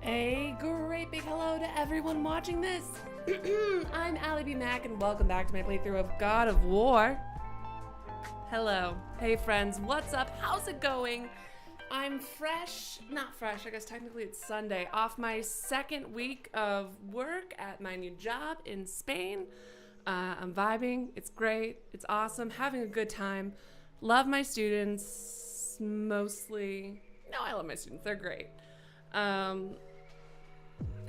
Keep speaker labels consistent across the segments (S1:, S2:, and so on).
S1: A great big hello to everyone watching this. I'm alliebeemac and welcome back to my playthrough of God of War. Hello. Hey friends, what's up? How's it going? I'm not fresh, I guess technically it's Sunday, off my second week of work at my new job in Spain. I'm vibing, it's great, it's awesome, having a good time. Love my students, mostly. No, I love my students, they're great.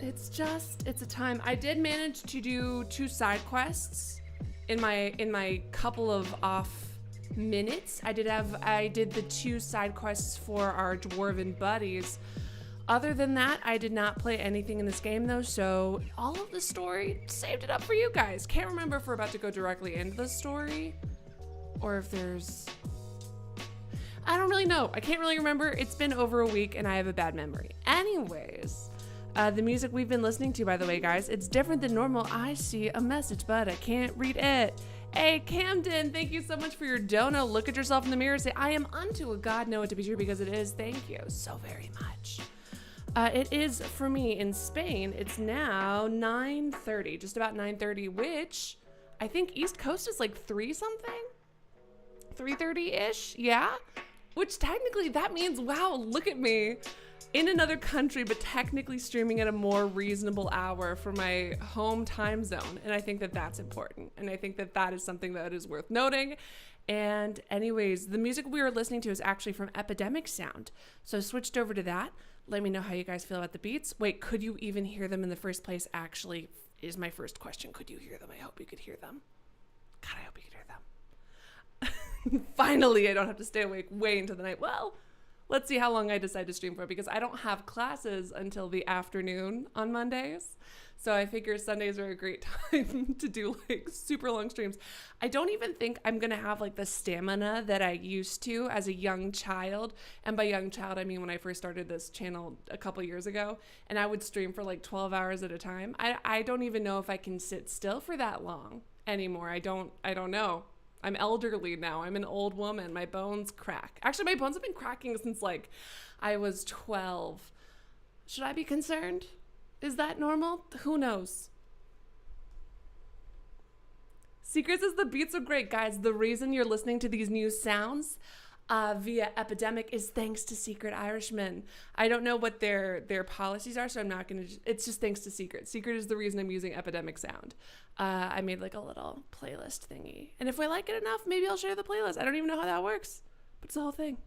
S1: It's a time. I did manage to do 2 side quests in my couple of off minutes. I did the 2 side quests for our dwarven buddies. Other than that, I did not play anything in this game though, so all of the story, saved it up for you guys. Can't remember if we're about to go directly into the story or if there's... I don't really know. I can't really remember. It's been over a week and I have a bad memory. Anyways, the music we've been listening to, by the way, guys, it's different than normal. I see a message, but I can't read it. Hey, Camden, thank you so much for your dono. Look at yourself in the mirror. Say, I am unto a God, know it to be true because it is. Thank you so very much. It is, for me, in Spain, it's now 9:30, just about 9:30, which I think East Coast is like 3-something? 3:30-ish? Yeah? Which technically that means, wow, look at me in another country, but technically streaming at a more reasonable hour for my home time zone. And I think that that's important. And I think that that is something that is worth noting. And anyways, the music we were listening to is actually from Epidemic Sound. So I switched over to that. Let me know how you guys feel about the beats. Wait, could you even hear them in the first place? Actually, is my first question. Could you hear them? I hope you could hear them. God, I hope you could hear them. Finally, I don't have to stay awake way into the night. Well, let's see how long I decide to stream for because I don't have classes until the afternoon on Mondays. So I figure Sundays are a great time to do like super long streams. I don't even think I'm going to have like the stamina that I used to as a young child. And by young child, I mean when I first started this channel a couple years ago and I would stream for like 12 hours at a time. I don't even know if I can sit still for that long anymore. I don't know. I'm elderly now. I'm an old woman. My bones crack. Actually, my bones have been cracking since like I was 12. Should I be concerned? Is that normal? Who knows? Secrets is the beats are great, guys. The reason you're listening to these new sounds via Epidemic is thanks to Secret Irishman. I don't know what their policies are, so I'm not going to... It's just thanks to Secret. Secret is the reason I'm using Epidemic Sound. I made like a little playlist thingy. And if I like it enough, maybe I'll share the playlist. I don't even know how that works, but it's the whole thing.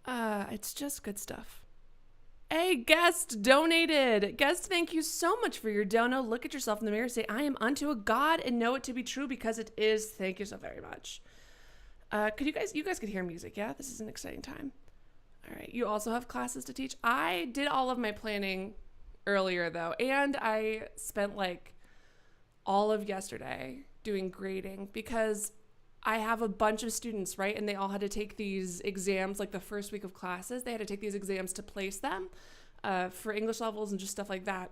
S1: It's just good stuff. Hey, Guest donated. Guest, thank you so much for your dono. Look at yourself in the mirror. Say, I am unto a God and know it to be true because it is. Thank you so very much. You guys could hear music, yeah? This is an exciting time. All right, you also have classes to teach. I did all of my planning earlier though, and I spent like all of yesterday doing grading because I have a bunch of students, right? And they all had to take these exams, like the first week of classes, they had to take these exams to place them for English levels and just stuff like that.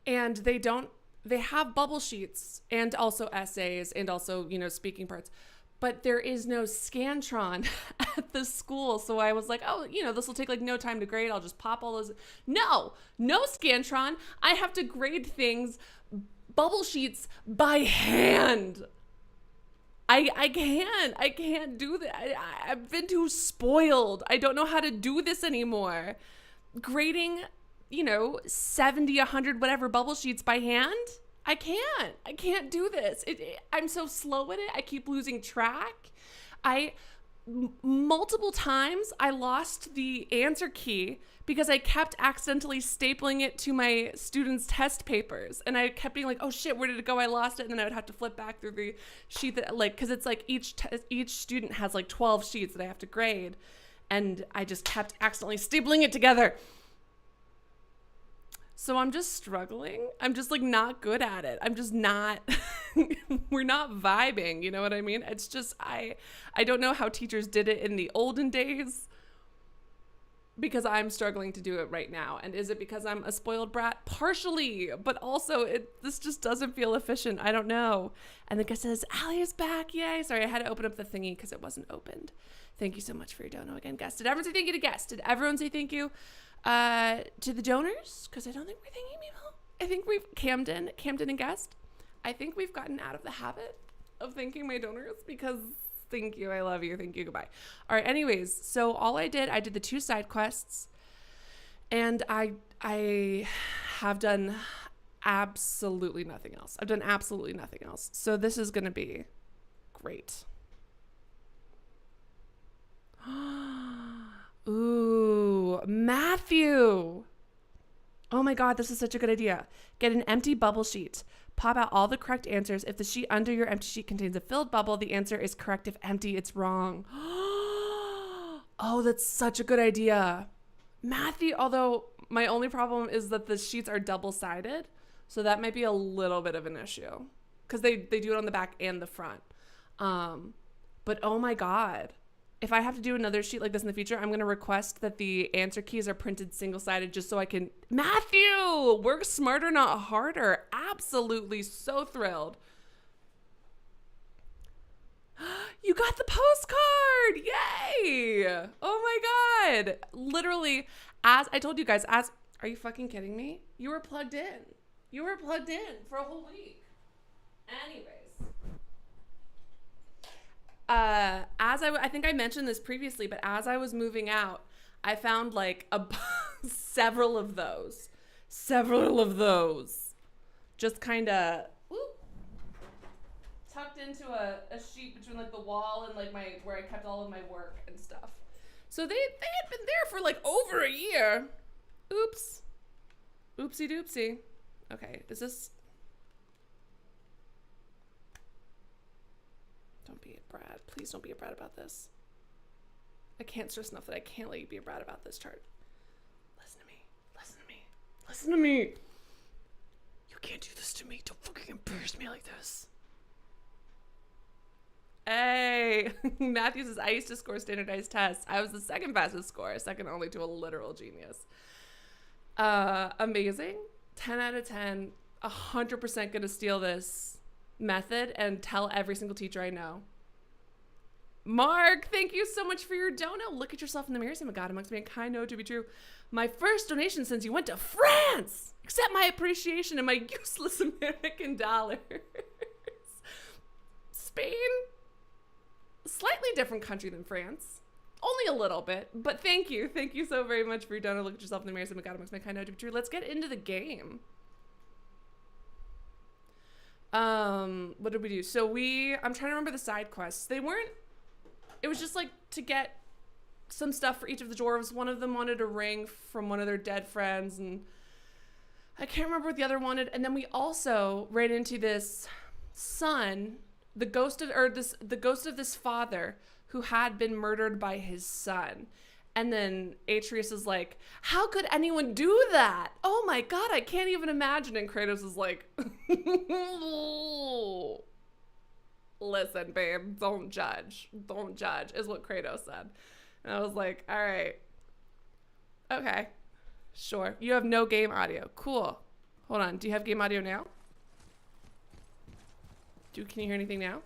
S1: And they have bubble sheets and also essays and also, speaking parts. But there is no Scantron at the school. So I was like, oh, this will take like no time to grade. I'll just pop all those. No Scantron. I have to grade things, bubble sheets by hand. I can't do that. I've been too spoiled. I don't know how to do this anymore. Grading, 70, 100, whatever bubble sheets by hand. I can't do this. I'm so slow at it. I keep losing track. Multiple times I lost the answer key because I kept accidentally stapling it to my students' test papers. And I kept being like, oh shit, where did it go? I lost it. And then I would have to flip back through the sheet that cause it's like each student has like 12 sheets that I have to grade. And I just kept accidentally stapling it together. So I'm just struggling. I'm just like not good at it. I'm just not, we're not vibing. You know what I mean? It's just, I don't know how teachers did it in the olden days. because I'm struggling to do it right now? And is it because I'm a spoiled brat? Partially, but also this just doesn't feel efficient. I don't know. And the guy says, Allie is back. Yay. Sorry, I had to open up the thingy because it wasn't opened. Thank you so much for your dono again, guest. Did everyone say thank you to guest? Did everyone say thank you to the donors? Because I don't think we're thanking people. I think we've Camden and guest. I think we've gotten out of the habit of thanking my donors because thank you, I love you, thank you, goodbye. All right, anyways, so all I did the 2 side quests, and I have done absolutely nothing else. I've done absolutely nothing else. So this is gonna be great. Ooh, Matthew. Oh my God, this is such a good idea. Get an empty bubble sheet. Pop out all the correct answers. If the sheet under your empty sheet contains a filled bubble, the answer is correct. If empty, it's wrong. Oh, that's such a good idea. Matthew, although my only problem is that the sheets are double-sided, so that might be a little bit of an issue because they do it on the back and the front. But oh my God. If I have to do another sheet like this in the future, I'm going to request that the answer keys are printed single-sided just so I can... Matthew! Work smarter, not harder. Absolutely so thrilled. You got the postcard! Yay! Oh my God. Literally, as I told you guys, are you fucking kidding me? You were plugged in. You were plugged in for a whole week. Anyways. I think I mentioned this previously, but as I was moving out, I found like several of those, just kind of tucked into a sheet between like the wall and like where I kept all of my work and stuff. So they had been there for like over a year. Oops. Oopsie doopsie. Okay, is this... Don't be a brat. Please don't be a brat about this. I can't stress enough that I can't let you be a brat about this chart. Listen to me. Listen to me. Listen to me. You can't do this to me. Don't fucking embarrass me like this. Hey. Matthew says, I used to score standardized tests. I was the second fastest scorer, second only to a literal genius. Amazing. 10 out of 10. 100% gonna steal this method and tell every single teacher I know. Mark, thank you so much for your dono. Look at yourself in the mirror. Say, my God, amongst mankind, know it to be true. My first donation since you went to France. Accept my appreciation and my useless American dollars. Spain, slightly different country than France. Only a little bit, but thank you. Thank you so very much for your dono. Look at yourself in the mirror. Say, my God, amongst mankind, know it to be true. Let's get into the game. What did we do? So I'm trying to remember the side quests. It was just like to get some stuff for each of the dwarves. One of them wanted a ring from one of their dead friends, and I can't remember what the other wanted. And then we also ran into this son, the ghost of this father who had been murdered by his son. And then Atreus is like, how could anyone do that? Oh my God, I can't even imagine. And Kratos is like, listen, babe, don't judge. Don't judge, is what Kratos said. And I was like, all right. Okay, sure. You have no game audio. Cool. Hold on. Do you have game audio now? Can you hear anything now?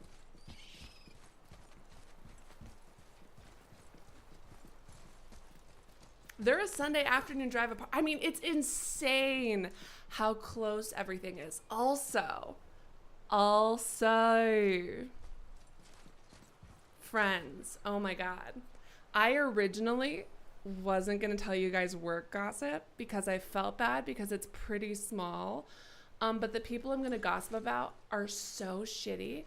S1: They're a Sunday afternoon drive apart. I mean, it's insane how close everything is. Also, friends. Oh my God. I originally wasn't going to tell you guys work gossip because I felt bad because it's pretty small. But the people I'm going to gossip about are so shitty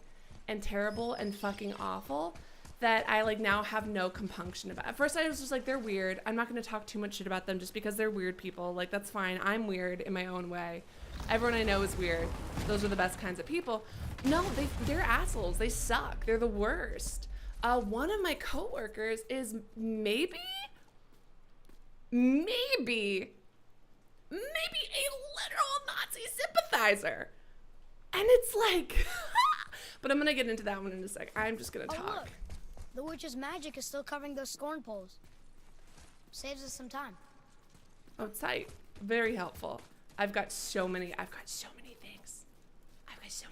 S1: and terrible and fucking awful that I like now have no compunction about. At first I was just like, they're weird. I'm not going to talk too much shit about them just because they're weird people. Like, that's fine. I'm weird in my own way. Everyone I know is weird. Those are the best kinds of people. No, they're assholes. They suck. They're the worst. One of my coworkers is maybe a literal Nazi sympathizer. And it's like, but I'm going to get into that one in a sec. I'm just going to talk.
S2: Look. The witch's magic is still covering those scorn poles. Saves us some time.
S1: Oh, tight. Very helpful. I've got so many things. I've got so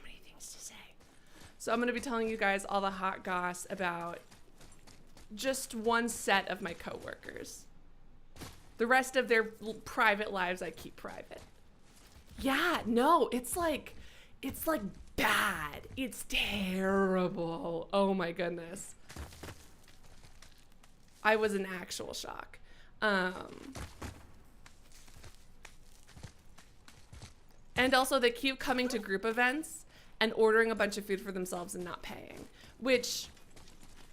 S1: many things to say. So I'm going to be telling you guys all the hot goss about just one set of my coworkers. The rest of their private lives I keep private. Yeah, no, it's like bad. It's terrible. Oh my goodness. I was in actual shock. And also they keep coming to group events and ordering a bunch of food for themselves and not paying, which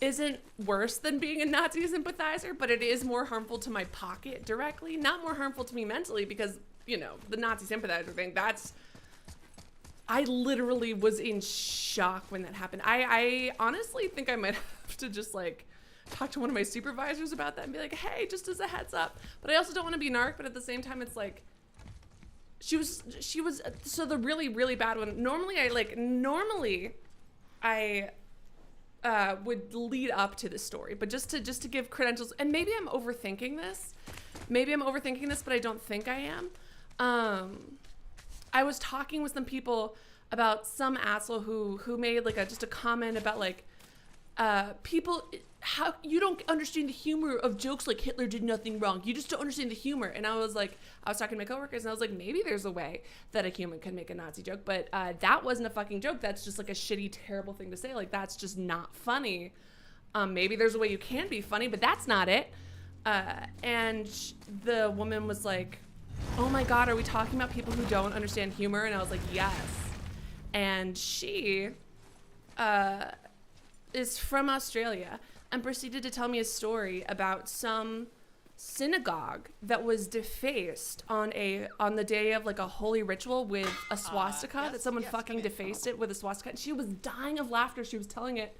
S1: isn't worse than being a Nazi sympathizer, but it is more harmful to my pocket directly, not more harmful to me mentally, because, you know, the Nazi sympathizer thing, I literally was in shock when that happened. I honestly think I might have to just like talk to one of my supervisors about that and be like, hey, just as a heads up. But I also don't want to be narc, but at the same time, it's like, she was, so the really, really bad one, normally I would lead up to the story, but just to give credentials, and maybe I'm overthinking this, but I don't think I am. I was talking with some people about some asshole who made like just a comment about like people, how you don't understand the humor of jokes like Hitler did nothing wrong. You just don't understand the humor. And I was talking to my coworkers and I was like, maybe there's a way that a human can make a Nazi joke, but that wasn't a fucking joke. That's just like a shitty, terrible thing to say. Like, that's just not funny. Maybe there's a way you can be funny, but that's not it. And the woman was like, oh my God, are we talking about people who don't understand humor? And I was like, yes. And she is from Australia and proceeded to tell me a story about some synagogue that was defaced on the day of like a holy ritual with a swastika, that someone fucking defaced it with a swastika. And she was dying of laughter. She was telling it.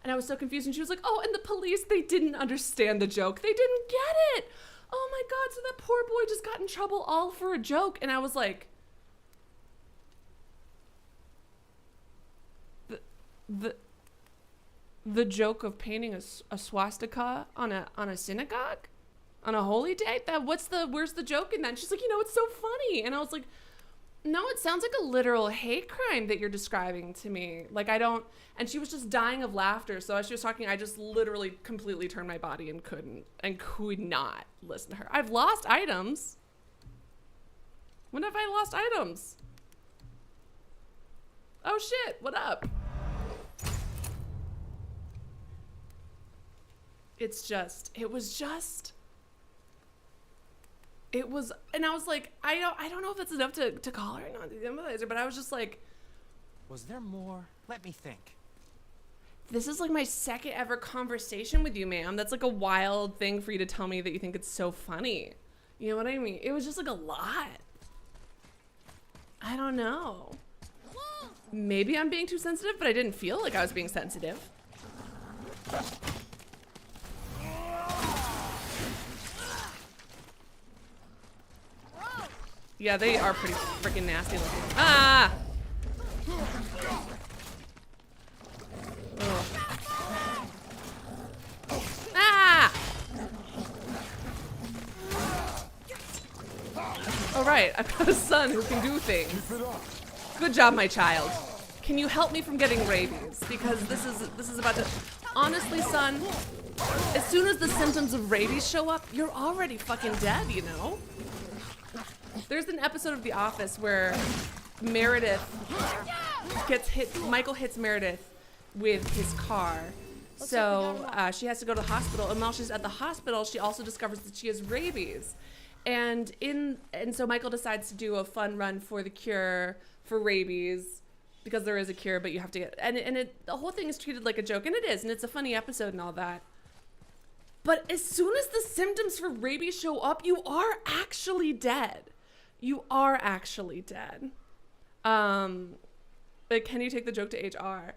S1: And I was so confused. And she was like, oh, and the police, they didn't understand the joke. They didn't get it. Oh my God, so that poor boy just got in trouble all for a joke. And I was like, the joke of painting a swastika on a synagogue on a holy day? Where's the joke in that? And she's like, it's so funny. And I was like, no, it sounds like a literal hate crime that you're describing to me. Like, I don't, and she was just dying of laughter. So as she was talking, I just literally completely turned my body and could not listen to her. I've lost items. When have I lost items? Oh shit, what up? And I was like, I don't know if it's enough to call her not the sympathizer, but I was just like,
S3: was there more? Let me think.
S1: This is like my second ever conversation with you, ma'am. That's like a wild thing for you to tell me that you think it's so funny. You know what I mean? It was just like a lot. I don't know. Maybe I'm being too sensitive, but I didn't feel like I was being sensitive. Yeah, they are pretty freaking nasty looking. Ah! Ugh. Ah! All right, I've got a son who can do things. Good job, my child. Can you help me from getting rabies? Because this is about to... Honestly, son, as soon as the symptoms of rabies show up, you're already fucking dead, you know? There's an episode of The Office where Meredith gets hit, Michael hits Meredith with his car. So she has to go to the hospital, and while she's at the hospital, she also discovers that she has rabies. And so Michael decides to do a fun run for the cure for rabies, because there is a cure, but you have to get, the whole thing is treated like a joke, and it is, and it's a funny episode and all that. But as soon as the symptoms for rabies show up, you are actually dead. You are actually dead. Like, can you take the joke to HR?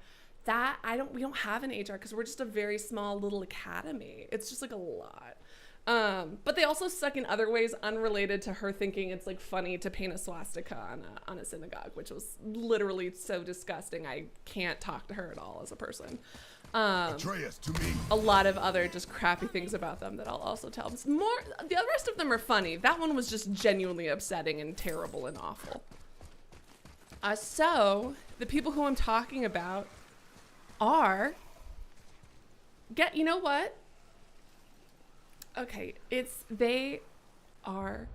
S1: We don't have an HR because we're just a very small little academy. It's just like a lot. But they also suck in other ways unrelated to her thinking it's like funny to paint a swastika on a synagogue, which was literally so disgusting. I can't talk to her at all as a person.
S2: Atreus, to me.
S1: A lot of other just crappy things about them that I'll also tell. The rest of them are funny. That one was just genuinely upsetting and terrible and awful. So the people who I'm talking about are, you know what? Okay, they are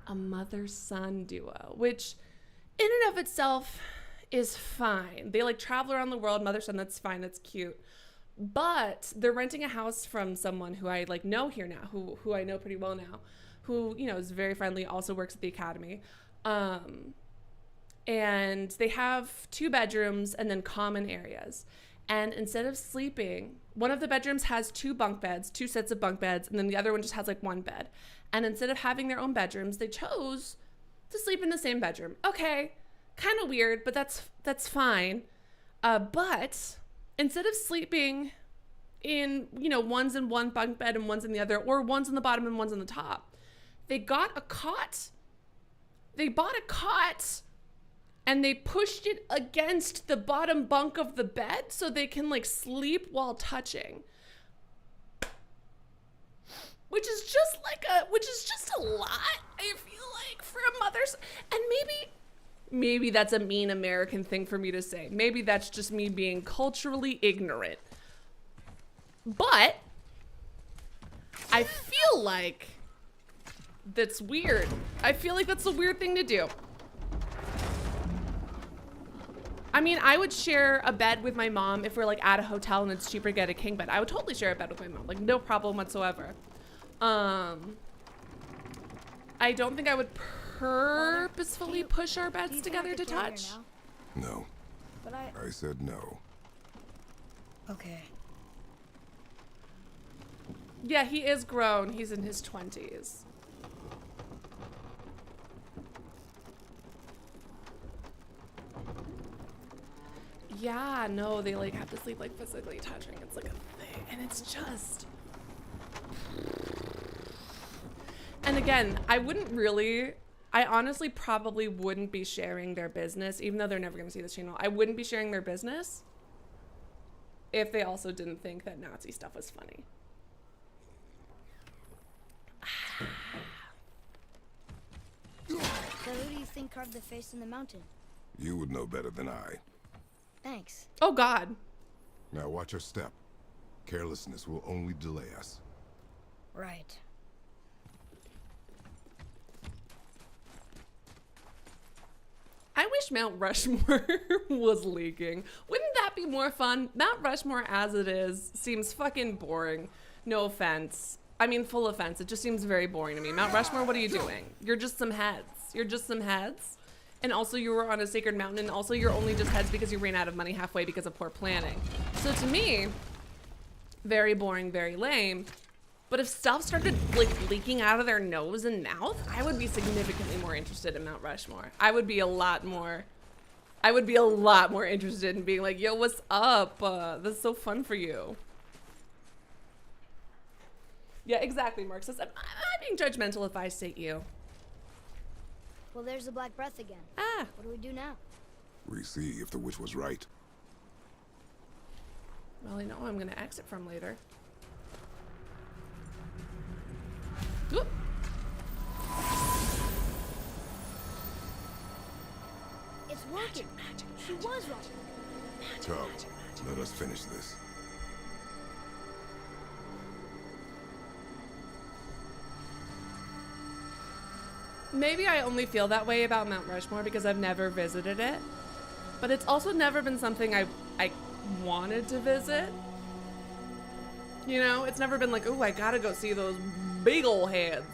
S1: a mother-son duo, which in and of itself is fine. They like travel around the world, mother-son, that's fine, that's cute. But they're renting a house from someone who I like know here now, who I know pretty well now, who, you know, is very friendly, also works at the academy. And they have 2 bedrooms and then common areas. And instead of sleeping, one of the bedrooms has 2 bunk beds, 2 sets of bunk beds, and then the other one just has like 1 bed. And instead of having their own bedrooms, they chose to sleep in the same bedroom. Okay, kind of weird, but that's fine. But instead of sleeping in, you know, one's in one bunk bed and one's in the other, or one's on the bottom and one's on the top, they got a cot. They bought a cot and they pushed it against the bottom bunk of the bed so they can like sleep while touching. Which is just a lot, I feel like, for a mother's, and maybe that's a mean American thing for me to say. Maybe that's just me being culturally ignorant. But I feel like that's weird. I feel like that's a weird thing to do. I mean, I would share a bed with my mom if we're like at a hotel and it's cheaper to get a king bed. I would totally share a bed with my mom, like no problem whatsoever. I don't think I would purposefully push our beds together to touch.
S2: No.
S4: But
S2: I said no.
S4: Okay.
S1: Yeah, he is grown. He's in his 20s. Yeah, no, they like have to sleep like physically touching. It's like a thing, and it's just. And again, I honestly probably wouldn't be sharing their business, even though they're never going to see this channel. I wouldn't be sharing their business if they also didn't think that Nazi stuff was funny.
S4: So who do you think carved the face in the mountain?
S2: You would know better than I.
S4: Thanks.
S1: Oh, God.
S2: Now watch your step. Carelessness will only delay us.
S4: Right.
S1: I wish Mount Rushmore was leaking. Wouldn't that be more fun? Mount Rushmore as it is seems fucking boring. No offense. I mean, full offense. It just seems very boring to me. Mount Rushmore, what are you doing? You're just some heads. You're just some heads. And also you were on a sacred mountain, and also you're only just heads because you ran out of money halfway because of poor planning. So to me, very boring, very lame. But if stuff started like leaking out of their nose and mouth, I would be significantly more interested in Mount Rushmore. I would be a lot more interested in being like, yo, what's up? This is so fun for you. Yeah, exactly, Mark says, I'm being judgmental if I state you.
S4: Well, there's the Black Breath again.
S1: Ah.
S4: What do we do now?
S2: We see if the witch was right.
S1: Well, I know I'm gonna exit from later. Whoop.
S4: It's working. She was right.
S2: Come, let us finish this.
S1: Maybe I only feel that way about Mount Rushmore because I've never visited it. But it's also never been something I wanted to visit. You know, it's never been like, ooh, I gotta go see those big ol' heads.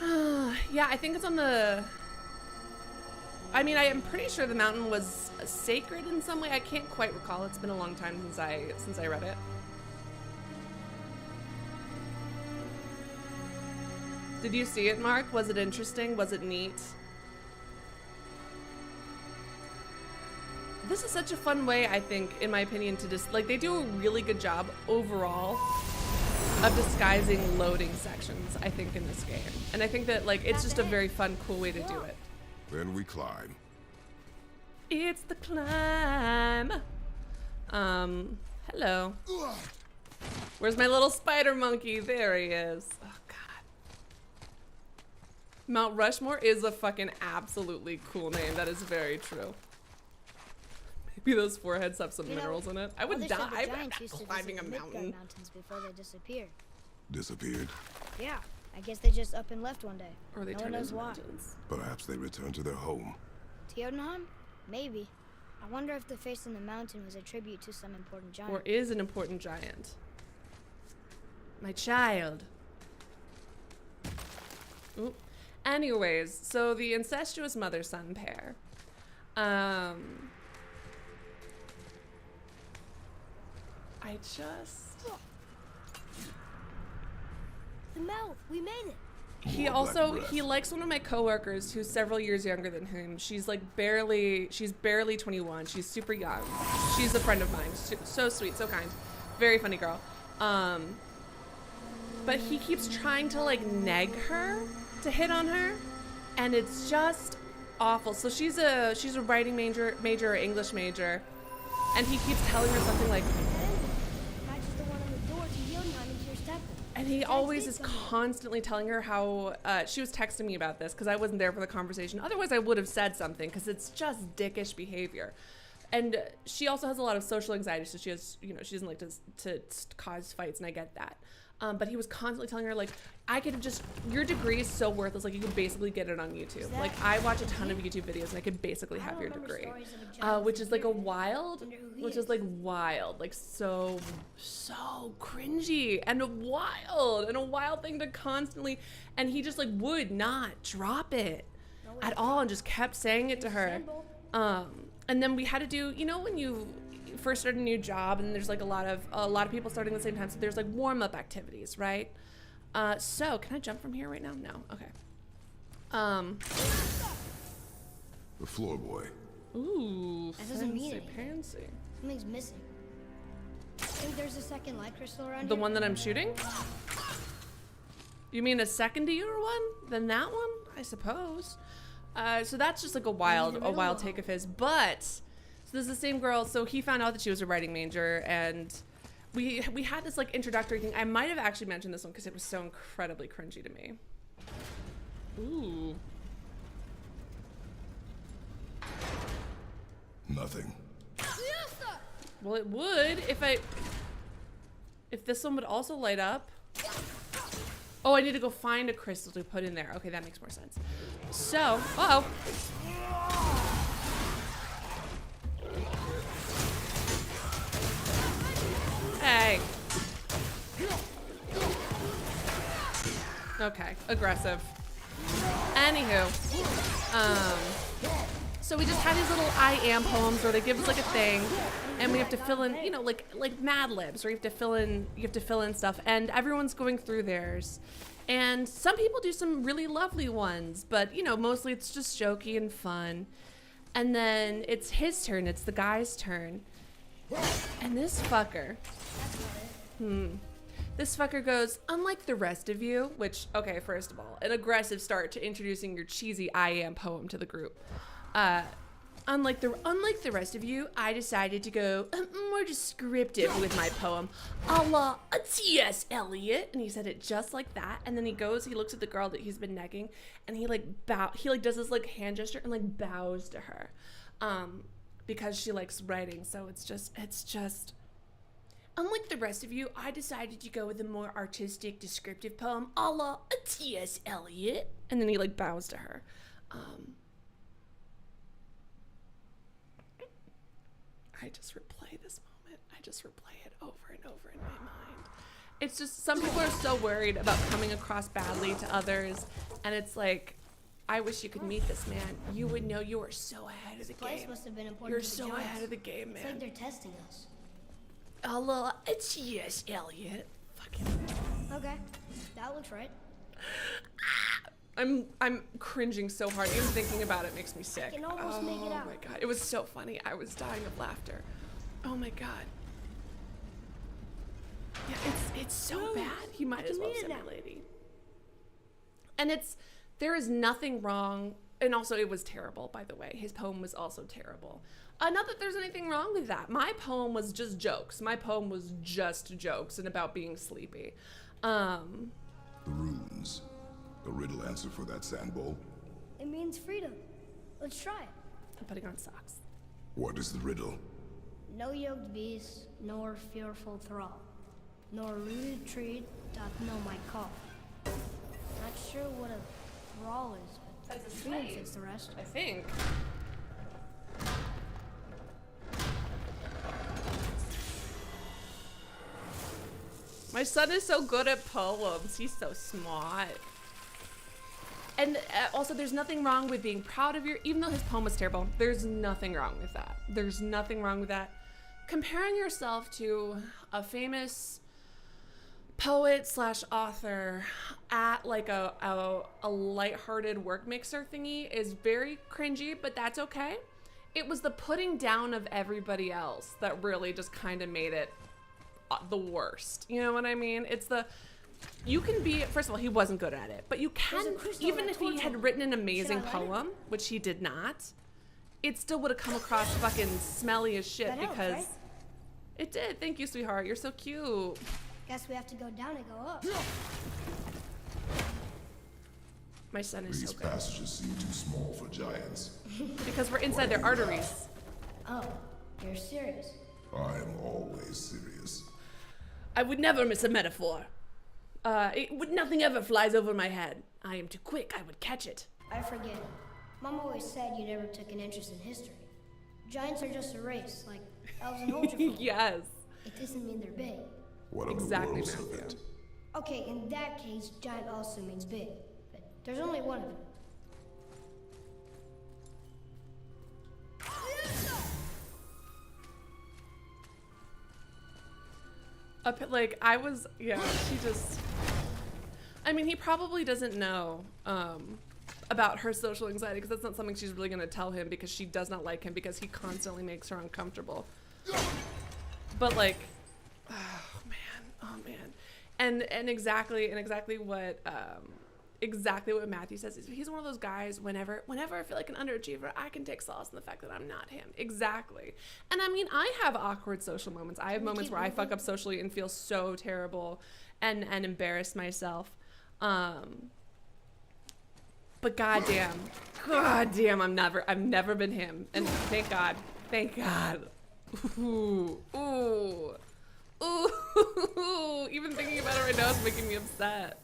S1: Yeah, I think it's on the... I mean, I am pretty sure the mountain was sacred in some way. I can't quite recall. It's been a long time since I read it. Did you see it, Mark? Was it interesting? Was it neat? This is such a fun way, I think, in my opinion, to just, like, they do a really good job overall of disguising loading sections, I think, in this game. And I think that, like, it's just a very fun, cool way to do it.
S2: Then we climb.
S1: It's the climb. Hello. Where's my little spider monkey? There he is. Oh, God. Mount Rushmore is a fucking absolutely cool name. That is very true. Maybe those foreheads have some minerals in it. I would die climbing a mountain.
S4: Mountains before they disappeared.
S2: Disappeared?
S4: Yeah, I guess they just up and left one day.
S1: Or they
S4: No one
S1: turned
S4: knows
S1: into
S4: why.
S1: mountains.
S2: Perhaps they returned to their home.
S4: Jotunheim? Maybe. I wonder if the face in the mountain was a tribute to some important giant.
S1: Or is an important giant. My child. Oop. Anyways, so the incestuous mother-son pair. I just...
S4: The mouth! We made it!
S1: He
S2: More black
S1: also,
S2: breath.
S1: he likes one of my coworkers who's several years younger than him. She's like barely 21. She's super young. She's a friend of mine. So sweet, so kind. Very funny girl. But he keeps trying to like neg her to hit on her, and it's just awful. So she's a writing major or English major, and he keeps telling her something like,
S4: Matches the one on the door to Jotunheim and Tyr's temple.
S1: and he always is constantly telling her how she was texting me about this because I wasn't there for the conversation. Otherwise, I would have said something because it's just dickish behavior. And she also has a lot of social anxiety, so she has, she doesn't like to cause fights, and I get that. But he was constantly telling her, like, I could just, your degree is so worthless, like, you could basically get it on YouTube. Like, I watch a ton of YouTube videos, and I could basically have your degree. Which is, like, wild. Like, so cringy and a wild thing to constantly, and he just, like, would not drop it at all and just kept saying it to her. And then we had to do, when you first start a new job and there's like a lot of people starting at the same time, so there's like warm-up activities, right? So can I jump from here right now? No. Okay.
S2: The floor boy.
S1: Ooh,
S4: That doesn't mean anything.
S1: fancy.
S4: Something's missing. Think there's a second light crystal around
S1: The
S4: here?
S1: one that I'm shooting? You mean a secondier one than that one? I suppose. So that's just like a wild take of his. But so this is the same girl. So he found out that she was a writing major, and we had this like introductory thing. I might have actually mentioned this one because it was so incredibly cringy to me. Ooh.
S2: Nothing.
S1: Well, it would if this one would also light up. Oh, I need to go find a crystal to put in there. Okay, that makes more sense. So, Hey. Okay, aggressive. Anywho, so we just had these little I am poems where they give us like a thing, and we have to fill in, like Mad Libs, where you have to fill in stuff, and everyone's going through theirs. And some people do some really lovely ones, but mostly it's just jokey and fun. And then it's his turn, it's the guy's turn. And this fucker, this fucker goes, unlike the rest of you, which, okay, first of all, an aggressive start to introducing your cheesy I am poem to the group. Unlike the rest of you, I decided to go more descriptive with my poem, a la T.S. Eliot, and he said it just like that. And then he looks at the girl that he's been negging, and he does this like hand gesture and like bows to her, because she likes writing. So it's just. Unlike the rest of you, I decided to go with a more artistic, descriptive poem, a la T.S. Eliot, and then he like bows to her. I just replay this moment. I just replay it over and over in my mind. It's just, some people are so worried about coming across badly to others, and it's like, I wish you could meet this man. You would know you are so ahead of the
S4: Place
S1: game.
S4: must have been important
S1: You're
S4: to the
S1: so
S4: giants.
S1: ahead of the game,
S4: It's like
S1: man.
S4: they're testing us.
S1: Allah, it's yes, Elliot. Fucking.
S4: Okay, that looks right.
S1: I'm cringing so hard. Even thinking about it makes me sick.
S4: can almost make it out.
S1: Oh my god, it was so funny. I was dying of laughter. Oh my god. Yeah, it's so bad. He might as well
S4: mean it
S1: send
S4: now.
S1: a lady. And there is nothing wrong And also, it was terrible, by the way. His poem was also terrible. Not that there's anything wrong with that. My poem was just jokes. My poem was just jokes and about being sleepy.
S2: The runes. A riddle answer for that sand bowl?
S4: It means freedom. Let's try it.
S1: I'm putting on socks.
S2: What is the riddle?
S4: No yoked beast, nor fearful thrall, nor rooted tree doth know my call. Not sure what a thrall is, but
S1: That's a
S4: freedom
S1: slave.
S4: fits the rest.
S1: I think. My son is so good at poems. He's so smart. And also, there's nothing wrong with being proud of your, even though his poem was terrible, there's nothing wrong with that. There's nothing wrong with that. Comparing yourself to a famous poet / author at like a lighthearted work mixer thingy is very cringy, but that's okay. It was the putting down of everybody else that really just kind of made it the worst. You know what I mean? It's the, you can be, first of all, he wasn't good at it, but you can, even if he had written an amazing poem, which he did not, it still would have come across fucking smelly as shit
S4: That helps,
S1: because
S4: right?
S1: It did. Thank you, sweetheart. You're so cute.
S4: Guess we have to go down and go up.
S1: My son is
S2: These
S1: so good.
S2: passages seem too small for giants.
S1: Because we're inside their arteries.
S4: Oh, you're serious.
S2: I am always serious.
S1: I would never miss a metaphor. Nothing ever flies over my head. I am too quick. I would catch it.
S4: I forget. Mom always said you never took an interest in history. Giants are just a race, like elves and Ultrafolk.
S1: Yes.
S4: It doesn't mean they're big.
S2: What are
S1: Exactly,
S2: the worlds of
S1: Matthew.
S2: it?
S4: Okay, in that case, giant also means big. But there's only one of them.
S1: Like, I was, yeah, she just, I mean, he probably doesn't know about her social anxiety because that's not something she's really going to tell him because she does not like him because he constantly makes her uncomfortable. But like, oh man. And exactly what Matthew says is he's one of those guys whenever I feel like an underachiever, I can take solace in the fact that I'm not him. Exactly. And I mean, I have awkward social moments. I have moments where I fuck up socially and feel so terrible and embarrass myself. But goddamn, I've never been him. And thank God. Ooh. Even thinking about it right now is making me upset.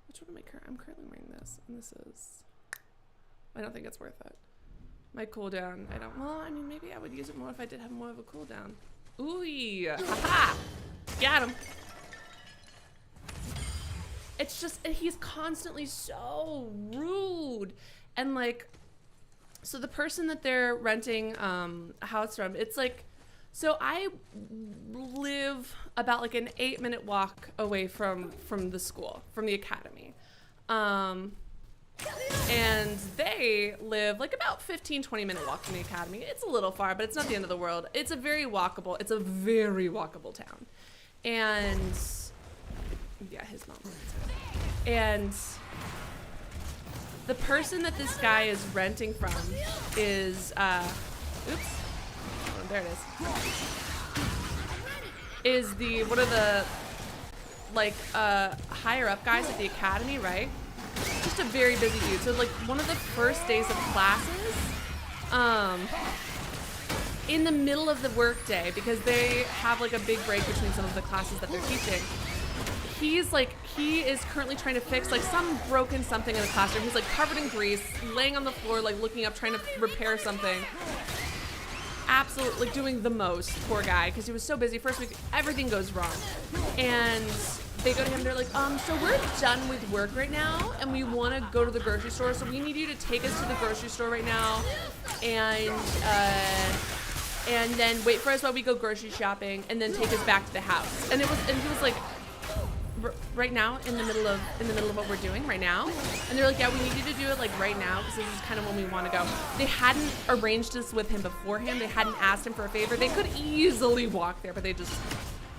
S1: Which one am I I'm currently wearing this, and this is, I don't think it's worth it. My cooldown, I mean, maybe I would use it more if I did have more of a cooldown. Ooh, haha, got him. It's just, and he's constantly so rude. And like, so the person that they're renting a house from, it's like, so I live about like an 8-minute walk away from the school, from the academy. And they live like about 15-20 minute walk from the academy. It's a little far, but it's not the end of the world. It's a very walkable town. And yeah, his mom. And the person that this guy is renting from is, oops, oh, there it is one of the, like, higher up guys at the academy, right? Just a very busy dude. So, like, one of the first days of classes, in the middle of the workday, because they have, like, a big break between some of the classes that they're teaching, he is currently trying to fix like some broken something in the classroom. He's like covered in grease, laying on the floor, like looking up, trying to repair something. Absolutely, like doing the most, poor guy, because he was so busy. First week, everything goes wrong. And they go to him, they're like, so we're done with work right now, and we want to go to the grocery store, so we need you to take us to the grocery store right now, and then wait for us while we go grocery shopping, and then take us back to the house. And he was like, right now in the middle of what we're doing right now. And they're like, yeah, we need you to do it like right now because this is kind of when we want to go. They hadn't arranged this with him beforehand. They hadn't asked him for a favor. They could easily walk there, but they just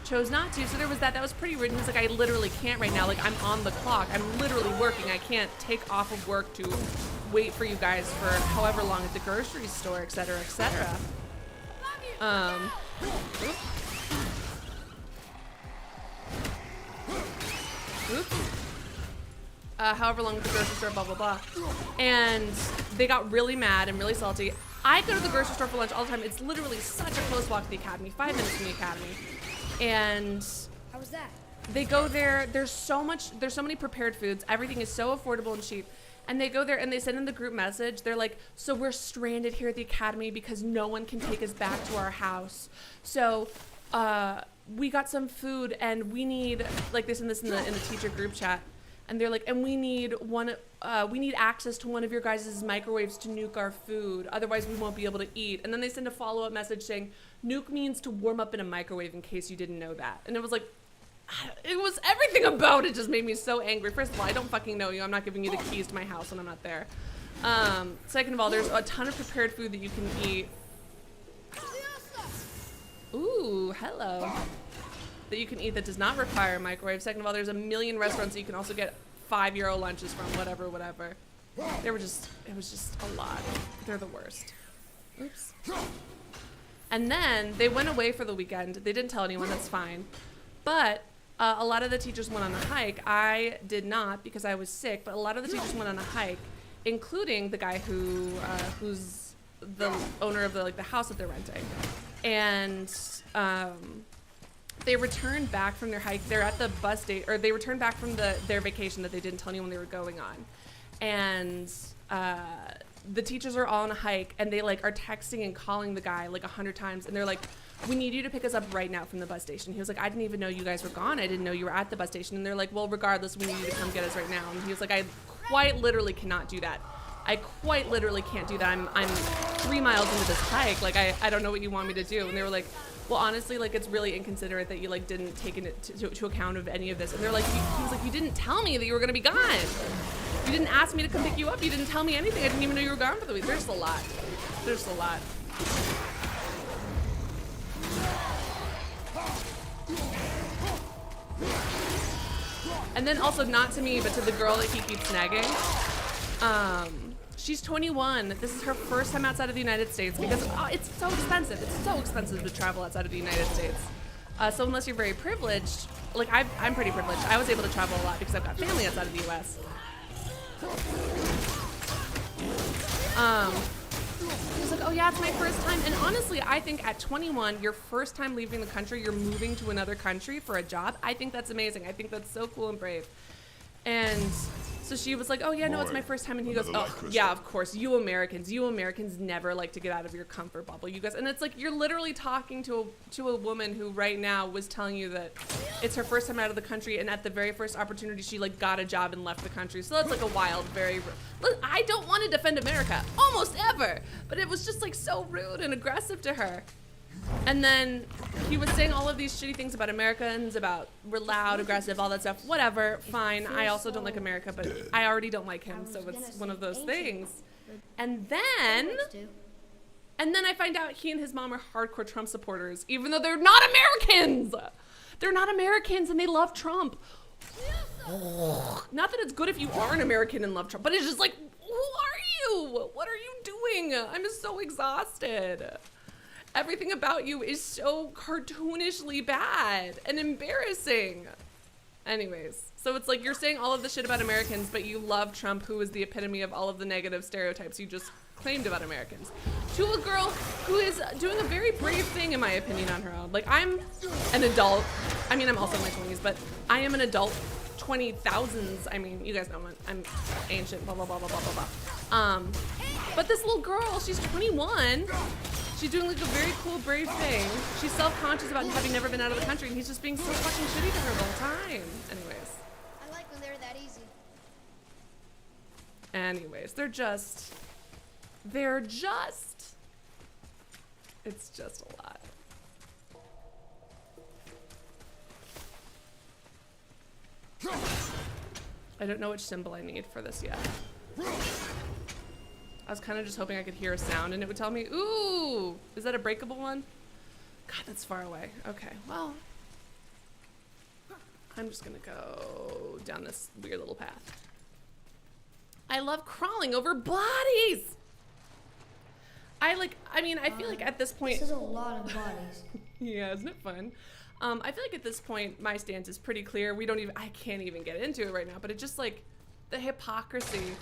S1: chose not to. So there was that was pretty rude. And he's like, I literally can't right now. Like, I'm on the clock. I'm literally working. I can't take off of work to wait for you guys for however long at the grocery store, et cetera, et cetera. However long at the grocery store, blah, blah, blah. And they got really mad and really salty. I go to the grocery store for lunch all the time. It's literally such a close walk to the academy, 5 minutes from the academy. And
S4: How was that?
S1: they go there, there's so many prepared foods. Everything is so affordable and cheap. And they go there and they send in the group message. They're like, so we're stranded here at the academy because no one can take us back to our house. So we got some food and we need, like, they send this in the teacher group chat. And they're like, and we need access to one of your guys' microwaves to nuke our food. Otherwise we won't be able to eat. And then they send a follow-up message saying, nuke means to warm up in a microwave in case you didn't know that. And it was like, it was everything about it just made me so angry. First of all, I don't fucking know you. I'm not giving you the keys to my house when I'm not there. Second of all, there's a ton of prepared food that you can eat. Ooh, hello. That you can eat that does not require a microwave. Second of all, there's a million restaurants that you can also get €5 lunches from, whatever. It was just a lot. They're the worst. Oops. And then they went away for the weekend. They didn't tell anyone, that's fine. But a lot of the teachers went on a hike. I did not because I was sick, but a lot of the teachers went on a hike, including the guy who's the owner of the house that they're renting. And they returned back from their hike. They're at the bus date, or they returned back from their vacation that they didn't tell anyone they were going on. And the teachers are all on a hike, and they are texting and calling the guy 100 times, and they're like, we need you to pick us up right now from the bus station. He was like, I didn't even know you guys were gone. I didn't know you were at the bus station. And they're like, well, regardless, we need you to come get us right now. And he was like, I quite literally cannot do that. I quite literally can't do that. I'm 3 miles into this hike. I don't know what you want me to do. And they were like, well, honestly, it's really inconsiderate that you didn't take to account of any of this. And they're like, he was like, you didn't tell me that you were gonna be gone. You didn't ask me to come pick you up. You didn't tell me anything. I didn't even know you were gone for the week. There's a lot. There's a lot. And then also, not to me, but to the girl that he keeps nagging. She's 21. This is her first time outside of the United States because it's so expensive. It's so expensive to travel outside of the United States. So unless you're very privileged, I'm pretty privileged. I was able to travel a lot because I've got family outside of the U.S. He was like, oh yeah, it's my first time. And honestly, I think at 21, your first time leaving the country, you're moving to another country for a job. I think that's amazing. I think that's so cool and brave. And so she was like, oh yeah, no, it's my first time. And he goes, oh yeah, of course, you Americans never like to get out of your comfort bubble, you guys. And it's like, you're literally talking to a woman who right now was telling you that it's her first time out of the country, and at the very first opportunity she got a job and left the country. So that's a wild, I don't want to defend America almost ever, but it was just so rude and aggressive to her. And then he was saying all of these shitty things about Americans, about we're loud, aggressive, all that stuff. Whatever, fine. I also don't like America, but I already don't like him, so it's one of those things. And then I find out he and his mom are hardcore Trump supporters, even though they're not Americans. They're not Americans, and they love Trump. Not that it's good if you are an American and love Trump, but it's just who are you? What are you doing? I'm so exhausted. Everything about you is so cartoonishly bad and embarrassing. Anyways, so it's you're saying all of the shit about Americans, but you love Trump, who is the epitome of all of the negative stereotypes you just claimed about Americans. To a girl who is doing a very brave thing, in my opinion, on her own. I'm an adult. I mean, I'm also in my 20s, but I am an adult. 20,000s. I mean, you guys know I'm ancient, blah, blah, blah, blah, blah, blah, blah. But this little girl, she's 21. She's doing a very cool, brave thing. She's self-conscious about having never been out of the country, and he's just being so fucking shitty to her the whole time.
S4: I like when they're that easy.
S1: Anyways, it's just a lot. I don't know which symbol I need for this yet. I was kind of just hoping I could hear a sound and it would tell me, ooh, is that a breakable one? God, that's far away. Okay, well, I'm just gonna go down this weird little path. I love crawling over bodies. I feel like at this point,
S4: This is a lot of bodies.
S1: yeah, isn't it fun? I feel like at this point, my stance is pretty clear. I can't even get into it right now, but it's just like the hypocrisy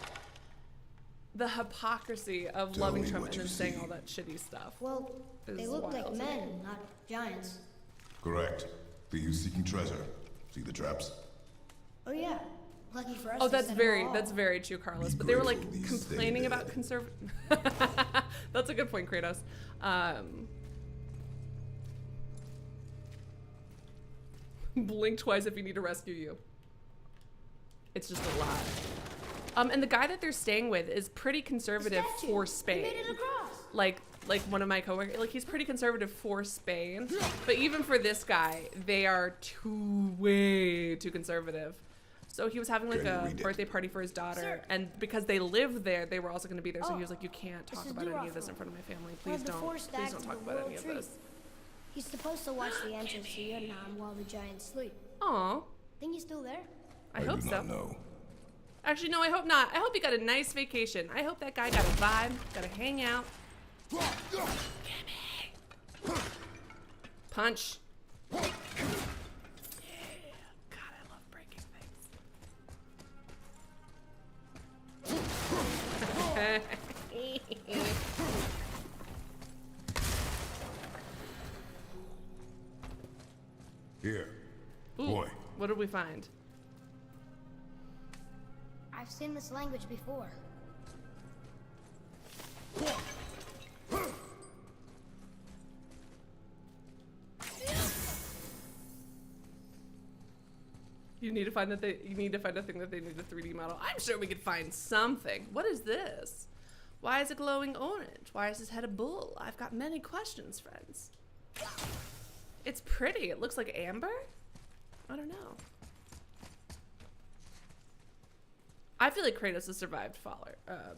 S1: of
S2: Tell
S1: loving
S2: me
S1: Trump
S2: what
S1: and
S2: you
S1: then saying
S2: see.
S1: all that shitty stuff.
S4: Well,
S1: This
S4: they
S1: is
S4: look like
S1: wild.
S4: men, not giants.
S2: Correct. Thieves seeking treasure. See the traps?
S4: Oh yeah. Lucky for us.
S1: Oh,
S4: they
S1: that's
S4: set 'em
S1: very
S4: all.
S1: true, Carlos.
S2: Be
S1: But they were like
S2: grateful these stay
S1: complaining
S2: dead.
S1: about That's a good point, Kratos. Blink twice if you need to rescue you. It's just a lot. And the guy that they're staying with is pretty conservative
S4: Statue.
S1: for
S4: He
S1: Spain.
S4: made it across.
S1: Like one of my coworkers, like he's pretty conservative for Spain, but even for this guy, they are way too conservative. So he was having like
S2: Can you
S1: a
S2: read it?
S1: birthday party for his daughter,
S4: Sir.
S1: and because they live there, they were also going to be there. So
S4: Oh,
S1: he was like, "You can't talk
S4: this is
S1: about any of
S4: Duroff
S1: this in
S4: room.
S1: front of my family.
S4: One
S1: Please
S4: of the
S1: don't.
S4: four
S1: Please
S4: stacks
S1: don't
S4: of
S1: talk
S4: the
S1: about any
S4: World
S1: of
S4: Tree.
S1: this."
S4: He's supposed to watch the entrance to Helheim while the giants sleep.
S1: Aw,
S4: Think he's still there?
S1: I hope
S2: do
S1: so.
S2: not know.
S1: Actually, no, I hope not. I hope he got a nice vacation. I hope that guy got a vibe, got to hang out. Punch. Yeah. God, I love breaking things.
S2: Here.
S1: Ooh,
S2: Boy.
S1: what did we find?
S4: I've seen this language before.
S1: You need to find a thing that they need a 3D model. I'm sure we could find something. What is this? Why is it glowing orange? Why is his head a bull? I've got many questions, friends. It's pretty. It looks like amber? I don't know. I feel like Kratos has survived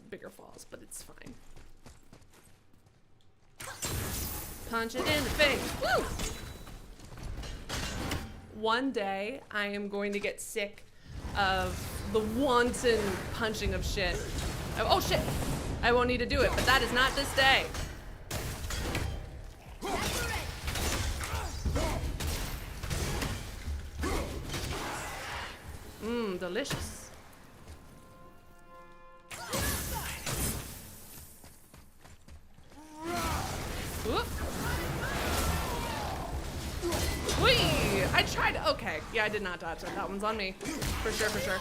S1: bigger falls, but it's fine. Punch it in the face. Woo! One day, I am going to get sick of the wanton punching of shit. Oh shit! I won't need to do it, but that is not this day. Mmm, delicious. Whoop. Whee! I tried. Okay, yeah, I did not dodge that. That one's on me. For sure, for sure.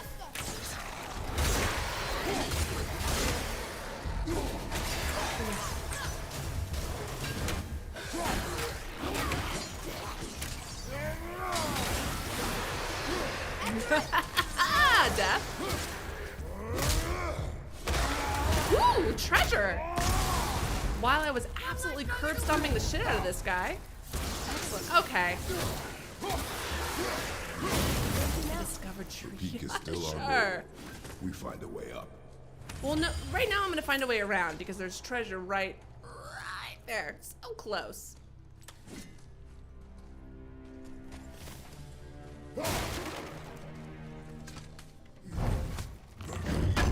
S1: Death. Woo! Treasure! While I was absolutely curb stomping the shit out of this guy. Excellent. Okay. Discovered
S2: The
S1: tree.
S2: peak is still our
S1: Sure.
S2: goal. We find a way up.
S1: Well, no. Right now, I'm gonna find a way around because there's treasure right there. So close.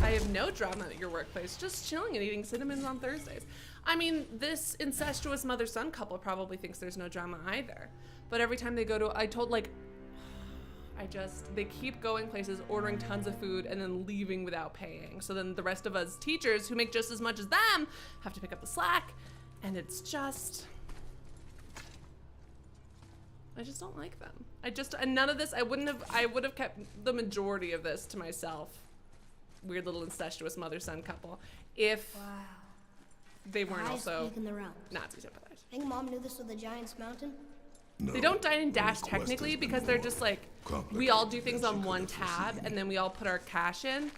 S1: I have no drama at your workplace. Just chilling and eating cinnamons on Thursdays. I mean, this incestuous mother-son couple probably thinks there's no drama either. But every time they go to, they keep going places, ordering tons of food, and then leaving without paying. So then the rest of us teachers who make just as much as them have to pick up the slack. And it's just, I just don't like them. And none of this, I would have kept the majority of this to myself. Weird little incestuous mother-son couple. If
S4: Wow.
S1: they weren't
S4: Highest
S1: also
S4: peak in the realm.
S1: Nazi sympathizers.
S4: Think Mom knew this was the Giant's Mountain?
S2: No.
S1: They don't dine and dash
S2: Quest
S1: technically
S2: has been
S1: because they're
S2: more
S1: just like,
S2: complicated
S1: we all do
S2: than
S1: things
S2: she
S1: on
S2: could
S1: one
S2: have
S1: tab
S2: foreseen.
S1: and then we all put our cash in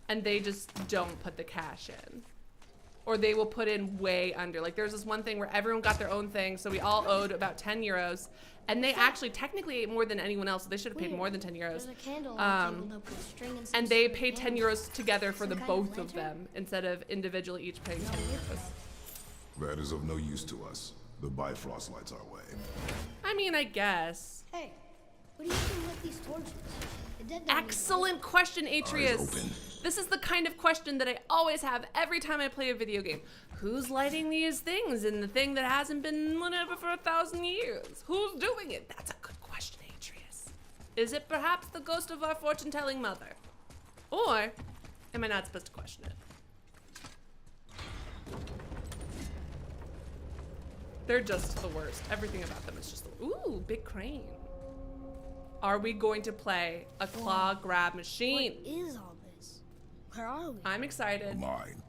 S1: and they just don't put the cash in. Or they will put in way under. Like there's this one thing where everyone got their own thing, so we all owed about 10 euros And they actually technically ate more than anyone else, so they should have paid
S4: Weird.
S1: more than 10 euros.
S4: There's a candle tangled up with string and some
S1: And they
S4: sort of
S1: paid 10
S4: animal.
S1: euros together for the
S4: Some kind of
S1: both of
S4: lantern?
S1: them instead of individually each paying 10 euros.
S2: That is of no use to us. The Bifrost lights our way.
S1: I mean, I guess.
S4: Hey, what do you do with these torches? The dead don't need
S1: Excellent question, Atreus.
S2: open.
S1: This is the kind of question that I always have every time I play a video game. Who's lighting these things in the thing that hasn't been whatever for 1,000 years? Who's doing it? That's a good question, Atreus. Is it perhaps the ghost of our fortune-telling mother? Or am I not supposed to question it? They're just the worst. Everything about them is just the ooh, big crane. Are we going to play a claw grab machine?
S4: What is all this? Where are we?
S1: I'm excited.
S2: Mine.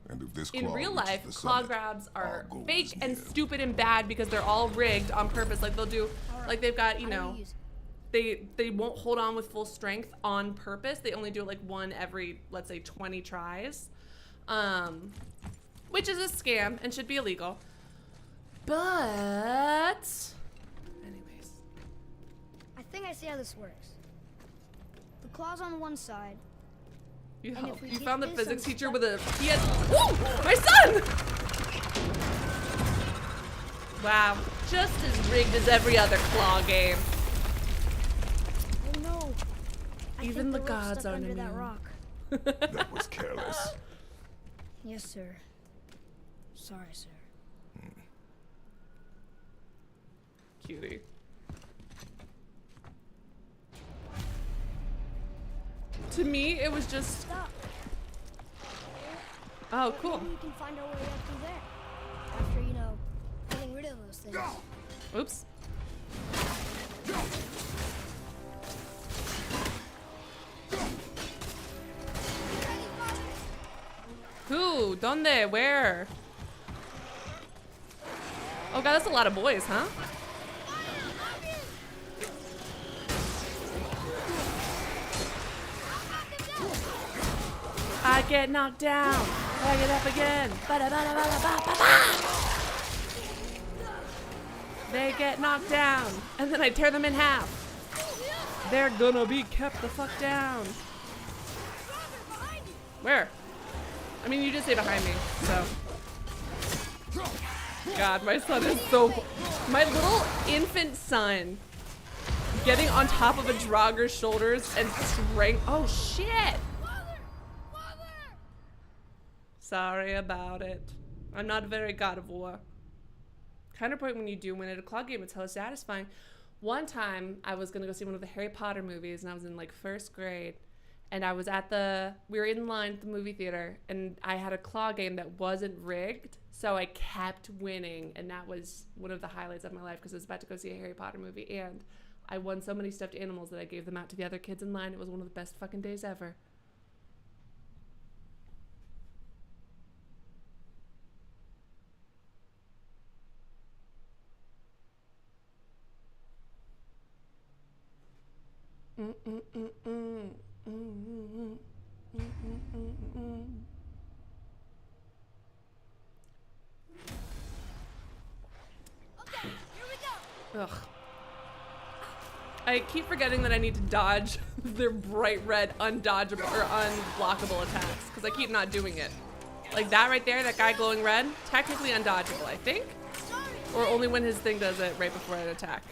S2: And if this
S1: In
S2: claw
S1: real
S2: reaches
S1: life,
S2: the
S1: claw
S2: summit,
S1: grabs are
S2: our goal
S1: fake
S2: is
S1: and
S2: near.
S1: stupid and bad because they're all rigged on purpose. Like they'll do,
S4: Alright,
S1: like they've got, you
S4: how do
S1: know,
S4: we use
S1: they won't hold on with full strength on purpose. They only do it like one every, let's say, 20 tries, which is a scam and should be illegal. But, anyways,
S4: I think I see how this works. The claw's on one side.
S1: you
S4: And
S1: help.
S4: if we
S1: You
S4: get
S1: found the
S4: this
S1: physics
S4: on
S1: teacher
S4: stuff-
S1: with a, he had, woo, my son! Wow, just as rigged as every other claw game.
S4: Oh no! I
S1: Even
S4: think
S1: the
S4: rope's
S1: gods
S4: stuck
S1: aren't
S4: under that
S1: immune.
S4: rock.
S2: That was careless.
S4: Yes, sir. Sorry, sir.
S1: Cutie. To me, it was just,
S4: Stop.
S1: oh, cool.
S4: Maybe we can find our way up through there. After, you know, getting rid of those things.
S1: Oops. Who? Donde? Where? Oh god, that's a lot of boys, huh? I get knocked down. I get up again. Ba-da-ba-da-ba-da-ba-ba-ba. They get knocked down, and then I tear them in half. They're gonna be kept the fuck down. Where? I mean, you did say behind me, so. God, my son is so. My little infant son getting on top of a Draugr's shoulders and strength. Oh shit! Sorry about it. I'm not a very god of war. Counterpoint, when you do win at a claw game, it's hella satisfying. One time, I was gonna go see one of the Harry Potter movies, and I was in like 1st grade, and I was we were in line at the movie theater, and I had a claw game that wasn't rigged, so I kept winning, and that was one of the highlights of my life because I was about to go see a Harry Potter movie, and I won so many stuffed animals that I gave them out to the other kids in line. It was one of the best fucking days ever.
S4: Okay, here we go.
S1: Ugh. I keep forgetting that I need to dodge their bright red undodgeable or unblockable attacks because I keep not doing it. Like that right there, that guy glowing red, technically undodgeable, I think. Or only when his thing does it right before an attack.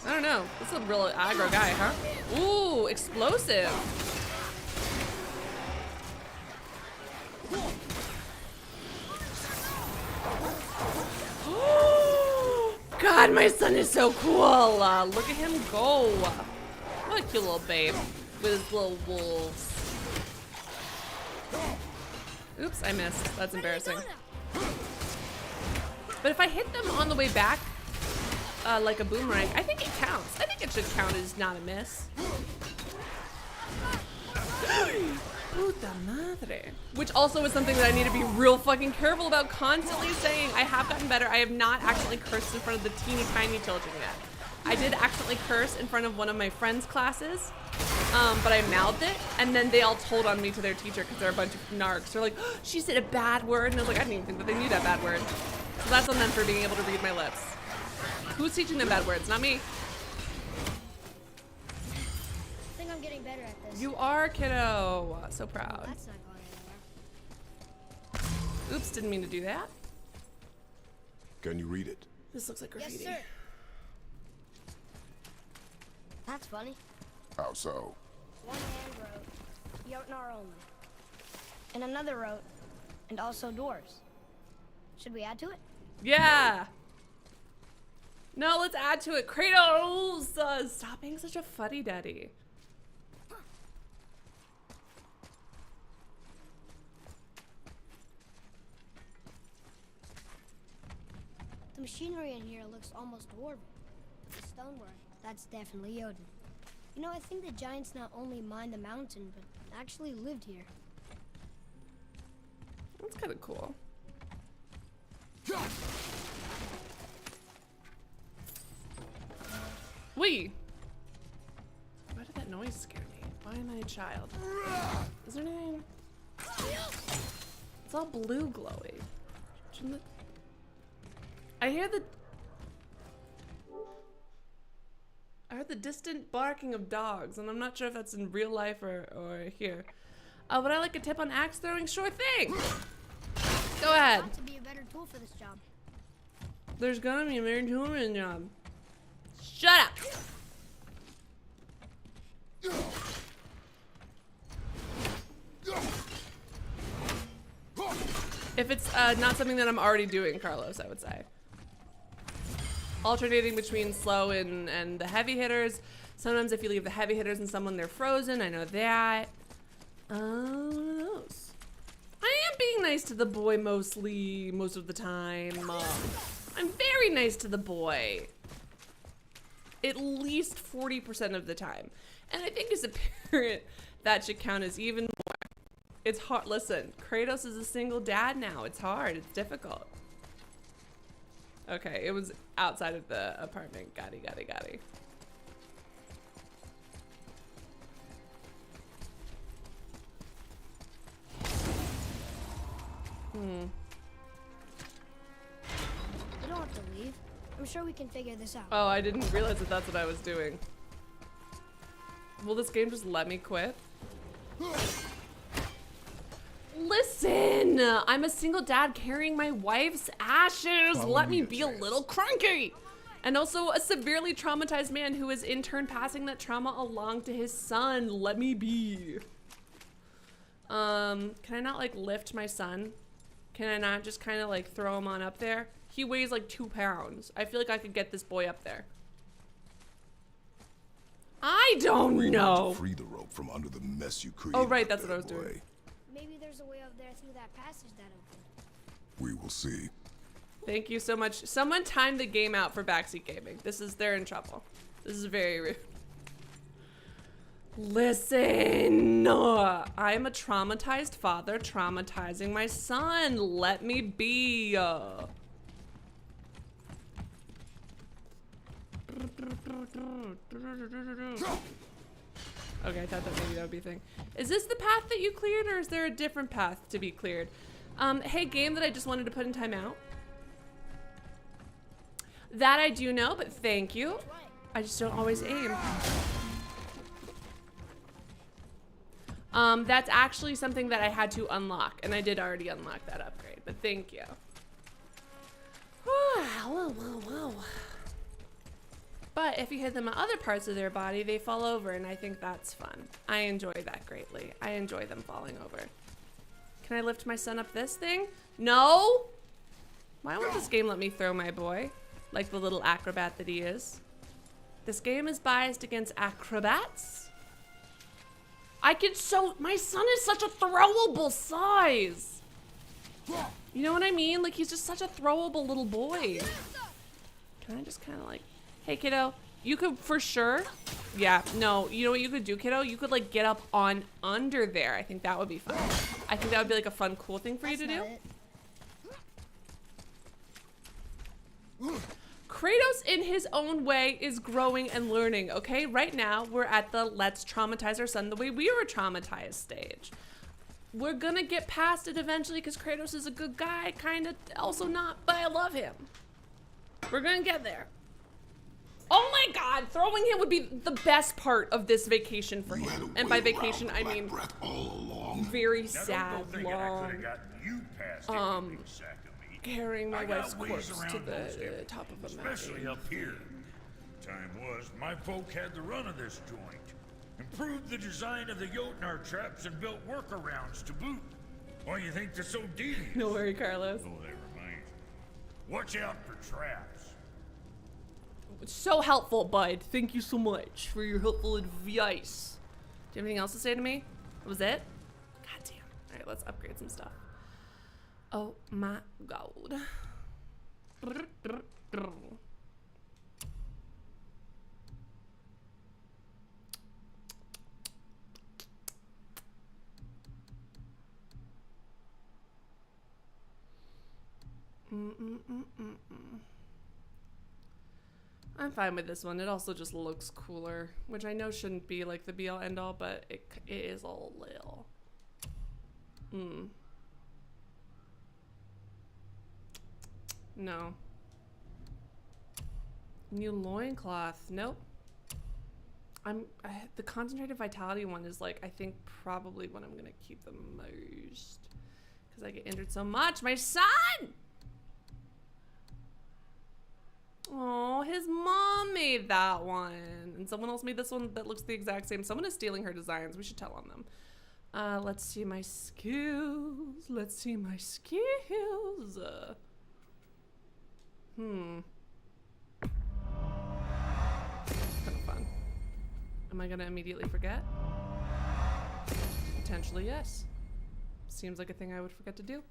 S1: I don't know. This is a real aggro guy, huh? Ooh, explosive. God, my son is so cool. Look at him go. What a cute little babe with his little wolves. Oops, I missed. That's embarrassing. But if I hit them on the way back, like a boomerang, I think it counts. I think it should count as not a miss. Puta madre. Which also is something that I need to be real fucking careful about constantly saying. I have gotten better. I have not accidentally cursed in front of the teeny tiny children yet. I did accidentally curse in front of one of my friend's classes, but I mouthed it, and then they all told on me to their teacher because they're a bunch of narcs. They're like, oh, she said a bad word, and I was like, I didn't even think that they knew that bad word. So that's on them for being able to read my lips. Who's teaching them bad words? Not me.
S4: I think I'm getting better at this.
S1: You are, kiddo. So proud.
S4: That's not going anywhere.
S1: Oops, didn't mean to do that.
S2: Can you read it?
S1: This looks like graffiti.
S4: Yes, sir. That's funny.
S2: How so?
S4: One hand wrote, Jotnar only. And another wrote, and also doors. Should we add to it?
S1: Yeah. No, let's add to it. Kratos, stop being such a fuddy-duddy.
S4: The machinery in here looks almost dwarven. The stonework, that's definitely Odin. You know, I think the giants not only mined the mountain, but actually lived here.
S1: That's kind of cool. Wait. Why did that noise scare me? Why am I a child? Is there anything? It's all blue glowy. Shouldn't it? I hear the... I heard the distant barking of dogs, and I'm not sure if that's in real life or here. Would I like a tip on axe throwing? Sure thing! Go ahead.
S4: Ought to be a better tool for this job.
S1: There's gonna be a married human job. Shut up! If it's not something that I'm already doing, Carlos, I would say. Alternating between slow and the heavy hitters. Sometimes if you leave the heavy hitters and someone, they're frozen. I know that. What are those? I am being nice to the boy most of the time. I'm very nice to the boy. At least 40% of the time. And I think as a parent, that should count as even more. It's hard. Listen, Kratos is a single dad now. It's hard. It's difficult. Okay, it was outside of the apartment. Gotti.
S4: You don't have to leave. I'm sure we can figure this out.
S1: Oh, I didn't realize that that's what I was doing. Will this game just let me quit? Listen, I'm a single dad carrying my wife's ashes. Let me be a little cranky. And also a severely traumatized man who is in turn passing that trauma along to his son. Let me be. Can I not like lift my son? Can I not just kind of like throw him on up there? He weighs like 2 pounds. I feel like I could get this boy up there. I don't know.
S2: Free the rope from under the mess you created.
S1: Oh, right, that's what I was doing.
S4: Maybe there's a way up there through that passage that opened.
S2: We will see.
S1: Thank you so much. Someone timed the game out for backseat gaming. They're in trouble. This is very rude. Listen, I'm a traumatized father traumatizing my son. Let me be. Okay, I thought that maybe that would be a thing. Is this the path that you cleared, or is there a different path to be cleared? Hey, game that I just wanted to put in timeout. That I do know, but thank you. I just don't always aim. That's actually something that I had to unlock, and I did already unlock that upgrade, but thank you. Whoa. But if you hit them at other parts of their body, they fall over, and I think that's fun. I enjoy that greatly. I enjoy them falling over. Can I lift my son up this thing? No? Why won't this game let me throw my boy? Like the little acrobat that he is. This game is biased against acrobats. My son is such a throwable size. You know what I mean? Like, he's just such a throwable little boy. Can I just kind of like, hey kiddo, you could for sure, yeah, no, you know what you could do, kiddo? You could like get up on under there. I think that would be fun. I think that would be like a fun, cool thing for you to do. Kratos in his own way is growing and learning, okay? Right now, we're at the let's traumatize our son the way we were traumatized stage. we're gonna get past it eventually because Kratos is a good guy, kind of, also not, but I love him. We're gonna get there. Oh my God, throwing him would be the best part of this vacation for him. And by vacation, I mean very sad, long, carrying my wife's corpse to the top of a mountain.
S5: Especially up here. Time was, my folk had the run of this joint. Improved the design of the Jotnar traps and built workarounds to boot. Why you think they're so devious?
S1: No worry, Carlos.
S5: Oh, that reminds me. Watch out for traps.
S1: So helpful, bud. Thank you so much for your helpful advice. Do you have anything else to say to me? That was it? God damn. All right, let's upgrade some stuff. Oh my God. I'm fine with this one. It also just looks cooler, which I know shouldn't be like the be all end all, but it is a little. No. New loincloth. Nope. The concentrated vitality one is like, I think probably what I'm gonna keep the most because I get injured so much. My son! Oh, his mom made that one. And someone else made this one that looks the exact same. Someone is stealing her designs. We should tell on them. Let's see my skills. Let's see my skills. Kind of fun. Am I gonna immediately forget? Potentially, yes. Seems like a thing I would forget to do.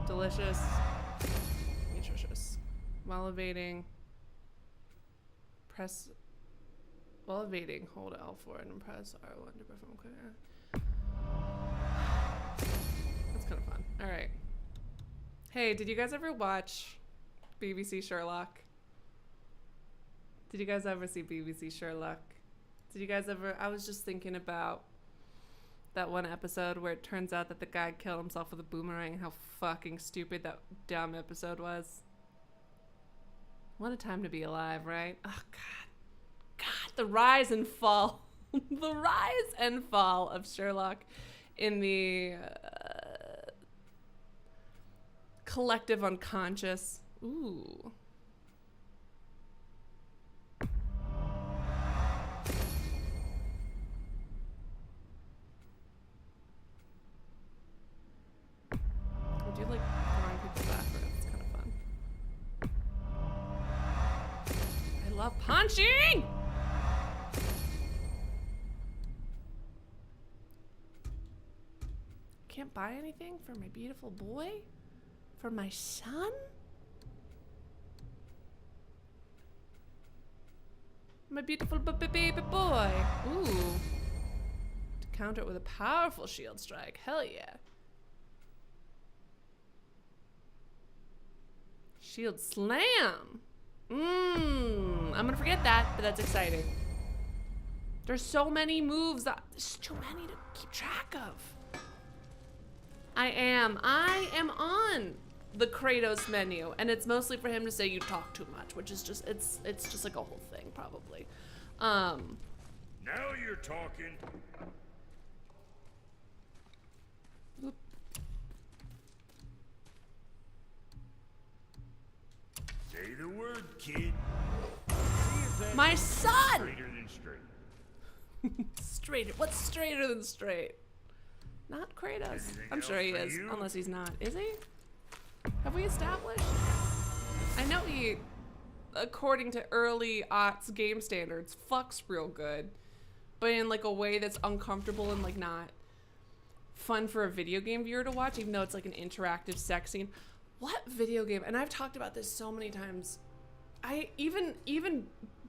S1: Delicious. Nutritious. While evading, press. While evading, hold L4 and press R1 to perform quick. That's kind of fun. All right. Hey, did you guys ever watch BBC Sherlock? Did you guys ever see BBC Sherlock? Did you guys ever? I was just thinking about that one episode where it turns out that the guy killed himself with a boomerang and how fucking stupid that dumb episode was. What a time to be alive, right? Oh, God. God, the rise and fall. The rise and fall of Sherlock in the collective unconscious. Ooh. I do like throwing people backwards. It's kind of fun. I love punching! Can't buy anything for my beautiful boy? For my son? My beautiful baby boy. Ooh. To counter it with a powerful shield strike. Hell yeah. Shield slam. I'm gonna forget that, but that's exciting. There's so many moves that there's too many to keep track of. I am on the Kratos menu, and it's mostly for him to say you talk too much, which is just it's just like a whole thing probably.
S5: Now you're talking.
S1: Oop.
S5: Say the word, kid.
S1: My son!
S5: Straighter than straight.
S1: Straighter. What's straighter than straight? Not Kratos.
S5: Anything
S1: I'm sure he
S5: else for
S1: is,
S5: you?
S1: unless he's not. Is he? Have we established? I know he, according to early aughts game standards, fucks real good, but in like a way that's uncomfortable and like not fun for a video game viewer to watch, even though it's like an interactive sex scene. What video game? And I've talked about this so many times. I even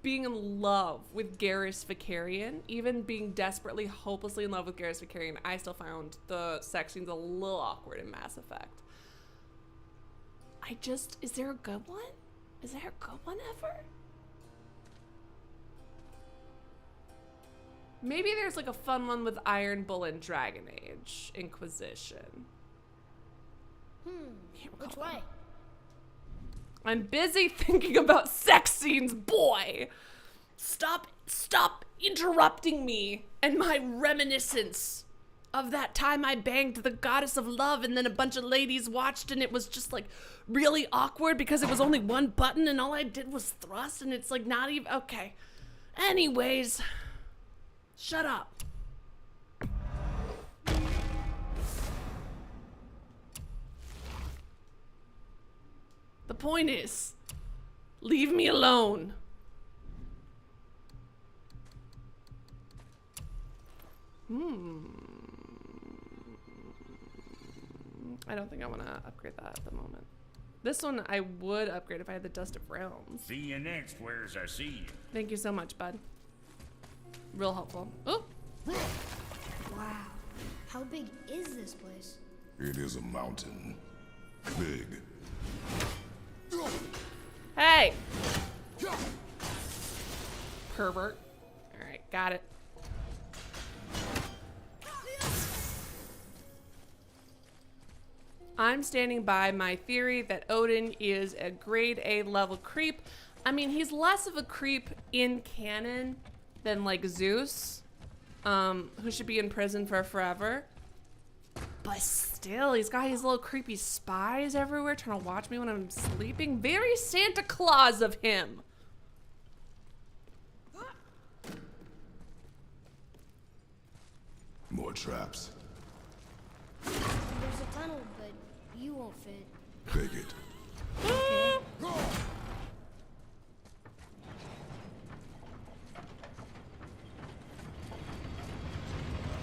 S1: being in love with Garrus Vicarian, even being desperately, hopelessly in love with Garrus Vicarian, I still found the sex scenes a little awkward in Mass Effect. Is there a good one? Is there a good one ever? Maybe there's like a fun one with Iron Bull and Dragon Age Inquisition.
S4: Which way?
S1: I'm busy thinking about sex scenes, boy. Stop interrupting me and my reminiscence of that time I banged the goddess of love and then a bunch of ladies watched and it was just like really awkward because it was only one button and all I did was thrust and it's like not even okay. Anyways, shut up. The point is, leave me alone. I don't think I want to upgrade that at the moment. This one I would upgrade if I had the Dust of Realms.
S5: See you next, where's I see you.
S1: Thank you so much, bud. Real helpful. Oh!
S4: Wow. How big is this place?
S2: It is a mountain. Big.
S1: Hey! Pervert. Alright, got it. I'm standing by my theory that Odin is a grade A level creep. I mean, he's less of a creep in canon than like Zeus, who should be in prison for forever. But still, he's got his little creepy spies everywhere trying to watch me when I'm sleeping. Very Santa Claus of him.
S2: More traps.
S4: There's a tunnel, but you won't fit.
S2: Take it.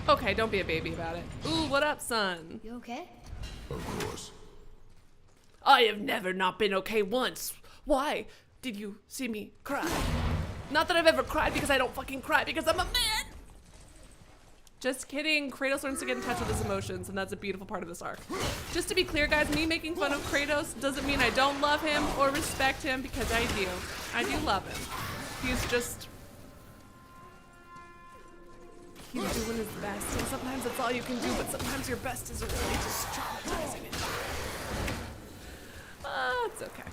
S1: Okay, don't be a baby about it. Ooh, what up, son?
S4: You okay?
S2: Of course.
S1: I have never not been okay once. Why did you see me cry? Not that I've ever cried because I don't fucking cry because I'm a man. Just kidding. Kratos learns to get in touch with his emotions, and that's a beautiful part of this arc. Just to be clear, guys, me making fun of Kratos doesn't mean I don't love him or respect him, because I do. I do love him. He's just... he's doing his best, and sometimes that's all you can do, but sometimes your best is really just traumatizing it. It's okay.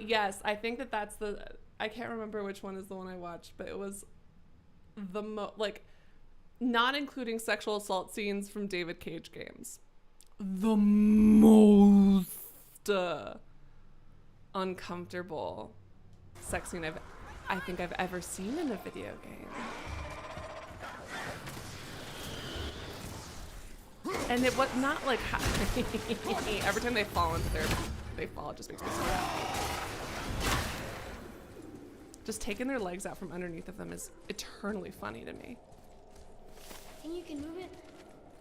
S1: Yes, I think that's the... I can't remember which one is the one I watched, but it was the not including sexual assault scenes from David Cage games. The most uncomfortable sex scene I think I've ever seen in a video game. And it was not like every time they fall into they fall, it just makes me so happy. Just taking their legs out from underneath of them is eternally funny to me.
S4: Think you can move it?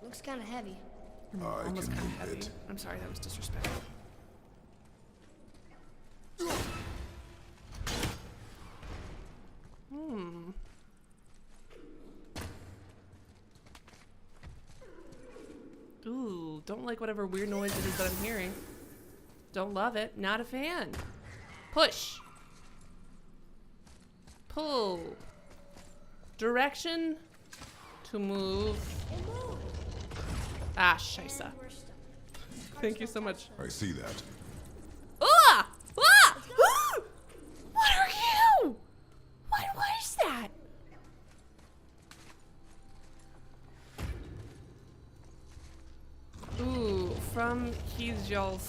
S4: Looks kind of heavy.
S2: I
S1: Almost
S2: can
S1: kind of
S2: move
S1: heavy.
S2: it.
S1: I'm sorry, that was disrespectful. Ooh, don't like whatever weird noise it is that I'm hearing. Don't love it. Not a fan. Push. Pull. Direction to move. Ah, scheisse. Thank you so much.
S2: I see that.
S1: Ah! Ah! Ah! What are you? What was that? Ooh, from Chisel.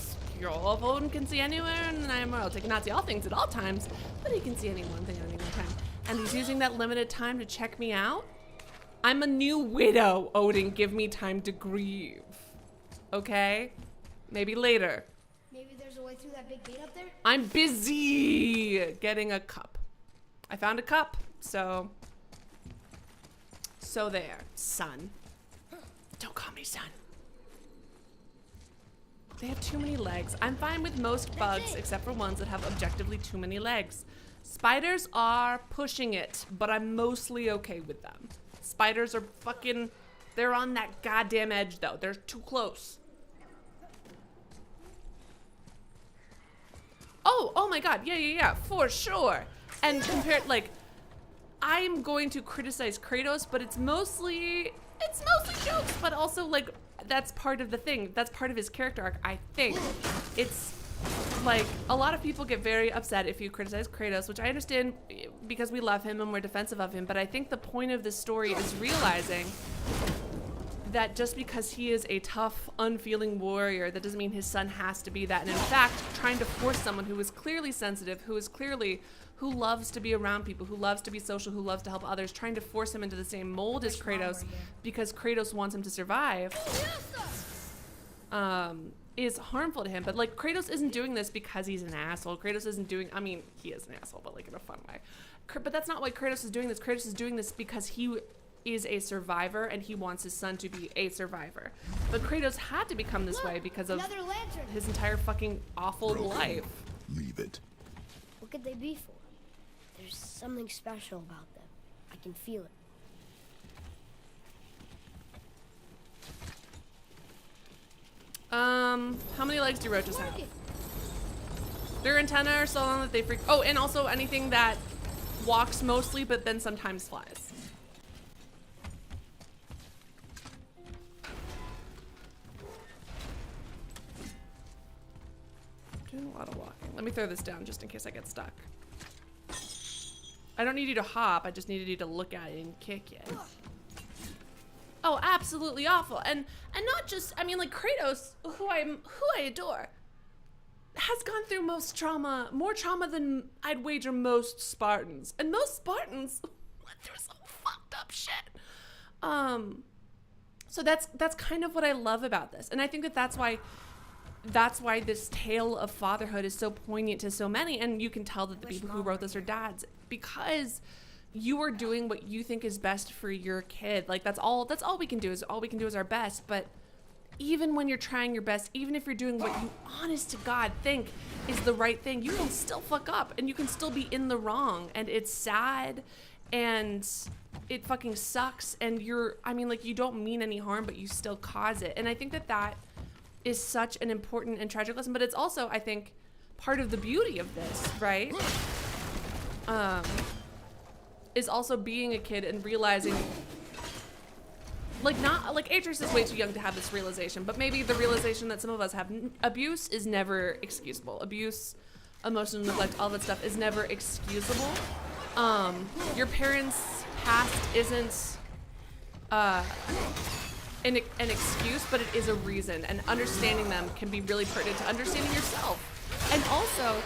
S1: Odin can see anywhere, and I am royal. Take not see all things at all times, but he can see any one thing at any one time. And he's using that limited time to check me out? I'm a new widow, Odin. Give me time to grieve. Okay? Maybe later.
S4: Maybe there's a way through that big gate up there?
S1: I'm busy getting a cup. I found a cup, so there, son. Don't call me son. They have too many legs. I'm fine with most bugs, except for ones that have objectively too many legs. Spiders are pushing it, but I'm mostly okay with them. Spiders are fucking, they're on that goddamn edge though. They're too close. Oh my god, yeah, for sure. And compared, like, I'm going to criticize Kratos, but it's mostly jokes, but also, like, that's part of the thing. That's part of his character arc, I think. It's like, a lot of people get very upset if you criticize Kratos, which I understand because we love him and we're defensive of him, but I think the point of this story is realizing that just because he is a tough, unfeeling warrior, that doesn't mean his son has to be that. And in fact, trying to force someone who is clearly sensitive, who loves to be around people, who loves to be social, who loves to help others, trying to force him into the same mold as Kratos because Kratos wants him to survive, is harmful to him. But like, Kratos isn't doing this because he's an asshole. Kratos isn't doing, I mean, he is an asshole, but like in a fun way. But that's not why Kratos is doing this. Kratos is doing this because he is a survivor and he wants his son to be a survivor. But Kratos had to become this way because of his entire fucking awful life.
S2: Leave it.
S4: What could they be for? There's something special about them. I can feel it.
S1: How many legs do roaches have? Their antennae are so long that they freak. Oh, and also anything that walks mostly, but then sometimes flies. Doing a lot of walking. Let me throw this down just in case I get stuck. I don't need you to hop, I just needed you to look at it and kick it. Oh, absolutely awful. And not just, I mean, like, Kratos, who I adore, has gone through more trauma than I'd wager most Spartans. And most Spartans went through some fucked up shit. So that's kind of what I love about this. And I think that's why this tale of fatherhood is so poignant to so many. And you can tell that the people who wrote this are dads, because you are doing what you think is best for your kid. Like, that's all we can do, is our best. But even when you're trying your best, even if you're doing what you honest to God think is the right thing, you can still fuck up and you can still be in the wrong. And it's sad and it fucking sucks. And you don't mean any harm, but you still cause it. And I think that is such an important and tragic lesson. But it's also, I think, part of the beauty of this, right? Is also being a kid and realizing, Atreus is way too young to have this realization, but maybe the realization that some of us have, abuse is never excusable. Abuse, emotional neglect, all that stuff is never excusable. Your parents' past isn't an excuse, but it is a reason, and understanding them can be really pertinent to understanding yourself. And also,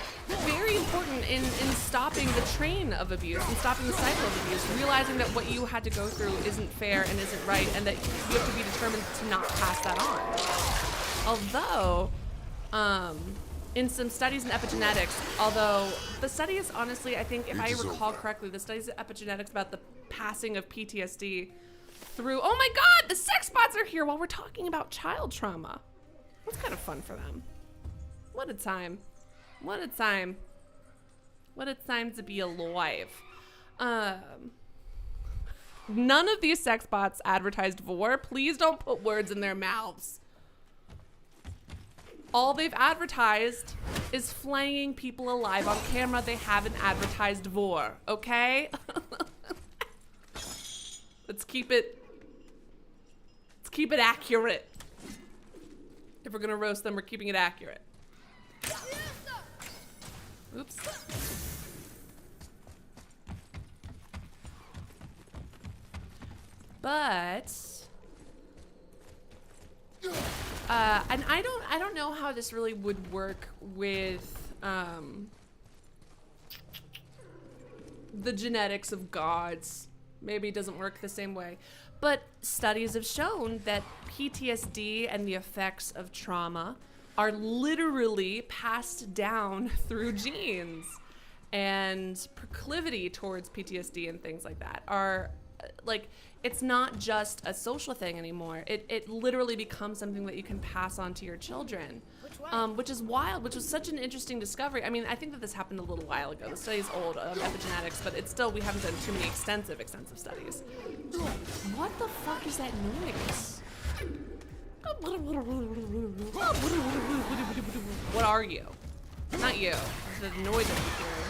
S1: very important in stopping the train of abuse and stopping the cycle of abuse, realizing that what you had to go through isn't fair and isn't right, and that you have to be determined to not pass that on. Although, in some studies in epigenetics, although the studies, honestly, I think, if I recall correctly, the studies in epigenetics about the passing of PTSD through, oh my God, the sex bots are here while we're talking about child trauma. That's kind of fun for them. What a time. What a time. What a time to be alive. None of these sex bots advertised vor. Please don't put words in their mouths. All they've advertised is flaying people alive on camera. They haven't advertised vor, okay? Let's keep it accurate. If we're gonna roast them, we're keeping it accurate. Oops. But and I don't know how this really would work with the genetics of gods. Maybe it doesn't work the same way. But studies have shown that PTSD and the effects of trauma are literally passed down through genes, and proclivity towards PTSD and things like that are like, it's not just a social thing anymore. It literally becomes something that you can pass on to your children, which is wild, which was such an interesting discovery. I mean, I think that this happened a little while ago. The study's old, epigenetics, but it's still, we haven't done too many extensive studies. What the fuck is that noise? What are you? Not you. The noise that I'm hearing.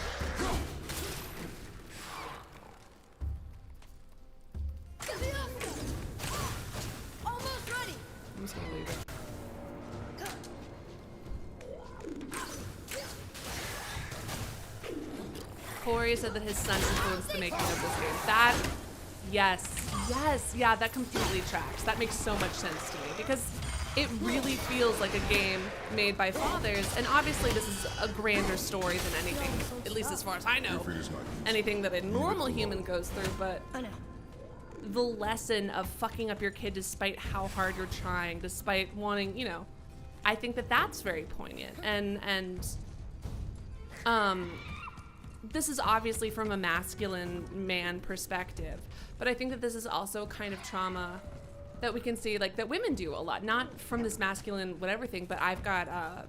S1: Cory said that his son influenced the making of this game. That, yes, yeah, that completely tracks. That makes so much sense to me because it really feels like a game made by fathers, and obviously this is a grander story than anything, at least as far as I know, anything that a normal human goes through, but
S4: I know.
S1: the lesson of fucking up your kid despite how hard you're trying, despite wanting, you know, I think that that's very poignant, and this is obviously from a masculine man perspective, but I think that this is also kind of trauma that we can see, like, that women do a lot, not from this masculine whatever thing, but I've got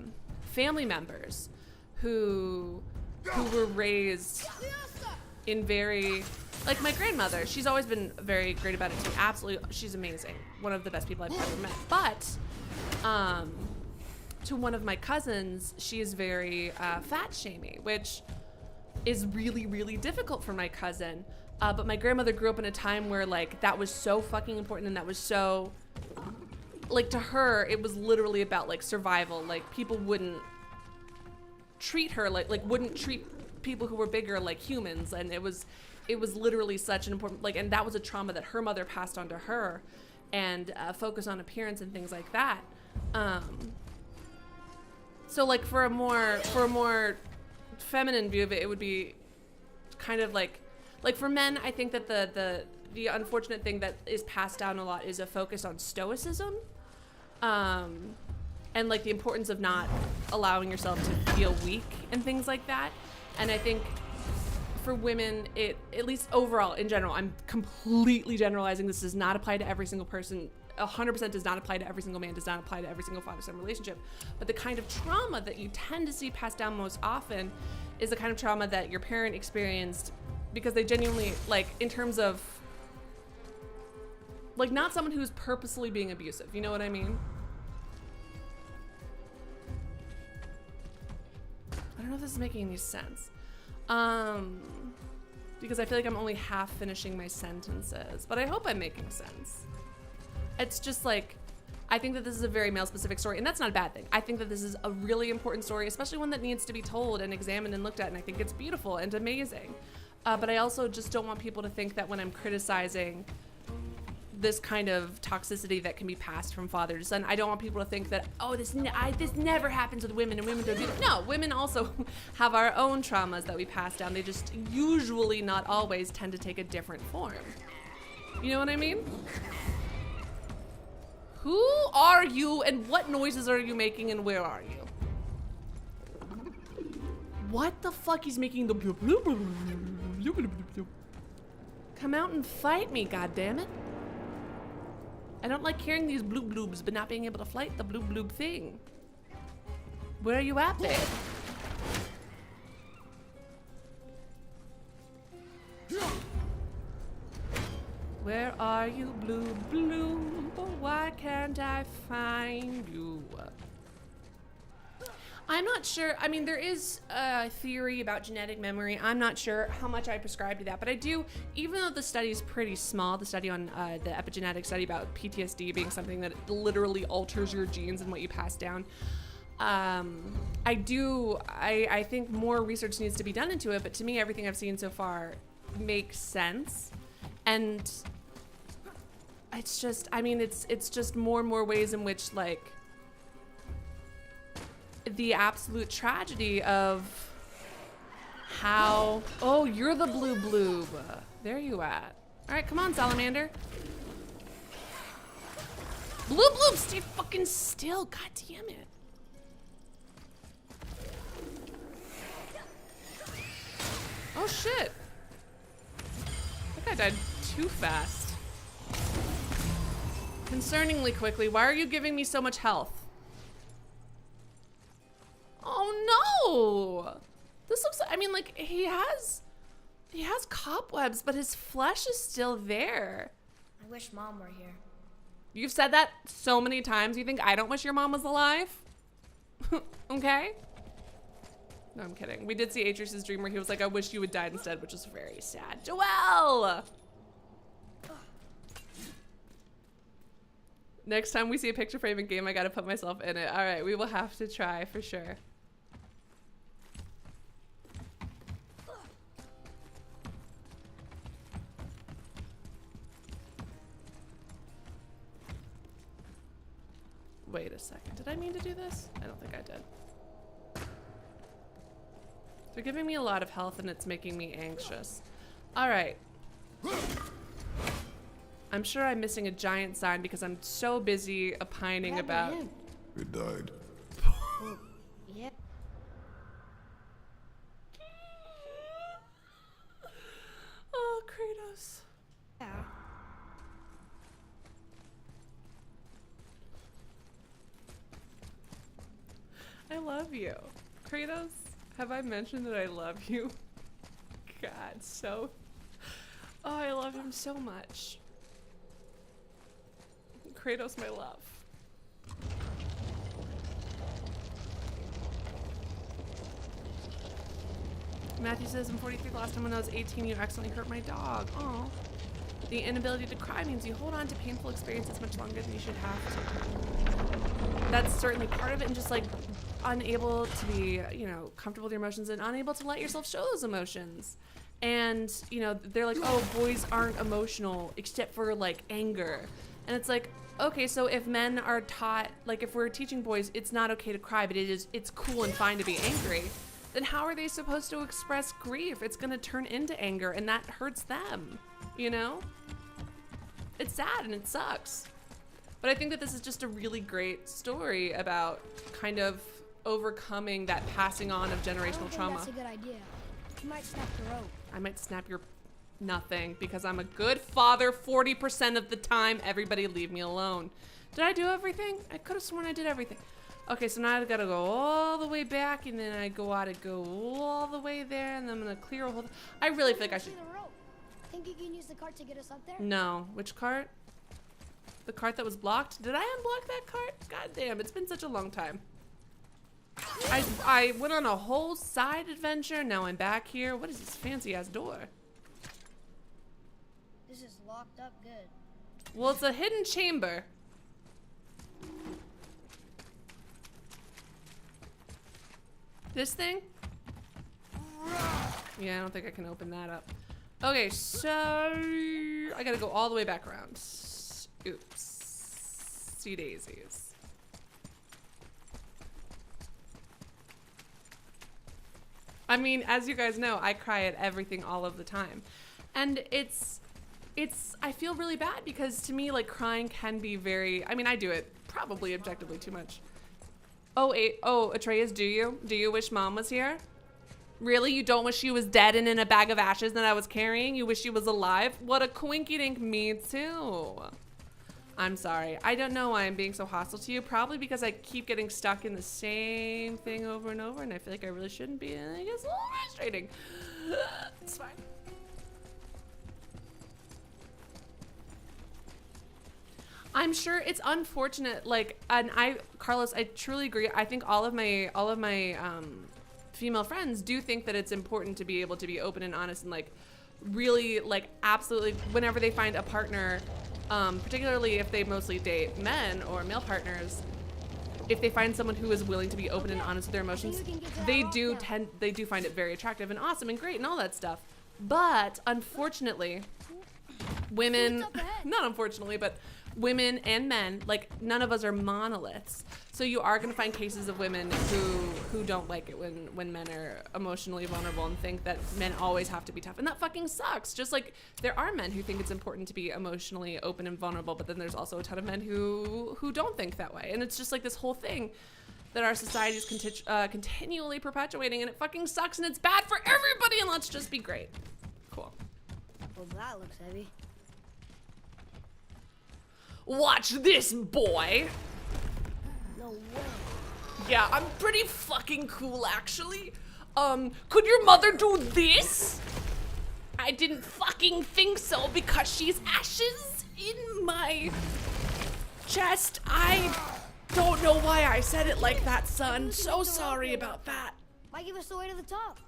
S1: family members who were raised in very, like my grandmother, she's always been very great about it too. Absolutely, she's amazing, one of the best people I've ever met. But to one of my cousins, she is very fat shamey, which is really, really difficult for my cousin. But my grandmother grew up in a time where, like, that was so fucking important, and that was so, like, to her, it was literally about, like, survival. Like, people wouldn't treat her wouldn't treat people who were bigger like humans, and it was literally such an important, like, and that was a trauma that her mother passed on to her, and focus on appearance and things like that. So, like, for a more feminine view of it, it would be kind of like for men, I think that the unfortunate thing that is passed down a lot is a focus on stoicism, and like the importance of not allowing yourself to feel weak and things like that. And I think for women, it, at least overall in general, I'm completely generalizing. This does not apply to every single person. 100% does not apply to every single man, does not apply to every single father-son relationship. But the kind of trauma that you tend to see passed down most often is the kind of trauma that your parent experienced, because they genuinely, like, in terms of, like, not someone who's purposely being abusive, you know what I mean? I don't know if this is making any sense. Because I feel like I'm only half finishing my sentences, but I hope I'm making sense. It's just like, I think that this is a very male-specific story, and that's not a bad thing. I think that this is a really important story, especially one that needs to be told and examined and looked at, and I think it's beautiful and amazing. But I also just don't want people to think that when I'm criticizing this kind of toxicity that can be passed from father to son, I don't want people to think that, oh, this never happens with women, and women don't do that. No, women also have our own traumas that we pass down. They just usually, not always, tend to take a different form. You know what I mean? Who are you, and what noises are you making, and where are you? What the fuck? He's making the bloop bloop bloop bloop bloop bloop. Come out and fight me, goddammit. I don't like hearing these bloop bloobs, but not being able to fight the bloop bloop thing. Where are you at, babe? Where are you, blue bloom? Why can't I find you? I'm not sure. I mean, there is a theory about genetic memory. I'm not sure how much I prescribe to that, but I do, even though the study is pretty small, the study on the epigenetic study about PTSD being something that literally alters your genes and what you pass down, I think more research needs to be done into it, but to me, everything I've seen so far makes sense. And it's just, I mean, it's just more and more ways in which, like, the absolute tragedy of how, oh, you're the blue bloob. There you at. All right, come on, salamander. Blue bloob, stay fucking still. God damn it. Oh shit. That guy died too fast. Concerningly quickly. Why are you giving me so much health? Oh no! This looks, I mean, like, he has cobwebs, but his flesh is still there.
S4: I wish Mom were here.
S1: You've said that so many times. You think I don't wish your mom was alive? Okay? No, I'm kidding. We did see Atreus' dream where he was like, I wish you had died instead, which is very sad. Joelle! Next time we see a picture frame in game, I gotta put myself in it. All right, we will have to try for sure. Wait a second. Did I mean to do this? I don't think I did. They're giving me a lot of health and it's making me anxious. All right. I'm sure I'm missing a giant sign because I'm so busy opining about...
S2: It died.
S4: Yeah.
S1: Oh, Kratos.
S4: Yeah.
S1: I love you. Kratos, have I mentioned that I love you? God, so... Oh, I love him so much. Kratos, my love. Matthew says, I'm 43. Last time when I was 18, you accidentally hurt my dog. Oh. The inability to cry means you hold on to painful experiences much longer than you should have to. That's certainly part of it, and just like unable to be, you know, comfortable with your emotions and unable to let yourself show those emotions. And, you know, they're like, oh, boys aren't emotional except for like anger. And it's like, okay, so if men are taught, like if we're teaching boys it's not okay to cry, but it's cool and fine to be angry, then how are they supposed to express grief? It's gonna turn into anger and that hurts them, you know? It's sad and it sucks. But I think that this is just a really great story about kind of overcoming that passing on of generational trauma.
S4: That's a good idea. You might snap the rope.
S1: I might snap your nothing because I'm a good father 40% of the time. Everybody leave me alone. Did I do everything? I could have sworn I did everything. Okay, so now I gotta go all the way back and then I gotta go all the way there and then I'm gonna clear a whole... I really feel like I should...
S4: See the rope. Think you can use the cart to get us up there?
S1: No. Which cart? The cart that was blocked? Did I unblock that cart? God damn, it's been such a long time. I went on a whole side adventure. Now I'm back here. What is this fancy ass door?
S4: This is locked up good.
S1: Well, it's a hidden chamber. This thing? Yeah, I don't think I can open that up. Okay, so I gotta go all the way back around. Oops. See daisies. I mean, as you guys know, I cry at everything all of the time. And I feel really bad because to me, like, crying can be very, I mean, I do it probably objectively too much. Oh, Atreus, do you? Do you wish mom was here? Really? You don't wish she was dead and in a bag of ashes that I was carrying? You wish she was alive? What a coinky dink, me too. I'm sorry. I don't know why I'm being so hostile to you. Probably because I keep getting stuck in the same thing over and over and I feel like I really shouldn't be and it gets a little frustrating. It's fine. I'm sure it's unfortunate, like, and Carlos, I truly agree. I think all of my female friends do think that it's important to be able to be open and honest and like really like absolutely whenever they find a partner, particularly if they mostly date men or male partners, if they find someone who is willing to be open and honest with their emotions, they do find it very attractive and awesome and great and all that stuff. But unfortunately, women, not unfortunately, but women and men, like none of us are monoliths. So you are going to find cases of women who don't like it when men are emotionally vulnerable and think that men always have to be tough. And that fucking sucks. Just like there are men who think it's important to be emotionally open and vulnerable, but then there's also a ton of men who don't think that way. And it's just like this whole thing that our society is continually perpetuating, and it fucking sucks and it's bad for everybody, and let's just be great. Cool.
S4: Well, that looks heavy.
S1: Watch this, boy.
S4: No way.
S1: Yeah, I'm pretty fucking cool, actually. Could your mother do this? I didn't fucking think so because she's ashes in my chest. I don't know why I said it like that, son. So sorry about that.
S4: Why give us the way to the top?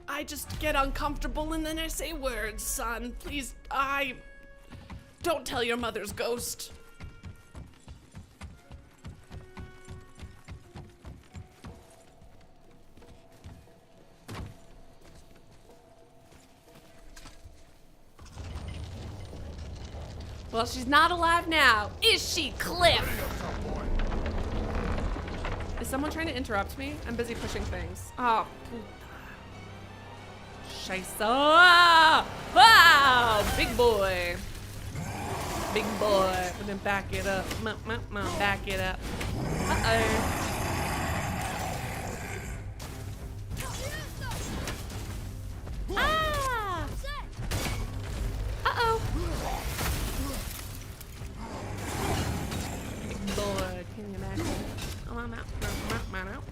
S1: I just get uncomfortable and then I say words, son. Please, don't tell your mother's ghost. Well, she's not alive now, is she, Cliff? Is someone trying to interrupt me? I'm busy pushing things. Oh, puta. Scheiße. Wow, big boy. Big boy. And then back it up. Back it up. Uh-oh. Ah! Uh-oh. Big boy, can you back it up? Oh, I'm out. I'm out.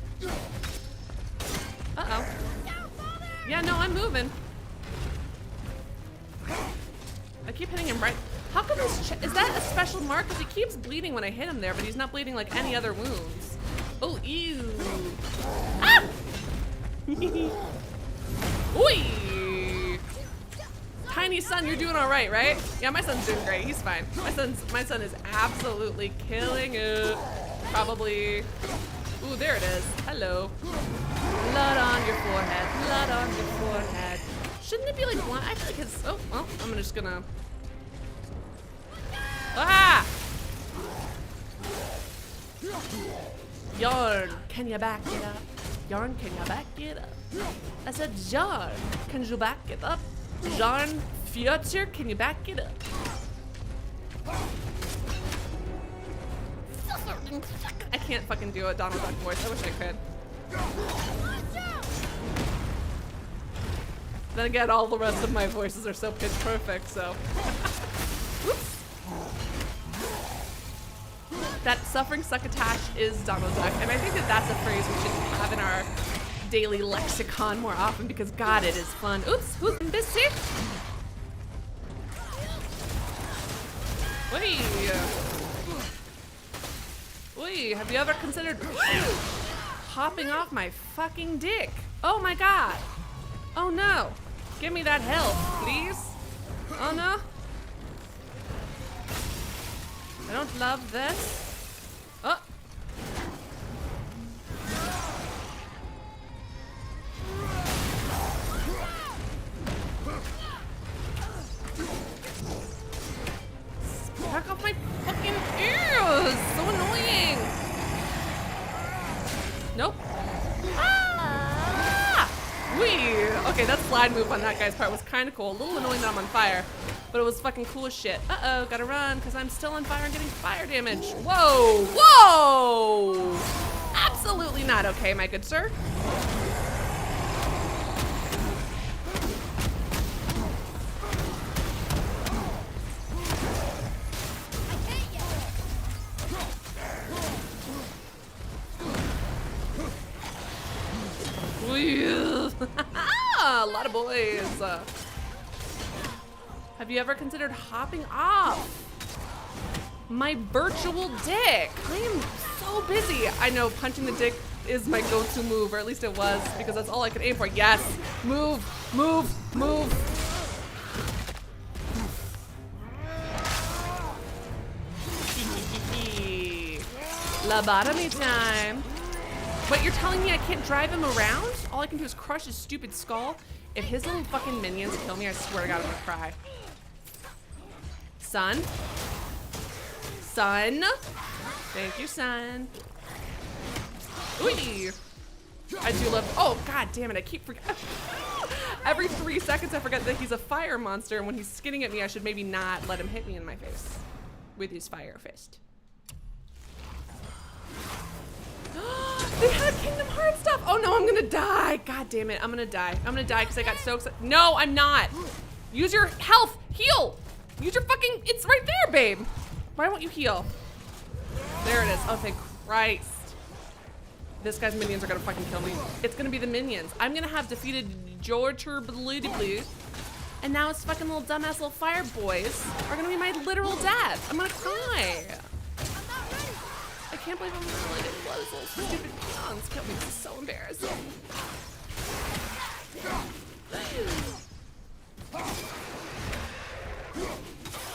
S1: Uh-oh. Yeah, no, I'm moving. I keep hitting him right. How come this is that a special mark? Because he keeps bleeding when I hit him there, but he's not bleeding like any other wounds. Oh, ew. Ah! Oi! Tiny son, you're doing all right, right? Yeah, my son's doing great. He's fine. My son is absolutely killing it. Probably. Ooh, there it is. Hello. Blood on your forehead. Blood on your forehead. Shouldn't it be like one? I feel like it's. Oh, well, I'm just gonna. Ah! Yarn, can you back it up? Yarn, can you back it up? I said, Yarn, can you back it up? Yarn, future, can you back it up? I can't fucking do a Donald Duck voice. I wish I could. Then again, all the rest of my voices are so pitch perfect, so. Oops. That suffering succotash is Donald Duck, and I think that that's a phrase we should have in our daily lexicon more often because, God, it is fun. Oops, who's busy? Oi. Oi, have you ever considered hopping off my fucking dick? Oh my God. Oh no. Give me that health, please. Oh no. I don't love this. Oh. Back off my fucking ears! So annoying! Nope. Ah! Wee! Okay, that slide move on that guy's part was kind of cool. A little annoying that I'm on fire, but it was fucking cool as shit. Uh-oh, gotta run, because I'm still on fire and getting fire damage. Whoa! Whoa! Absolutely not okay, my good sir. A lot of boys. Have you ever considered hopping off my virtual dick? I am so busy. I know punching the dick is my go-to move, or at least it was, because that's all I could aim for. Yes, move, move, move. Lobotomy time. But you're telling me I can't drive him around? All I can do is crush his stupid skull? If his little fucking minions kill me, I swear to God, I'm gonna cry. Son? Son? Thank you, son. Ooh. I do love, oh, God damn it, I keep forgetting. Every 3 seconds I forget that he's a fire monster, and when he's skinning at me, I should maybe not let him hit me in my face with his fire fist. They had Kingdom Hearts stuff. Oh no, I'm gonna die. God damn it, I'm gonna die. I'm gonna die because I got so excited. No, I'm not. Use your health. Heal. Use your fucking, it's right there, babe. Why won't you heal? There it is. Oh, thank Christ. This guy's minions are gonna fucking kill me. It's gonna be the minions. I'm gonna have defeated George Blue. And now it's fucking little dumbass little fire boys are gonna be my literal death. I'm gonna cry. I can't believe I'm really getting blood. Those little stupid peons killed me. This is so embarrassing.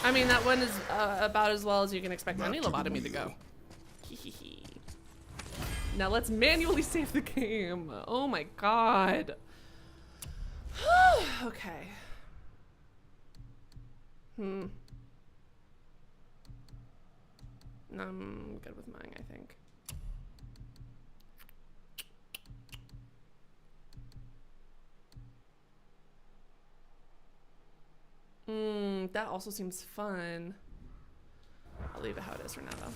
S1: I mean, that one is about as well as you can expect any lobotomy to go. Now let's manually save the game. Oh my God. Okay. I'm good with mine, I think. That also seems fun. I'll leave it how it is for now, though.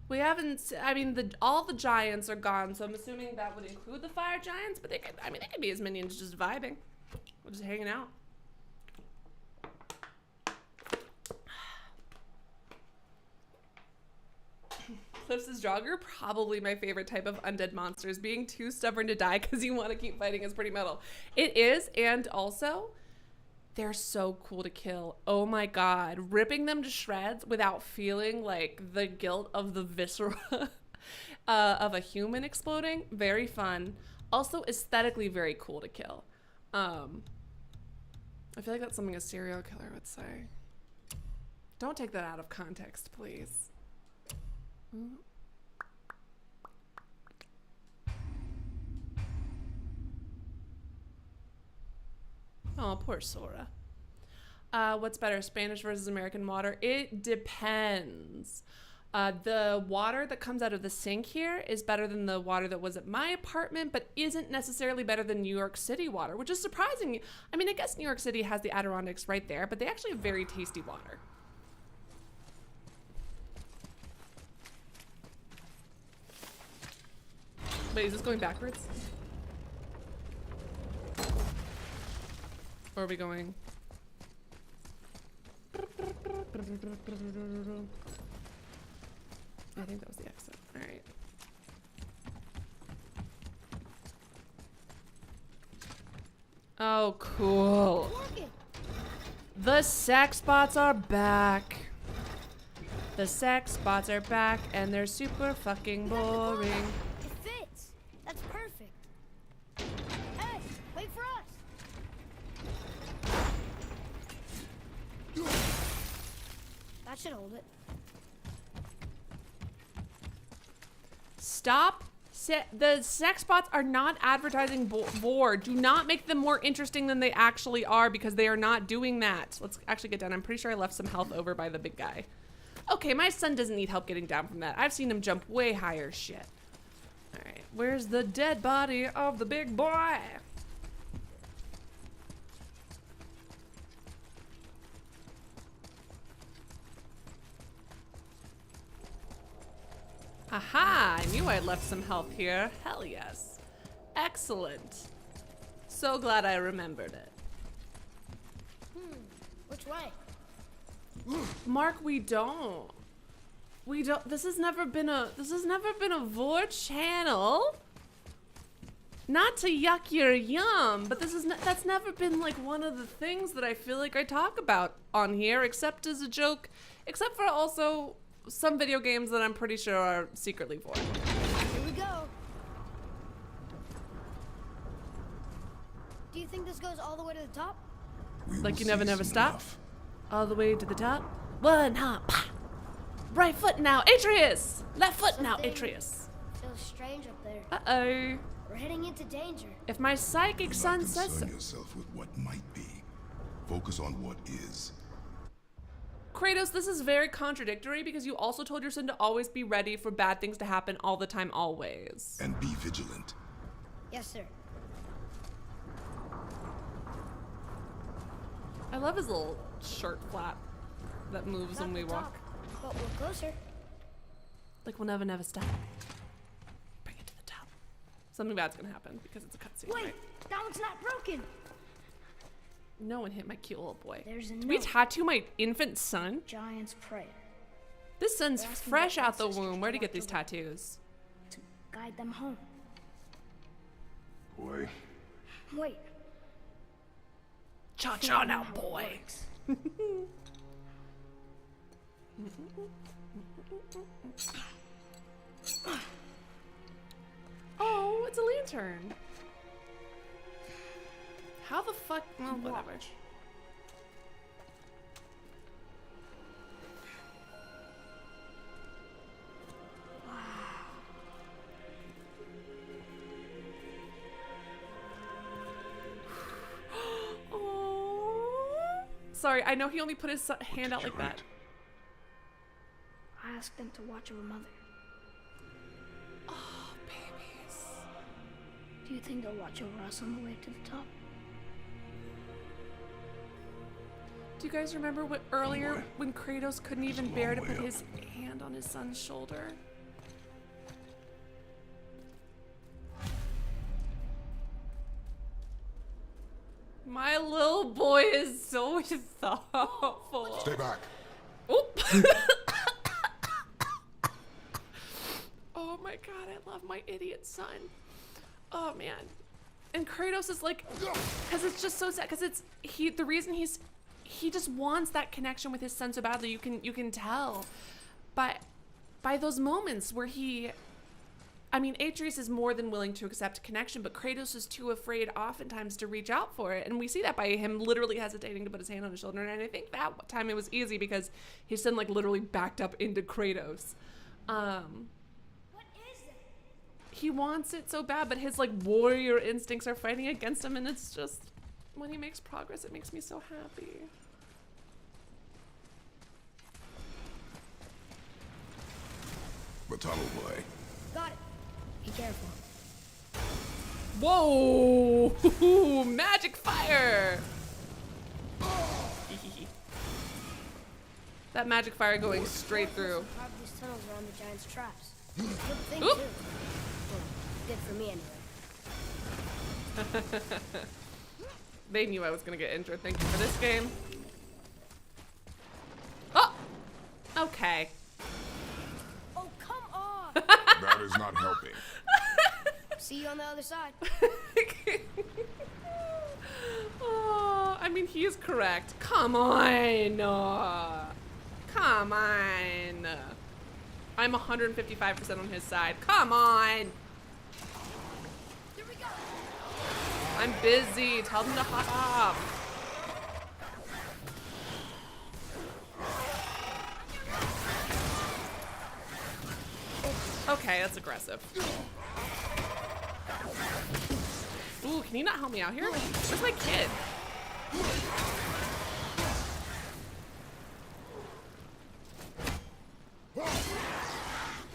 S1: We haven't. I mean, all the giants are gone, so I'm assuming that would include the fire giants. But they could. I mean, they could be as minions just vibing, or just hanging out. Cliff's Draugr, probably my favorite type of undead monsters. Being too stubborn to die because you want to keep fighting is pretty metal. It is, and also, they're so cool to kill. Oh my god. Ripping them to shreds without feeling like the guilt of the viscera of a human exploding. Very fun. Also, aesthetically very cool to kill. I feel like that's something a serial killer would say. Don't take that out of context, please. Oh, poor Sora. What's better, Spanish versus American water? It depends. The water that comes out of the sink here is better than the water that was at my apartment, but isn't necessarily better than New York City water, which is surprising. I mean, I guess New York City has the Adirondacks right there, but they actually have very tasty water. Wait, is this going backwards? Or are we going? I think that was the exit. All right. Oh, cool. The sex bots are back. The sex bots are back, and they're super fucking boring.
S4: It fits. That's perfect. Hey, wait for us. That should hold it.
S1: Stop. The sex bots are not advertising bored. Do not make them more interesting than they actually are, because they are not doing that. Let's actually get down. I'm pretty sure I left some health over by the big guy. Okay, my son doesn't need help getting down from that. I've seen him jump way higher shit. All right, where's the dead body of the big boy? Aha, I knew I left some health here. Hell yes. Excellent. So glad I remembered it.
S4: Which way?
S1: Mark, we don't. This has never been a Vor channel. Not to yuck your yum, but that's never been like one of the things that I feel like I talk about on here, except as a joke, except for also some video games that I'm pretty sure are secretly Vor.
S4: Here we go. Do you think this goes all the way to the top?
S1: Like you never stop? All the way to the top? One hop. Right foot now, Atreus! Left foot now, Atreus.
S4: Feels strange up there.
S1: Uh-oh.
S4: We're heading into danger.
S1: If my psychic
S2: Do
S1: son
S2: not
S1: says so.
S2: concern yourself with what might be. Focus on what is.
S1: Kratos, this is very contradictory because you also told your son to always be ready for bad things to happen all the time, always.
S2: And be vigilant.
S4: Yes, sir.
S1: I love his little shirt flap that moves
S4: Not
S1: when we
S4: the
S1: walk.
S4: top, but we're closer.
S1: Like we'll never stop. Bring it to the top. Something bad's gonna happen because it's a cutscene,
S4: Wait,
S1: right?
S4: that one's not broken.
S1: No one hit my cute little boy.
S4: There's a
S1: Did we
S4: note.
S1: tattoo my infant son?
S4: Giant's prayer
S1: This son's
S4: They're asking
S1: fresh
S4: their
S1: out the
S4: ancestors
S1: womb. Where'd he get
S4: to
S1: these
S4: watch over
S1: tattoos?
S4: to guide them home.
S2: Boy,
S4: Wait.
S1: Cha-cha now, boy. Oh, it's a lantern. How the fuck? Well, whatever. Oh. Sorry, I know he only put his hand out like that.
S4: I asked them to watch over Mother.
S1: Oh, babies.
S4: Do you think they'll watch over us on the way to the top?
S1: Do you guys remember what earlier when Kratos couldn't even bear to put his hand on his son's shoulder? My little boy is so thoughtful.
S2: Stay back.
S1: Oop. Oh my god, I love my idiot son. Oh man. And Kratos is like, because it's just so sad, because the reason he just wants that connection with his son so badly. You can tell, but by those moments where Atreus is more than willing to accept connection, but Kratos is too afraid oftentimes to reach out for it. And we see that by him literally hesitating to put his hand on his shoulder. And I think that time it was easy because his son like literally backed up into Kratos.
S4: What is it?
S1: He wants it so bad, but his like warrior instincts are fighting against him. And it's just, when he makes progress, it makes me so happy.
S2: The tunnel boy.
S4: Got it. Be careful.
S1: Whoa! Magic fire! That magic fire going straight through.
S4: Carve these tunnels around the giant's traps. Good thing
S1: Oop.
S4: too. Well, good for me anyway.
S1: They knew I was gonna get injured. Thank you for this game. Oh! Okay.
S4: Oh, come on!
S2: That is not helping.
S4: See you on the other side.
S1: Oh, I mean, he is correct. Come on. Come on. I'm 155% on his side. Come on.
S4: Here we go.
S1: I'm busy. Tell them to hop. Okay, that's aggressive. Ooh, can you not help me out here? Where's my kid?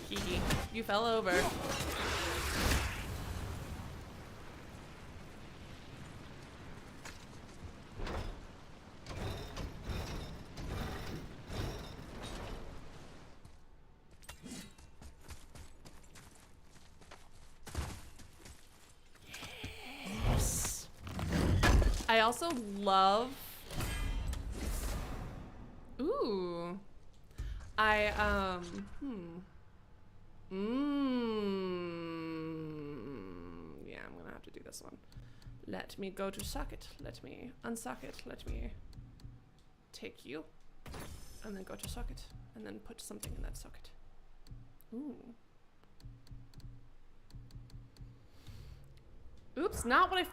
S1: Hee hee. You fell over. I also love. Ooh. Yeah, I'm gonna have to do this one. Let me go to socket. Let me unsock it. Let me take you. And then go to socket. And then put something in that socket. Ooh. Oops, not what I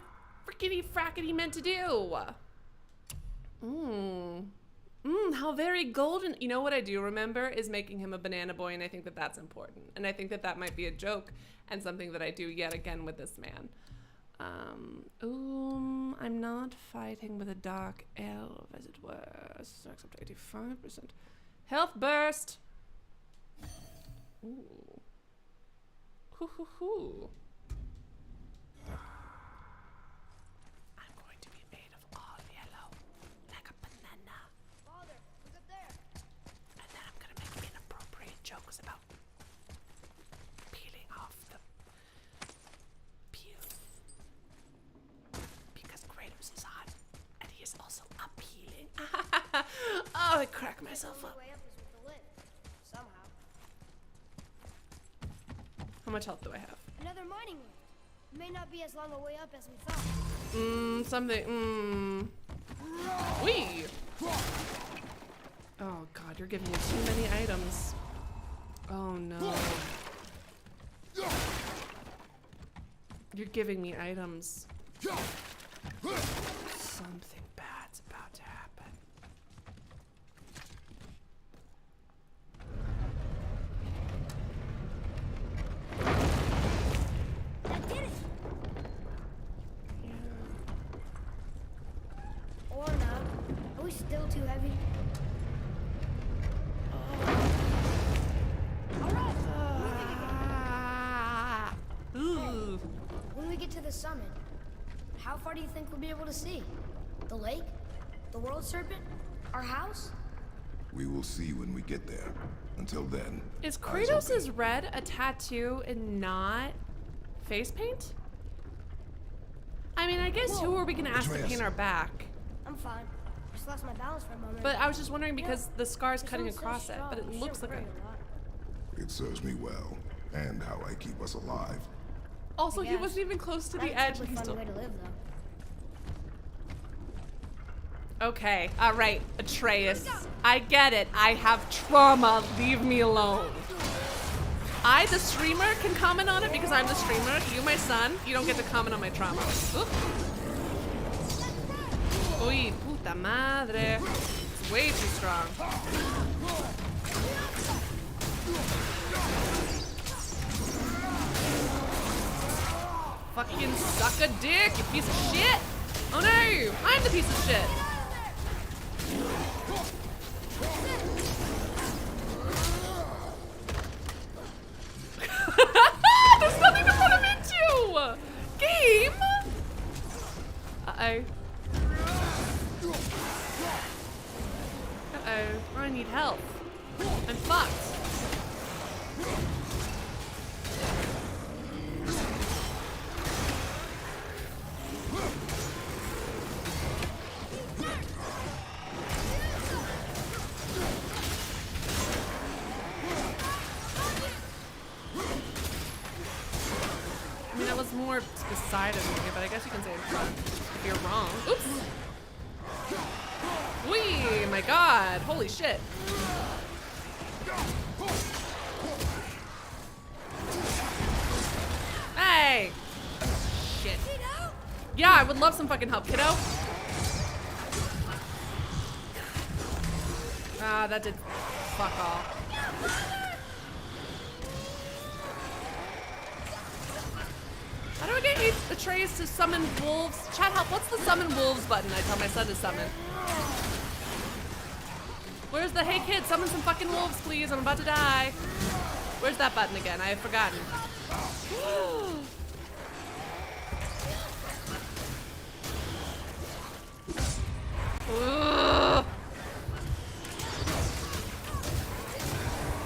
S1: frickety frackety meant to do. How very golden. You know what I do remember is making him a banana boy, and I think that that's important. And I think that that might be a joke and something that I do yet again with this man. I'm not fighting with a dark elf, as it were. Sucks up to 85%. Health burst. Ooh. Hoo hoo hoo. I'm going to be made of all yellow, like a banana.
S4: Father, look up there.
S1: And then I'm gonna make inappropriate jokes about peeling off the peel. Because Kratos is hot, and he is also appealing. Oh, I crack myself
S4: The
S1: up.
S4: only way up is with the lid. Somehow.
S1: How much health do I have?
S4: Another mining lift. It may not be as long a way up as we thought.
S1: Wee! Oh god, you're giving me too many items. Oh no. You're giving me items. Something bad's about to happen.
S4: I did it! Or not. Are we still too heavy? Alright!
S1: Ooh.
S4: When we we get to the summit, how far do you think we'll be able to see? The lake? The world serpent? Our house?
S2: We will see when we get there. Until then...
S1: Is
S2: eyes
S1: Kratos'
S2: open.
S1: red a tattoo and not face paint? I mean, I guess who are we gonna ask to
S2: Atreus.
S1: paint our back?
S4: I'm fine. Just lost my balance for a moment.
S1: But I was just wondering because the scar's
S4: This
S1: cutting
S4: one's so
S1: across it,
S4: strong,
S1: but it
S4: we
S1: looks like
S4: shouldn't
S1: a...
S4: break a lot.
S2: It serves me well, and how I keep us alive.
S1: Also,
S4: I
S1: he
S4: guess.
S1: wasn't even close to
S4: Not
S1: the
S4: a
S1: edge.
S4: terribly
S1: He's
S4: fun
S1: still...
S4: way to live, though.
S1: Okay, all right, Atreus. I get it. I have trauma. Leave me alone. I, the streamer, can comment on it because I'm the streamer. You, my son, you don't get to comment on my trauma. Oop. Uy, puta madre. It's way too strong. Fucking suck a dick, you piece of shit. Oh no, I'm the piece of shit. There's nothing to put him into! Game! Uh-oh. Uh-oh. I need help. I'm fucked. I mean, that was more to the side of me, but I guess you can say in front if you're wrong. Oops! Wee! My god! Holy shit! Hey! Shit. Yeah, I would love some fucking help, kiddo. Ah, that did fuck all. How do I get Atreus to summon wolves? Chat help, what's the summon wolves button I tell my son to summon? Where's the, hey kid, summon some fucking wolves please, I'm about to die. Where's that button again? I have forgotten. Ugh.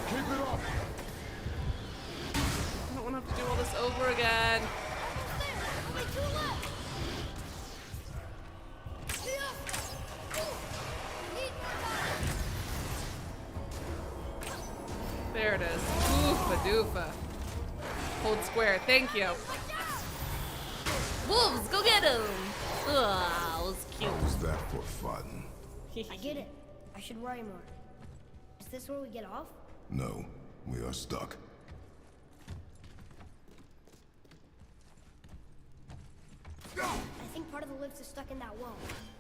S2: Keep it up!
S1: I don't want to have to do all this over again. There it is. Oofa doofa. Hold square. Thank you. Wolves, go get him! Ugh, that was cute.
S2: Was that for fun?
S4: I get it. I should worry more. Is this where we get off?
S2: No, we are stuck.
S4: I think part of the lift is stuck in that wall.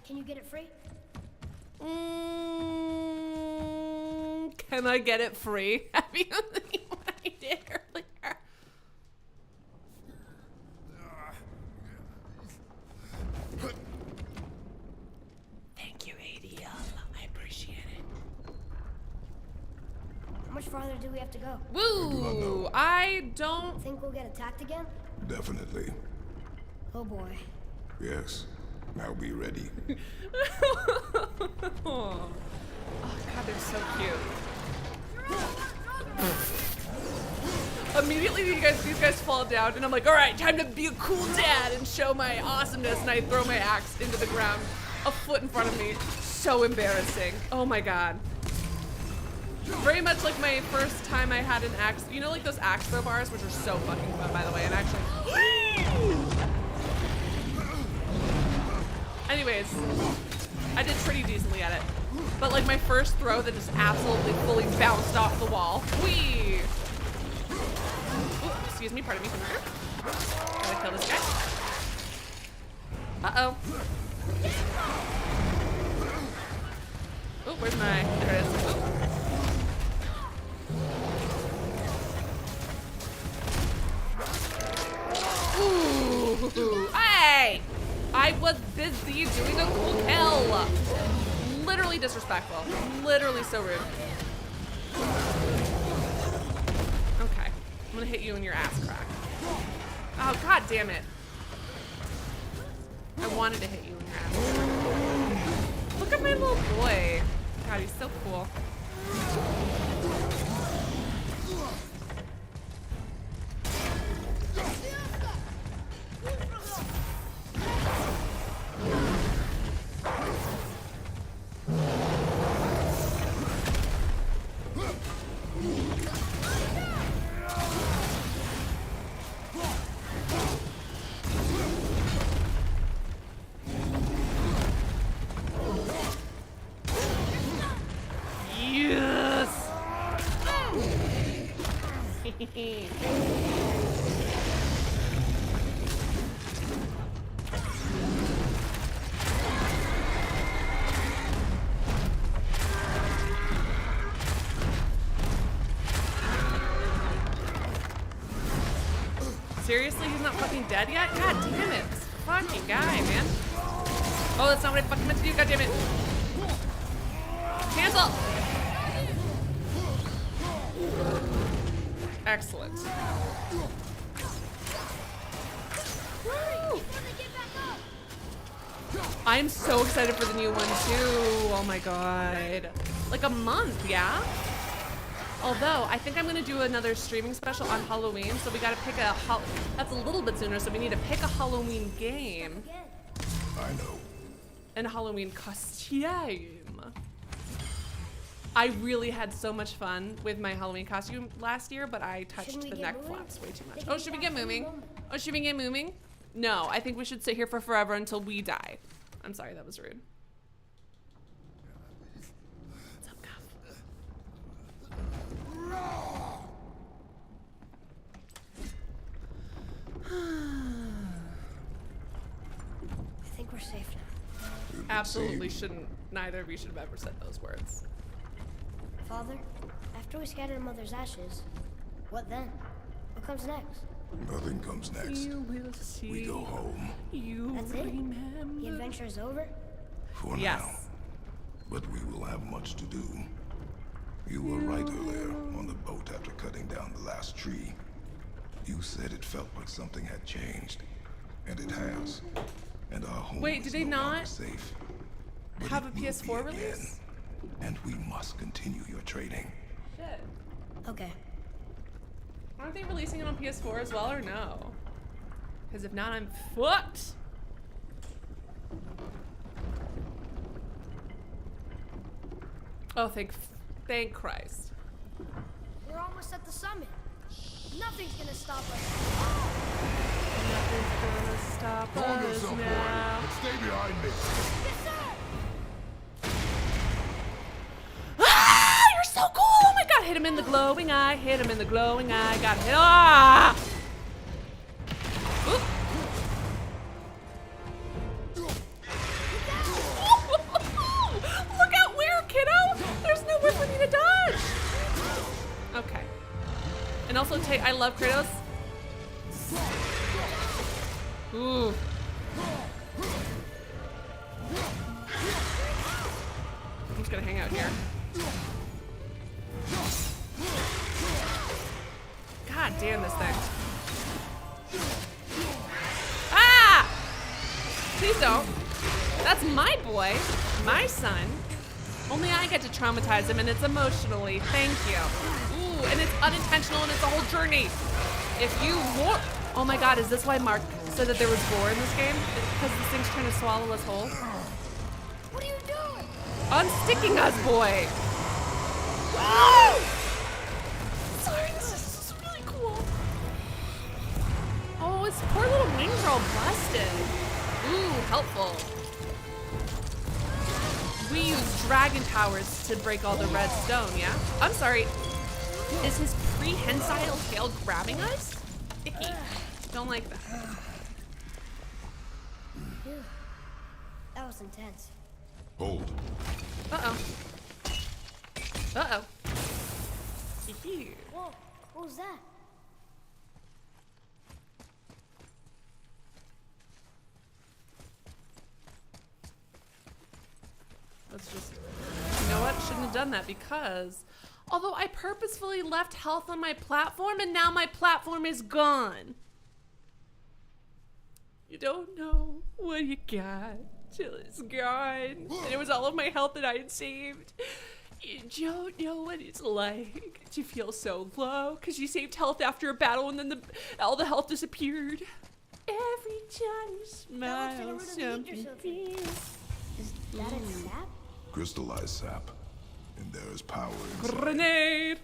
S4: Can you get it free?
S1: Can I get it free? Have you seen what I did earlier? Thank you, ADL. I appreciate it.
S4: How much farther do we have to go?
S1: Woo! I don't.
S4: Think we'll get attacked again?
S2: Definitely.
S4: Oh boy.
S2: Yes. Now be ready.
S1: Oh god, they're so cute. Immediately these guys fall down and I'm like, alright, time to be a cool dad and show my awesomeness, and I throw my axe into the ground a foot in front of me. So embarrassing. Oh my god. Very much like my first time I had an axe. You know, like those axe throw bars, which are so fucking fun, by the way, and actually. Anyways, I did pretty decently at it. But like my first throw that just absolutely fully bounced off the wall. Whee! Ooh, excuse me, pardon me, come here. Gotta kill this guy. Uh-oh. Oh, where's my, there it is. Ooh, hey! I was busy doing a cool kill. Literally disrespectful. Literally so rude. Okay, I'm gonna hit you in your ass crack. Oh, god damn it. wanted to hit you in your ass. Look at my little boy. God, he's so cool. Seriously, he's not fucking dead yet? God damn it. This fucking guy, man. Oh, that's not what I fucking meant to do, god damn it. Cancel! Excellent. Woo! I'm so excited for the new one too. Oh my god. Like a month, yeah? Although, I think I'm gonna do another streaming special on Halloween, so we gotta pick a that's a little bit sooner, so we need to pick a Halloween game.
S2: I know.
S1: And a Halloween costume. I really had so much fun with my Halloween costume last year, but I touched the neck flaps way too much. Oh, should we get moving? Oh, should we get moving? No, I think we should sit here for forever until we die. I'm sorry, that was rude. What's up, Cuff?
S4: I think we're safe now.
S1: Absolutely shouldn't. Neither of you should have ever said those words.
S4: Father, after we scatter Mother's ashes, what then? What comes next?
S2: Nothing comes next.
S1: You will see.
S2: We go home.
S1: You
S4: That's it?
S1: remember.
S4: The adventure is over?
S2: For
S1: Yes.
S2: now. But we will have much to do. You were right earlier on the boat after cutting down the last tree. You said it felt like something had changed. And it has. And our home
S1: Wait,
S2: is
S1: did they
S2: no longer
S1: not
S2: safe. But
S1: have a
S2: it will
S1: PS4
S2: be again.
S1: release?
S2: And we must continue your trading.
S1: Shit.
S4: Okay.
S1: Aren't they releasing it on PS4 as well, or no? Because if not, I'm fucked. Oh, thank Christ.
S4: We're almost at the summit. Nothing's gonna stop us.
S1: Nothing's gonna stop
S2: Hold
S1: us
S2: yourself, boy,
S1: now.
S2: and stay behind me.
S4: Yes, sir!
S1: Ah, you're so cool! Oh my god, hit him in the glowing eye, hit him in the glowing eye, got hit. Ah! Oop. Look out where, kiddo! There's nowhere for me to dodge! Okay. And also, I love Kratos. Ooh. I'm just gonna hang out here. God damn this thing. Ah! Please don't. That's my boy, my son. Only I get to traumatize him, and it's emotionally. Thank you. Ooh, and it's unintentional, and it's a whole journey. If you want, oh my God, is this why Mark said that there was gore in this game? Because this thing's trying to swallow us whole.
S4: What are you doing?
S1: Unsticking us, boy. Woo! Sorry, this is really cool. Oh, his poor little wings are all busted. Ooh, helpful. We use dragon towers to break all the red stone, yeah? I'm sorry. Is his prehensile tail grabbing us? Icky. Don't like that.
S4: Phew. That was intense.
S2: Hold.
S1: Uh-oh. Uh-oh. Hee-hee.
S4: Whoa, what was that?
S1: Let's just, you know what? Shouldn't have done that because, although I purposefully left health on my platform and now my platform is gone. You don't know what you got till it's gone. And it was all of my health that I had saved. You don't know what it's like to feel so low because you saved health after a battle and then all the health disappeared. Every time you smile, something feels.
S4: Is that a sap?
S2: Crystallized sap. And there is power inside.
S1: Grenade!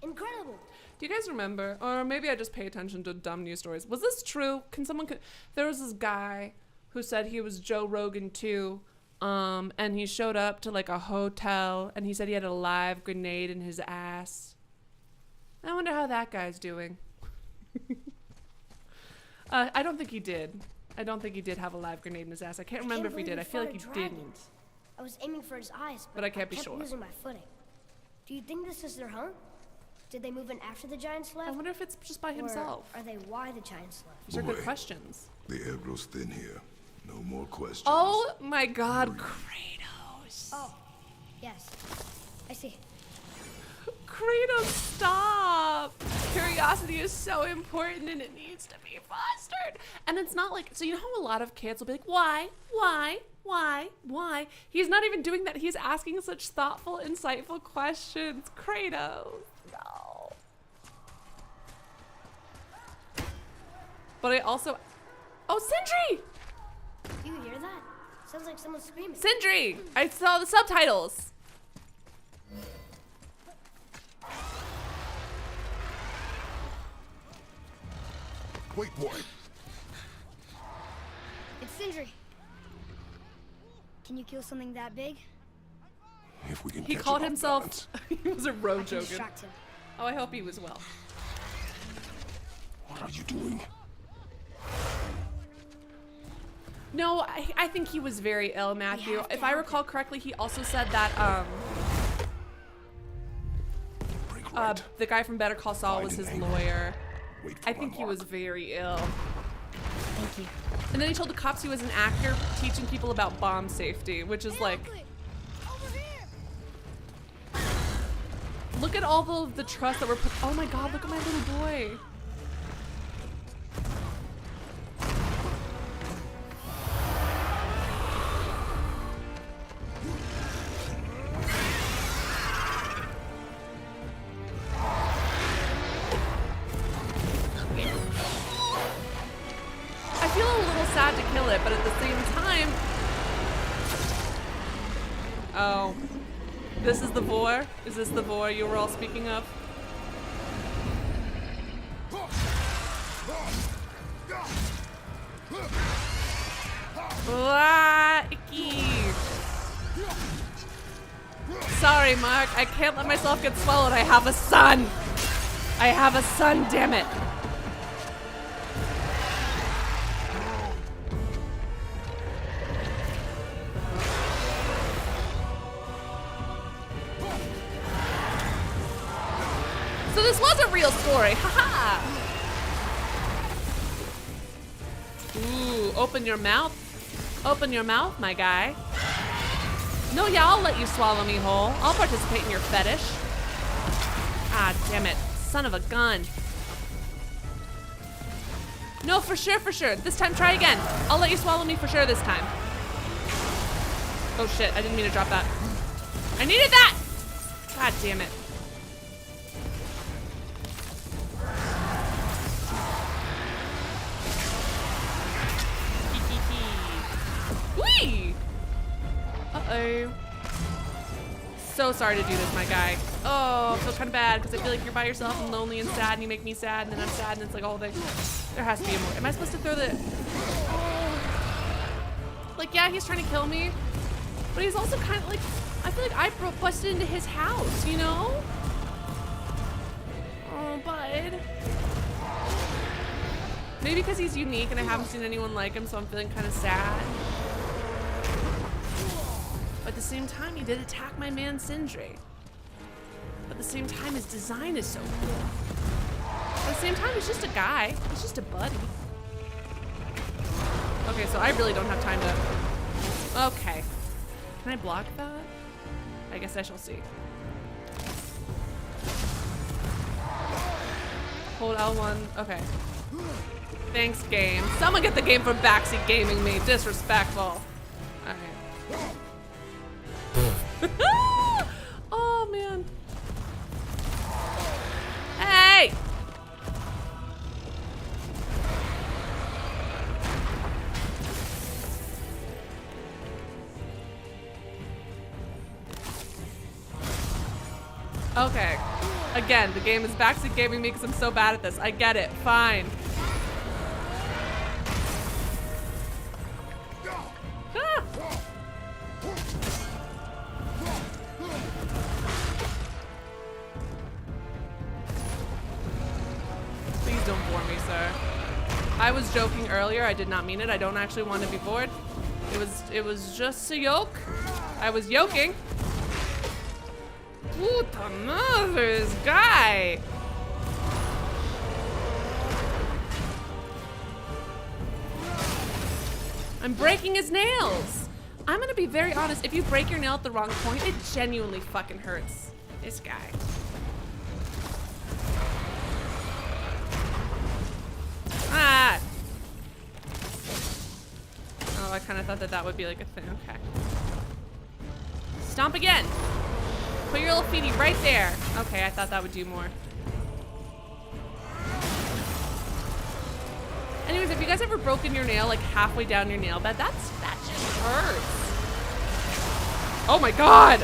S4: Incredible.
S1: Do you guys remember, or maybe I just pay attention to dumb news stories. Was this true? There was this guy who said he was Joe Rogan too, and he showed up to like a hotel, and he said he had a live grenade in his ass. I wonder how that guy's doing. I don't think he did. I don't think he did have a live grenade in his ass. I can't remember if he did. I feel like he didn't.
S4: I was aiming for his eyes,
S1: But I can't be
S4: kept
S1: sure.
S4: losing my footing. Do you think this is their home? Did they move in after the giants left?
S1: I wonder if it's just by himself.
S4: Or are they why the giants left?
S1: These are good
S2: Boy.
S1: questions.
S2: The air grows thin here. No more questions.
S1: Oh my God, Kratos.
S4: Oh, yes. I see.
S1: Kratos, stop! Curiosity is so important and it needs to be fostered. And it's not like, so you know how a lot of kids will be like, why? He's not even doing that. He's asking such thoughtful, insightful questions. Kratos, no. But I also, oh, Sindri!
S4: Do you hear that? Sounds like someone screaming.
S1: Sindri! I saw the subtitles.
S2: Wait, boy.
S4: It's Sindri. Can you kill something that big?
S2: If we can
S1: He
S2: catch
S1: called
S2: him off
S1: himself,
S2: balance.
S1: he was a road
S4: I can
S1: joker.
S4: distract him.
S1: Oh, I hope he was well.
S2: What are you doing?
S1: No, I think he was very ill, Matthew.
S4: have to
S1: If I
S4: help
S1: recall correctly, he also said that
S2: Break right.
S1: the guy from Better Call Saul was his lawyer.
S2: Wait for
S1: I
S2: my
S1: think he
S2: mark.
S1: was very ill.
S4: Thank you.
S1: And then he told the cops he was an actor teaching people about bomb safety, which is like,
S4: Over here.
S1: look at all the trust that we're put. Oh my God, look at my little boy. I feel a little sad to kill it, but at the same time, oh, this is the vor? Is this the vor you were all speaking of? Ah, icky. Sorry, Mark. I can't let myself get swallowed. I have a son. I have a son, damn it. So this was a real story. Haha. Ooh, open your mouth. Open your mouth, my guy. No, yeah, I'll let you swallow me whole. I'll participate in your fetish. Ah, damn it. Son of a gun. No, for sure, for sure. This time, try again. I'll let you swallow me for sure this time. Oh shit, I didn't mean to drop that. I needed that! God damn it. Whee! Uh-oh. So sorry to do this, my guy. Oh, I feel kind of bad because I feel like you're by yourself and lonely and sad and you make me sad and then I'm sad and it's like all the... There has to be more. Am I supposed to throw the... Oh. Like, yeah, he's trying to kill me, but he's also kind of like... I feel like I busted into his house, you know? Oh, bud. Maybe because he's unique and I haven't seen anyone like him, so I'm feeling kind of sad. But at the same time, he did attack my man Sindri. But at the same time, his design is so cool. At the same time, he's just a guy. He's just a buddy. Okay, so I really don't have time to... Okay. Can I block that? I guess I shall see. Hold L1. Okay. Thanks, game. Someone get the game for backseat gaming me. Disrespectful. Alright. Oh, man. Hey! Okay. Again, the game is backseat gaming me because I'm so bad at this. I get it. Fine. Ah! Please don't bore me, sir. I was joking earlier. I did not mean it. I don't actually want to be bored. It was just a yoke. I was yoking. Puta madre, this guy. I'm breaking his nails. I'm gonna be very honest. If you break your nail at the wrong point, it genuinely fucking hurts. This guy. Ah. Oh, I kind of thought that would be like a thing. Okay. Stomp again. Put your little feety right there. Okay, I thought that would do more. Anyways, have you guys ever broken your nail like halfway down your nail bed? That just hurts. Oh my god.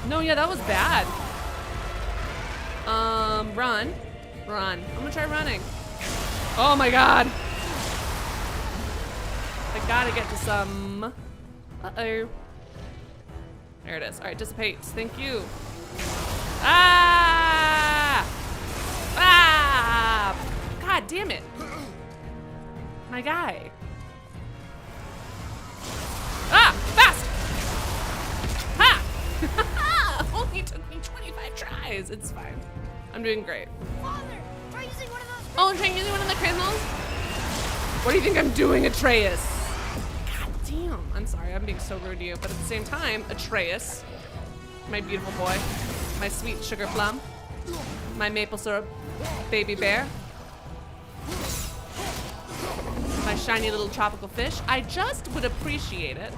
S1: No, yeah, that was bad. Run. Run. I'm gonna try running. Oh my god. I gotta get to some. Uh-oh. There it is. All right, dissipates. Thank you. Ah! Ah! God damn it. My guy. Ah! Fast! Ha! Only took me 25 tries. It's fine. I'm doing great.
S4: Father, try using one of those.
S1: Oh, I'm trying using one of the crystals? What do you think I'm doing, Atreus? God damn. I'm sorry, I'm being so rude to you. But at the same time, Atreus, my beautiful boy, my sweet sugar plum, my maple syrup baby bear, my shiny little tropical fish, I just would appreciate it.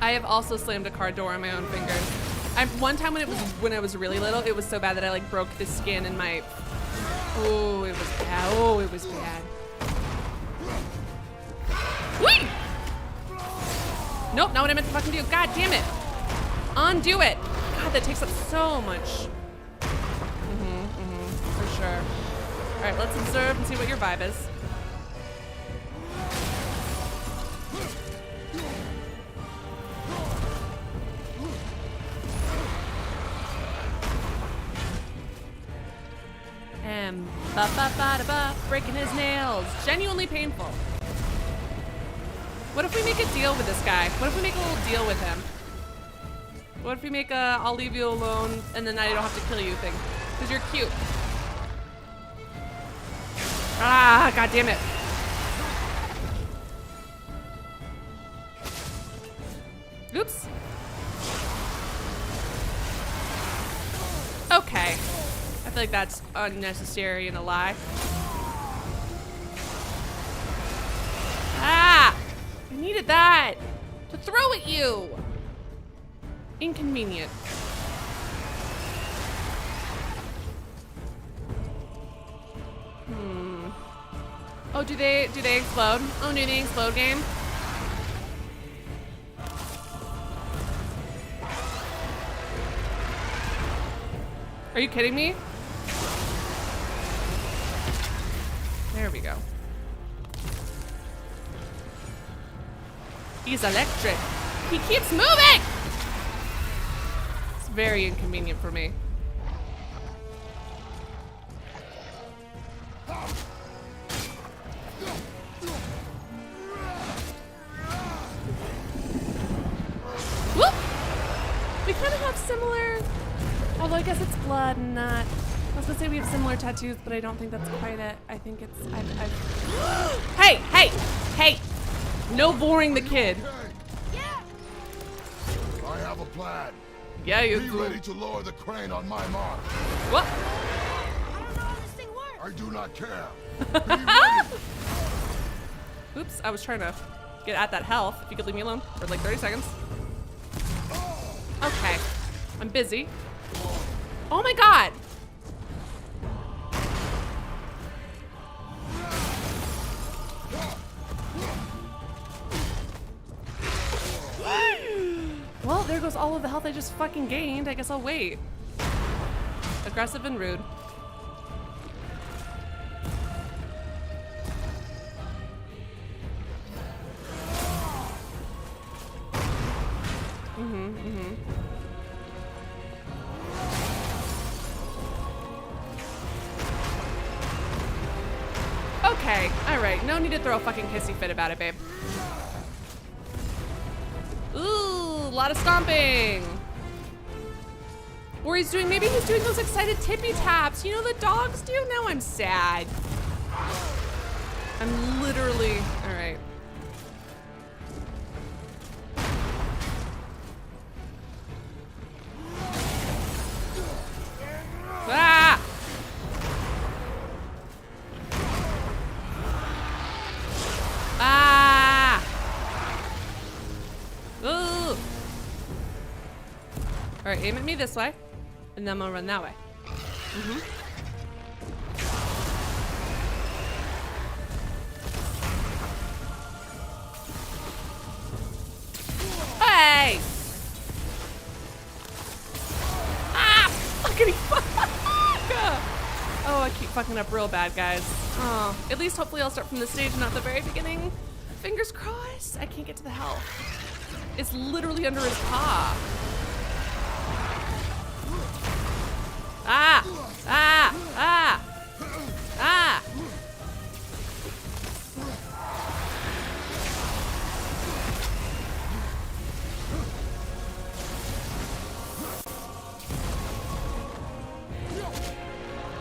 S1: I have also slammed a car door on my own fingers. One time when I was really little, it was so bad that I like broke the skin in my. Oh, it was bad. Oh, it was bad. Whee! Nope, not what I meant to fucking do. God damn it! Undo it. God, that takes up so much. For sure. All right, let's observe and see what your vibe is. Breaking his nails. Genuinely painful. What if we make a deal with this guy? What if we make a little deal with him? What if we make a I'll leave you alone and then I don't have to kill you thing? Because you're cute. Ah, god damn it. Oops. Okay. I feel like that's unnecessary and a lie. Ah! I needed that to throw at you. Inconvenient. Oh, do they explode? Oh, do they explode game? Are you kidding me? There we go. He's electric. He keeps moving! It's very inconvenient for me. Whoop! We kind of have similar, although I guess it's blood and not. I was gonna say we have similar tattoos, but I don't think that's quite it. I think it's, Hey, hey, hey! No boring the kid.
S4: Yeah!
S2: I have a plan.
S1: Yeah, you
S2: Be
S1: do.
S2: ready to lower the crane on my mark.
S1: What?
S4: I don't know how this thing works.
S2: I do not care. Be ready.
S1: Oops, I was trying to get at that health. If you could leave me alone for like 30 seconds. Okay. I'm busy. Oh my god! Well, there goes all of the health I just fucking gained. I guess I'll wait. Aggressive and rude. Okay, alright. No need to throw a fucking hissy fit about it, babe. Ooh, a lot of stomping. Or maybe he's doing those excited tippy taps. You know the dogs do? Now I'm sad. I'm literally, alright. Ah! Ah! Ooh! Alright, aim at me this way, and then I'm gonna run that way. Hey! Ah! Fucking fuck! Oh, I keep fucking up real bad, guys. Oh, at least hopefully I'll start from the stage, not the very beginning. Fingers crossed. I can't get to the health. It's literally under his paw. Ah! Ah! Ah! Ah!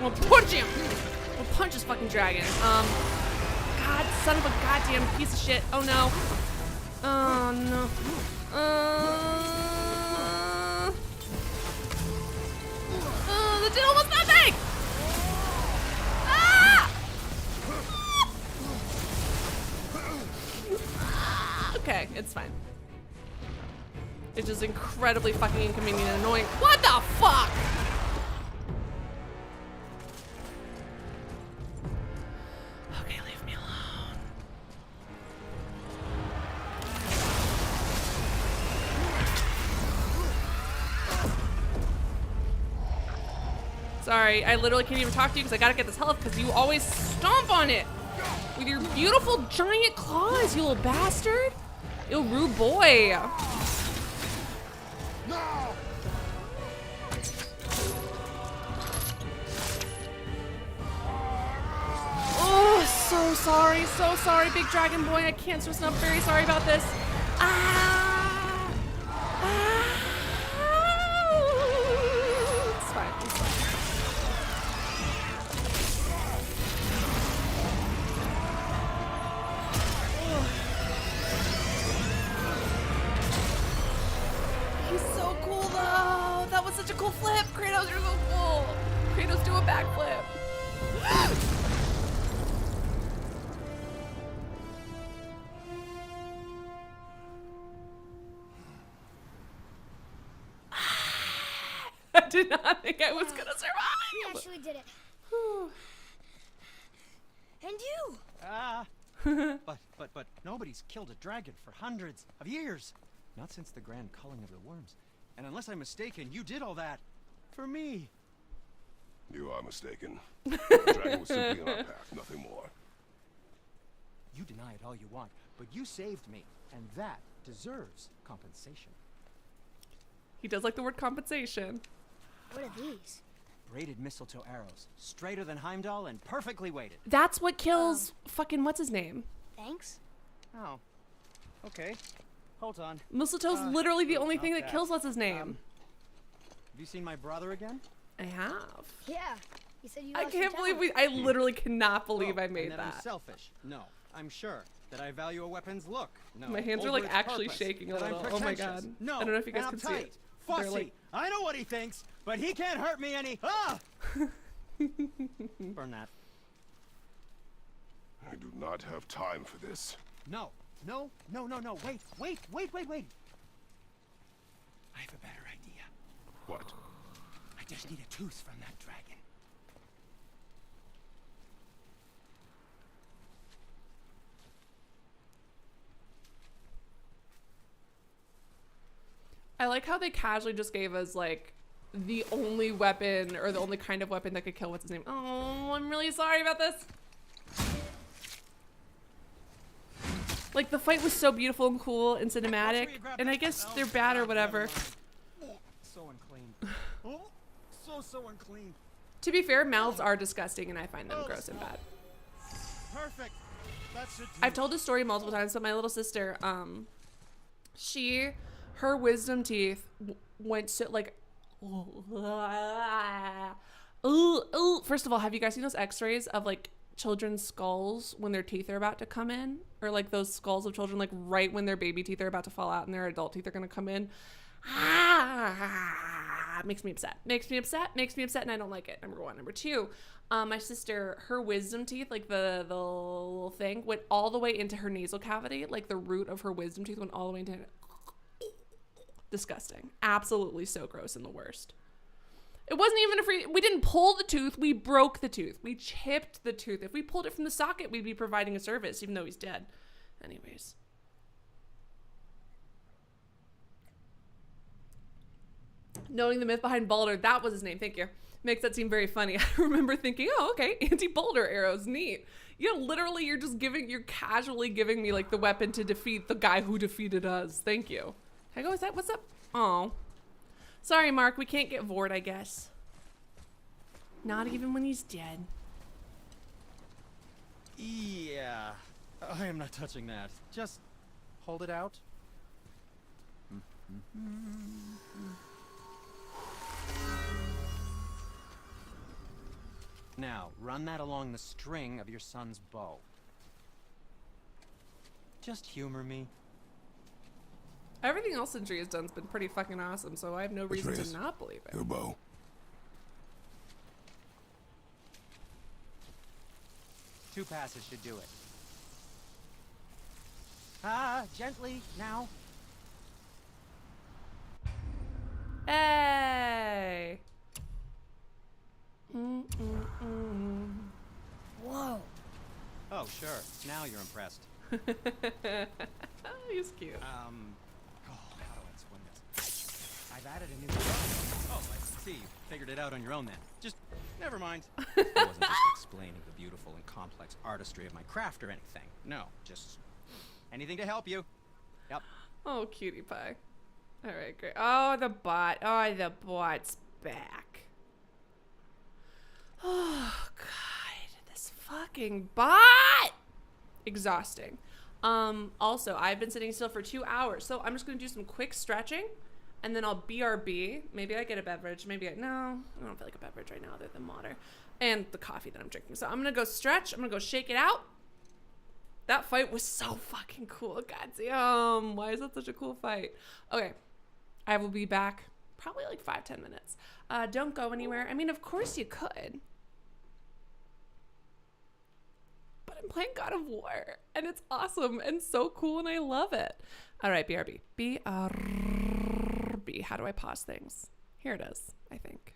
S1: I'm gonna punch him! I'm gonna punch this fucking dragon. God, son of a goddamn piece of shit. Oh no. Oh no. Oh, that did almost nothing! Ah! Okay, it's fine. It's just incredibly fucking inconvenient and annoying. What the fuck? Okay, leave me alone. Sorry, I literally can't even talk to you because I gotta get this health because you always stomp on it with your beautiful giant claws, you little bastard. You rude boy.
S2: No!
S1: Oh, so sorry, big dragon boy. I can't stress enough. Very sorry about this. Ah! Ah! It's fine. It's fine. He's so cool though. That was such a cool flip. Kratos, you're so cool. Kratos, do a backflip. I did not think I was gonna
S4: We
S1: survive.
S4: actually did it. And you!
S3: Ah. But nobody's killed a dragon for hundreds of years. Not since the grand culling of the worms. And unless I'm mistaken, you did all that for me.
S2: You are mistaken. The dragon was simply on our path, nothing more.
S3: You deny it all you want, but you saved me, and that deserves compensation.
S1: He does like the word compensation.
S4: What are these?
S3: Braided mistletoe arrows, straighter than Heimdall and perfectly weighted.
S1: That's what kills fucking what's his name.
S4: Thanks.
S3: Oh. Okay. Hold on.
S1: Mistletoe's literally the only thing
S3: not
S1: that
S3: that.
S1: kills what's his name.
S3: Have you seen my brother again?
S1: I have.
S4: Yeah. He said you
S1: I
S4: lost your
S1: can't believe
S4: talent.
S1: I literally cannot believe I
S3: and
S1: made
S3: that I'm
S1: that.
S3: selfish. No, I'm sure. That I value a weapon's look. No,
S1: My hands are
S3: over
S1: like
S3: its
S1: actually
S3: purpose.
S1: shaking a
S3: That I'm
S1: little. Oh my
S3: pretentious.
S1: god.
S3: No,
S1: I don't know if you guys
S3: and
S1: can see
S3: uptight,
S1: it.
S3: Fussy.
S1: They're like...
S3: I know what he thinks, but he can't hurt me any. Ah! Burn that.
S2: I do not have time for this.
S3: No. Wait. I have a better idea.
S2: What?
S3: I just need a tooth from that dragon.
S1: I like how they casually just gave us like the only weapon or the only kind of weapon that could kill what's his name. Oh, I'm really sorry about this. Like the fight was so beautiful and cool and cinematic, and I guess they're bad or whatever.
S3: So unclean. Oh, so unclean.
S1: To be fair, mouths are disgusting and I find them gross and bad.
S3: Perfect. That should do.
S1: I've told this story multiple times, but my little sister, her wisdom teeth went so like, first of all, have you guys seen those x-rays of like children's skulls when their teeth are about to come in, or like those skulls of children like right when their baby teeth are about to fall out and their adult teeth are going to come in? Makes me upset, and I don't like it. Number one. Number two, my sister, her wisdom teeth, like the little thing, went all the way into her nasal cavity. Like the root of her wisdom teeth went all the way into disgusting. Absolutely so gross and the worst. It wasn't even we didn't pull the tooth, we broke the tooth. We chipped the tooth. If we pulled it from the socket, we'd be providing a service, even though he's dead. Anyways. Knowing the myth behind Balder, that was his name, thank you. Makes that seem very funny. I remember thinking, oh, okay, anti-boulder arrows, neat. Yeah, literally, you're casually giving me like the weapon to defeat the guy who defeated us. Thank you. Can I go, is that, what's up? Oh. Sorry, Mark, we can't get Vord, I guess. Not even when he's dead.
S3: Yeah, I am not touching that. Just hold it out. Now, run that along the string of your son's bow. Just humor me.
S1: Everything else Sindri has done has been pretty fucking awesome, so I have no reason
S2: Atreus,
S1: to not believe it.
S2: Your bow.
S3: Two passes should do it. Gently, now.
S1: Hey!
S4: Whoa.
S3: Oh, sure. Now you're impressed.
S1: He's cute.
S3: How do I explain this? I've added a new bow. Oh, I see. You figured it out on your own then. Just, never mind. I wasn't just explaining the beautiful and complex artistry of my craft or anything. No, just anything to help you. Yep.
S1: Oh, cutie pie. All right, great. Oh, the bot. Oh, the bot's back. Oh, God. This fucking bot! Exhausting. Also, I've been sitting still for 2 hours, so I'm just going to do some quick stretching, and then I'll BRB. Maybe I get a beverage. Maybe no, I don't feel like a beverage right now other than water and the coffee that I'm drinking. So I'm going to go stretch. I'm going to go shake it out. That fight was so fucking cool. God damn. Why is that such a cool fight? Okay. I will be back probably like 5-10 minutes. Don't go anywhere. I mean, of course you could. But I'm playing God of War. And it's awesome and so cool and I love it. All right, BRB. BRB. How do I pause things? Here it is, I think.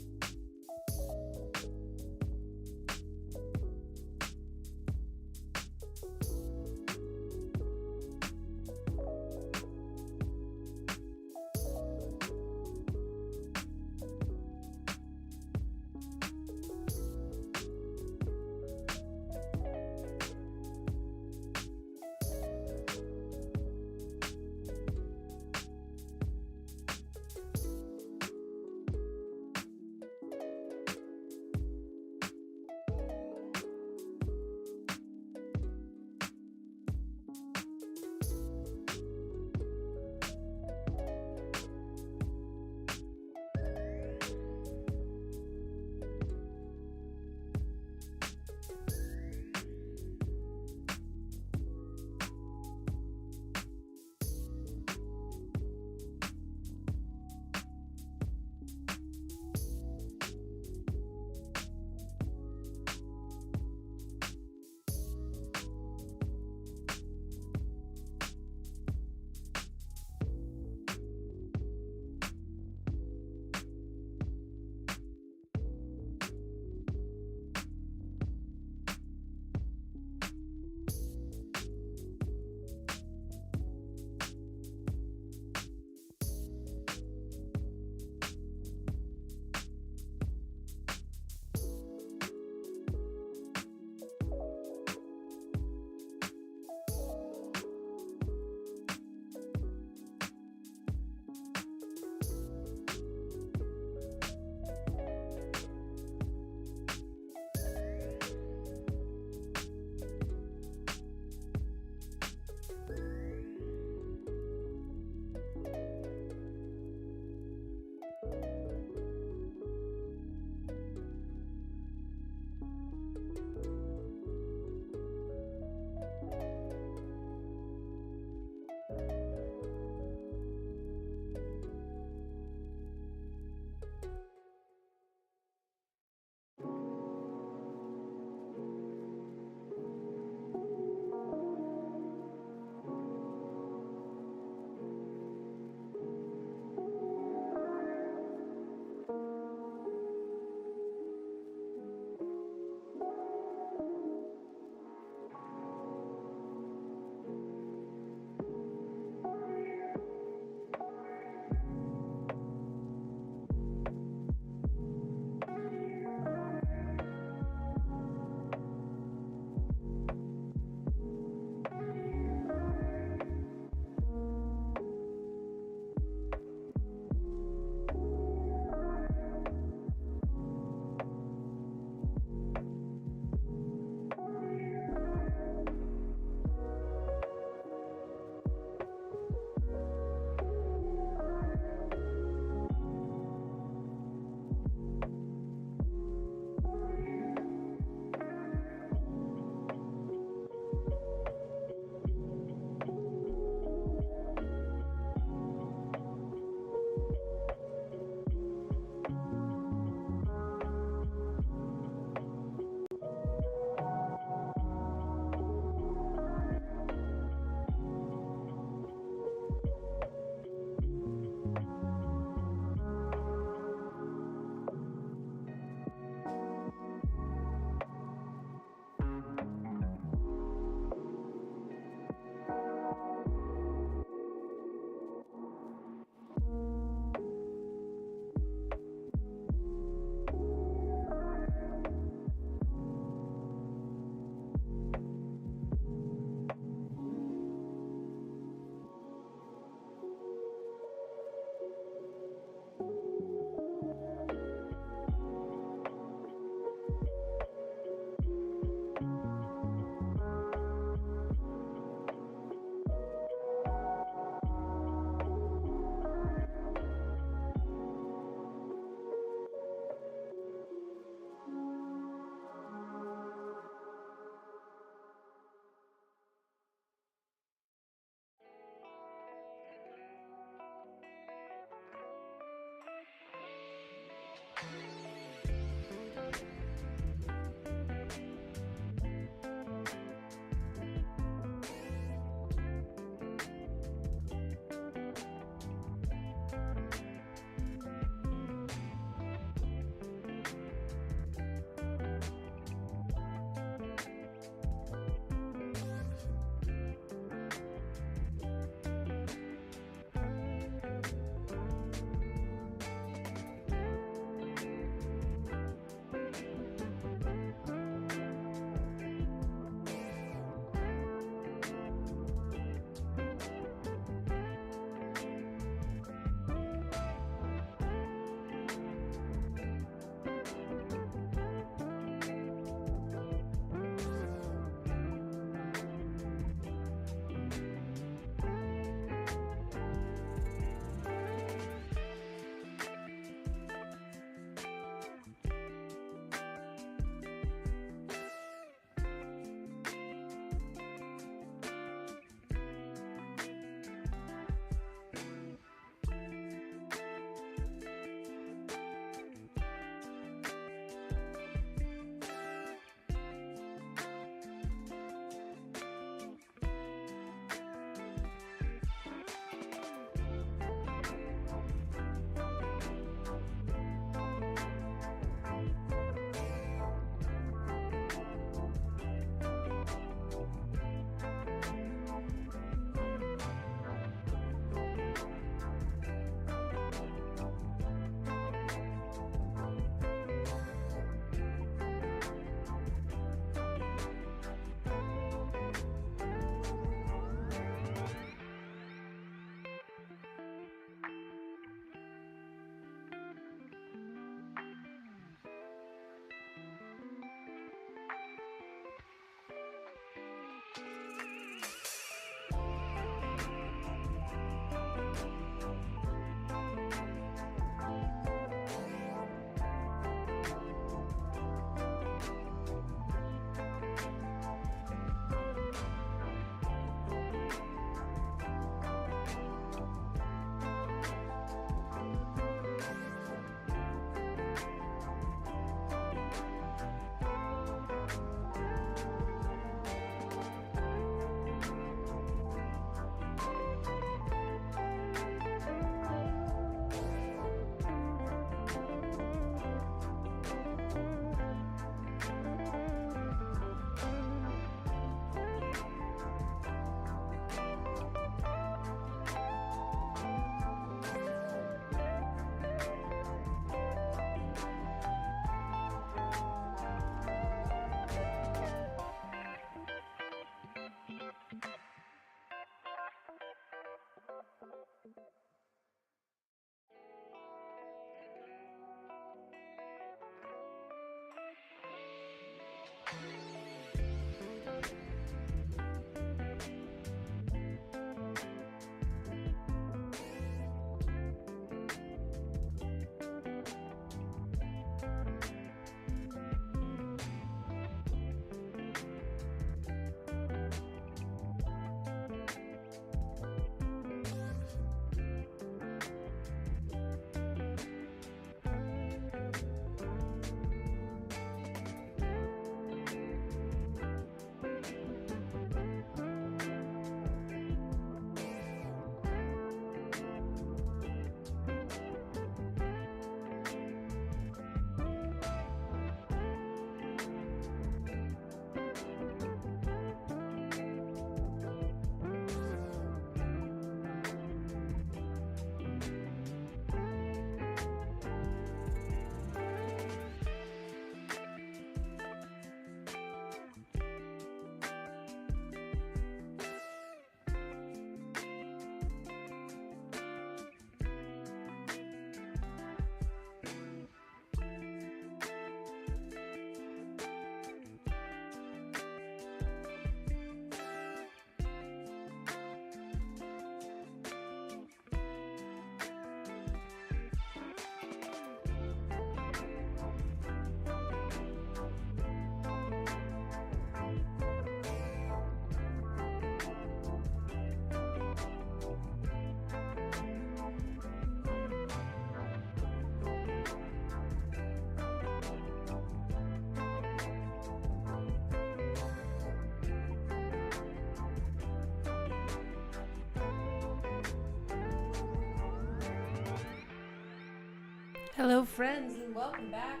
S1: Hello, friends, and welcome back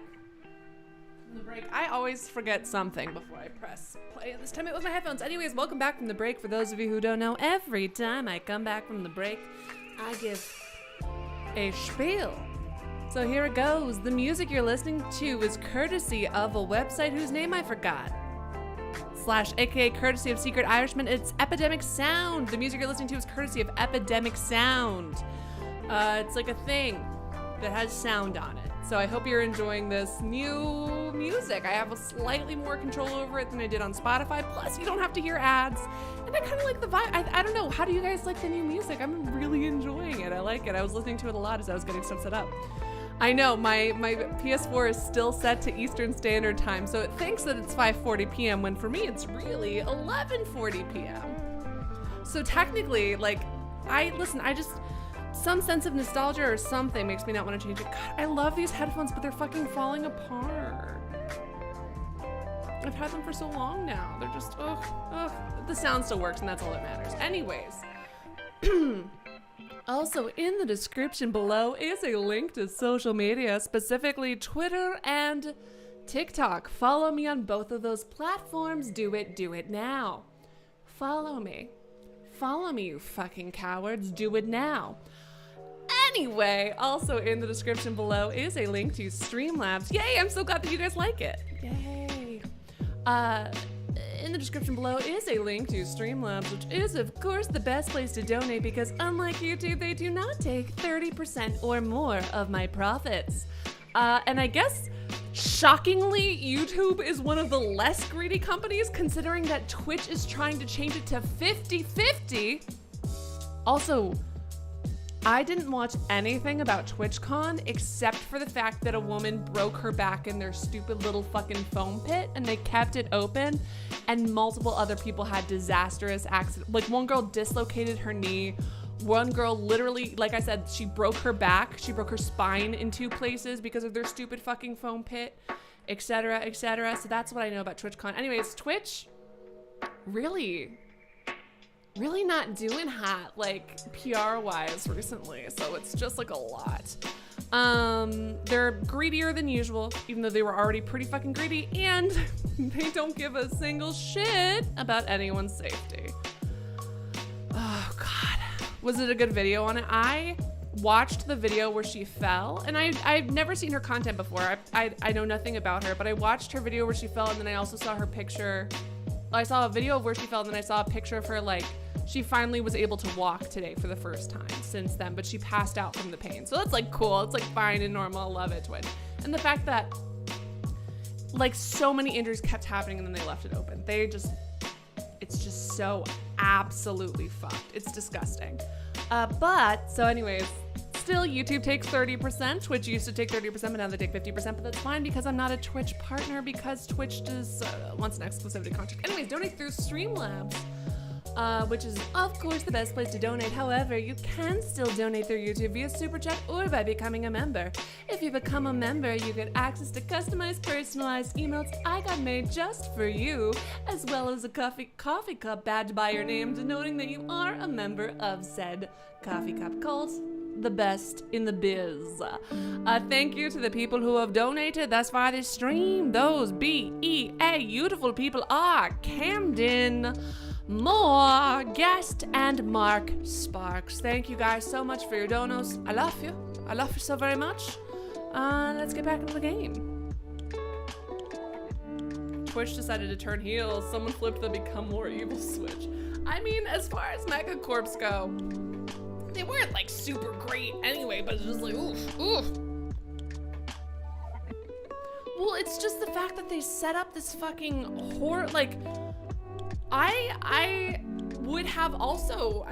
S1: from the break. I always forget something before I press play. This time it was my headphones. Anyways, welcome back from the break. For those of you who don't know, every time I come back from the break, I give a spiel. So here it goes. The music you're listening to is courtesy of a website whose name I forgot. / aka courtesy of Secret Irishman. It's Epidemic Sound. The music you're listening to is courtesy of Epidemic Sound. It's like a thing that has sound on it. So I hope you're enjoying this new music. I have a slightly more control over it than I did on Spotify. Plus, you don't have to hear ads. And I kind of like the vibe. I don't know. How do you guys like the new music? I'm really enjoying it. I like it. I was listening to it a lot as I was getting stuff set up. I know my PS4 is still set to Eastern Standard Time, so it thinks that it's 5:40 p.m. when for me it's really 11:40 p.m. So technically, like, some sense of nostalgia or something makes me not want to change it. God, I love these headphones, but they're fucking falling apart. I've had them for so long now. They're just, ugh. The sound still works, and that's all that matters. Anyways. Also, in the description below is a link to social media, specifically Twitter and TikTok. Follow me on both of those platforms. Do it now. Follow me, you fucking cowards. Do it now. Anyway, also in the description below is a link to Streamlabs. Yay, I'm so glad that you guys like it. Yay. In the description below is a link to Streamlabs, which is, of course, the best place to donate because unlike YouTube, they do not take 30% or more of my profits. And I guess, shockingly, YouTube is one of the less greedy companies considering that Twitch is trying to change it to 50-50. Also, I didn't watch anything about TwitchCon except for the fact that a woman broke her back in their stupid little fucking foam pit and they kept it open and multiple other people had disastrous accidents. Like one girl dislocated her knee. One girl literally, like I said, she broke her back. She broke her spine in 2 places because of their stupid fucking foam pit, etc., etc. So that's what I know about TwitchCon. Anyways, Twitch really not doing hot, like, PR-wise recently, so it's just, like, a lot. They're greedier than usual, even though they were already pretty fucking greedy, and they don't give a single shit about anyone's safety. Oh, God. Was it a good video on it? I watched the video where she fell, and I've never seen her content before. I know nothing about her, but I watched her video where she fell, and then I also saw her picture. I saw a video of where she fell, and then I saw a picture of her, like, she finally was able to walk today for the first time since then, but she passed out from the pain. So that's, like, cool. It's, like, fine and normal. I love it, Twitch. And the fact that, like, so many injuries kept happening and then they left it open. It's just so absolutely fucked. It's disgusting. So anyways, still YouTube takes 30%. Twitch used to take 30%, but now they take 50%, but that's fine because I'm not a Twitch partner because Twitch does wants an exclusivity contract. Anyways, donate through Streamlabs. Which is, of course, the best place to donate. However, you can still donate through YouTube via Super Chat or by becoming a member. If you become a member, you get access to customized, personalized emails I got made just for you, as well as a coffee cup badge by your name, denoting that you are a member of said coffee cup cult. The best in the biz. Thank you to the people who have donated thus far this stream. Those BEA beautiful people are Camden Moore, Guest, and Mark Sparks. Thank you guys so much for your donos. I love you. I love you so very much. Let's get back into the game. Twitch decided to turn heel. Someone flipped the become more evil switch. I mean, as far as Mecha Corps go, they weren't like super great anyway, but it's just like, oof. Well, it's just the fact that they set up this fucking horror, like, I would have also,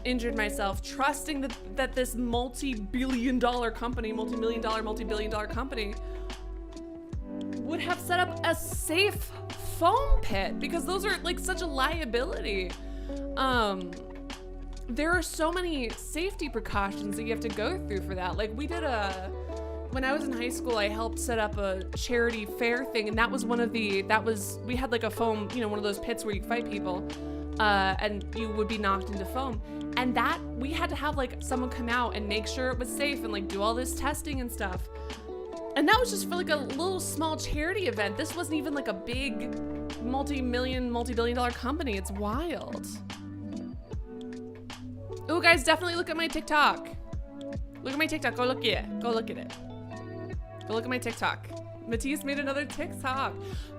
S1: injured myself trusting that this multi-billion dollar company would have set up a safe foam pit because those are like such a liability. There are so many safety precautions that you have to go through for that. Like when I was in high school, I helped set up a charity fair thing, and that was we had like a foam, one of those pits where you fight people. and you would be knocked into foam. And that, we had to have like someone come out and make sure it was safe and like do all this testing and stuff. And that was just for like a little small charity event. This wasn't even like a big multi-billion-dollar company. It's wild. Oh, guys, definitely look at my TikTok. Look at my TikTok. Go look at it. Go look at it. Go look at my TikTok. Matisse made another TikTok.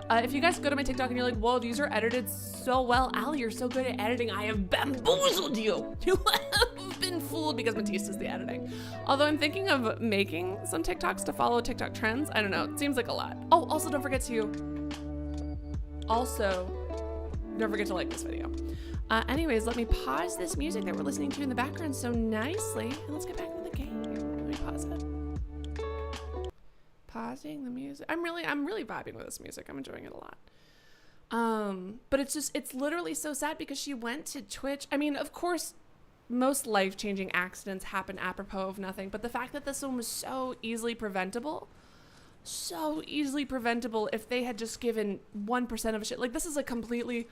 S1: If you guys go to my TikTok and you're like, whoa, these are edited so well. Allie, you're so good at editing. I have bamboozled you. You have been fooled because Matisse does the editing. Although I'm thinking of making some TikToks to follow TikTok trends. I don't know. It seems like a lot. Oh, also don't forget to like this video. Anyways, let me pause this music that we're listening to in the background so nicely, and let's get back into the game. Let me pause it. Pausing the music. I'm really vibing with this music. I'm enjoying it a lot. But it's literally so sad because she went to Twitch. I mean, of course, most life-changing accidents happen apropos of nothing, but the fact that this one was so easily preventable if they had just given 1% of a shit. Like, this is a completely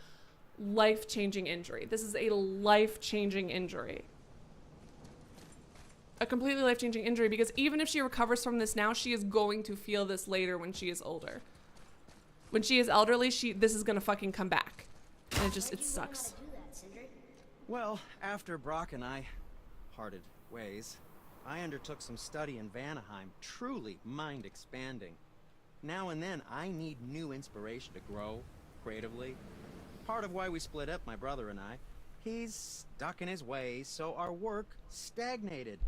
S1: life-changing injury. This is a life-changing injury. A completely life-changing injury, because even if she recovers from this now, she is going to feel this later when she is older. When she is elderly, this is gonna fucking come back. And it sucks.
S3: Well, after Brock and I parted ways, I undertook some study in Helheim, truly mind-expanding. Now and then, I need new inspiration to grow creatively. Part of why we split up, my brother and I. He's stuck in his ways, so our work stagnated.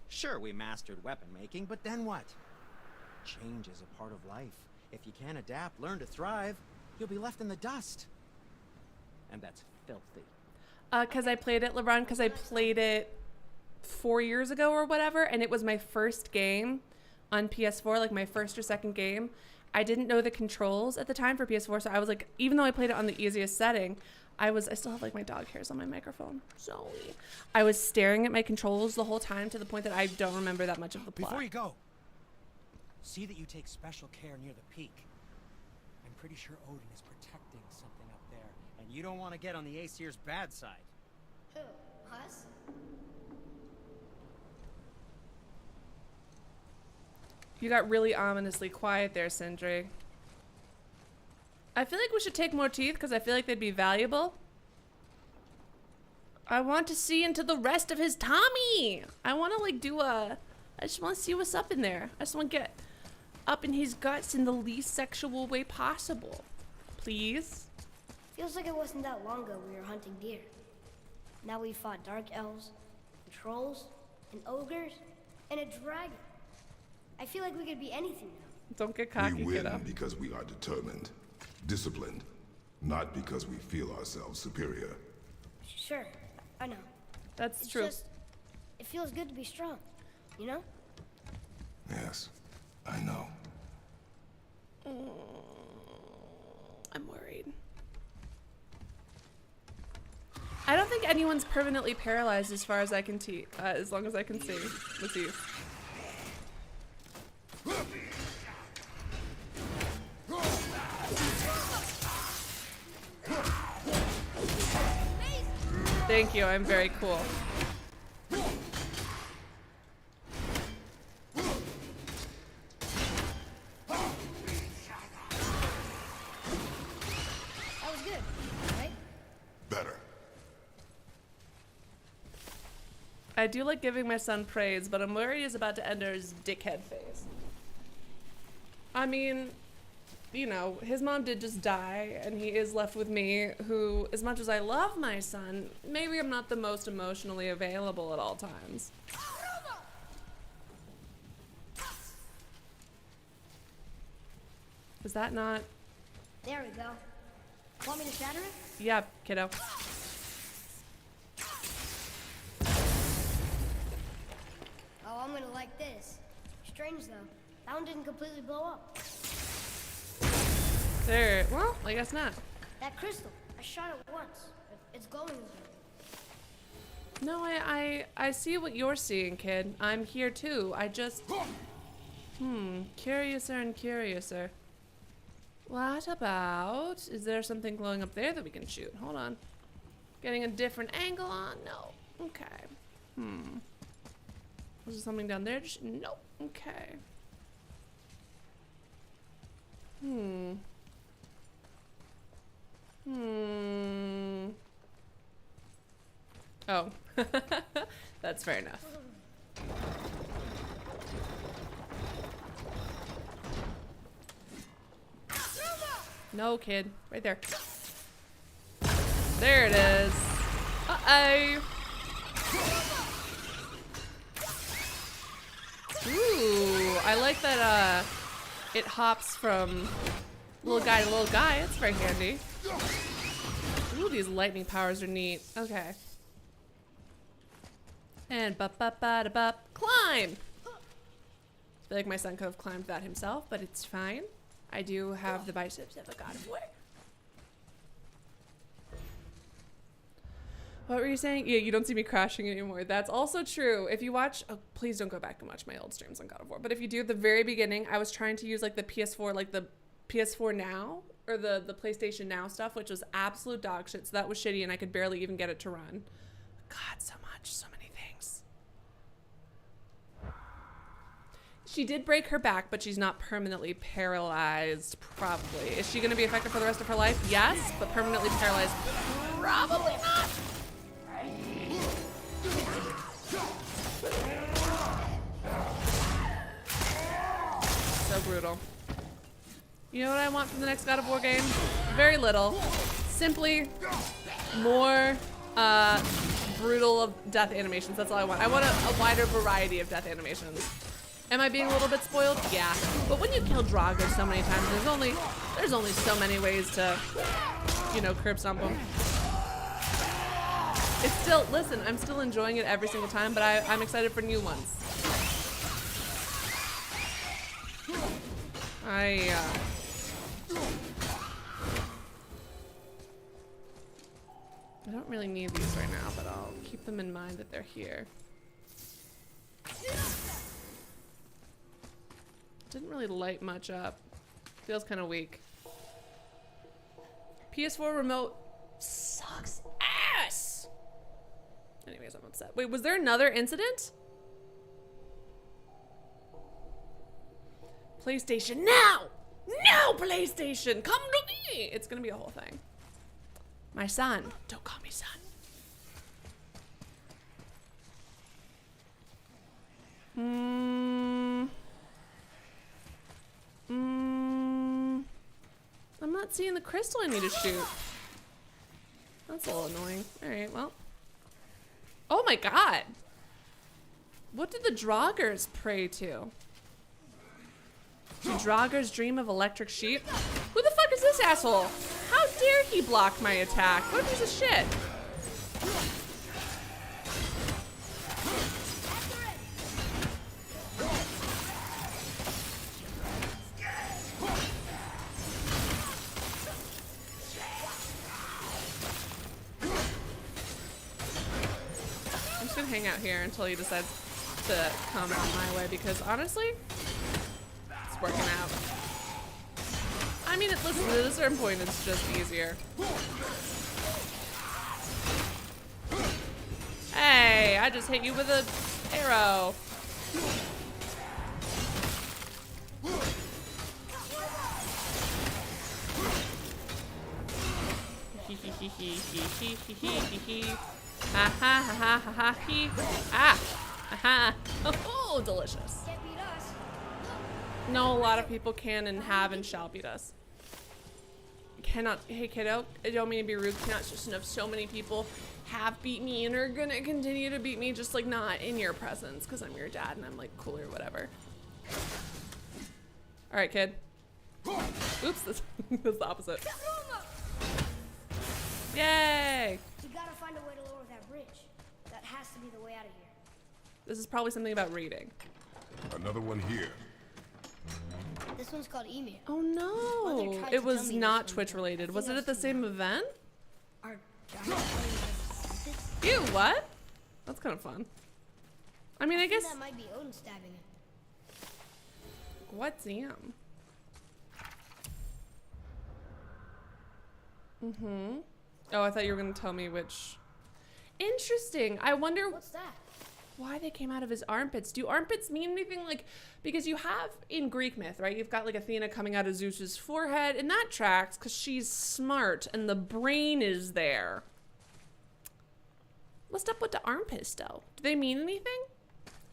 S3: Sure, we mastered weapon making, but then what? Change is a part of life. If you can't adapt, learn to thrive, you'll be left in the dust. And that's filthy.
S1: Because I played it, LeBron, because I played it 4 years ago or whatever, and it was my first game on PS4, like my first or second game. I didn't know the controls at the time for PS4, so I was like, even though I played it on the easiest setting, I still have like my dog hairs on my microphone. So I was staring at my controls the whole time to the point that I don't remember that much of the plot.
S6: Before you go, see that you take special care near the peak. I'm pretty sure Odin is protecting something up there.
S3: And you don't want to get on the Aesir's bad side.
S4: Who? Us?
S1: You got really ominously quiet there, Sindri. I feel like we should take more teeth because I feel like they'd be valuable. I want to see into the rest of his tummy. I want to I just want to see what's up in there. I just want to get up in his guts in the least sexual way possible. Please?
S4: Feels like it wasn't that long ago we were hunting deer. Now we fought dark elves, and trolls, and ogres, and a dragon. I feel like we could be anything now.
S1: Don't get cocky,
S2: We win
S1: kiddo.
S2: because we are determined, disciplined, not because we feel ourselves superior.
S4: Sure, I know.
S1: That's
S4: It's
S1: true.
S4: just, it feels good to be strong, you know?
S2: Yes, I know.
S1: I'm worried. I don't think anyone's permanently paralyzed as far as I can as long as I can see. Let's see. Thank you, I'm very cool.
S4: That was good, right?
S2: Better.
S1: I do like giving my son praise, but I'm worried he's about to enter his dickhead phase. I mean, you know, his mom did just die, and he is left with me, who, as much as I love my son, maybe I'm not the most emotionally available at all times. Is that not?
S4: There we go. Want me to shatter it?
S1: Yeah, kiddo.
S4: Oh, I'm gonna like this. Strange though. That one didn't completely blow up.
S1: There. Well, I guess not.
S4: That crystal, I shot it once. It's glowing again.
S1: No, I see what you're seeing, kid. I'm here too. I just... Curiouser and curiouser. What about... Is there something glowing up there that we can shoot? Hold on. Getting a different angle on? No. Okay. Was there something down there? Nope. Okay. Oh. That's fair enough. No, kid. Right there. There it is. Uh-oh. Ooh, I like that it hops from little guy to little guy. It's very handy. Ooh, these lightning powers are neat. Okay. And ba-ba-ba-da-ba. Climb! I feel like my son could have climbed that himself, but it's fine. I do have the biceps of a god of war. What were you saying? Yeah, you don't see me crashing anymore. That's also true. If you watch, oh, please don't go back and watch my old streams on God of War. But if you do, at the very beginning, I was trying to use like the PS4, like the PS4 Now, or the PlayStation Now stuff, which was absolute dog shit. So that was shitty, and I could barely even get it to run. God, so much, so many things. She did break her back, but she's not permanently paralyzed, probably. Is she going to be affected for the rest of her life? Yes, but permanently paralyzed, probably not. So brutal. You know what I want from the next God of War game? Very little. Simply more brutal of death animations. That's all I want. I want a wider variety of death animations. Am I being a little bit spoiled? Yeah. But when you kill Draugr so many times, there's only so many ways to, you know, curb stomp them. It's still, listen, I'm still enjoying it every single time, but I'm excited for new ones. I don't really need these right now, but I'll keep them in mind that they're here. Didn't really light much up. Feels kind of weak. PS4 remote sucks ass. Anyways, I'm upset. Wait, was there another incident? PlayStation now! No, PlayStation! Come to me! It's gonna be a whole thing. My son. Don't call me son. I'm not seeing the crystal I need to shoot. That's a little annoying. Alright, well. Oh my god! What did the Draugrs pray to? Do Draugrs dream of electric sheep? Who the fuck is this asshole? How dare he block my attack? What a piece of shit. I'm just gonna hang out here until he decides to come on my way because honestly, it's working out. I mean, listen, at a certain point, it's just easier. Hey, I just hit you with an arrow. Ha ha ha ha ha ha he. Ah. Aha. Oh, delicious. No, a lot of people can and have and shall beat us. Cannot, hey kiddo, I don't mean to be rude, cannot just enough. So many people have beat me and are gonna continue to beat me, just like not in your presence, because I'm your dad and I'm like cool or whatever. All right, kid. Oops, that's the opposite. Yay!
S4: We gotta find a way to lower that bridge. That has to be the way out of here.
S1: This is probably something about reading.
S2: Another one here.
S4: This one's called Ymir.
S1: Oh
S4: Mother
S1: no,
S4: tried
S1: it
S4: to
S1: was
S4: tell me
S1: not
S4: this one,
S1: Twitch
S4: but I
S1: related.
S4: think
S1: Was it
S4: I've
S1: at the
S4: seen
S1: same event?
S4: Our giant alien has
S1: Ew, what? That's kind of fun. I mean, I guess.
S4: that might be Odin stabbing it.
S1: What's Oh, I thought you were gonna tell me which. Interesting. I wonder
S4: What's that?
S1: why they came out of his armpits. Do armpits mean anything? Like, because you have in Greek myth, right? You've got like Athena coming out of Zeus's forehead, and that tracks because she's smart and the brain is there. What's up with the armpits though? Do they mean anything?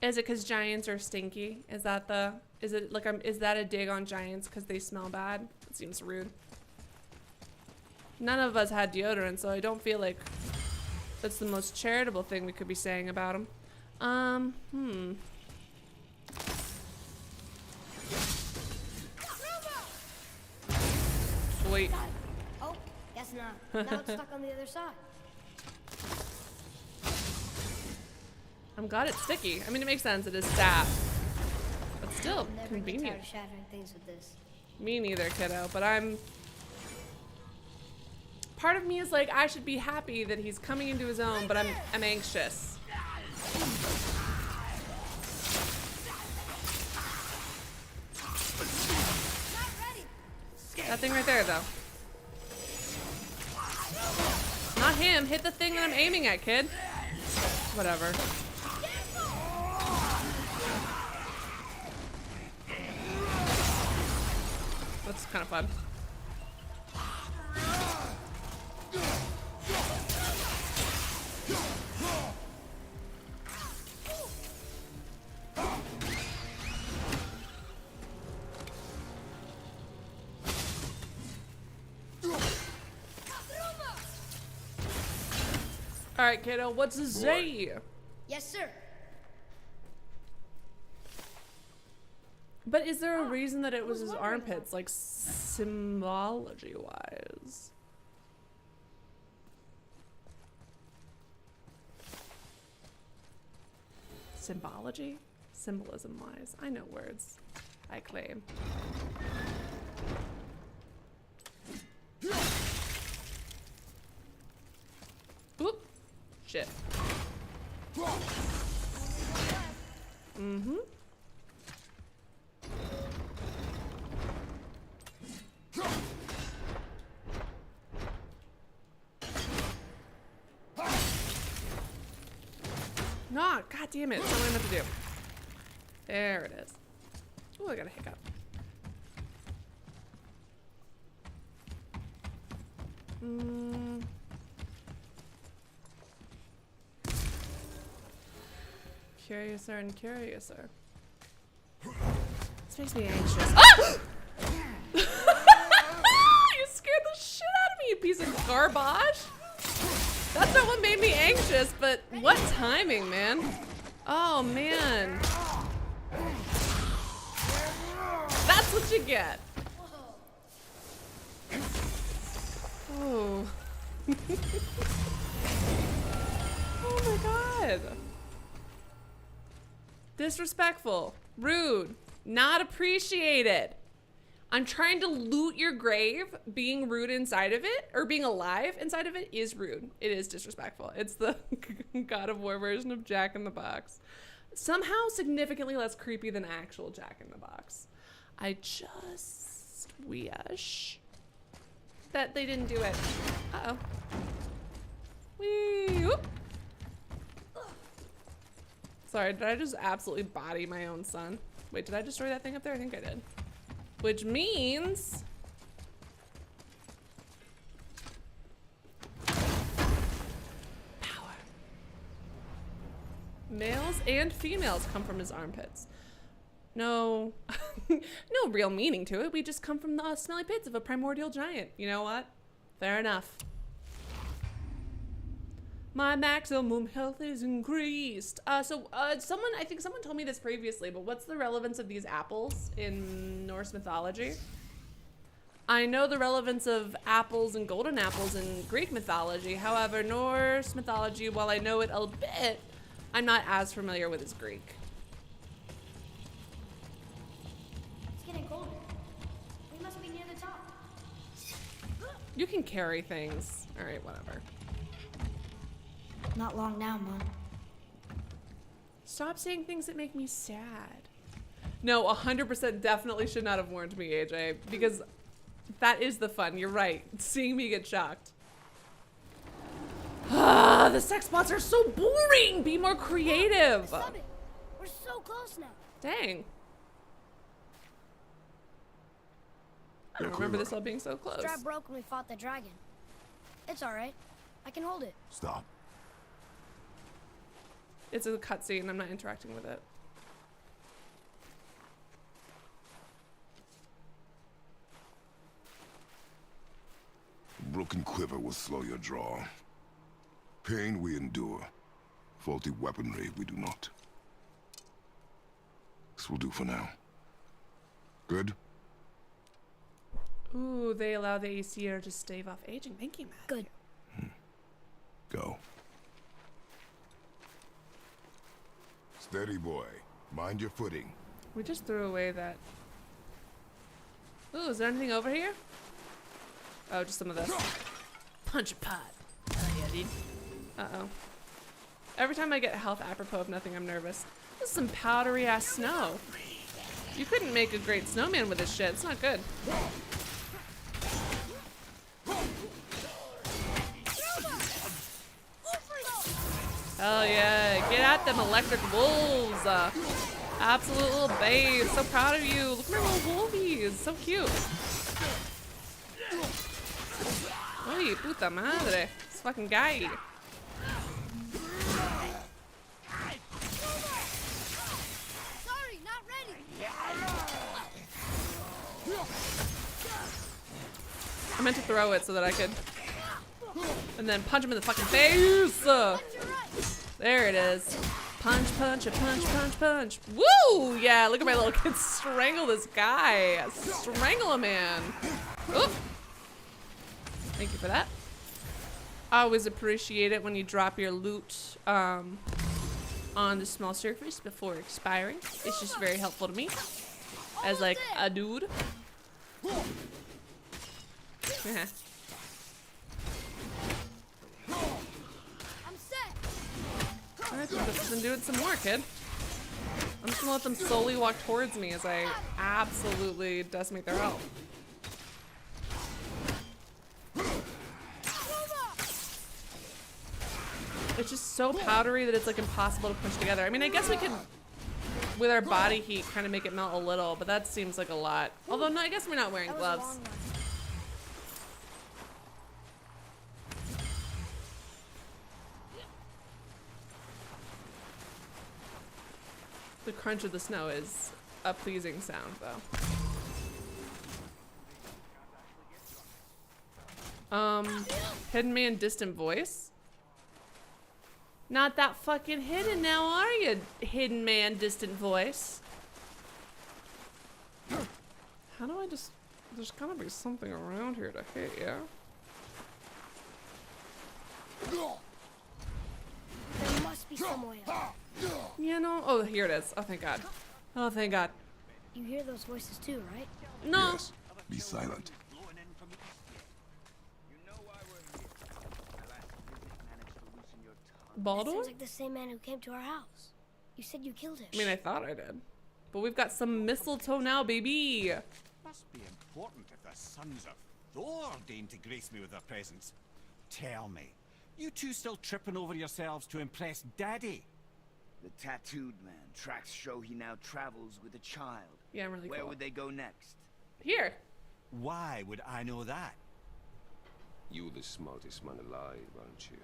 S1: Is it because giants are stinky? Is that the? Is it like is that a dig on giants because they smell bad? It seems rude. None of us had deodorant, so I don't feel like that's the most charitable thing we could be saying about them. Sweet.
S4: Oh, guess not. Now it's stuck on the other side.
S1: I'm glad it's sticky. I mean, it makes sense. It is staff. But still,
S4: I'll never get tired
S1: convenient.
S4: of shattering things with this.
S1: Me neither, kiddo. But I'm... Part of me is like, I should be happy that he's coming into his own, but I'm anxious. That thing right there, though. Not him. Hit the thing that I'm aiming at, kid. Whatever. That's kind of fun. All right, kiddo, what's a say?
S4: Yes, sir.
S1: But is there a reason that it was his armpits, like symbology-wise? Symbology? Symbolism-wise. I know words. I claim. Oop. Shit. Mm-hmm. No, god damn it. That's not what I meant to do. There it is. Oh, I got a hiccup. Curiouser and curiouser. This makes me anxious. Ah! You scared the shit out of me, you piece of garbage. That's not what made me anxious, but what timing, man. Oh, man. That's what you get. Oh. Oh my god. Disrespectful. Rude. Not appreciated. I'm trying to loot your grave. Being rude inside of it, or being alive inside of it, is rude. It is disrespectful. It's the God of War version of Jack in the Box. Somehow significantly less creepy than actual Jack in the Box. I just wish that they didn't do it. Uh-oh. Whee! Whoop. Sorry, did I just absolutely body my own son? Wait, did I destroy that thing up there? I think I did. Which means... power. Males and females come from his armpits. No, no real meaning to it. We just come from the smelly pits of a primordial giant. You know what? Fair enough. My maximum health is increased. I think someone told me this previously, but what's the relevance of these apples in Norse mythology? I know the relevance of apples and golden apples in Greek mythology. However, Norse mythology, while I know it a bit, I'm not as familiar with as Greek.
S4: It's getting colder. We must be near the top.
S1: You can carry things. All right, whatever.
S4: Not long now, Mom.
S1: Stop saying things that make me sad. No, 100% definitely should not have warned me, AJ, because that is the fun. You're right. Seeing me get shocked. Ah, the sex bots are so boring. Be more creative.
S4: Stop it. We're so close now.
S1: Dang. I don't remember this all being so close.
S4: Strap broke when we fought the dragon. It's alright. I can hold it.
S2: Stop.
S1: It's a cutscene. I'm not interacting with it.
S2: A broken quiver will slow your draw. Pain we endure. Faulty weaponry we do not. This will do for now. Good?
S1: Ooh, they allow the ACR to stave off aging. Thank you, Matt.
S4: Good.
S2: Go. Steady, boy. Mind your footing.
S1: We just threw away that. Ooh, is there anything over here? Oh, just some of this. Punch a pot. Oh, yeah, dude. Uh-oh. Every time I get health apropos of nothing, I'm nervous. This is some powdery ass snow. You couldn't make a great snowman with this shit. It's not good. Hell yeah. Get at them, electric wolves. Absolute little babes. So proud of you. Look at my little wolfies. So cute. Uy, puta madre. This fucking guy.
S4: Sorry, not ready.
S1: I meant to throw it so that I could. And then punch him in the fucking face. There it is. Punch, punch, a punch, punch, punch. Woo! Yeah, look at my little kid strangle this guy. Strangle a man. Oop. Thank you for that. I always appreciate it when you drop your loot on the small surface before expiring. It's just very helpful to me as like a dude. Yeah.
S4: I'm set.
S1: Alright, then do it some more, kid. I'm just gonna let them slowly walk towards me as I absolutely decimate their health. It's just so powdery that it's like impossible to push together. I mean, I guess we could, with our body heat, kind of make it melt a little, but that seems like a lot. Although, no, I guess we're not wearing
S4: That was a
S1: gloves.
S4: long one.
S1: The crunch of the snow is a pleasing sound, though. Hidden man, distant voice. Not that fucking hidden now, are you, hidden man, distant voice? How do I just... There's gotta be something around here to hit, yeah?
S4: There must be somewhere.
S1: You know... Oh, here it is. Oh, thank God. Oh, thank God.
S4: You hear those voices too, right?
S1: No!
S2: Yes. Be silent.
S4: That
S1: Baldur?
S4: sounds like the same man who came to our house. You said you killed him.
S1: I mean, I thought I did. But we've got some mistletoe now, baby.
S7: Must be important if the sons of Thor deign to grace me with their presence. Tell me, you two still tripping over yourselves to impress Daddy?
S8: The tattooed man. Tracks show he now travels with a child.
S1: Yeah, I'm really
S8: Where
S1: cool.
S8: would they go next?
S1: Here.
S7: Why would I know that?
S9: You're the smartest man alive, aren't you?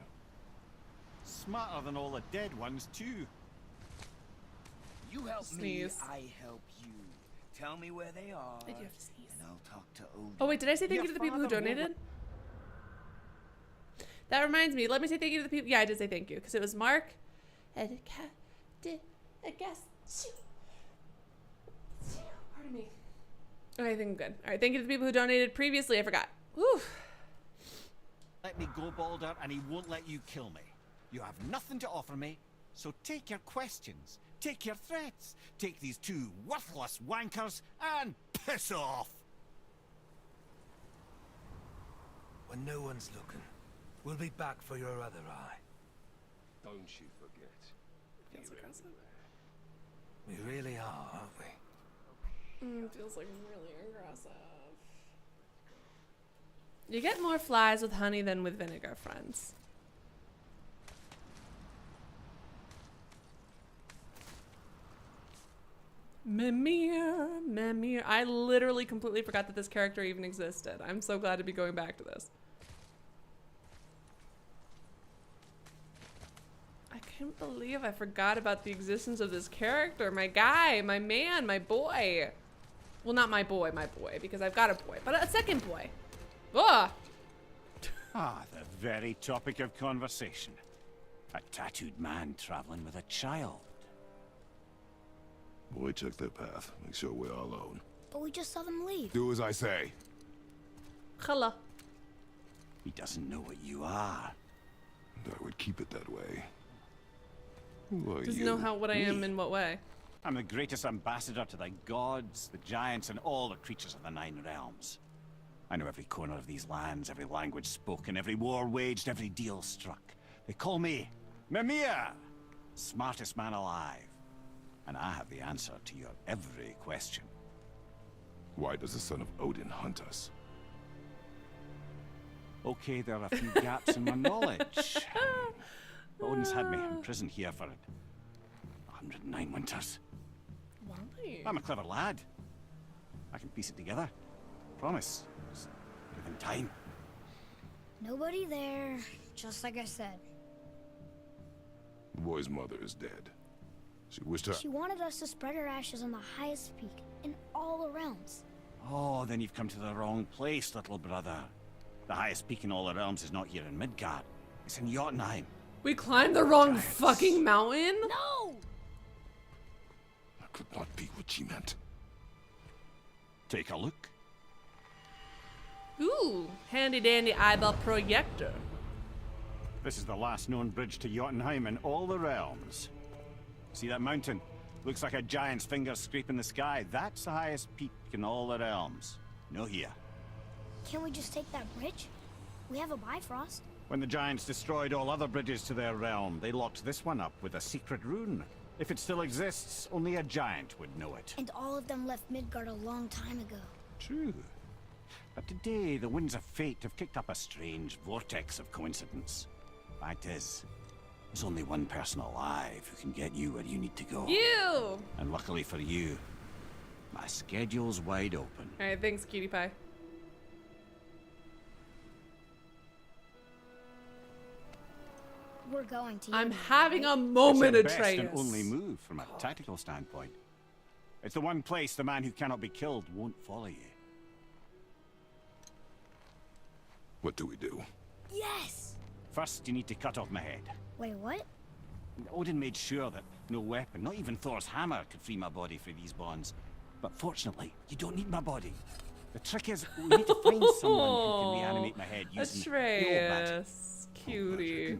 S7: Smarter than all the dead ones, too.
S8: You help
S1: Sneeze.
S8: me, I help you. Tell me where they are,
S1: Did you have to sneeze?
S8: and I'll talk to Odin.
S1: Oh wait, did I say thank
S7: Your
S1: you to the people who
S7: father won't
S1: donated? That reminds me. Let me say thank you to the people. Yeah, I did say thank you because it was Mark. And I guess. Pardon me. Okay, I think I'm good. All right, thank you to the people who donated previously. I forgot. Whew.
S7: Let me go, Baldur, and he won't let you kill me. You have nothing to offer me, so take your questions, take your threats, take these two worthless wankers, and piss off!
S10: When no one's looking, we'll be back for your other eye.
S9: Don't you forget.
S1: Feels aggressive.
S10: We really are, aren't we?
S1: Feels like really aggressive. You get more flies with honey than with vinegar, friends. Mimir, Mimir. I literally completely forgot that this character even existed. I'm so glad to be going back to this. I can't believe I forgot about the existence of this character. My guy, my man, my boy. Well, not my boy, because I've got a boy, but a second boy. Ugh.
S7: Ah, the very topic of conversation. A tattooed man traveling with a child.
S2: Boy, check their path. Make sure we're all alone.
S4: But we just saw them leave.
S2: Do as I say.
S1: Hello.
S7: He doesn't know what you are.
S2: And I would keep it that way. Who are
S1: Doesn't
S2: you?
S1: know what I am
S7: Me.
S1: in what way.
S7: I'm the greatest ambassador to the gods, the giants, and all the creatures of the Nine Realms. I know every corner of these lands, every language spoken, every war waged, every deal struck. They call me Mimir, smartest man alive. And I have the answer to your every question.
S2: Why does the son of Odin hunt us?
S7: Okay, there are a few gaps in my knowledge. Odin's had me imprisoned here for 109 winters.
S1: Why?
S7: I'm a clever lad. I can piece it together. Promise. Just give him time.
S4: Nobody there, just like I said.
S2: The boy's mother is dead. She wished her...
S4: She wanted us to spread her ashes on the highest peak in all the realms.
S7: Oh, then you've come to the wrong place, little brother. The highest peak in all the realms is not here in Midgard. It's in Jotunheim.
S1: We climbed the wrong
S7: Giants.
S1: fucking mountain?
S4: No!
S2: That could not be what she meant.
S7: Take a look.
S1: Ooh, handy dandy eyeball projector.
S7: This is the last known bridge to Jotunheim in all the realms. See that mountain? Looks like a giant's finger scraping the sky. That's the highest peak in all the realms. No here.
S4: Can't we just take that bridge? We have a Bifrost.
S7: When the giants destroyed all other bridges to their realm, they locked this one up with a secret rune. If it still exists, only a giant would know it.
S4: And all of them left Midgard a long time ago.
S7: True. But today, the winds of fate have kicked up a strange vortex of coincidence. Fact is, there's only one person alive who can get you where you need to go.
S1: You!
S7: And luckily for you, my schedule's wide open.
S1: Alright, thanks, cutie pie.
S4: We're going to.
S1: I'm
S4: Jotunheim,
S1: having
S4: right?
S1: a moment,
S7: It's your best
S1: Atreus.
S7: and only move from a tactical standpoint. It's the one place the man who cannot be killed won't follow you.
S2: What do we do?
S4: Yes!
S7: First, you need to cut off my head.
S4: Wait, what?
S7: Odin made sure that no weapon, not even Thor's hammer, could free my body from these bonds. But fortunately, you don't need my body. The trick is, we need to find someone who can reanimate my head using the old magic.
S1: Atreus, cutie.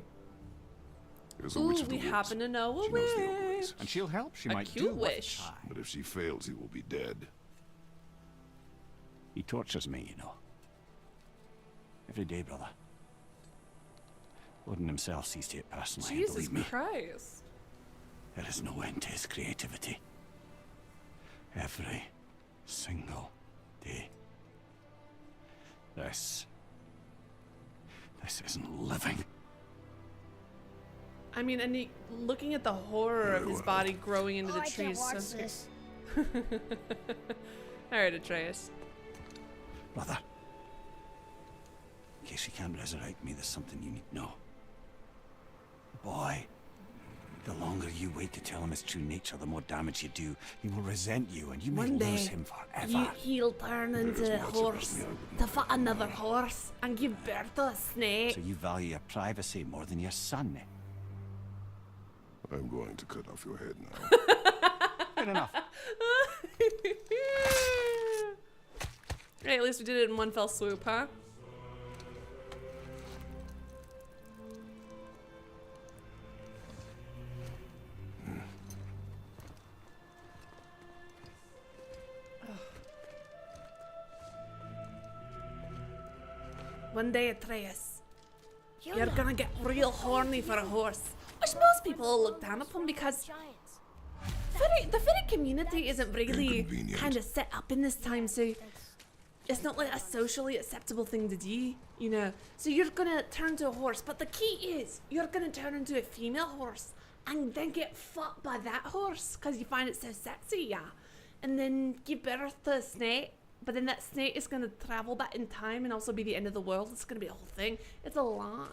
S2: There's a witch
S1: Ooh,
S2: of the
S1: we
S2: woods.
S1: happen to know a
S2: She knows the old
S1: witch.
S2: ways.
S7: And she'll help. She
S1: A
S7: might
S1: cute
S7: do worth a
S1: wish.
S7: try.
S2: But if she fails, he will be dead.
S7: He tortures me, you know. Every day, brother. Odin himself sees to it personally, and
S1: Jesus
S7: believe me,
S1: Christ.
S7: there is no end to his creativity. Every single day. This isn't living.
S1: I mean, and looking at the horror of
S2: Very
S1: his
S2: well.
S1: body growing into
S4: Oh,
S1: the
S4: I can't
S1: trees.
S4: watch
S1: So
S4: this.
S1: Alright, Atreus.
S7: Brother, in case you can't resurrect me, there's something you need to know. Boy, the longer you wait to tell him his true nature, the more damage you do. He will resent you, and you may
S1: One
S7: lose
S1: day,
S7: him forever.
S1: He'll turn into a horse to fight another horse and give birth to a snake.
S7: So you value your privacy more than your son.
S2: I'm going to cut off your head now.
S7: Good enough.
S1: Hey, at least we did it in one fell swoop, huh? One day, Atreus, you're gonna get real horny for a horse. Which most people look down upon because
S4: Giants.
S1: the furry community isn't really
S2: Inconvenient.
S1: kind of set up in this time, so it's not like a socially acceptable thing to do, you know. So you're gonna turn to a horse, but the key is you're gonna turn into a female horse and then get fucked by that horse because you find it so sexy, yeah. and then give birth to a snake. But then that snake is gonna travel back in time and also be the end of the world. It's gonna be a whole thing. It's a lot.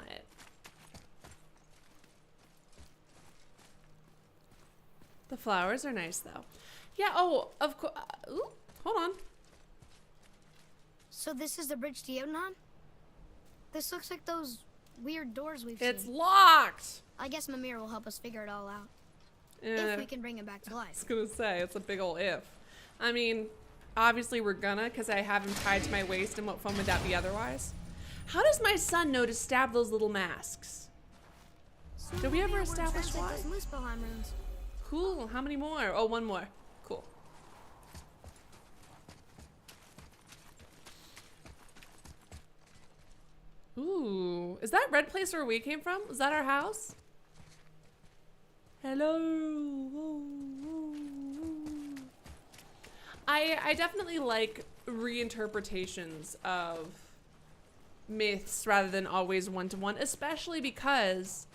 S1: The flowers are nice though. Yeah, oh, of course. Ooh, hold on.
S4: So this is the bridge to Jotunheim? This looks like those weird doors we've
S1: It's
S4: seen.
S1: locked!
S4: I guess Mimir will help us figure it all out.
S1: Yeah.
S4: If we can bring him back to
S1: I
S4: life.
S1: was gonna say, it's a big ol' if. I mean, obviously we're gonna, because I have him tied to my waist, and what fun would that be otherwise? How does my son know to stab those little masks?
S4: So
S1: Did we ever
S4: maybe it
S1: establish
S4: translate
S1: why?
S4: those Muspelheim runes.
S1: Cool, how many more? Oh, one more. Cool. Ooh, is that red place where we came from? Was that our house? Hello. I definitely like reinterpretations of myths rather than always one-to-one, especially because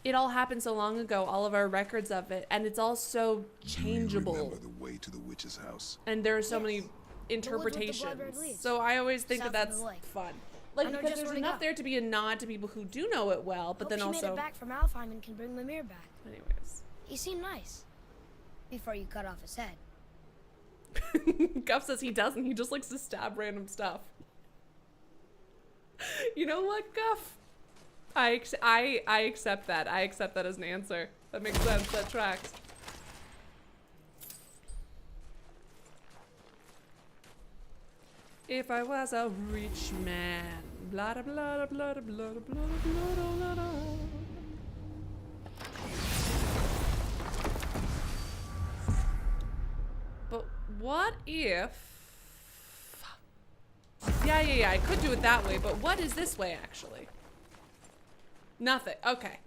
S1: it all happened so long ago, all of our records of it, and it's all so changeable.
S2: Do you remember the way to the witch's house?
S1: And there are so
S4: Yes.
S1: many
S4: The woods with the
S1: interpretations.
S4: blood-red leaves.
S1: So I always think
S4: South
S1: that
S4: of
S1: that's
S4: the lake.
S1: fun.
S4: I
S1: Like,
S4: know
S1: because
S4: just
S1: there's
S4: where to
S1: enough
S4: go.
S1: there to be a nod to people who do know it well, but
S4: Hope
S1: then
S4: she
S1: also...
S4: made it back from Alfheim and can bring Mimir back.
S1: Anyways.
S4: He seemed nice. Before you cut off his head.
S1: Guff says he doesn't. He just likes to stab random stuff. You know what, Guff? I accept that. I accept that as an answer. That makes sense. That tracks. If I was a rich man, blah blah blah blah blah blah blah blah blah blah. But what if? Yeah. I could do it that way, but what is this way actually? Nothing. Okay.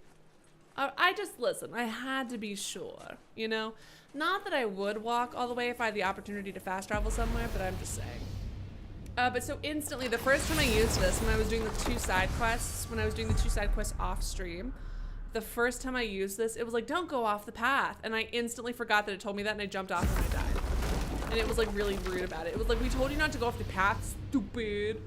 S1: I just listen. I had to be sure, you know. Not that I would walk all the way if I had the opportunity to fast travel somewhere, but I'm just saying. But so instantly, the first time I used this, when I was doing the 2 side quests, off stream, the first time I used this, it was like, don't go off the path. And I instantly forgot that it told me that, and I jumped off and I died. And it was like really rude about it. It was like, we told you not to go off the path, stupid.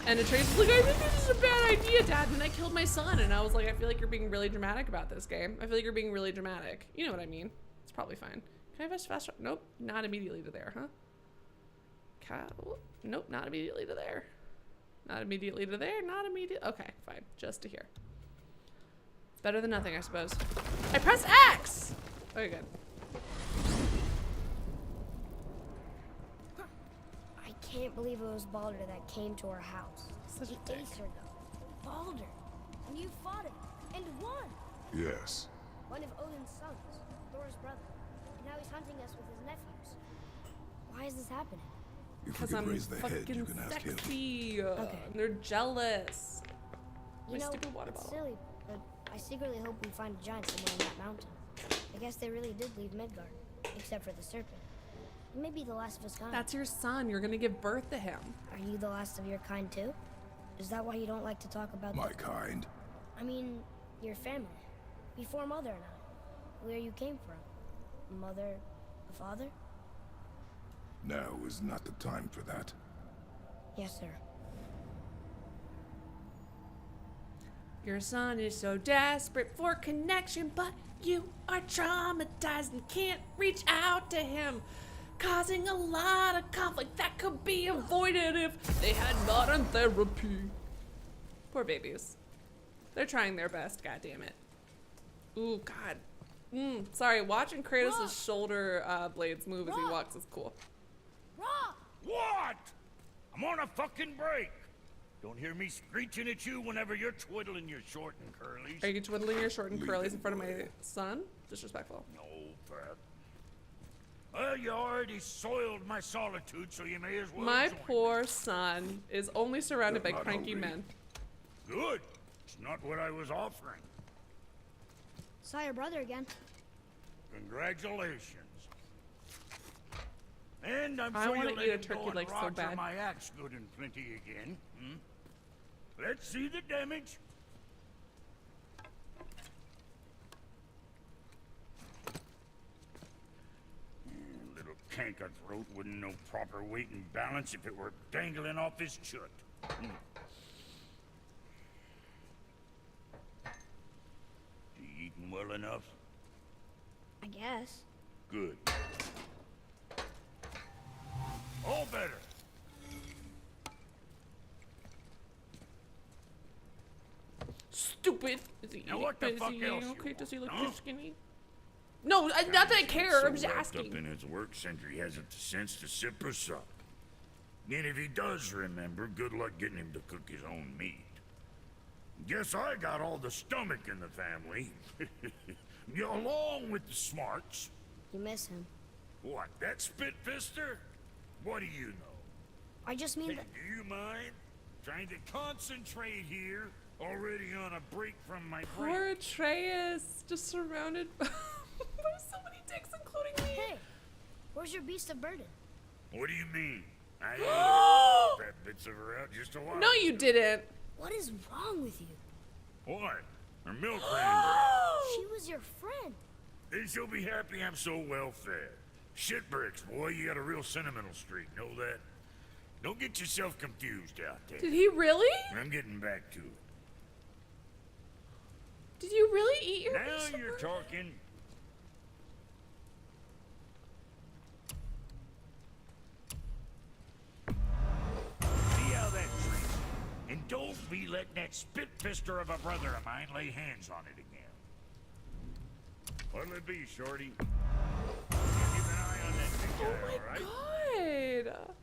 S1: And Atreus was like, I think this is a bad idea, Dad. And then I killed my son. And I was like, I feel like you're being really dramatic about this game. I feel like you're being really dramatic. You know what I mean. It's probably fine. Can I fast travel? Nope, not immediately to there, huh? Nope, not immediately to there. Not immediately to there, not immediately. Okay, fine, just to here. It's better than nothing, I suppose. I press X! Okay, good.
S4: I can't believe it was Baldur that came to our house.
S1: Such a
S4: The
S1: dick.
S4: Acer, though. Baldur. And you fought him. And won.
S2: Yes.
S4: One of Odin's sons. Thor's brother. And now he's hunting us with his nephews. Why is this happening?
S2: If you
S1: Because
S2: could
S1: I'm
S2: raise the head, you
S1: fucking
S2: can ask him.
S1: sexy.
S4: Okay.
S1: And they're jealous.
S4: You
S1: My
S4: know,
S1: stupid water
S4: it's
S1: bottle.
S4: silly, but I secretly hope we find a giant somewhere in that mountain. I guess they really did leave Midgard, except for the serpent. He may be the last of his kind.
S1: That's your son. You're gonna give birth to him.
S4: Are you the last of your kind too? Is that why you don't like to talk about
S2: My kind.
S4: I mean, your family. Before Mother and I. Where you came from. Mother, a father?
S2: Now is not the time for that.
S4: Yes, sir.
S1: Your son is so desperate for connection, but you are traumatized and can't reach out to him, causing a lot of conflict that could be avoided if they had modern therapy. Poor babies. They're trying their best, goddammit. Ooh, God. Sorry, watching Kratos' shoulder blades move as he walks is cool.
S5: What? I'm on a fucking break. Don't hear me screeching at you whenever you're twiddling your short and curlies.
S1: Are you twiddling your short and curlies in front of my son? Disrespectful.
S5: No, Pat. Well, you already soiled my solitude, so you may as well
S1: My
S5: join.
S1: poor son is only surrounded by
S2: They're not
S1: cranky
S2: hungry.
S1: men.
S5: Good. It's not what I was offering.
S4: Saw your brother again.
S5: Congratulations. And I'm
S1: I
S5: sure
S1: wanna
S5: you'll
S1: eat a
S5: let him
S1: turkey
S5: go and
S1: like so
S5: roger
S1: bad.
S5: my axe good and plenty again. Let's see the damage. Little canker-throat wouldn't know proper weight and balance if it were dangling off his chut. You eating well enough?
S4: I guess.
S5: Good. All better.
S1: Stupid. Is he
S5: Now what the
S1: eating?
S5: fuck
S1: Is he
S5: else
S1: eating?
S5: you
S1: Okay,
S5: want,
S1: does he look
S5: huh?
S1: too skinny? No, not that I care. I'm just
S5: wrapped up
S1: asking.
S5: in his work, Sentry hasn't the sense to sip or suck. And if he does remember, good luck getting him to cook his own meat. Guess I got all the stomach in the family. Along with the smarts.
S4: You miss him.
S5: What, that spit-fister? What do you know?
S4: I just mean
S5: Hey,
S4: that...
S5: do you mind? Trying to concentrate here, already on a break from my
S1: Poor
S5: break.
S1: Atreus, just surrounded by so many dicks, including me.
S4: Hey, where's your beast of burden?
S5: What do you mean? I ate fat bits of her out just a while.
S1: No, you didn't.
S4: What is wrong with you?
S5: What? Her milk ran dry.
S4: She was your friend.
S5: Then she'll be happy I'm so well fed. Shit bricks, boy, you got a real sentimental streak, know that? Don't get yourself confused out there.
S1: Did he really?
S5: I'm getting back to it.
S1: Did you really eat your
S5: Now
S1: beast of
S5: you're
S1: burden?
S5: talking. See how that treats you. And don't be letting that spit-fister of a brother of mine lay hands on it again. What'll it be, Shorty? Keep an eye on that big guy,
S1: Oh
S5: all right?
S1: my god.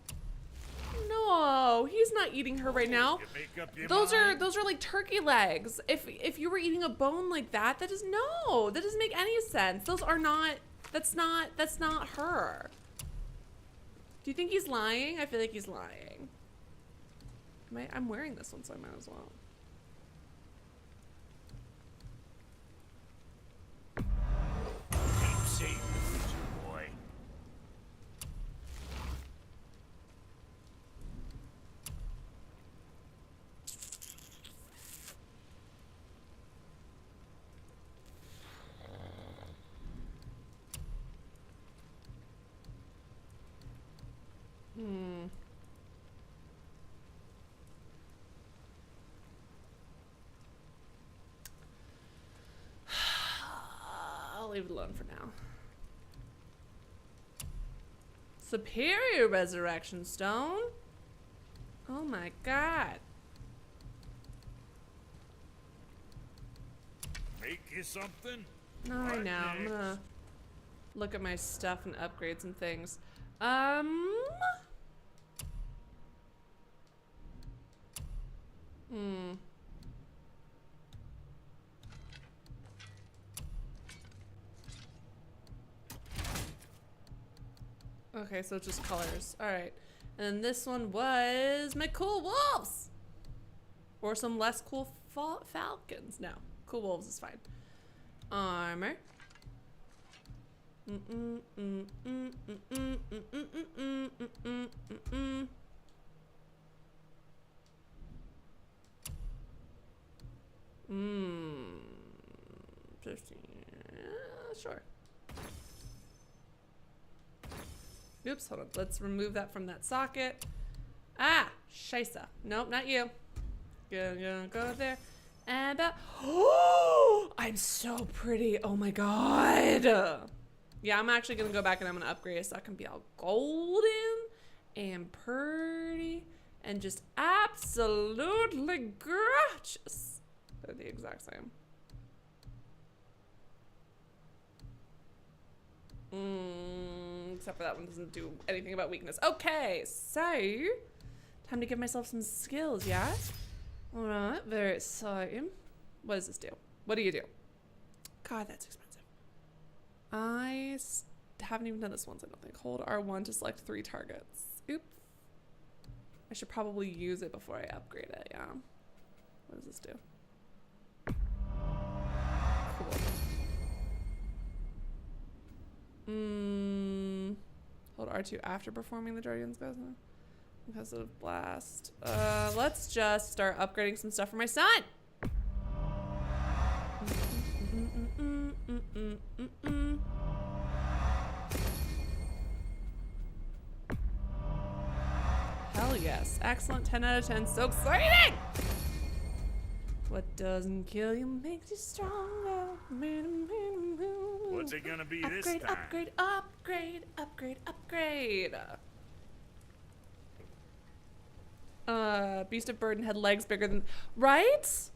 S1: No, he's not eating her right now.
S5: You make up your
S1: Those
S5: mind?
S1: are like turkey legs. If you were eating a bone like that, that doesn't make any sense. Those are not. That's not her. Do you think he's lying? I feel like he's lying. I'm wearing this one, so I might as well.
S5: Keep safe, future boy.
S1: I'll leave it alone for now. Superior resurrection stone. Oh my god.
S5: Make you something?
S1: No, I
S5: What
S1: know. I'm
S5: next?
S1: gonna look at my stuff and upgrades and things. Okay, so it's just colors. Alright. And then this one was my cool wolves. Or some less cool falcons. No. Cool wolves is fine. Armor. Mm. 15. Sure. Oops, hold on. Let's remove that from that socket. Ah, scheisse. Nope, not you. Gonna go there. And oh, I'm so pretty. Oh my god. Yeah, I'm actually gonna go back and I'm gonna upgrade it so I can be all golden and pretty and just absolutely gorgeous. They're the exact same. Except for that one doesn't do anything about weakness. Okay, so time to give myself some skills, yeah? Alright, very exciting. What does this do? What do you do? God, that's expensive. I haven't even done this once, I don't think. Hold R1 to select 3 targets. Oops. I should probably use it before I upgrade it, yeah. What does this do? Cool. Hold R2 after performing the Guardian's Ghost. Because of blast. Let's just start upgrading some stuff for my son. Yes. Excellent. 10 out of 10. So exciting! What doesn't kill you makes you stronger.
S5: What's it gonna be this
S1: Upgrade,
S5: time?
S1: upgrade, upgrade, upgrade, upgrade. Beast of Burden had legs bigger than... Right?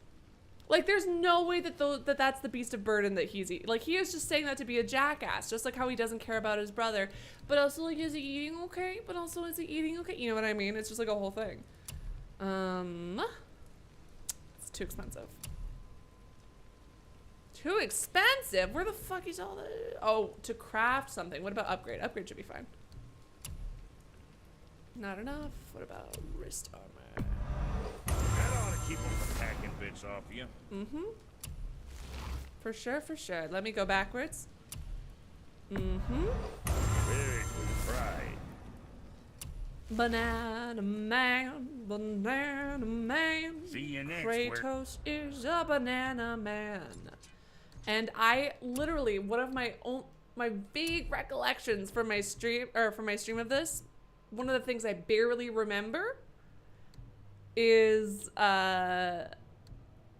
S1: Like, there's no way that that's the Beast of Burden that he's eating. Like, he is just saying that to be a jackass, just like how he doesn't care about his brother. But also, like, is he eating okay? But also, is he eating okay? You know what I mean? It's just like a whole thing. It's too expensive. Too expensive? Where the fuck is all the... Oh, to craft something. What about upgrade? Upgrade should be fine. Not enough. What about wrist armor?
S5: That ought to keep them from hacking bits off you.
S1: Mm-hmm. For sure, for sure. Let me go backwards. Mm-hmm.
S5: Very good pride.
S1: Banana man, banana man.
S5: See you next
S1: Kratos is a banana man. And I literally, one of my vague recollections from my stream of this, one of the things I barely remember is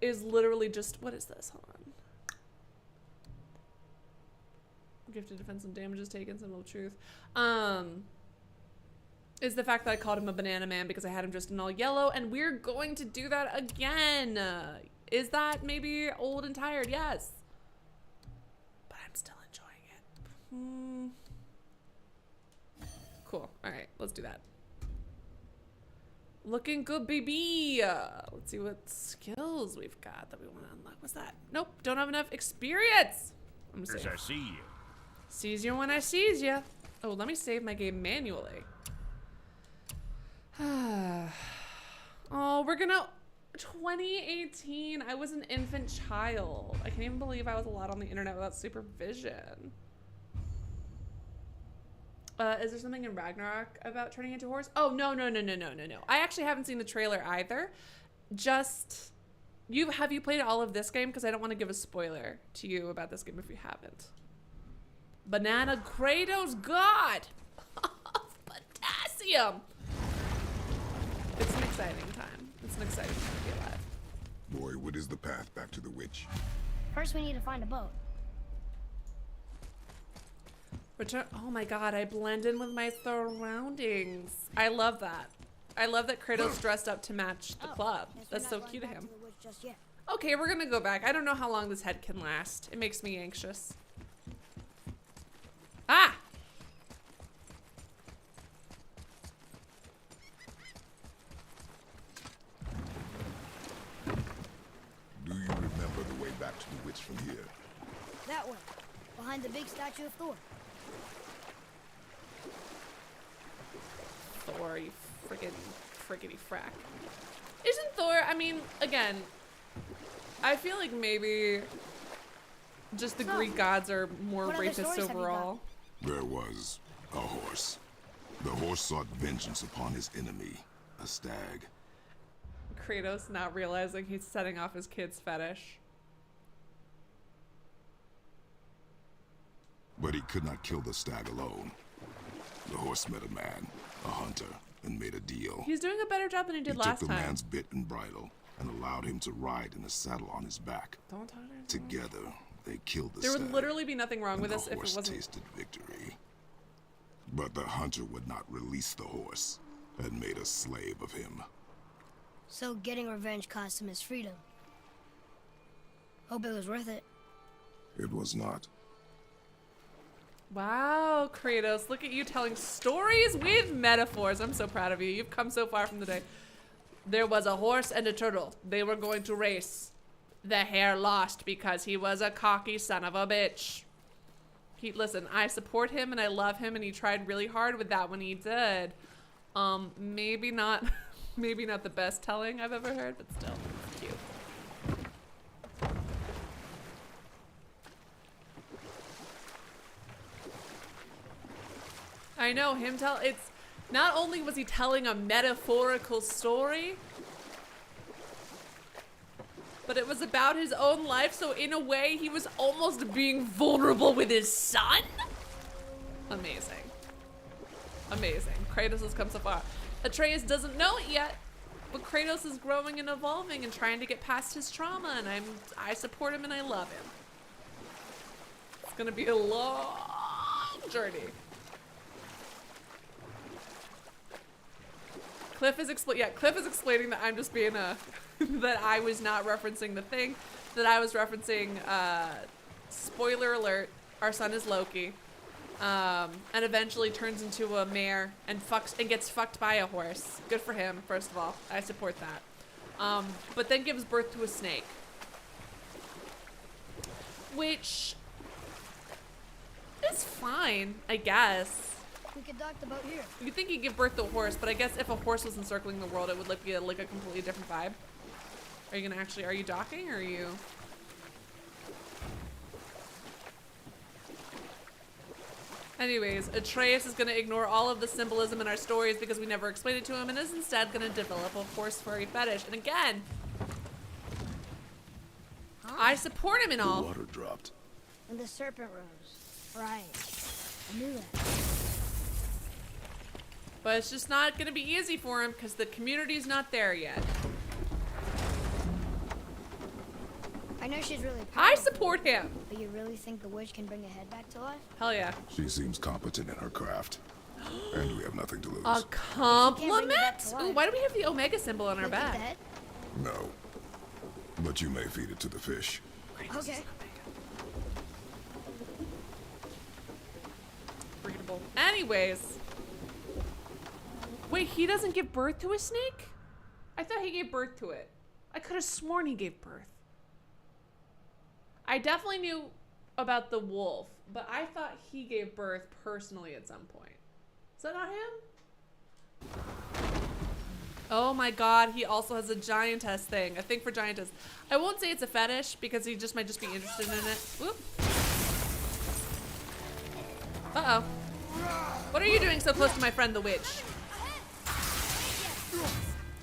S1: literally just, what is this? Hold on. Gifted defense and damages taken, symbol of truth. Is the fact that I called him a banana man because I had him just in all yellow, and we're going to do that again. Is that maybe old and tired? Yes. But I'm still enjoying it. Cool. All right, let's do that. Looking good, baby. Let's see what skills we've got that we want to unlock. What's that? Nope, don't have enough experience. I'm gonna save.
S5: I see you.
S1: Sees you when I sees you. Oh, let me save my game manually. Oh, we're gonna... 2018. I was an infant child. I can't even believe I was allowed on the internet without supervision. Is there something in Ragnarok about turning into a horse? Oh, no. I actually haven't seen the trailer either. Just... Have you played all of this game? Because I don't want to give a spoiler to you about this game if you haven't. Banana Kratos God of potassium. It's an exciting time. It's an exciting time to be alive.
S2: Boy, what is the path back to the witch?
S4: First, we need to find a boat.
S1: Return. Oh my god, I blend in with my surroundings. I love that. I love that Kratos dressed up to match the club. That's so cute of him. Okay, we're gonna go back. I don't know how long this head can last. It makes me anxious. Ah!
S2: Do you remember the way back to the witch from here?
S4: That way, behind the big statue of Thor.
S1: Thor, you friggity frack. Isn't Thor, I mean, again, I feel like maybe just the Greek gods are more rapists overall.
S2: There was a horse. The horse sought vengeance upon his enemy, a stag.
S1: Kratos not realizing he's setting off his kid's fetish.
S2: But he could not kill the stag alone. The horse met a man, a hunter, and made a deal.
S1: He's doing a better job than he did last
S2: time. He took the
S1: time.
S2: man's bit and bridle and allowed him to ride in a saddle on his back.
S1: Don't talk to her.
S2: Together, they killed the
S1: There
S2: stag.
S1: would literally be nothing wrong with this if it
S2: wasn't.
S1: wasn't.
S2: Tasted victory. But the hunter would not release the horse and made a slave of him.
S4: So getting revenge cost him his freedom. Hope it was worth it.
S2: It was not.
S1: Wow, Kratos, look at you telling stories with metaphors. I'm so proud of you. You've come so far from the day. There was a horse and a turtle. They were going to race. The hare lost because he was a cocky son of a bitch. Listen, I support him and I love him, and he tried really hard with that when he did. Maybe not the best telling I've ever heard, but still, it's cute. I know it's not only was he telling a metaphorical story, but it was about his own life, so in a way he was almost being vulnerable with his son. Amazing. Amazing. Kratos has come so far. Atreus doesn't know it yet, but Kratos is growing and evolving and trying to get past his trauma, and I support him and I love him. It's gonna be a long journey. Cliff is explaining that I'm just being a that I was not referencing the thing, that I was referencing spoiler alert, our son is Loki. And eventually turns into a mare and gets fucked by a horse. Good for him, first of all. I support that. But then gives birth to a snake. Which is fine, I guess.
S4: We could dock the boat here.
S1: You'd think you'd give birth to a horse, but I guess if a horse was encircling the world, it would be like a completely different vibe. Are you gonna are you docking or are you? Anyways, Atreus is gonna ignore all of the symbolism in our stories because we never explained it to him and is instead gonna develop a horse furry fetish. And again, I support him in all.
S2: The water dropped.
S4: And the serpent rose. Right. I knew that.
S1: But it's just not gonna be easy for him because the community's not there yet.
S4: I know she's really powerful.
S1: I support him.
S4: But you really think the witch can bring a head back to life?
S1: Hell yeah.
S2: She seems competent in her craft. And we have nothing to lose.
S1: A compliment?
S4: to
S1: Ooh, why do we have the Omega symbol on our
S4: Look at
S1: back?
S4: that.
S2: No. But you may feed it to the fish.
S4: Okay.
S1: Breedable. Anyways. Wait, he doesn't give birth to a snake? I thought he gave birth to it. I could have sworn he gave birth. I definitely knew about the wolf, but I thought he gave birth personally at some point. Is that not him? Oh my god, he also has a giantess thing. A thing for giantess. I won't say it's a fetish because he just might just be interested in it. Whoop. Uh-oh. What are you doing so close to my friend the witch?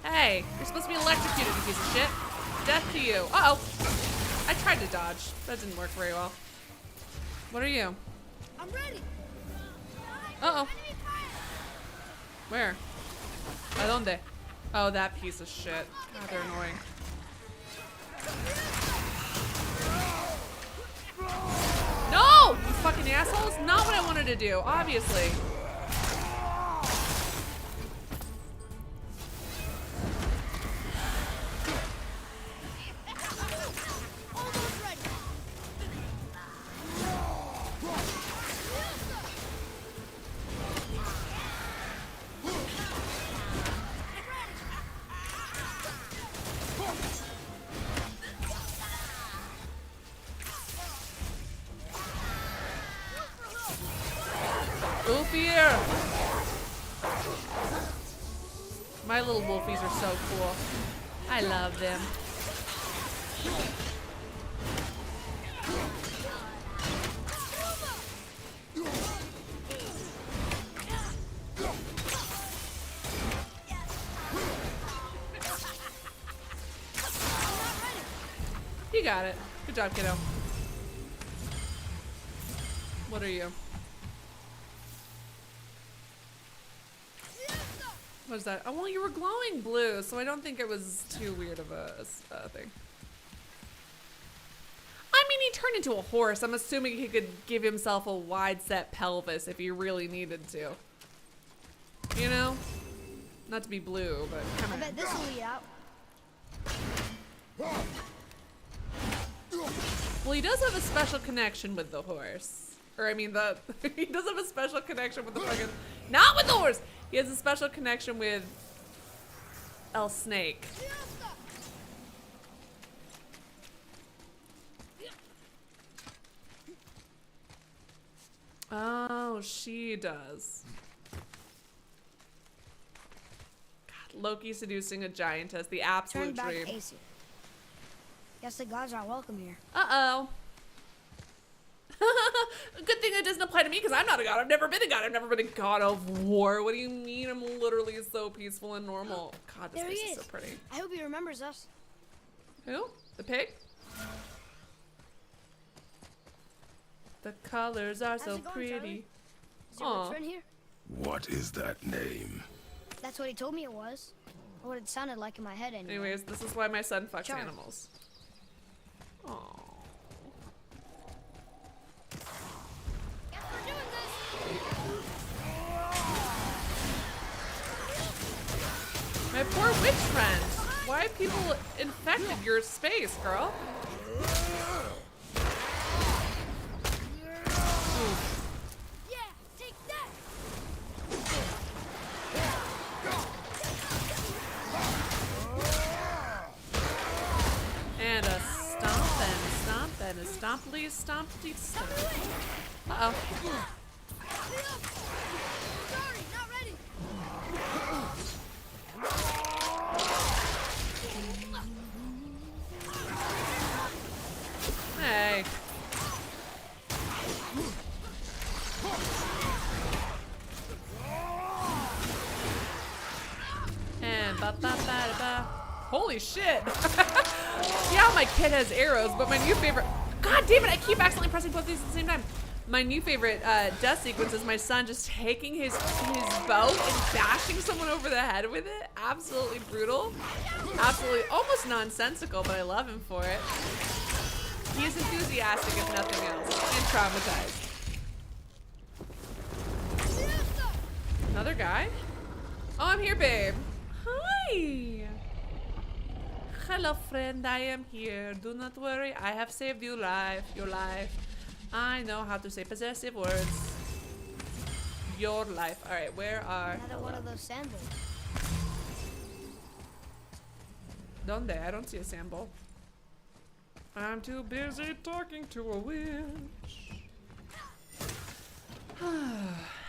S1: Hey, you're supposed to be electrocuted, you piece of shit. Death to you. Uh-oh. I tried to dodge. That didn't work very well. What are you?
S4: I'm ready.
S1: Uh-oh. Where? ¿A dónde? Oh, that piece of shit. God, they're annoying. No! You fucking assholes! Not what I wanted to do, obviously. Oofier! My little wolfies are so cool. I love them. You got it. Good job, kiddo. What are you? What is that? Oh, well, you were glowing blue, so I don't think it was too weird of a thing. I mean, he turned into a horse. I'm assuming he could give himself a wide-set pelvis if he really needed to. You know? Not to be blue, but come
S4: I
S1: on.
S4: bet this will lead out.
S1: Well, he does have a special connection with the horse. Or, I mean, he does have a special connection with the fucking... Not with the horse! He has a special connection with El Snake. Oh, she does. God, Loki seducing a giantess, the
S4: Turn
S1: absolute
S4: back
S1: dream.
S4: Aesir. Guess the gods aren't welcome here.
S1: Uh-oh. Good thing it doesn't apply to me because I'm not a god. I've never been a god. I've never been a god of war. What do you mean? I'm literally so peaceful and normal. God, this
S4: There he
S1: face is
S4: is.
S1: so pretty.
S4: I hope he remembers us.
S1: Who? The pig? The colors are
S4: How's
S1: so
S4: it going,
S1: pretty.
S4: Charlie? Is your
S1: Aw.
S4: good friend here?
S2: What is that name?
S4: That's what he told me it was. Or what it sounded like in my head anyway.
S1: Anyways, this is why my son fucks
S4: Charles.
S1: animals. Aww.
S4: Guess we're doing this.
S1: My poor witch friend. Why have people infected your space, girl?
S4: Yeah, take that.
S1: And a stomp and a stomp and a stomply stompty stomp. Uh-oh.
S4: Sorry, not ready.
S1: Hey. And ba ba ba da ba. Holy shit. Yeah, my kid has arrows, but my new favorite. God damn it, I keep accidentally pressing both these at the same time. My new favorite death sequence is my son just taking his bow and bashing someone over the head with it. Absolutely brutal. Absolutely almost nonsensical, but I love him for it. He is enthusiastic if nothing else, and traumatized. Another guy? Oh, I'm here, babe. Hi. Hello, friend. I am here. Do not worry. I have saved your life. I know how to say possessive words. Your life. All right, where are?
S4: Another one of those sandals.
S1: Donde? I don't see a sample. I'm too busy talking to a witch.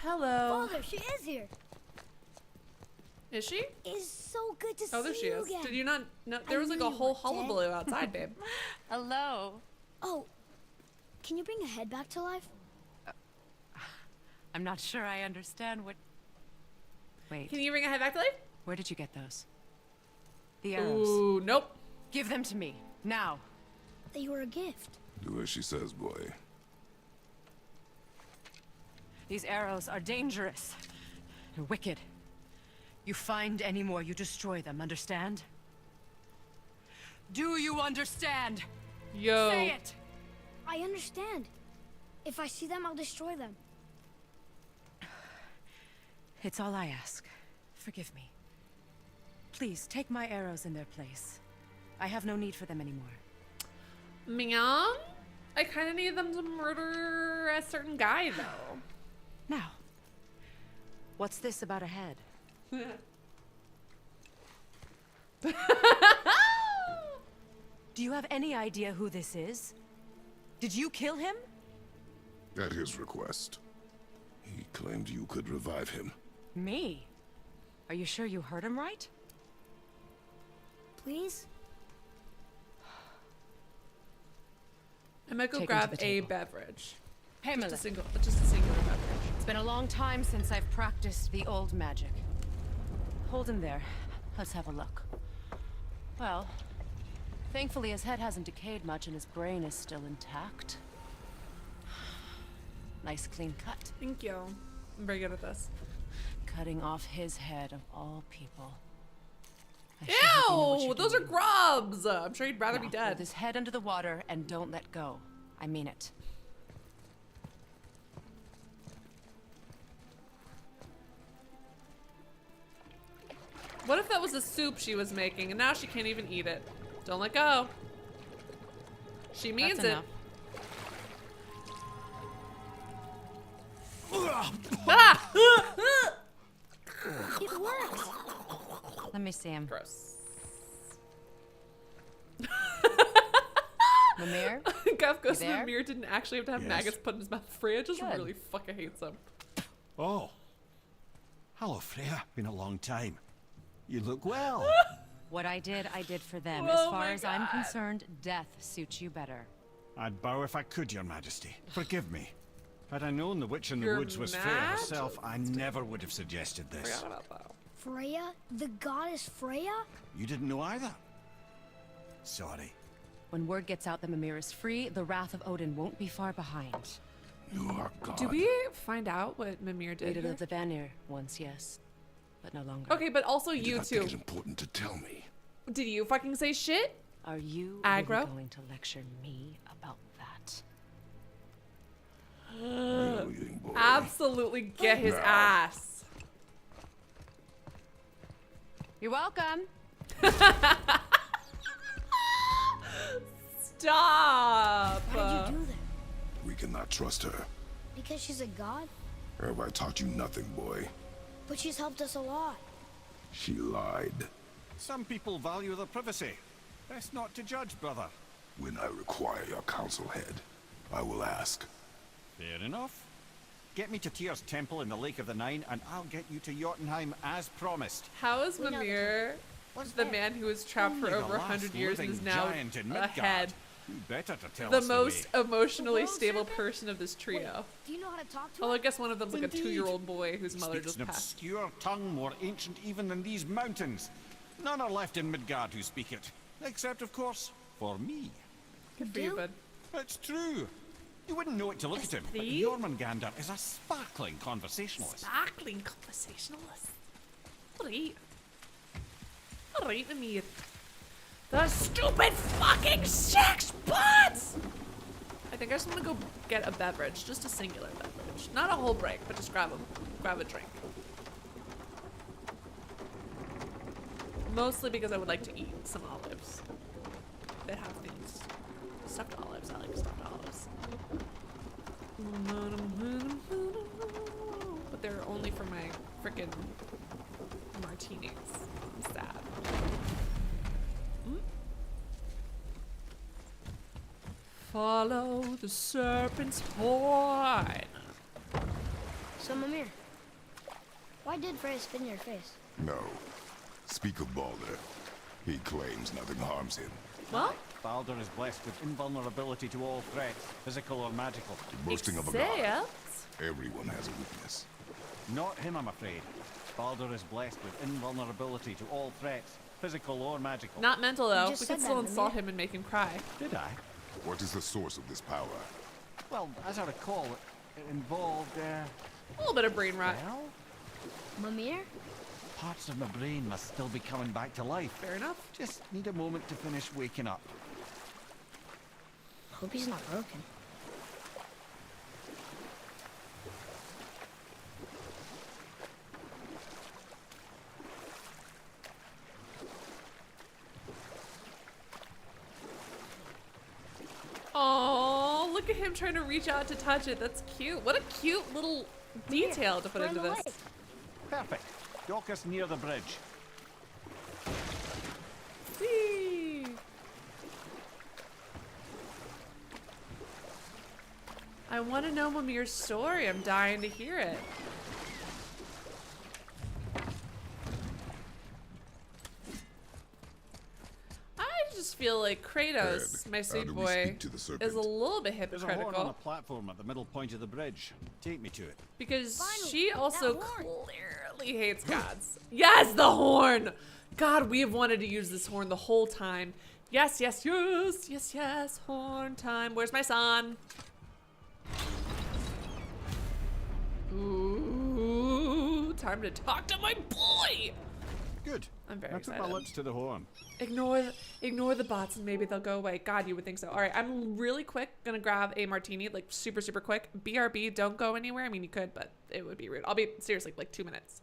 S1: Hello.
S4: Father, she is here.
S1: Is she?
S4: It's so good to see
S1: Oh, there she
S4: you
S1: is.
S4: again.
S1: Did you not? No, there was like
S4: knew
S1: a
S4: you
S1: whole
S4: were
S1: hullabaloo outside, babe.
S11: Hello.
S4: Oh, can you bring a head back to life?
S11: I'm not sure I understand what... Wait,
S1: Can you bring a head back to life?
S11: where did you get those? The arrows.
S1: Ooh, nope.
S11: Give them to me, now.
S4: They were a gift.
S2: Do as she says, boy.
S11: These arrows are dangerous and wicked. You find any more, you destroy them, understand? Do you understand?
S1: Yo.
S11: Say it!
S4: I understand. If I see them, I'll destroy them.
S11: It's all I ask. Forgive me. Please, take my arrows in their place. I have no need for them anymore.
S1: Ma'am? I kind of need them to murder a certain guy, though.
S11: Now, what's this about a head? Do you have any idea who this is? Did you kill him?
S2: At his request. He claimed you could revive him.
S11: Me? Are you sure you heard him right?
S4: Please?
S1: I might go
S11: Take him to
S1: grab
S11: the
S1: a
S11: table.
S1: beverage.
S11: Pamela,
S1: Just a singular beverage.
S11: it's been a long time since I've practiced the old magic. Hold him there. Let's have a look. Well, thankfully his head hasn't decayed much and his brain is still intact. Nice clean cut.
S1: Thank you. I'm very good at this.
S11: Cutting off his head of all people. I sure hope you know what
S1: Ew!
S11: you're
S1: Those are
S11: doing.
S1: grubs! I'm sure you'd rather
S11: Now,
S1: be
S11: hold
S1: dead.
S11: his head under the water and don't let go. I mean it.
S1: What if that was a soup she was making and now she can't even eat it? Don't let go. She means
S11: That's
S1: it.
S11: enough.
S1: Ah!
S4: It works.
S11: Let me see him.
S1: Gross.
S11: Mimir?
S1: Gav goes,
S11: You there?
S1: Mimir didn't actually have to have
S5: Yes.
S1: maggots put in his mouth. Freya just
S11: Good.
S1: really fucking hates him.
S7: Oh. Hello, Freya. Been a long time. You look well.
S11: What I did for them.
S1: Oh
S11: As far
S1: my
S11: as I'm
S1: God.
S11: concerned, death suits you better.
S7: I'd bow if I could, Your Majesty. Forgive me. Had I known the witch in the
S1: Your
S7: woods was Freya herself, I never would have suggested this.
S1: Forgot about that.
S4: Freya? The goddess Freya?
S7: You didn't know either? Sorry.
S11: When word gets out that Mimir is free, the wrath of Odin won't be far behind.
S2: You are God.
S1: Do we find out what Mimir did
S11: Leader
S1: here?
S11: of the Vanir once, yes. but no longer.
S1: Okay, but also
S2: You
S1: you
S2: did not think
S1: two.
S2: it important to tell me.
S1: Did you fucking say shit?
S11: Are you
S1: Aggro?
S11: really going to lecture me about that?
S2: Brilliant boy.
S1: Absolutely get his ass.
S11: You're welcome.
S1: Stop.
S4: How did you do that?
S2: We cannot trust her.
S4: Because she's a god?
S2: Have I taught you nothing, boy?
S4: But she's helped us a lot.
S2: She lied.
S7: Some people value their privacy. Best not to judge, brother.
S2: When I require your council head, I will ask.
S7: Fair enough. Get me to Tyr's temple in the Lake of the Nine, and I'll get you to Jotunheim as promised.
S1: How is
S4: We know the
S1: Mimir,
S4: What's
S1: the
S4: there?
S1: man who was trapped for
S7: Only the
S1: over
S7: last
S1: 100 years and is
S7: living
S1: now
S7: giant in Midgard.
S1: ahead,
S7: Who better to tell
S1: the
S7: us
S1: most
S7: way?
S1: emotionally
S4: The world
S1: stable
S4: serpent?
S1: person of this trio?
S4: Wait, do you know how to talk to
S1: Although I
S4: her?
S1: guess one of them's like a
S7: Indeed.
S1: 2-year-old boy whose mother
S7: Speaks
S1: just
S7: an
S1: passed.
S7: obscure tongue more ancient even than these mountains. None are left in Midgard who speak it. Except, of course, for me.
S1: Good for you,
S4: Do?
S1: bud.
S7: It's true. You wouldn't know it to look at him, but
S1: Esprit?
S7: Jormungandr is a sparkling conversationalist.
S1: Sparkling conversationalist. Alright. Alright, Mimir. The stupid fucking sex bots! I think I just want to go get a beverage, just a singular beverage. Not a whole break, but just grab a drink. Mostly because I would like to eat some olives. They have things. Stuffed olives, I like stuffed olives. But they're only for my frickin' martinis. I'm sad. Follow the serpent's horn.
S4: So, Mimir, why did Freya spin your face?
S2: No. Speak of Balder. He claims nothing harms him.
S1: Well,
S7: Baldur is blessed with invulnerability to all threats, physical or magical.
S2: Boasting of a god.
S1: except
S2: Everyone has a weakness.
S7: Not him, I'm afraid. Baldur is blessed with invulnerability to all threats, physical or magical.
S1: not mental though.
S4: just
S1: We
S4: said
S1: could still
S4: that,
S1: insult
S4: Mimir.
S1: him and make him cry.
S7: Did I?
S2: What is the source of this power?
S7: Well, as I recall, it involved,
S1: A little bit of brain rot.
S7: well,
S4: Mimir?
S7: parts of my brain must still be coming back to life.
S1: Fair enough.
S7: Just need a moment to finish waking up.
S4: Hope he's not broken.
S1: Oh, look at him trying to reach out to touch it. That's cute. What a cute little detail to put
S4: we're in
S1: into
S4: the
S1: this.
S4: lake.
S7: Perfect. Dock us near the bridge.
S1: Whee! I want to know Mimir's story. I'm dying to hear it. I just feel like Kratos,
S2: Ed,
S1: my
S2: how
S1: sweet
S2: do we
S1: boy,
S2: speak to the serpent?
S1: is a little bit
S7: There's a horn on a
S1: hypocritical
S7: platform at the middle point of the bridge. Take me to it.
S1: because
S4: Finally,
S1: she also
S4: that horn.
S1: clearly hates gods. Yes, the horn! God, we have wanted to use this horn the whole time. Yes, yes, yes, yes, yes, horn time. Where's my son? Ooh, time to talk to my boy!
S7: Good.
S1: I'm very
S7: I put my
S1: excited.
S7: lips to the horn.
S1: Ignore the bots and maybe they'll go away. God, you would think so. All right, I'm really quick gonna grab a martini, like super quick. BRB, don't go anywhere. I mean, you could, but it would be rude. I'll be seriously like 2 minutes.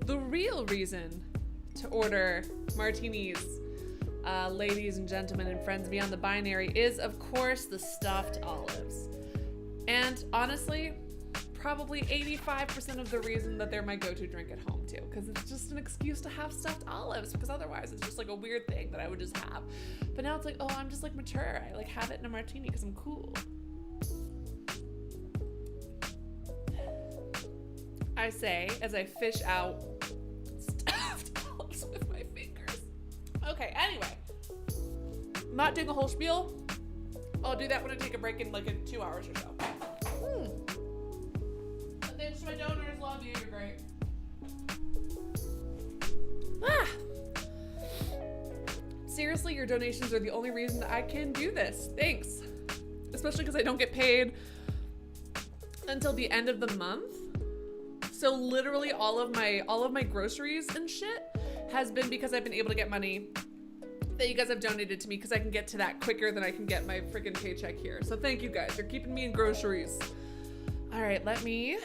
S1: the real reason to order martinis, ladies and gentlemen and friends beyond the binary, is of course the stuffed olives. And honestly, probably 85% of the reason that they're my go-to drink at home too, because it's just an excuse to have stuffed olives, because otherwise it's just like a weird thing that I would just have. But now it's like, oh, I'm just like mature. I like have it in a martini because I'm cool. I say as I fish out stuffed olives with my fingers. Okay, anyway. I'm not doing a whole spiel. I'll do that when I take a break in like in 2 hours or so. Thanks to my donors, love you, you're great. Seriously, your donations are the only reason I can do this. Thanks. Especially because I don't get paid until the end of the month. So literally all of my groceries and shit has been because I've been able to get money that you guys have donated to me, because I can get to that quicker than I can get my freaking paycheck here. So thank you guys. You're keeping me in groceries. All right, let me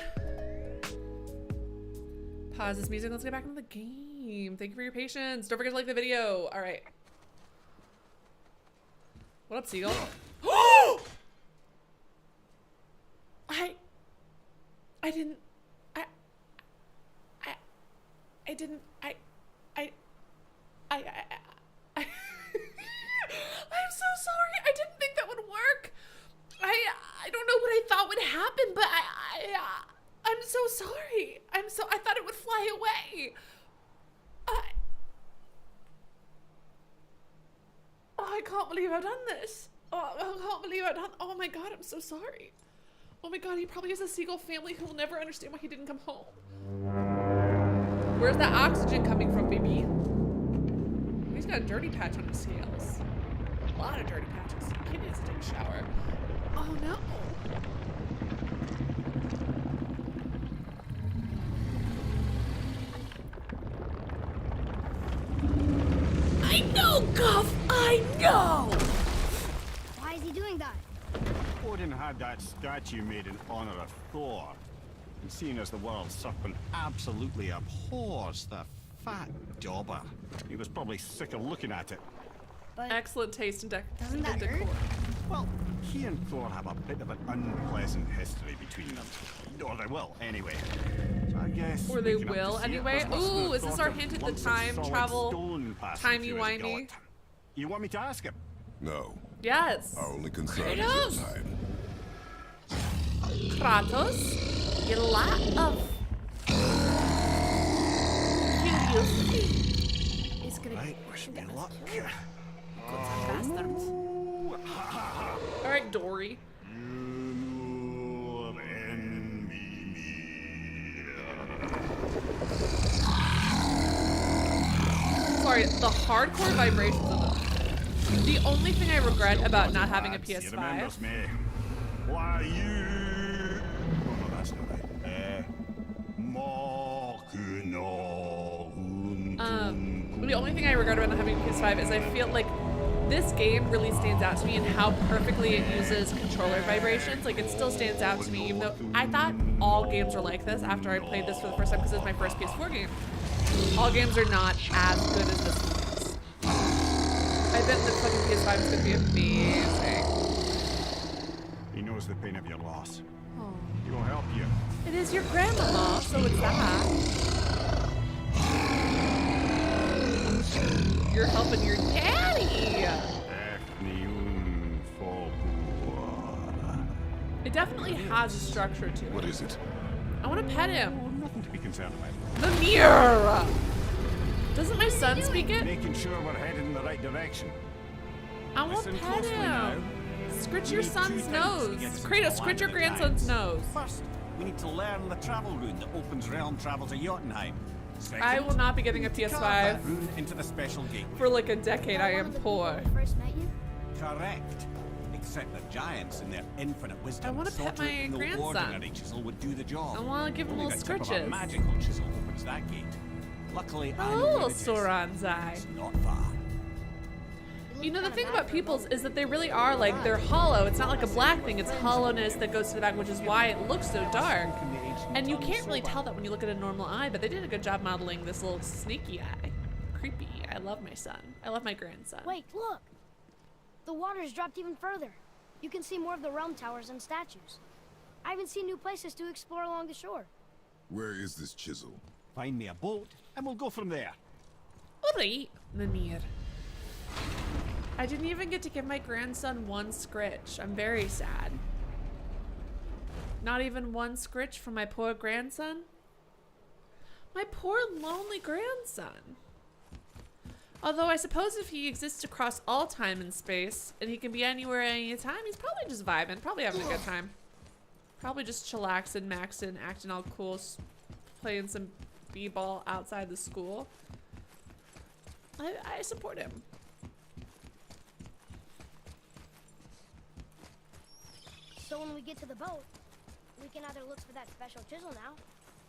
S1: pause this music. Let's get back into the game. Thank you for your patience. Don't forget to like the video. All right. What up, Seagull? I'm so sorry. I didn't think that would work. I don't know what I thought would happen, but I'm so sorry. I thought it would fly away. I can't believe I've done this. Oh my god, I'm so sorry. Oh my god, he probably has a seagull family who will never understand why he didn't come home. Where's that oxygen coming from, baby? He's got a dirty patch on his scales. A lot of dirty patches. He needs to take a shower. Oh no. I know, Guff! I know!
S4: Why is he doing that?
S7: Odin had that statue made in honor of Thor. And seeing as the world serpent absolutely abhors the fat dauber, he was probably sick of looking at it.
S4: But
S1: excellent taste in
S4: doesn't that
S1: decor.
S4: hurt?
S7: Well, he and Thor have a bit of an unpleasant history between them. Or they will, anyway. So I guess.
S1: Or they will anyway. Ooh, is this our hint at the time travel? Timey-wimey.
S7: You want me to ask him?
S2: No.
S1: Yes.
S2: Our only concern
S1: Kratos.
S2: is your time.
S1: Kratos, you lot of curiosity. It's gonna
S7: Right, wish me luck.
S1: bastard. All right, Dory. Sorry, the hardcore vibrations of the only thing I regret about not having a PS5.
S7: Why you? Oh no, that's not right.
S1: The only thing I regret about not having a PS5 is I feel like this game really stands out to me in how perfectly it uses controller vibrations. Like, it still stands out to me, even though I thought all games were like this after I played this for the first time, because it was my first PS4 game. All games are not as good as this one is. I bet the fucking PS5 is gonna be amazing.
S7: He knows the pain of your loss.
S1: Oh.
S7: He will help you.
S1: It is your grandmama, so it's that. You're helping your daddy. It definitely has a structure to it.
S2: What is it?
S1: I want to pet him.
S7: Oh, nothing to be concerned about.
S1: Mimir! Doesn't my son speak it?
S7: Making sure we're headed in the right direction.
S1: I want to
S7: Listen
S1: pet
S7: closely now.
S1: him. Scritch your
S7: We need
S1: son's
S7: 2 things
S1: nose.
S7: to get us
S1: Kratos,
S7: into
S1: scritch your
S7: the land of the
S1: grandson's
S7: giants.
S1: nose.
S7: First, we need to learn the travel rune that opens realm travel to Jotunheim. Second,
S1: I will not be getting a
S7: carve that
S1: PS5
S7: rune into the special gateway.
S1: for like a decade. I am poor.
S4: First met you?
S7: Correct. Except the giants in their infinite wisdom.
S1: I wanna pet
S7: saw to
S1: my
S7: it no
S1: grandson.
S7: ordinary chisel would do the job.
S1: I want to give him
S7: Only
S1: little
S7: the tip of a
S1: scritches.
S7: magical chisel opens that gate. Luckily, I know
S1: Oh,
S7: where it is.
S1: Sauron's eye.
S7: It's not far.
S1: You know, the thing about pupils is that they really are like, they're hollow. It's not like a black thing, it's hollowness that goes to the back, which is why it looks so dark. And you can't really tell that when you look at a normal eye, but they did a good job modeling this little sneaky eye. Creepy. I love my son. I love my grandson.
S4: Wait, look! The water's dropped even further. You can see more of the realm towers and statues. I haven't seen new places to explore along the shore.
S2: Where is this chisel?
S7: Find me a boat, and we'll go from there.
S1: Alright, Mimir. I didn't even get to give my grandson one scritch. I'm very sad. Not even one scritch from my poor grandson? My poor lonely grandson. Although I suppose if he exists across all time and space, and he can be anywhere at any time, he's probably just vibing, probably having a good time. Probably just chillaxing, maxing, acting all cool, playing some b-ball outside the school. I support him.
S4: So when we get to the boat, we can either look for that special chisel now,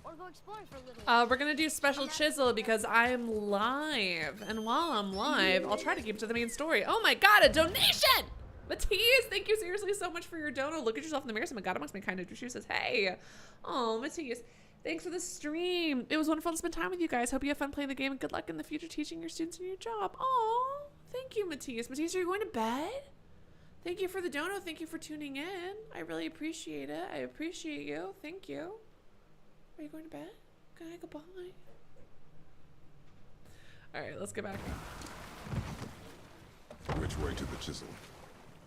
S4: or go exploring for a little while.
S1: We're gonna do special chisel because I'm live. And while I'm live, I'll try to keep to the main story. Oh my god, a donation! Matthias, thank you seriously so much for your dono. Look at yourself in the mirror. Say, my god, amongst my kind of shoe says, hey. Oh, Matthias, thanks for the stream. It was wonderful to spend time with you guys. Hope you have fun playing the game and good luck in the future teaching your students in your job. Oh, thank you, Matthias. Matthias, are you going to bed? Thank you for the dono. Thank you for tuning in. I really appreciate it. I appreciate you. Thank you. Are you going to bed? Good night, goodbye. All right, let's get back.
S2: Which way to the chisel?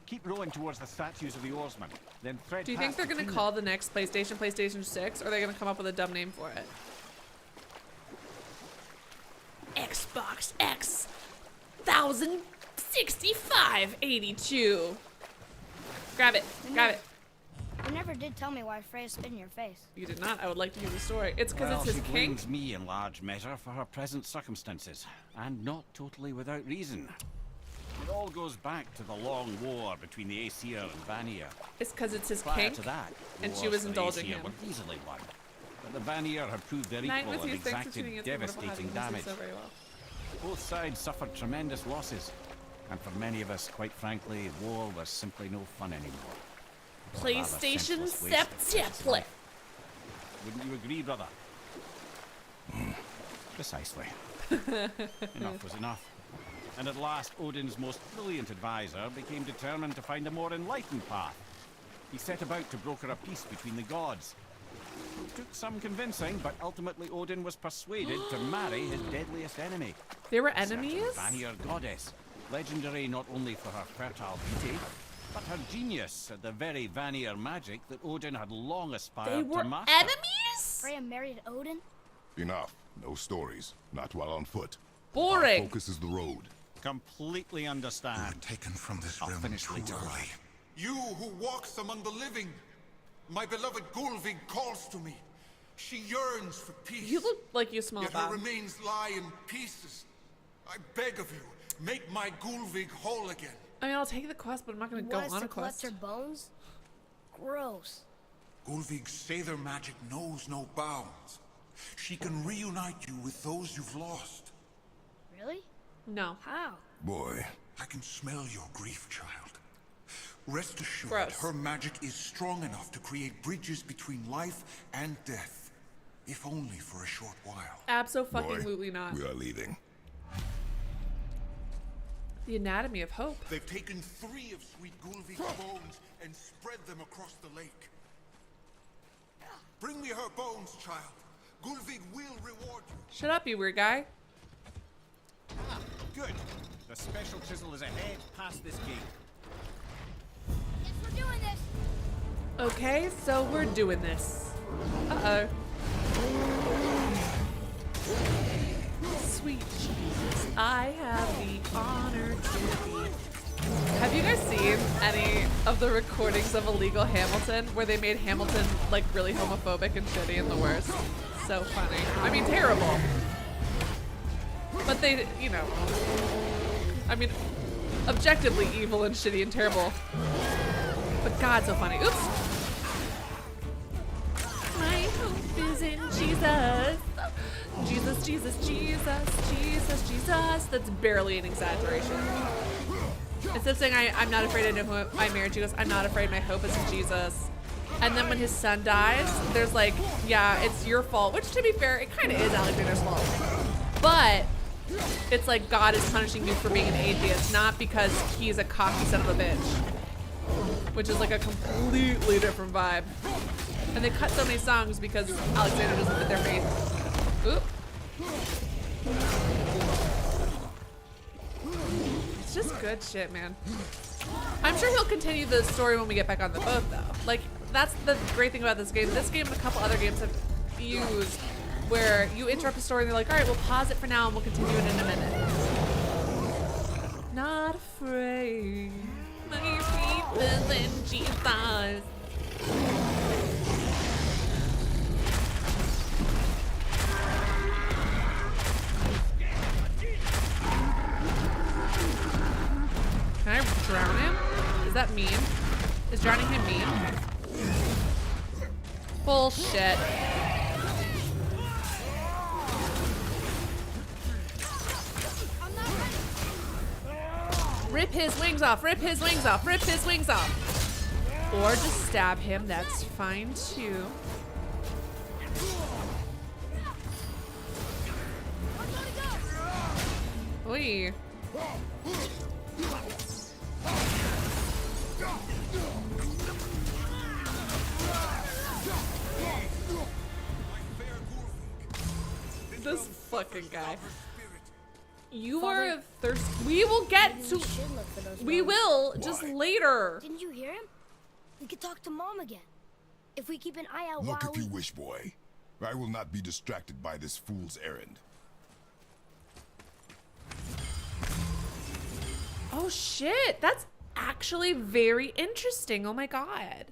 S7: Keep rowing towards the statues of the oarsmen, then thread
S1: Do you think they're going to call the next PlayStation 6, or are they going to come up with a dumb name for it? Xbox X 1065-82. Grab it. Grab it.
S4: You never did tell me why Freya spit in your face.
S1: You did not. I would like to hear the story. It's because
S7: Well,
S1: it's his
S7: she
S1: kink.
S7: blames me in large measure for her present circumstances, and not totally without reason. It all goes back to the long war between the Aesir and Vanir.
S1: It's because it's his
S7: Prior
S1: kink,
S7: to that,
S1: and she
S7: wars
S1: was
S7: for the
S1: indulging
S7: Aesir
S1: him.
S7: were easily won, but the Vanir had proved their
S1: Night,
S7: equal and
S1: Matthias. Thanks for tuning in.
S7: exacted
S1: It's been wonderful
S7: devastating
S1: having you.
S7: damage.
S1: So very well.
S7: Both sides suffered tremendous losses, and for many of us, quite frankly, war was simply no fun anymore. A rather
S1: PlayStation
S7: senseless waste of
S1: September.
S7: Wouldn't you agree, brother? Precisely. Enough was enough. And at last, Odin's most brilliant advisor became determined to find a more enlightened path. He set about to broker a peace between the gods. It took some convincing, but ultimately Odin was persuaded to marry his deadliest enemy.
S1: They were
S7: a certain
S1: enemies?
S7: Vanir goddess, legendary not only for her fertile beauty, but her genius at the very Vanir magic that Odin had long aspired
S1: They were
S7: to master.
S1: enemies?
S4: Freya married Odin?
S2: Enough. No stories. Not while on foot.
S1: Boring.
S2: Our focus is the road.
S7: Completely understand.
S12: Taken from this
S7: I'll
S12: realm
S7: finish
S12: too
S7: later.
S12: early. You who walks among the living, my beloved Gulvig calls to me. She yearns for peace.
S1: You look like you smell
S12: Yet her
S1: bad.
S12: remains lie in pieces. I beg of you, make my Gulvig whole again.
S1: I mean, I'll take the quest, but I'm not going to go
S4: Want us
S1: on
S4: to
S1: a
S4: collect
S1: quest.
S4: her bones? Gross.
S12: Gulvig's Sather magic knows no bounds. She can reunite you with those you've lost.
S4: Really?
S1: No.
S4: How?
S2: Boy.
S12: I can smell your grief, child. Rest assured,
S1: Gross.
S12: her magic is strong enough to create bridges between life and death. If only for a short while.
S1: Abso-fucking-lutely not.
S2: We are leaving.
S1: The Anatomy of Hope.
S12: They've taken 3 of Sweet Gulvig's bones and spread them across the lake. Bring me her bones, child. Gulvig will reward you.
S1: Shut up, you weird guy.
S7: Ah, good. The special chisel is ahead past this gate.
S4: Guess we're doing this.
S1: Okay, so we're doing this. Uh-oh. Sweet Jesus, I have the honor to be. Have you guys seen any of the recordings of Illegal Hamilton where they made Hamilton like really homophobic and shitty and the worst? So funny. I mean, terrible. But they, you know, I mean, objectively evil and shitty and terrible. But God, so funny. Oops. My hope is in Jesus. Jesus, Jesus, Jesus, Jesus, Jesus. That's barely an exaggeration. Instead of saying, I'm not afraid, I know who I married, she goes, I'm not afraid, my hope is in Jesus. And then when his son dies, there's like, yeah, it's your fault. Which, to be fair, it kind of is Alexander's fault. But it's like God is punishing you for being an atheist, not because he's a cocky son of a bitch. Which is like a completely different vibe. And they cut so many songs because Alexander doesn't put their faith. Oop. It's just good shit, man. I'm sure he'll continue the story when we get back on the boat, though. Like, that's the great thing about this game. This game and a couple other games have used where you interrupt the story and they're like, all right, we'll pause it for now and we'll continue it in a minute. Not afraid. My faith is in Jesus. Can I drown him? Is that mean? Is drowning him mean? Bullshit. Rip his wings off, rip his wings off, rip his wings off. Or just stab him, that's fine too. Oy. This fucking guy. You are thirsty. We will get to. We will just later.
S4: Didn't you hear him? We could talk to Mom again. If we keep an eye out
S2: Look
S4: while
S2: if you wish, boy. I will not be distracted by this fool's errand.
S1: Oh shit, that's actually very interesting. Oh my god.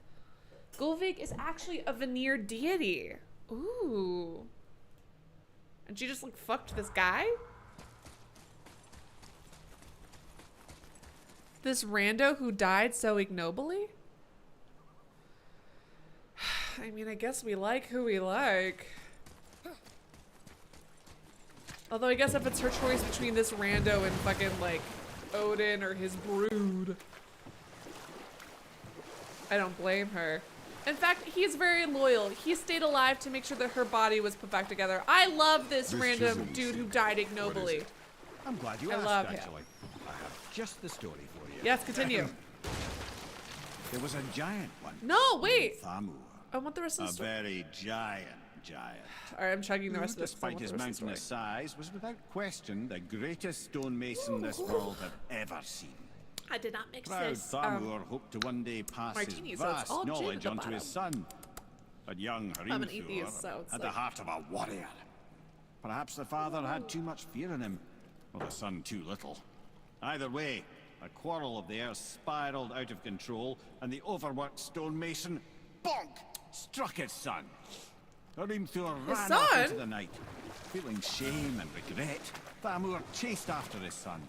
S1: Gullveig is actually a Vanir deity. Ooh. And she just like fucked this guy? This rando who died so ignobly? I mean, I guess we like who we like. Although I guess if it's her choice between this rando and fucking like Odin or his brood, I don't blame her. In fact, he's very loyal. He stayed alive to make sure that her body was put back together. I love this random dude who died ignobly.
S7: I'm glad you asked,
S1: love him.
S7: actually. I have just the story for you.
S1: Yes, continue.
S7: There was a giant one.
S1: No, wait.
S7: Thamur.
S1: I want the rest of the story.
S7: A very giant.
S1: All right, I'm chugging the rest of this.
S7: Despite his mountainous size, was without question the greatest stonemason this world had ever seen.
S1: I did not mix
S7: Proud
S1: this.
S7: Thamur hoped to one day pass
S1: martini,
S7: his
S1: so it's
S7: vast
S1: all gin at
S7: knowledge
S1: the
S7: onto his son. But young
S1: I'm gonna eat these, so it's
S7: had
S1: like...
S7: the heart of a warrior. Perhaps the father had too much fear in him, or the son too little. Either way, a quarrel of theirs spiraled out of control, and the overworked stonemason, bonk, struck his son. Hrimthur ran off into the night. Feeling shame and regret, Thamur chased after his son.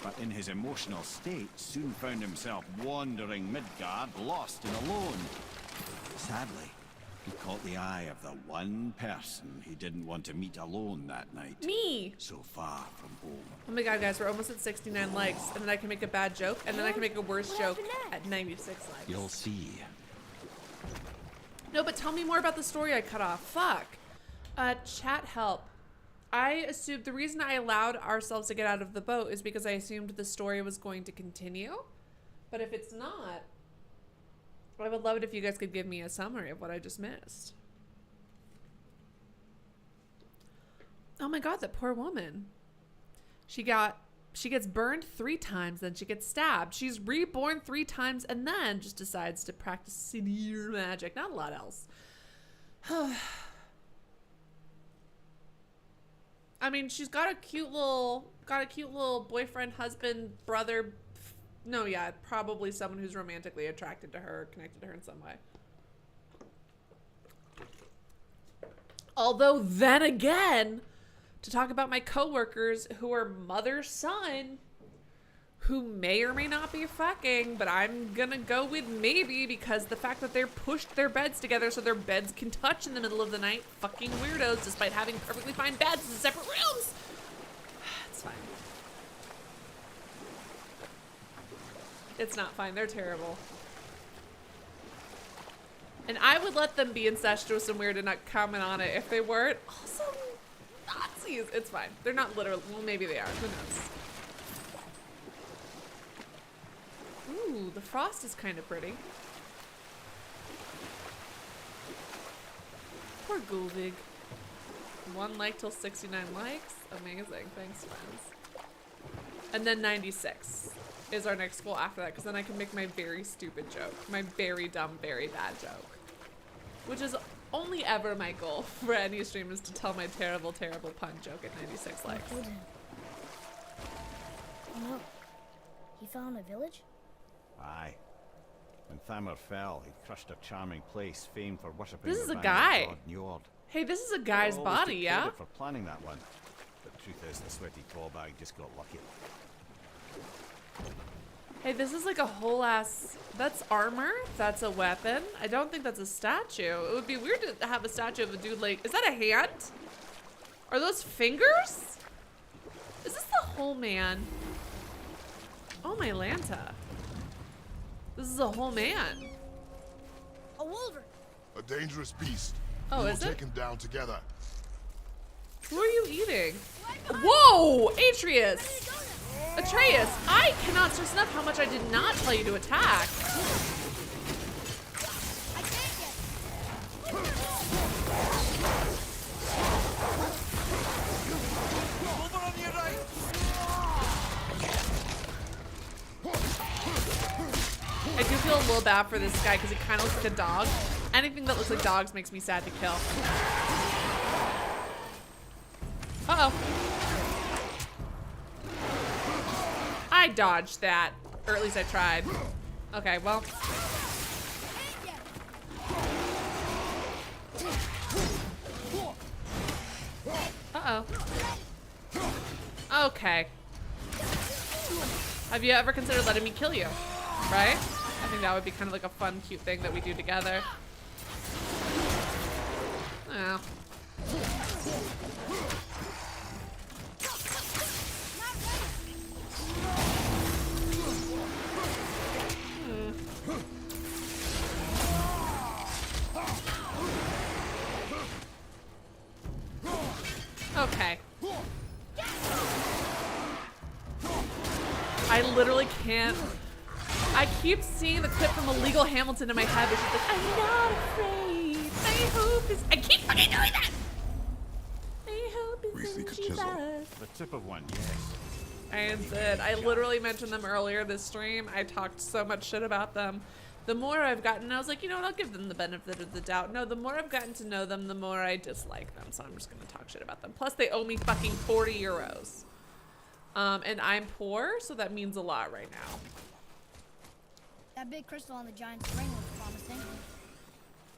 S7: But in his emotional state, soon found himself wandering Midgard, lost and alone. Sadly, he caught the eye of the one person he didn't want to meet alone that night.
S1: Me!
S7: So far from home.
S1: Oh my god, guys, we're almost at 69 likes, and then I can make a bad joke, and then I can make a worse joke at 96 likes.
S7: You'll see.
S1: No, but tell me more about the story I cut off. Fuck. Chat help. I assumed the reason I allowed ourselves to get out of the boat is because I assumed the story was going to continue. But if it's not, I would love it if you guys could give me a summary of what I just missed. Oh my god, that poor woman. She gets burned 3 times, then she gets stabbed. She's reborn 3 times and then just decides to practice severe magic. Not a lot else. I mean, she's got a cute little boyfriend, husband, brother. No, yeah, probably someone who's romantically attracted to her, connected to her in some way. Although then again, to talk about my coworkers who are mother-son, who may or may not be fucking, but I'm gonna go with maybe because the fact that they're pushed their beds together so their beds can touch in the middle of the night, fucking weirdos, despite having perfectly fine beds in separate rooms. It's fine. It's not fine. They're terrible. And I would let them be incestuous and weird and not comment on it if they weren't also Nazis. It's fine. They're not literal. Well, maybe they are. Who knows? Ooh, the frost is kind of pretty. Poor Gulvig. 1 like till 69 likes. Amazing. Thanks, friends. And then 96 is our next goal after that, because then I can make my very stupid joke. My very dumb, very bad joke. Which is only ever my goal for any stream, is to tell my terrible, terrible pun joke at 96 likes.
S4: Oh no. He fell in a village?
S7: Aye. When Thamur fell, he crushed a charming place famed for worshipping
S1: This is
S7: the
S1: a
S7: vanguard
S1: guy.
S7: god Njord.
S1: Hey, this is a guy's
S7: Always
S1: body,
S7: took
S1: yeah?
S7: credit for planning that one. But the truth is, the sweaty clawbag just got lucky.
S1: Hey, this is like a whole ass, that's armor, that's a weapon. I don't think that's a statue. It would be weird to have a statue of a dude like, is that a hand? Are those fingers? Is this the whole man? Oh my Lanta. This is a whole man.
S4: A wolverine.
S2: A dangerous beast.
S1: Oh,
S2: We
S1: is
S2: will
S1: it?
S2: take him down together.
S1: Who are you eating? Whoa, Atreus. Atreus, I cannot stress enough how much I did not tell you to attack. I do feel a little bad for this guy because he kind of looks like a dog. Anything that looks like dogs makes me sad to kill. Uh-oh. I dodged that. Or at least I tried. Okay, well. Uh-oh. Okay. Have you ever considered letting me kill you? Right? I think that would be kind of like a fun, cute thing that we do together. Oh. Okay. I literally can't. I keep seeing the clip from Illegal Hamilton in my head, which is like, I'm not afraid. I hope it's. I keep fucking doing that! I hope it's
S2: We seek a
S1: Jesus.
S2: chisel.
S7: The tip of one, yes.
S1: And did. I literally mentioned them earlier this stream. I talked so much shit about them. The more I've gotten, I was like, you know what, I'll give them the benefit of the doubt. No, the more I've gotten to know them, the more I dislike them. So I'm just gonna talk shit about them. Plus they owe me fucking 40 euros. And I'm poor, so that means a lot right now.
S4: That big crystal on the giant's ring was promising.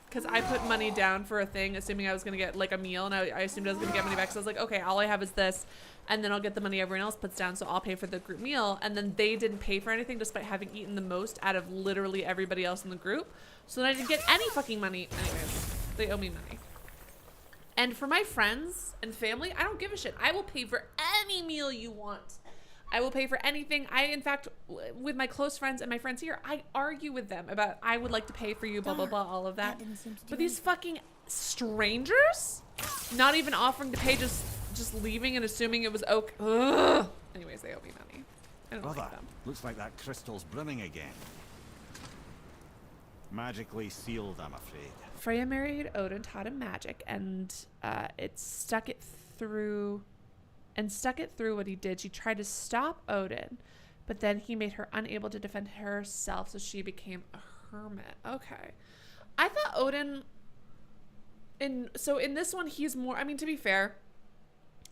S1: Because I put money down for a thing, assuming I was going to get like a meal, and I assumed I was going to get money back. So I was like, okay, all I have is this, and then I'll get the money everyone else puts down, so I'll pay for the group meal. And then they didn't pay for anything despite having eaten the most out of literally everybody else in the group. So then I didn't get any fucking money. Anyways, they owe me money. And for my friends and family, I don't give a shit. I will pay for any meal you want. I will pay for anything. I, in fact, with my close friends and my friends here, I argue with them about, I would like to pay for you, blah, blah, blah, all of that.
S4: Didn't seem to do
S1: But these fucking strangers, not even offering to pay, just leaving and assuming it was okay. Ugh. Anyways, they owe me money. I don't
S7: Brother,
S1: like them.
S7: looks like that crystal's brimming again. Magically sealed, I'm afraid.
S1: Freya married Odin, taught him magic, and it stuck it through what he did. She tried to stop Odin, but then he made her unable to defend herself, so she became a hermit. Okay. I thought Odin, in this one, he's more, I mean, to be fair,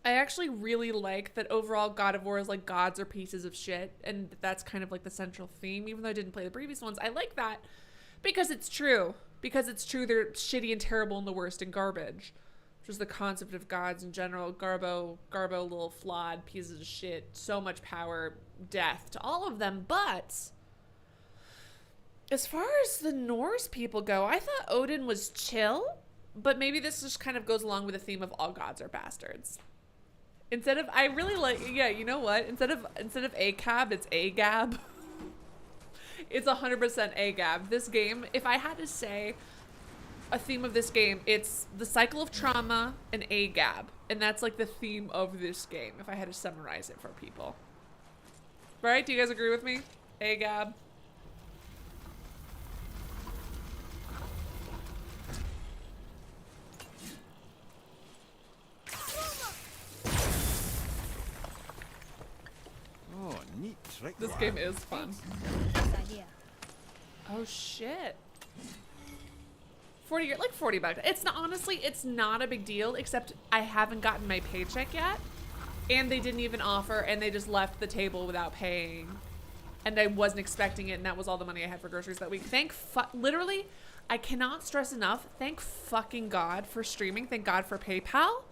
S1: I actually really like that overall God of War is like gods are pieces of shit, and that's kind of like the central theme, even though I didn't play the previous ones. I like that because it's true. Because it's true, they're shitty and terrible and the worst and garbage. Just the concept of gods in general. Garbo, little flawed pieces of shit. So much power, death to all of them. But as far as the Norse people go, I thought Odin was chill. But maybe this just kind of goes along with the theme of all gods are bastards. Instead of, I really like, yeah, you know what? Instead of ACAB, it's AGAB. It's 100% AGAB. This game, if I had to say a theme of this game, it's the cycle of trauma and AGAB. And that's like the theme of this game, if I had to summarize it for people. Right? Do you guys agree with me? AGAB.
S7: Oh, neat trick.
S1: This game is fun.
S4: Nice idea.
S1: Oh shit. 40 bucks. It's not, honestly, it's not a big deal, except I haven't gotten my paycheck yet. And they didn't even offer, and they just left the table without paying. And I wasn't expecting it, and that was all the money I had for groceries that week. Literally, I cannot stress enough, thank fucking God for streaming. Thank God for PayPal.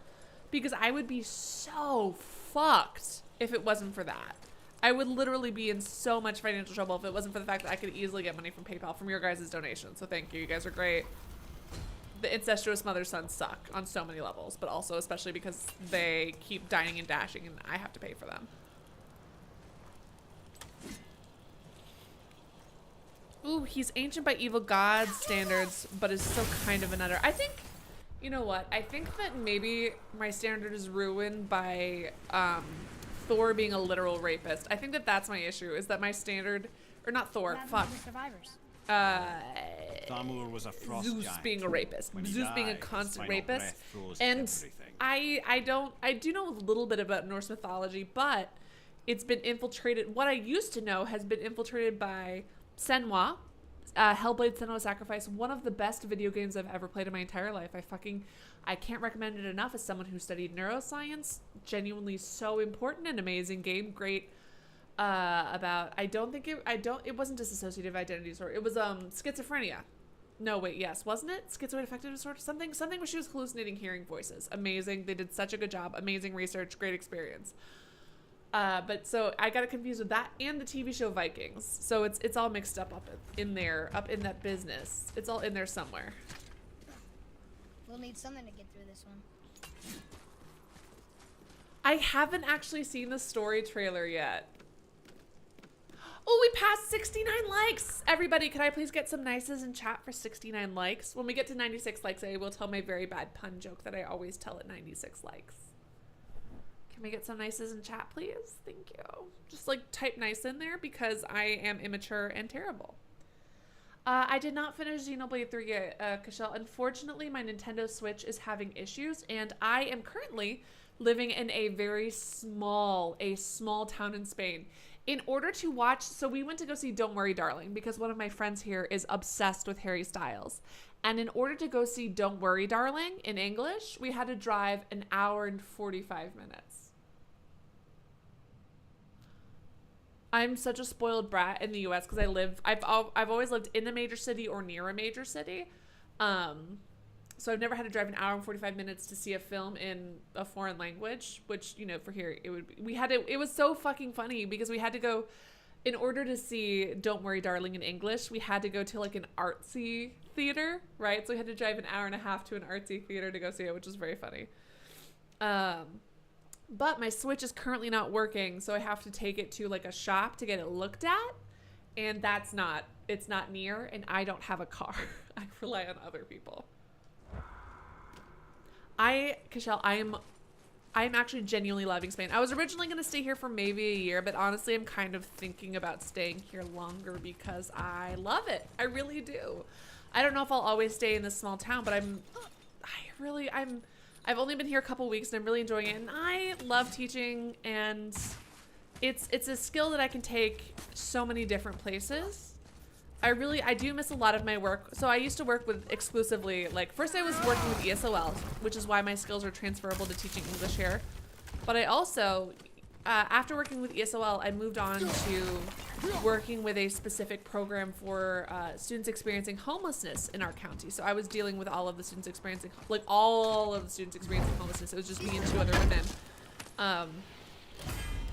S1: Because I would be so fucked if it wasn't for that. I would literally be in so much financial trouble if it wasn't for the fact that I could easily get money from PayPal from your guys' donations. So thank you. You guys are great. The incestuous mother-sons suck on so many levels, but also especially because they keep dining and dashing and I have to pay for them. Ooh, he's ancient by evil god standards, but is still kind of an utter. I think, you know what? I think that maybe my standard is ruined by Thor being a literal rapist. I think that that's my issue, is that my standard, or not Thor, fuck.
S4: The survivors.
S7: Thamur was a frost
S1: Zeus
S7: giant.
S1: being a rapist.
S7: When he
S1: Zeus being a
S7: died, his
S1: constant
S7: final
S1: rapist.
S7: breath froze
S1: And
S7: everything.
S1: I do know a little bit about Norse mythology, but it's been infiltrated. What I used to know has been infiltrated by Senwa. Hellblade Senua Sacrifice, one of the best video games I've ever played in my entire life. I can't recommend it enough as someone who studied neuroscience. Genuinely so important and amazing game. Great about, it wasn't dissociative identity disorder. It was schizophrenia. No, wait, yes, wasn't it? Schizoid affective disorder? Something where she was hallucinating hearing voices. Amazing. They did such a good job. Amazing research, great experience. But so I got it confused with that and the TV show Vikings. So it's all mixed up in there, up in that business. It's all in there somewhere.
S4: We'll need something to get through this one.
S1: I haven't actually seen the story trailer yet. Oh, we passed 69 likes. Everybody, could I please get some nices in chat for 69 likes? When we get to 96 likes, I will tell my very bad pun joke that I always tell at 96 likes. Can we get some nices in chat, please? Thank you. Just like type nice in there because I am immature and terrible. I did not finish Xenoblade 3 yet, Cashel. Unfortunately, my Nintendo Switch is having issues, and I am currently living in a very small town in Spain. In order to watch, so we went to go see Don't Worry Darling because one of my friends here is obsessed with Harry Styles. And in order to go see Don't Worry Darling in English, we had to drive an hour and 45 minutes. I'm such a spoiled brat in the U.S. because I've always lived in a major city or near a major city. So I've never had to drive an hour and 45 minutes to see a film in a foreign language, which, you know, for here, it was so fucking funny because we had to go, in order to see Don't Worry Darling in English, we had to go to like an artsy theater, right? So we had to drive an hour and a half to an artsy theater to go see it, which was very funny. But my Switch is currently not working, so I have to take it to like a shop to get it looked at. And it's not near, and I don't have a car. I rely on other people. Cashel, I'm actually genuinely loving Spain. I was originally going to stay here for maybe a year, but honestly, I'm kind of thinking about staying here longer because I love it. I really do. I don't know if I'll always stay in this small town, but I've only been here a couple weeks and I'm really enjoying it. And I love teaching, and it's a skill that I can take so many different places. I do miss a lot of my work. So I used to work with exclusively, like, first I was working with ESOL, which is why my skills are transferable to teaching English here. But I also, after working with ESOL, I moved on to working with a specific program for students experiencing homelessness in our county. So I was dealing with all of the students experiencing homelessness. It was just me and 2 other women.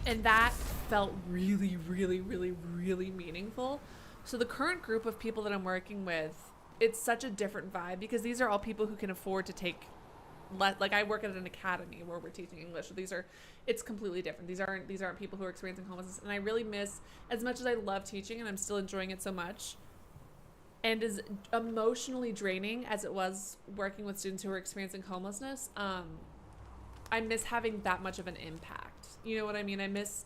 S1: And that felt really, really, really, really meaningful. So the current group of people that I'm working with, it's such a different vibe because these are all people who can afford to take like I work at an academy where we're teaching English. So it's completely different. These aren't people who are experiencing homelessness. And I really miss, as much as I love teaching and I'm still enjoying it so much, and as emotionally draining as it was working with students who are experiencing homelessness, I miss having that much of an impact. You know what I mean? I miss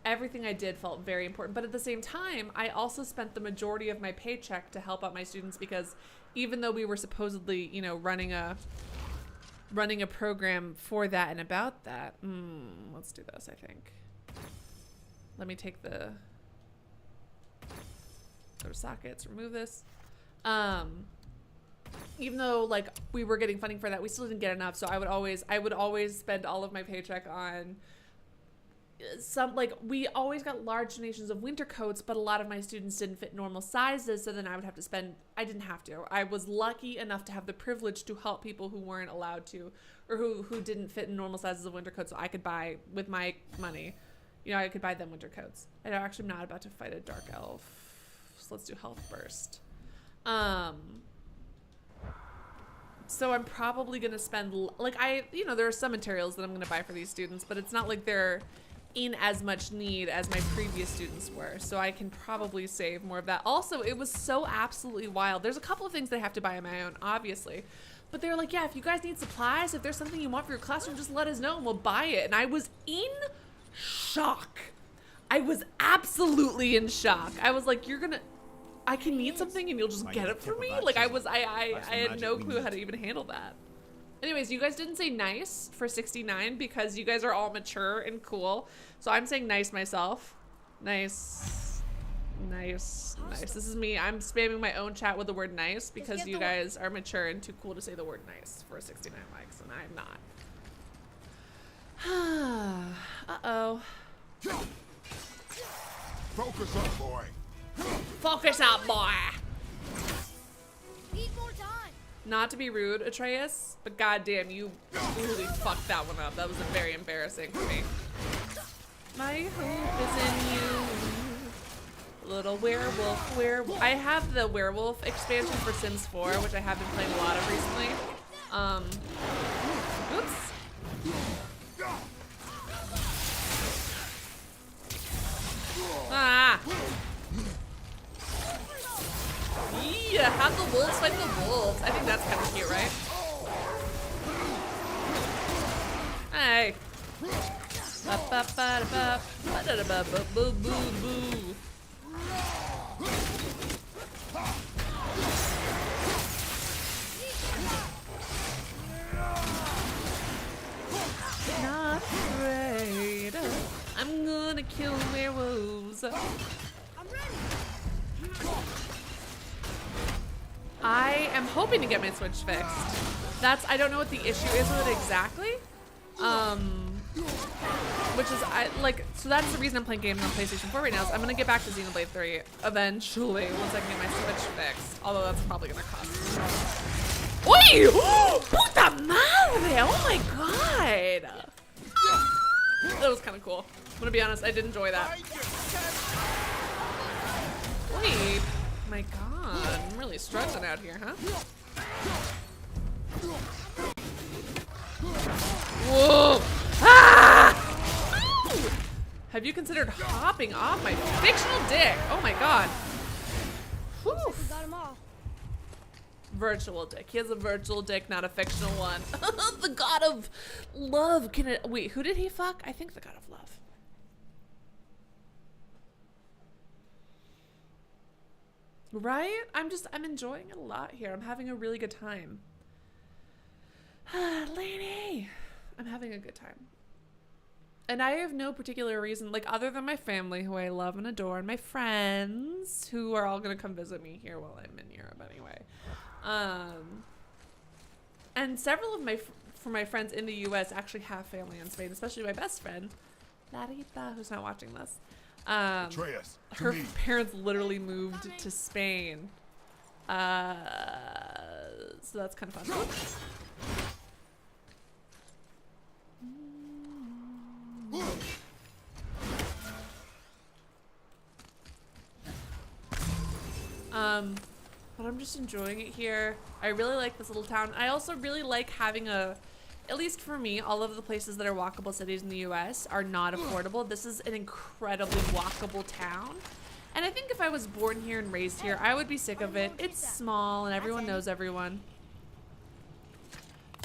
S1: everything I did felt very important. But at the same time, I also spent the majority of my paycheck to help out my students, because even though we were supposedly, you know, running a program for that and about that, let's do this, I think. Let me take the sockets, remove this. Even though like we were getting funding for that, we still didn't get enough. So I would always spend all of my paycheck on we always got large donations of winter coats, but a lot of my students didn't fit normal sizes. So then I would have to spend, I didn't have to. I was lucky enough to have the privilege to help people who weren't allowed to, or who didn't fit in normal sizes of winter coats. So I could buy, with my money, you know, I could buy them winter coats. I'm actually not about to fight a dark elf. So let's do health burst. So I'm probably going to spend, you know, there are some materials that I'm going to buy for these students, but it's not like they're in as much need as my previous students were. So I can probably save more of that. Also, it was so absolutely wild. There's a couple of things that I have to buy on my own, obviously. But they were like, yeah, if you guys need supplies, if there's something you want for your classroom, just let us know and we'll buy it. And I was in shock. I was absolutely in shock. I was like, I can need something and you'll just get it for me? Like I had no clue how to even handle that. Anyways, you guys didn't say nice for 69 because you guys are all mature and cool. So I'm saying nice myself. Nice. Nice. Nice. This is me. I'm spamming my own chat with the word nice because you guys are mature and too cool to say the word nice for 69 likes, and I'm not. Uh-oh.
S12: Focus up, boy.
S1: Focus up, boy.
S4: Need more time.
S1: Not to be rude, Atreus, but goddamn, you really fucked that one up. That was very embarrassing for me. My hope is in you, little werewolf. I have the werewolf expansion for Sims 4, which I have been playing a lot of recently. Oops. Ah. Yeah, have the wolves fight the wolves. I think that's kind of cute, right? Hey. Not afraid. I'm gonna kill werewolves.
S4: I'm ready.
S1: I am hoping to get my Switch fixed. I don't know what the issue is with it exactly. Which is, so that's the reason I'm playing games on PlayStation 4 right now, is I'm gonna get back to Xenoblade 3 eventually, once I can get my Switch fixed. Although that's probably gonna cost me. Oi! Puta madre! Oh my god! That was kind of cool. I'm gonna be honest, I did enjoy that. Wait, my god, I'm really struggling out here, huh? Whoa! Ah! Have you considered hopping off my fictional dick? Oh my god. Whew.
S4: We got them all.
S1: Virtual dick. He has a virtual dick, not a fictional one. The god of love. Wait, who did he fuck? I think the god of love. Right? I'm enjoying it a lot here. I'm having a really good time. Lady, I'm having a good time. And I have no particular reason, other than my family, who I love and adore, and my friends, who are all going to come visit me here while I'm in Europe anyway. And several of my friends in the U.S. actually have family in Spain, especially my best friend, Larita, who's not watching this.
S12: Atreus,
S1: her parents literally moved to Spain. So that's kind of fun. but I'm just enjoying it here. I really like this little town. I also really like having at least for me, all of the places that are walkable cities in the US are not affordable. This is an incredibly walkable town. And I think if I was born here and raised here, I would be sick of it. It's small and everyone knows everyone.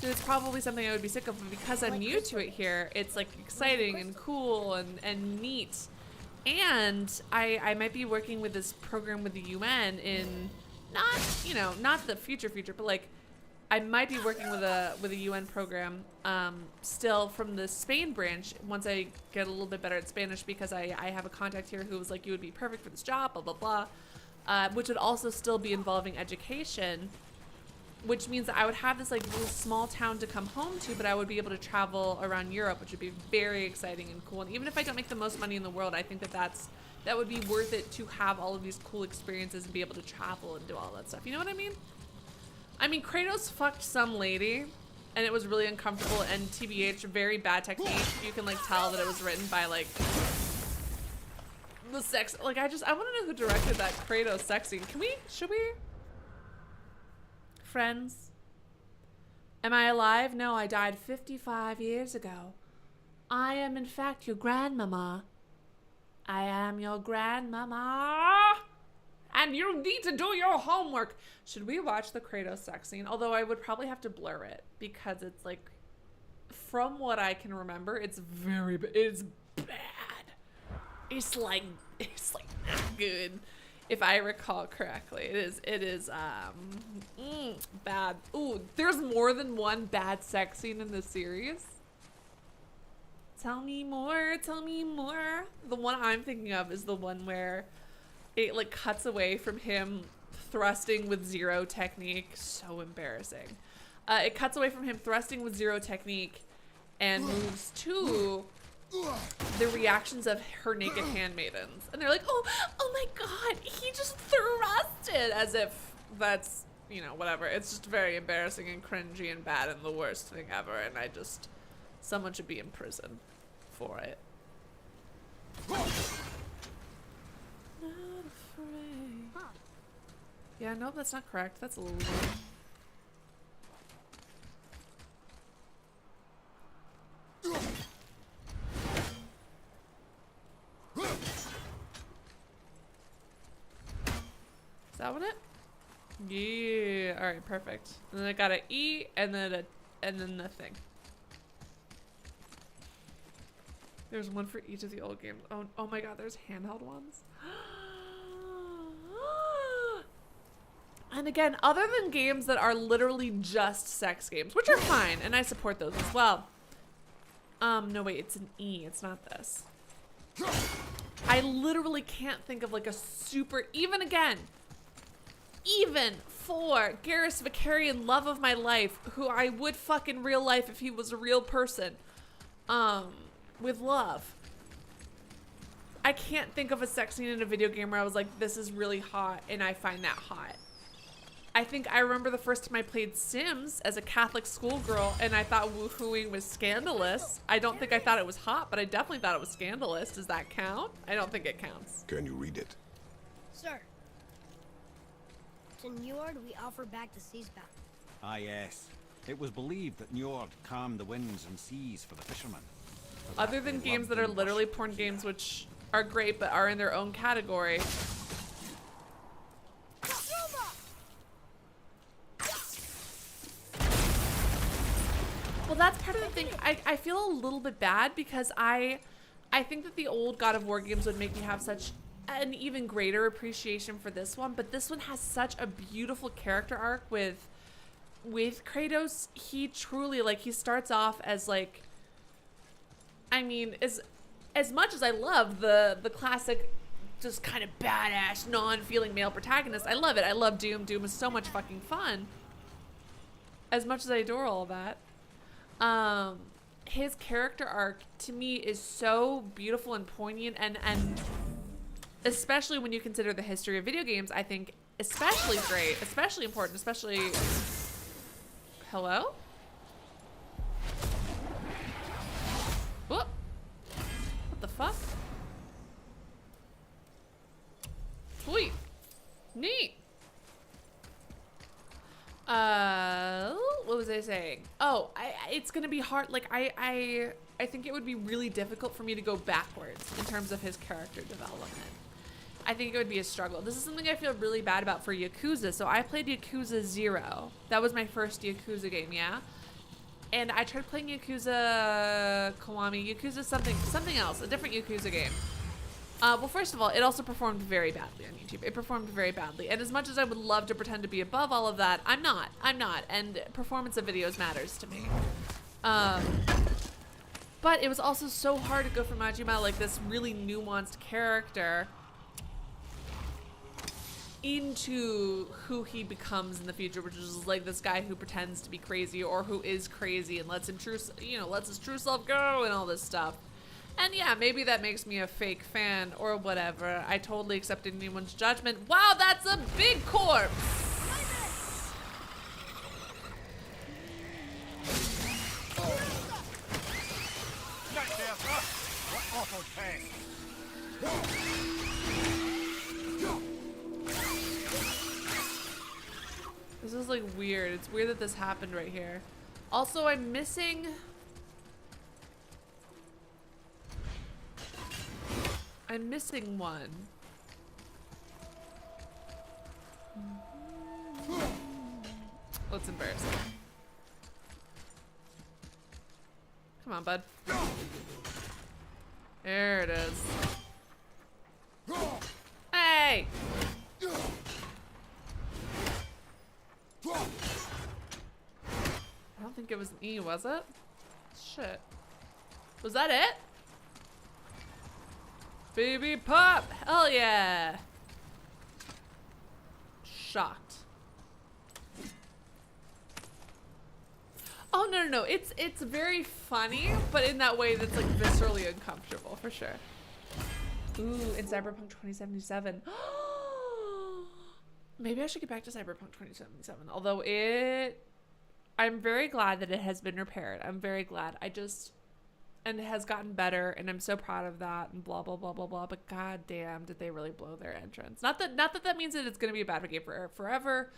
S1: So it's probably something I would be sick of, but because I'm new to it here, it's like exciting and cool and neat. And I might be working with this program with the UN in not the future, but like I might be working with a UN program still from the Spain branch once I get a little bit better at Spanish, because I have a contact here who was like, you would be perfect for this job, blah, blah, blah, which would also still be involving education, which means that I would have this like little small town to come home to, but I would be able to travel around Europe, which would be very exciting and cool. And even if I don't make the most money in the world, I think that would be worth it to have all of these cool experiences and be able to travel and do all that stuff. You know what I mean? I mean, Kratos fucked some lady and it was really uncomfortable, and TBH, very bad technique. You can like tell that it was written by like the sex. Like I want to know who directed that Kratos sex scene. Should we? Friends? Am I alive? No, I died 55 years ago. I am in fact your grandmama. I am your grandmama. And you need to do your homework. Should we watch the Kratos sex scene? Although I would probably have to blur it because it's like, from what I can remember, it's bad. It's like not good. If I recall correctly, it is bad. Ooh, there's more than one bad sex scene in this series. Tell me more, tell me more. The one I'm thinking of is the one where it like cuts away from him thrusting with zero technique. So embarrassing. It cuts away from him thrusting with zero technique and moves to the reactions of her naked handmaidens, and they're like, oh my god, he just thrusted, as if that's, you know, whatever. It's just very embarrassing and cringy and bad and the worst thing ever, and someone should be in prison for it. Not afraid. Yeah, nope, that's not correct. That's a little weird. Is that one it? Yeah. All right, perfect. And then I got an E and then the thing. There's one for each of the old games. Oh my god, there's handheld ones. And again, other than games that are literally just sex games, which are fine, and I support those as well. No wait, it's an E, it's not this. I literally can't think of like a super, even for Garrus Vicarian, love of my life, who I would fuck in real life if he was a real person, with love. I can't think of a sex scene in a video game where I was like, this is really hot, and I find that hot. I think I remember the first time I played Sims as a Catholic schoolgirl, and I thought woohooing was scandalous. I don't think I thought it was hot, but I definitely thought it was scandalous. Does that count? I don't think it counts.
S2: Can you read it?
S4: Sir, to Njord we offer back the seas back.
S7: Ah yes. It was believed that Njord calmed the winds and seas for the fishermen.
S1: Other than games that are literally porn games, which are great but are in their own category. Well, that's part of the thing. I feel a little bit bad because I think that the old God of War games would make me have such an even greater appreciation for this one, but this one has such a beautiful character arc with Kratos. He truly, like, he starts off as like, I mean, as much as I love the classic just kind of badass non-feeling male protagonist, I love it. I love Doom. Doom is so much fucking fun. As much as I adore all of that, his character arc to me is so beautiful and poignant, and especially when you consider the history of video games, I think especially great, especially important, especially... Hello? Whoop. What the fuck? Sweet. Neat. What was I saying? Oh, it's gonna be hard. Like I think it would be really difficult for me to go backwards in terms of his character development. I think it would be a struggle. This is something I feel really bad about for Yakuza. So I played Yakuza 0. That was my first Yakuza game, yeah? And I tried playing Yakuza Kiwami, Yakuza something else, a different Yakuza game. Well, first of all, it also performed very badly on YouTube. It performed very badly. And as much as I would love to pretend to be above all of that, I'm not. And performance of videos matters to me. But it was also so hard to go from Majima, like this really nuanced character, into who he becomes in the future, which is like this guy who pretends to be crazy or who is crazy and lets his true self go and all this stuff. And yeah, maybe that makes me a fake fan or whatever. I totally accept anyone's judgment. Wow, that's a big corpse!
S7: What awful pain!
S1: This is like weird. It's weird that this happened right here. Also, I'm missing one. That's embarrassing. Come on, bud. There it is. Hey! I don't think it was an E, was it? Shit. Was that it? Baby pop! Hell yeah! Shocked. Oh, no. It's very funny, but in that way that's like viscerally uncomfortable, for sure. Ooh, in Cyberpunk 2077. Maybe I should get back to Cyberpunk 2077. Although I'm very glad that it has been repaired. I'm very glad. And it has gotten better, and I'm so proud of that, and blah, blah, blah, blah, blah. But goddamn, did they really blow their entrance. Not that means that it's going to be a bad game forever,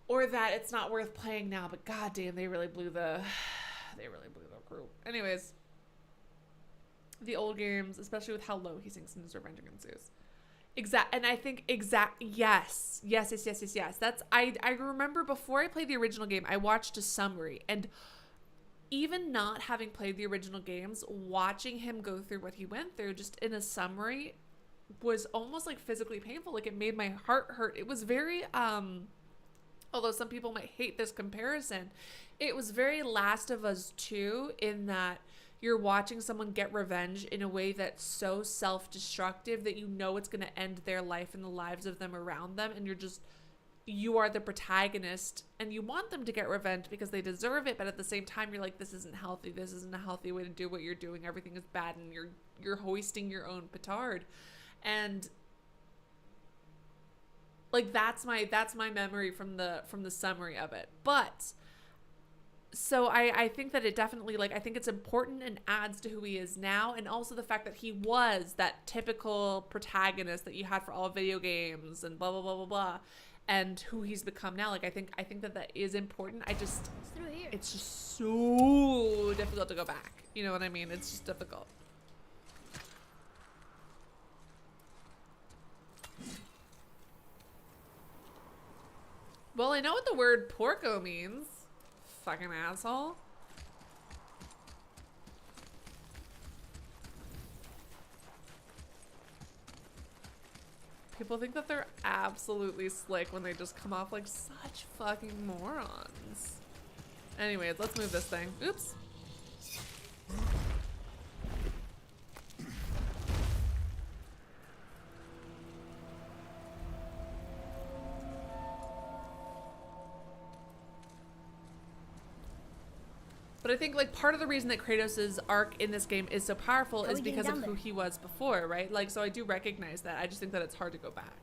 S1: or that it's not worth playing now, but goddamn, they really blew the group. Anyways, the old games, especially with how low he sinks in his Revenge Against Zeus. And I think yes. That's, I remember before I played the original game, I watched a summary, and even not having played the original games, watching him go through what he went through just in a summary was almost like physically painful. Like it made my heart hurt. It was very, although some people might hate this comparison, it was very Last of Us 2 in that you're watching someone get revenge in a way that's so self-destructive that you know it's going to end their life and the lives of them around them, and you are the protagonist and you want them to get revenge because they deserve it, but at the same time you're like, this isn't healthy. This isn't a healthy way to do what you're doing. Everything is bad, and you're hoisting your own petard. And like that's my memory from the summary of it. But so I think that it definitely, like, I think it's important and adds to who he is now, and also the fact that he was that typical protagonist that you had for all video games and blah blah blah blah blah, and who he's become now. Like I think that is important. It's just so difficult to go back. You know what I mean? It's just difficult. Well, I know what the word porco means. Fucking asshole. People think that they're absolutely slick when they just come off like such fucking morons. Anyways, let's move this thing. Oops. But I think like part of the reason that Kratos' arc in this game is so powerful is because of who he was before, right? Like, so I do recognize that. I just think that it's hard to go back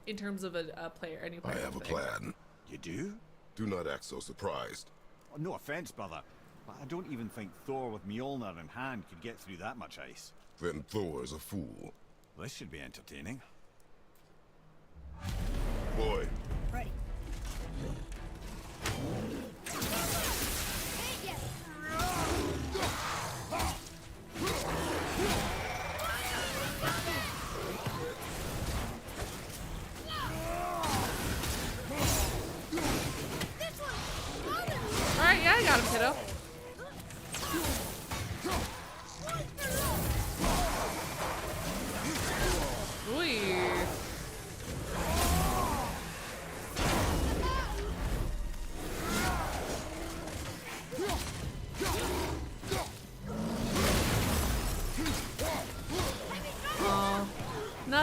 S1: in terms of a player, any player.
S2: I have a plan.
S7: You do?
S2: Do not act so surprised.
S7: Oh, no offense, brother, but I don't even think Thor with Mjolnir in hand could get through that much ice.
S2: Then Thor's a fool.
S7: This should be entertaining.
S2: Boy.
S4: Ready.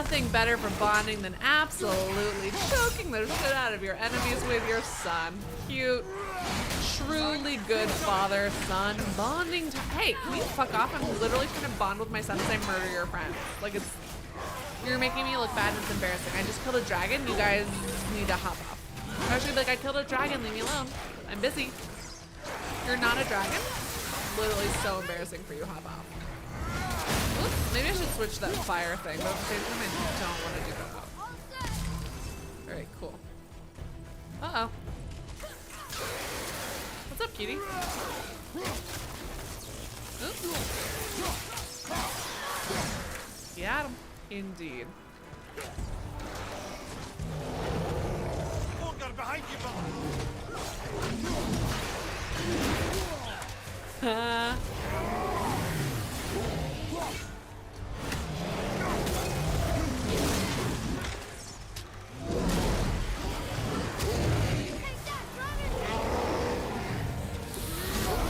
S1: nothing better for bonding than absolutely choking the shit out of your enemies with your son. Cute, truly good father-son bonding. Hey, can you fuck off? I'm literally trying to bond with my son as I murder your friend. Like, you're making me look bad and it's embarrassing. I just killed a dragon. You guys need to hop off. Actually, like, I killed a dragon. Leave me alone. I'm busy. You're not a dragon? Literally so embarrassing for you. Hop off. Oops, maybe I should switch that fire thing, but at the same time, I don't want to do that. Alright, cool. Uh-oh. What's up, cutie? Oops. Got him. Indeed.
S5: Walker, behind you,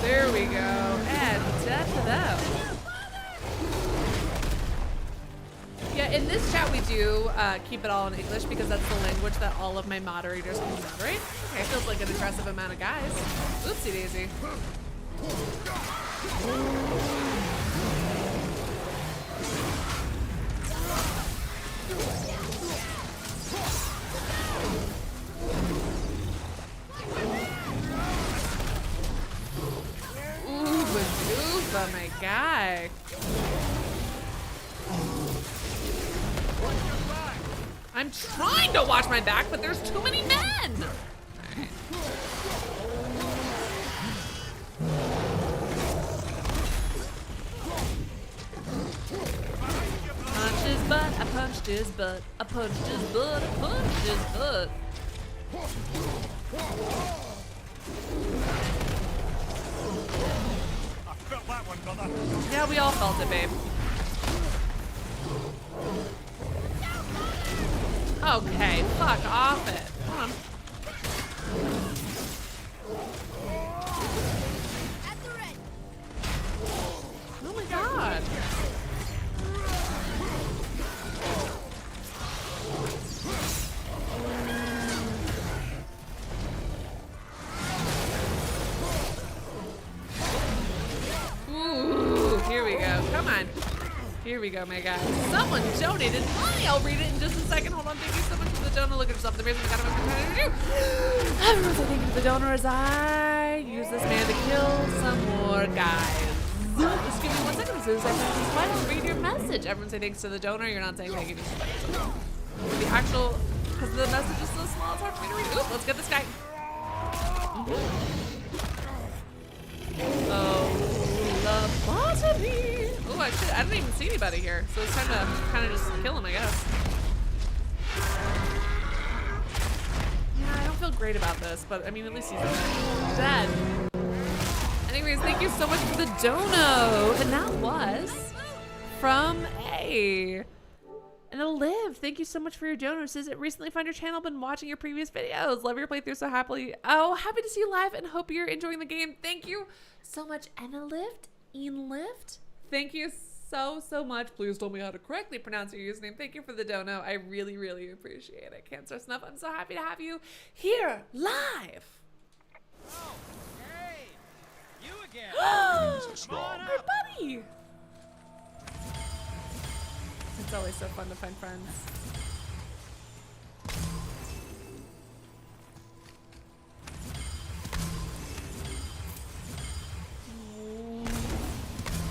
S1: There we go. And death to them. Yeah, in this chat we do keep it all in English because that's the language that all of my moderators can moderate. Okay, feels like an aggressive amount of guys. Oopsie daisy. Ooh, maneuver, my guy. I'm trying to watch my back, but there's too many men! Right. Punch his butt, I punched his butt, I punched his butt, I punched his butt.
S5: I felt that one, brother.
S1: Yeah, we all felt it, babe. Okay, fuck off it. Come on. Oh my god. Ooh, here we go. Come on. Here we go, my guy. Someone donated money. I'll read it in just a second. Hold on. Thank you so much for the donor. Look at yourself. The reason we got him everyone say thank you to the donor as I use this man to kill some more guys. Just give me 1 second. As soon as I finish this fight, I'll read your message. Everyone say thanks to the donor. You're not saying thank you to somebody. The actual, because the message is so small, it's hard for me to read. Ooh, let's get this guy. Oh, lobotomy. Oh, I didn't even see anybody here, so it's time to kind of just kill him, I guess. Yeah, I don't feel great about this, but I mean, at least he's dead. Anyways, thank you so much for the dono, and that was from A. And it'll live. Thank you so much for your dono. Says it recently found your channel, been watching your previous videos. Love your playthrough so happily. Oh, happy to see you live and hope you're enjoying the game. Thank you so much, Anna Lift. Ian Lift. Thank you so much. Please tell me how to correctly pronounce your username. Thank you for the dono. I really, really appreciate it. Can't stress enough. I'm so happy to have you here live.
S3: Oh, hey, you again.
S1: Come on up. Our buddy. It's always so fun to find friends.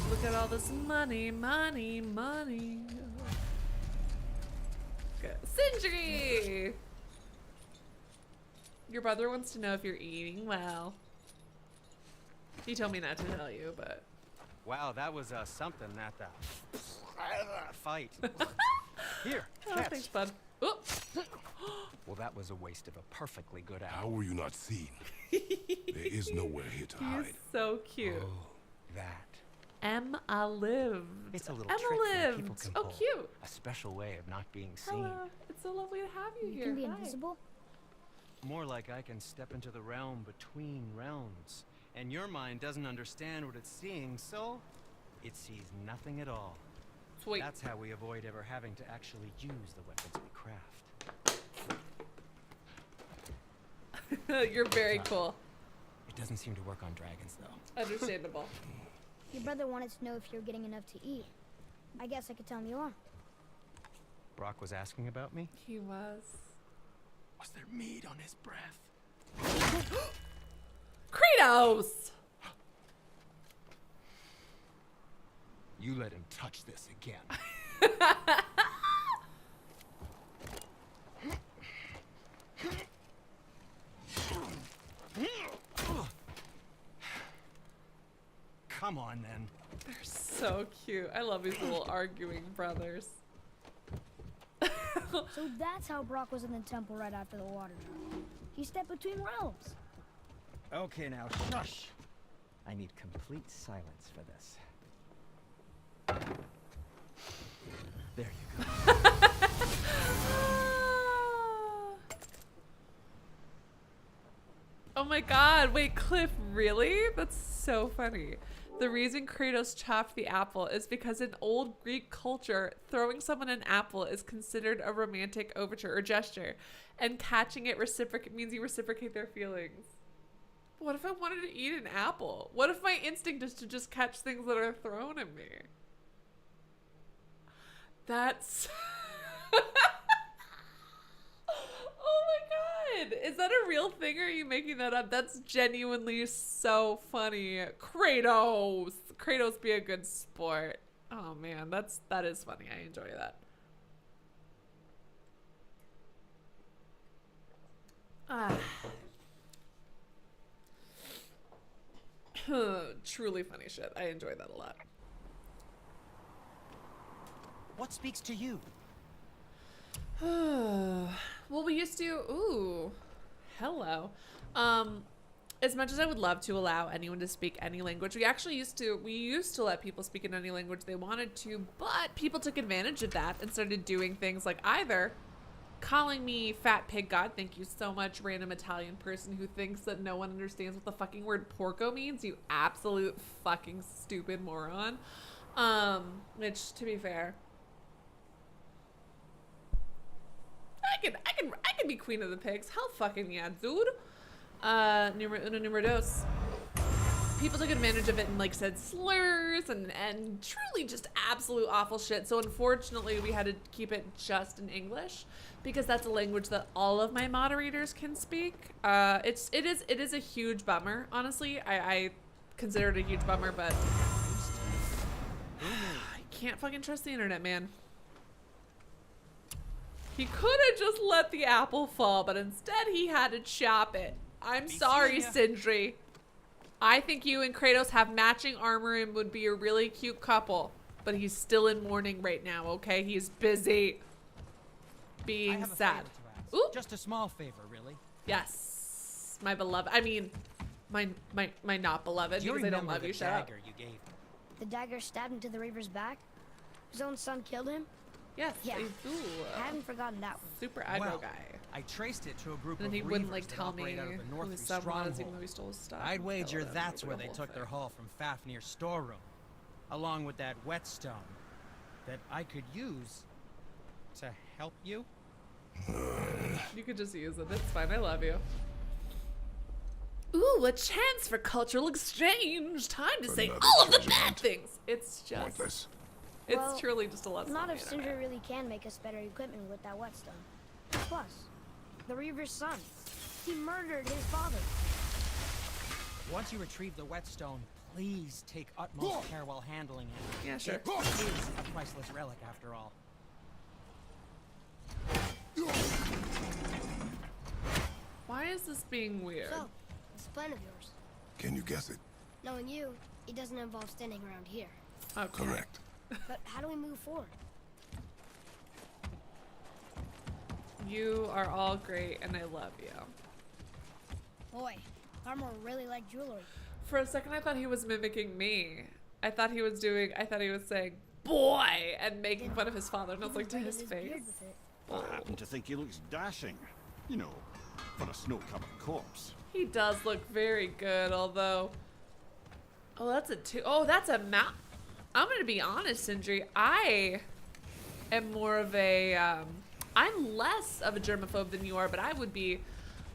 S1: Look at all this money, money, money. Good. Sindri! Your brother wants to know if you're eating well. He told me not to tell you, but...
S3: Wow, that was something, that fight. Here,
S1: oh,
S3: catch.
S1: thanks, bud. Oh.
S3: Well, that was a waste of a perfectly good apple.
S2: How were you not seen? There is nowhere here to hide.
S1: He's so cute.
S3: Oh, that.
S1: Emma lived.
S3: It's a little
S1: Emma
S3: trick that people
S1: lived.
S3: can
S1: Oh,
S3: pull.
S1: cute.
S3: A special way of not being seen.
S1: Hello. It's so lovely to have you here.
S4: You can be
S1: Hi.
S4: invisible?
S3: More like I can step into the realm between realms. And your mind doesn't understand what it's seeing, so it sees nothing at all.
S1: Sweet.
S6: That's how we avoid ever having to actually use the weapons we craft.
S1: You're very cool.
S6: It doesn't seem to work on dragons, though.
S1: Understandable.
S4: Your brother wanted to know if you're getting enough to eat. I guess I could tell him you are.
S6: Brock was asking about me?
S1: He was.
S6: Was there meat on his breath?
S1: Kratos!
S6: You let him touch this again. Come on, then.
S1: They're so cute. I love these little arguing brothers.
S4: So that's how Brock was in the temple right after the water drop. He stepped between realms.
S6: Okay, now, shush. I need complete silence for this. There you go.
S1: Oh my god, wait, Cliff, really? That's so funny. The reason Kratos chopped the apple is because in old Greek culture, throwing someone an apple is considered a romantic overture or gesture, and catching it means you reciprocate their feelings. What if I wanted to eat an apple? What if my instinct is to just catch things that are thrown at me? That's... Oh my god! Is that a real thing or are you making that up? That's genuinely so funny. Kratos! Kratos be a good sport. Oh man, that is funny. I enjoy that. Truly funny shit. I enjoy that a lot.
S6: What speaks to you?
S1: Well, we used to, ooh, hello. As much as I would love to allow anyone to speak any language, we used to let people speak in any language they wanted to, but people took advantage of that and started doing things like either calling me fat pig god, thank you so much, random Italian person who thinks that no one understands what the fucking word porco means, you absolute fucking stupid moron. Which, to be fair, I can be queen of the pigs. Hell fucking yeah, dude. Numero uno, numero dos. People took advantage of it and like said slurs and truly just absolute awful shit. So unfortunately we had to keep it just in English because that's a language that all of my moderators can speak. It is a huge bummer, honestly. I consider it a huge bummer, but I can't fucking trust the internet, man. He could have just let the apple fall, but instead he had to chop it. I'm sorry, Sindri. I think you and Kratos have matching armor and would be a really cute couple, but he's still in mourning right now, okay? He's busy being sad.
S6: Ooh. Just a small favor, really.
S1: Yes, my beloved. I mean, my not beloved, because I don't love you. Shut up.
S6: You gave him?
S4: The dagger stabbed into the Reaver's back? His own son killed him?
S1: Yes.
S4: Yeah. I haven't forgotten that one.
S1: Super aggro guy.
S6: I traced it to a group
S1: and
S6: of
S1: he wouldn't like
S6: Reavers
S1: tell
S6: that
S1: me
S6: operate out of the
S1: who
S6: North
S1: his son was,
S6: stronghold.
S1: even though he stole his stuff.
S6: I'd wager
S1: Killed him.
S6: that's where
S1: The
S6: they
S1: whole
S6: took their
S1: thing.
S6: haul from Fafnir's storeroom, along with that whetstone that I could use to help you.
S1: You could just use it. It's fine. I love you. Ooh, a chance for cultural exchange. Time to say all of the bad things. It's just
S2: pointless.
S1: It's
S4: Well,
S1: truly just a lesson.
S4: Not
S1: on
S4: if
S1: the
S4: Sindri
S1: internet.
S4: really can make us better equipment with that whetstone. Plus, the Reaver's son. He murdered his father.
S6: Once you retrieve the whetstone, please take utmost care while handling it.
S1: Yeah, sure.
S6: It is a priceless relic, after all.
S1: Why is this being weird?
S4: So, this plan of yours.
S2: Can you guess it?
S4: Knowing you, it doesn't involve standing around here.
S1: Okay.
S2: Correct.
S4: But how do we move forward?
S1: You are all great, and I love you.
S4: Boy, armor really like jewelry.
S1: For a second, I thought he was mimicking me. I thought he was saying "boy" and making fun of his father, and I was like, to his face.
S7: I happen to think he looks dashing. You know, for a snow-covered corpse.
S1: He does look very good, although. Oh, that's a two. Oh, that's a mount. I'm gonna be honest, Sindri. I am more of a, I'm less of a germaphobe than you are, but I would be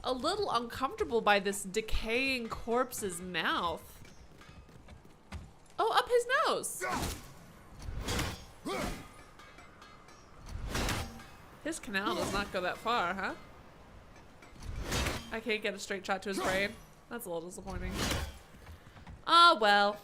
S1: a little uncomfortable by this decaying corpse's mouth. Oh, up his nose. His canal does not go that far, huh? I can't get a straight shot to his brain. That's a little disappointing. Oh, well.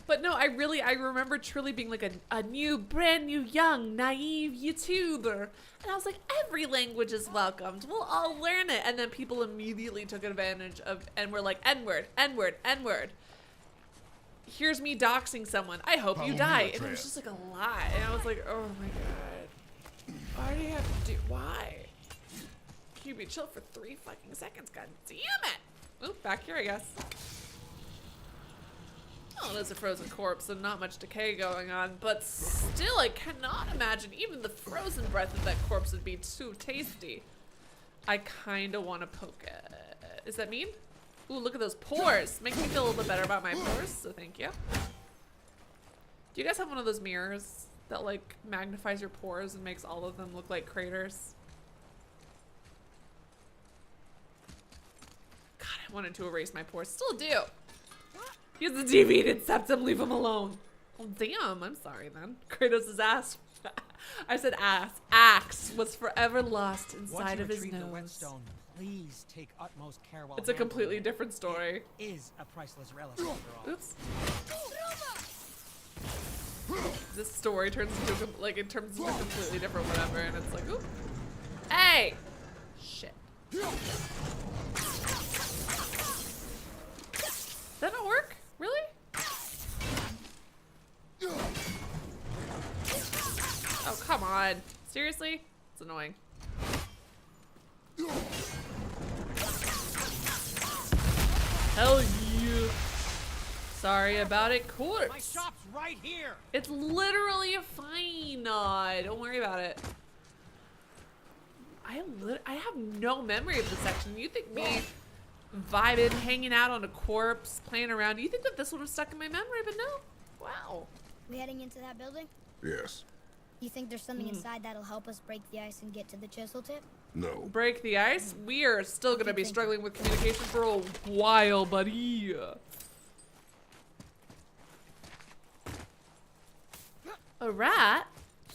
S1: But no, I remember truly being like a new, brand new, young, naive YouTuber. And I was like, every language is welcomed. We'll all learn it. And then people immediately took advantage of, and were like, N-word, N-word, N-word. Here's me doxing someone. I hope you die. And it was just like a lot. And I was like, oh my God. Why do you have to do, why? Can you be chill for 3 fucking seconds? God damn it. Oop, back here, I guess. Oh, there's a frozen corpse, so not much decay going on, but still, I cannot imagine even the frozen breath of that corpse would be too tasty. I kind of want to poke it. Is that mean? Ooh, look at those pores. Makes me feel a little bit better about my pores, so thank you. Do you guys have one of those mirrors that, like, magnifies your pores and makes all of them look like craters? God, I wanted to erase my pores. Still do. He has a deviated septum, leave him alone. Oh, damn, I'm sorry then. Kratos' ass, I said axe was forever lost inside of his nose.
S6: The Whetstone, please take utmost care while
S1: it's a completely different story.
S6: It is a priceless relic after all.
S1: Oops. This story turns into, like, it turns into a completely different whatever, and it's like, oop. Hey! Shit. That don't work? Really? Oh, come on. Seriously? It's annoying. Hell yeah. Sorry about it, corpse.
S6: My shop's right here.
S1: It's literally fine. Don't worry about it. I have no memory of this section. You think me vibing, hanging out on a corpse, playing around, you think that this would have stuck in my memory, but no. Wow.
S4: We heading into that building?
S2: Yes.
S4: You think there's something inside that'll help us break the ice and get to the chisel tip?
S2: No.
S1: Break the ice? We are still going to be struggling with communication for a while, buddy. A rat?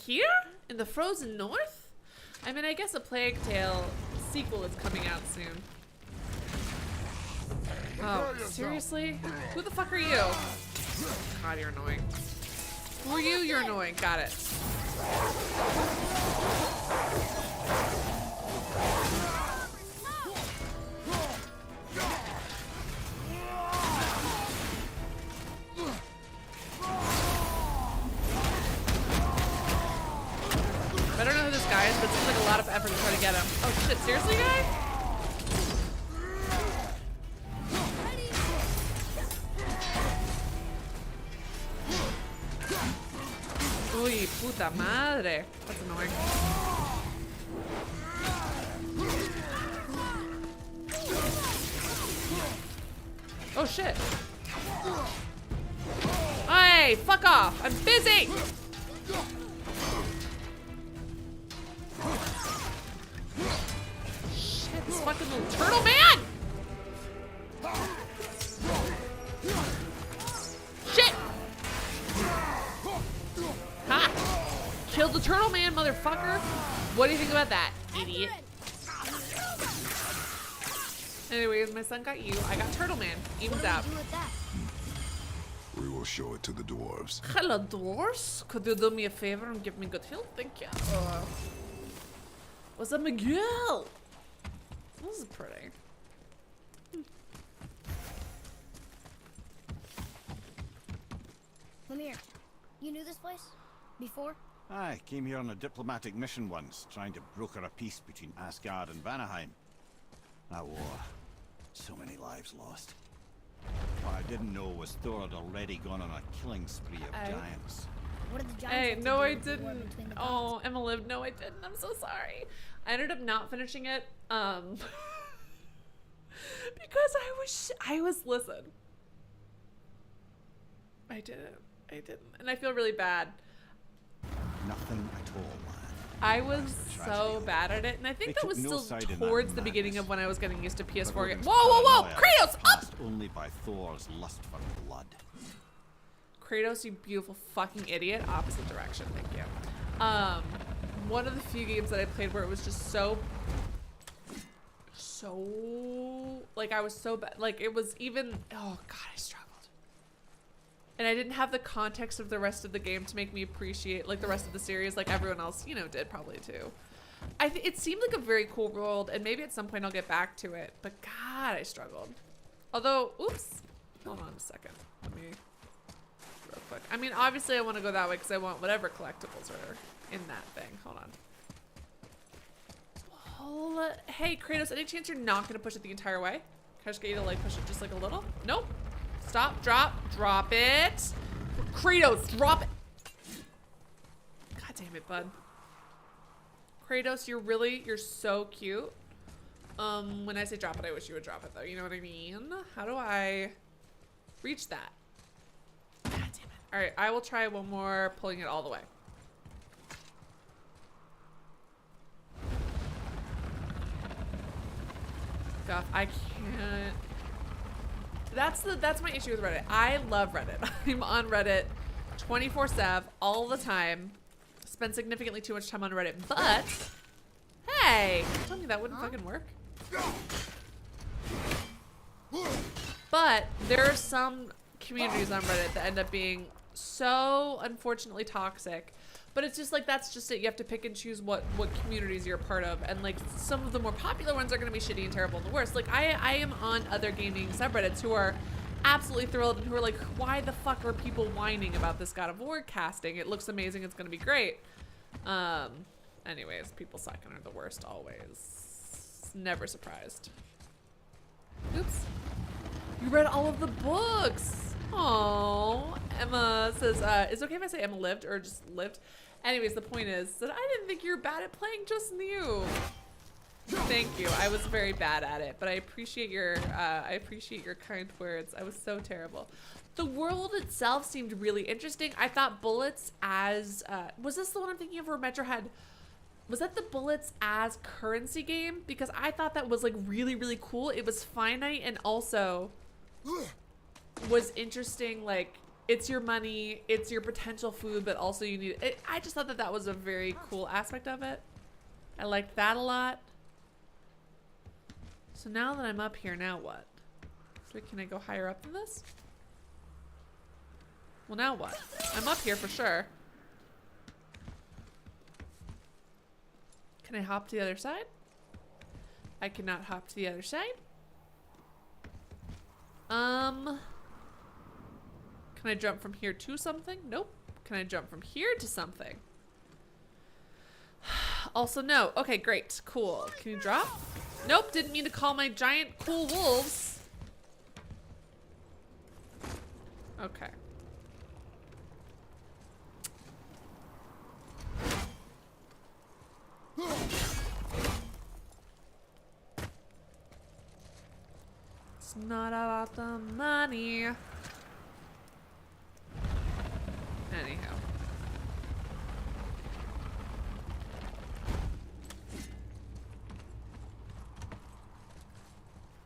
S1: Here? In the frozen north? I mean, I guess a Plague Tale sequel is coming out soon. Oh, seriously? Who the fuck are you? God, you're annoying. Who are you? You're annoying. Got it. I don't know who this guy is, but it seems like a lot of effort to try to get him. Oh shit, seriously, guy? Uy, puta madre. That's annoying. Oh shit. Hey, fuck off. I'm busy. Shit, this fucking little turtle man. Shit. Ha! Killed the turtle man, motherfucker. What do you think about that, idiot? Anyways, my son got you. I got turtle man. Evens out.
S2: We will show it to the dwarves.
S1: Hello, dwarves. Could you do me a favor and give me good health? Thank you. What's up, Miguel? This is pretty.
S4: Mimir, you knew this place? Before?
S7: I came here on a diplomatic mission once, trying to broker a peace between Asgard and Vanaheim. That war. So many lives lost. What I didn't know was Thor had already gone on a killing spree of giants.
S4: What did the giants
S1: Hey,
S4: have to
S1: no,
S4: do
S1: I
S4: with the war
S1: didn't.
S4: between the
S1: Oh,
S4: gods?
S1: Emma lived. No, I didn't. I'm so sorry. I ended up not finishing it. Because listen. I didn't. And I feel really bad.
S7: Nothing at all, lad.
S1: I was so bad at it, and I think that was still towards the beginning of when I was getting used to PS4 games. Whoa! Kratos, up!
S7: Only by Thor's lust for blood.
S1: Kratos, you beautiful fucking idiot. Opposite direction, thank you. One of the few games that I played where it was just so like I was so bad. Like it was even, oh God, I struggled. And I didn't have the context of the rest of the game to make me appreciate like the rest of the series like everyone else, you know, did probably too. It seemed like a very cool world, and maybe at some point I'll get back to it, but God, I struggled. Although, oops, hold on a second. Let me, real quick. I mean, obviously I want to go that way because I want whatever collectibles are in that thing. Hold on. Hey, Kratos, any chance you're not going to push it the entire way? Can I just get you to like push it just like a little? Nope. Stop, drop it. Kratos, drop it. God damn it, bud. Kratos, you're so cute. When I say drop it, I wish you would drop it though. You know what I mean? How do I reach that? God damn it. All right, I will try one more, pulling it all the way. Stuff. I can't. That's my issue with Reddit. I love Reddit. I'm on Reddit 24/7 all the time. Spend significantly too much time on Reddit, but hey, tell me that wouldn't fucking work. But there are some communities on Reddit that end up being so unfortunately toxic. But it's just like, that's just it. You have to pick and choose what communities you're a part of. And like some of the more popular ones are going to be shitty and terrible and the worst. Like I am on other gaming subreddits who are absolutely thrilled and who are like, why the fuck are people whining about this God of War casting? It looks amazing. It's going to be great. Anyways, people sucking are the worst always. Never surprised. Oops. You read all of the books. Oh, Emma says, is it okay if I say Emma lived or just lived? Anyways, the point is that I didn't think you were bad at playing just new. Thank you. I was very bad at it, but I appreciate your kind words. I was so terrible. The world itself seemed really interesting. I thought bullets as, was this the one I'm thinking of where Metro had, was that the bullets as currency game? Because I thought that was like really, really cool. It was finite and also was interesting. Like it's your money, it's your potential food, but also you need it. I just thought that that was a very cool aspect of it. I liked that a lot. So now that I'm up here, now what? Can I go higher up than this? Well, now what? I'm up here for sure. Can I hop to the other side? I cannot hop to the other side. Can I jump from here to something? Nope. Can I jump from here to something? Also, no. Okay, great. Cool. Can you drop? Nope. Didn't mean to call my giant cool wolves. Okay. It's not about the money. Anyhow.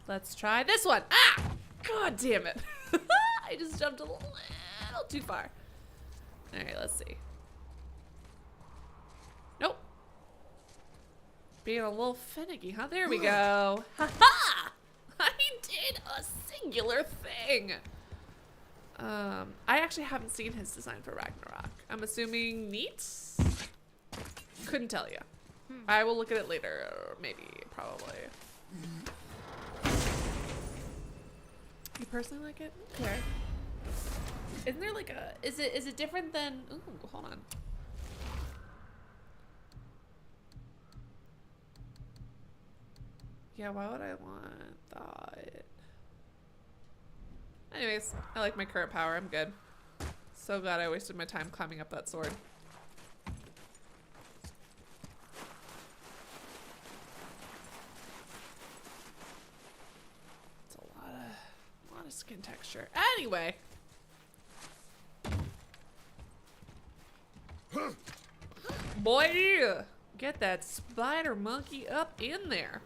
S1: Let's try this one. Ah! God damn it. I just jumped a little too far. All right, let's see. Nope. Being a little finicky, huh? There we go. Ha-ha! I did a singular thing. I actually haven't seen his design for Ragnarok. I'm assuming neat? Couldn't tell you. I will look at it later, or maybe, probably. You personally like it? Okay. Isn't there like a, is it different than, ooh, hold on. Yeah, why would I want that? Anyways, I like my current power. I'm good. So glad I wasted my time climbing up that sword. skin texture. Anyway. Boy, get that spider monkey up in there.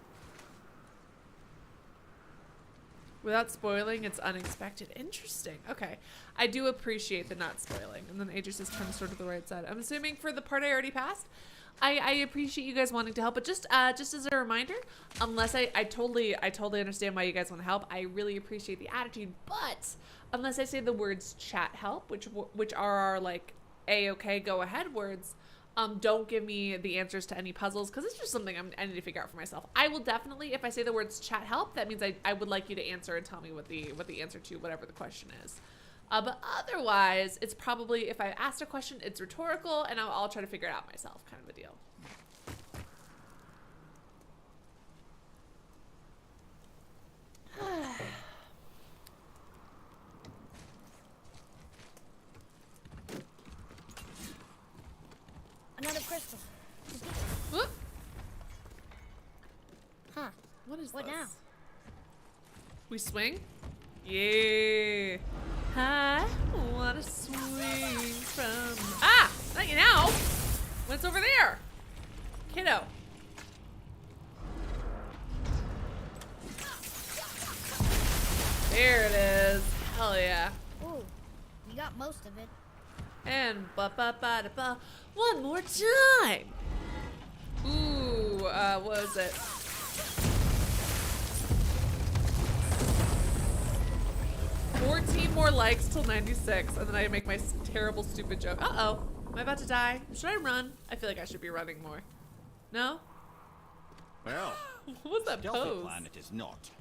S1: Without spoiling, it's unexpected. Interesting. Okay. I do appreciate the not spoiling. And then Aegis is kind of sort of the right side. I'm assuming for the part I already passed, I appreciate you guys wanting to help. But just as a reminder, unless I totally understand why you guys want to help. I really appreciate the attitude. But unless I say the words chat help, which are our like A-okay, go ahead words, don't give me the answers to any puzzles because it's just something I need to figure out for myself. I will definitely, if I say the words chat help, that means I would like you to answer and tell me what the answer to whatever the question is. But otherwise, it's probably, if I asked a question, it's rhetorical and I'll try to figure it out myself, kind of a deal.
S4: Another crystal.
S1: Whoop.
S4: Huh.
S1: What is
S4: what
S1: this?
S4: now?
S1: We swing? Yeah. I wanna swing from... Ah! Not you now! What's over there? Kiddo. There it is. Hell yeah.
S4: Ooh, you got most of it.
S1: And ba-ba-ba-da-ba. One more time! Ooh, what was it? $14 more likes till 96, and then I make my terrible, stupid joke. Uh-oh. Am I about to die? Should I run? I feel like I should be running more. No?
S7: Well,
S1: what was that
S7: stealthy
S1: pose?
S7: plan it is not.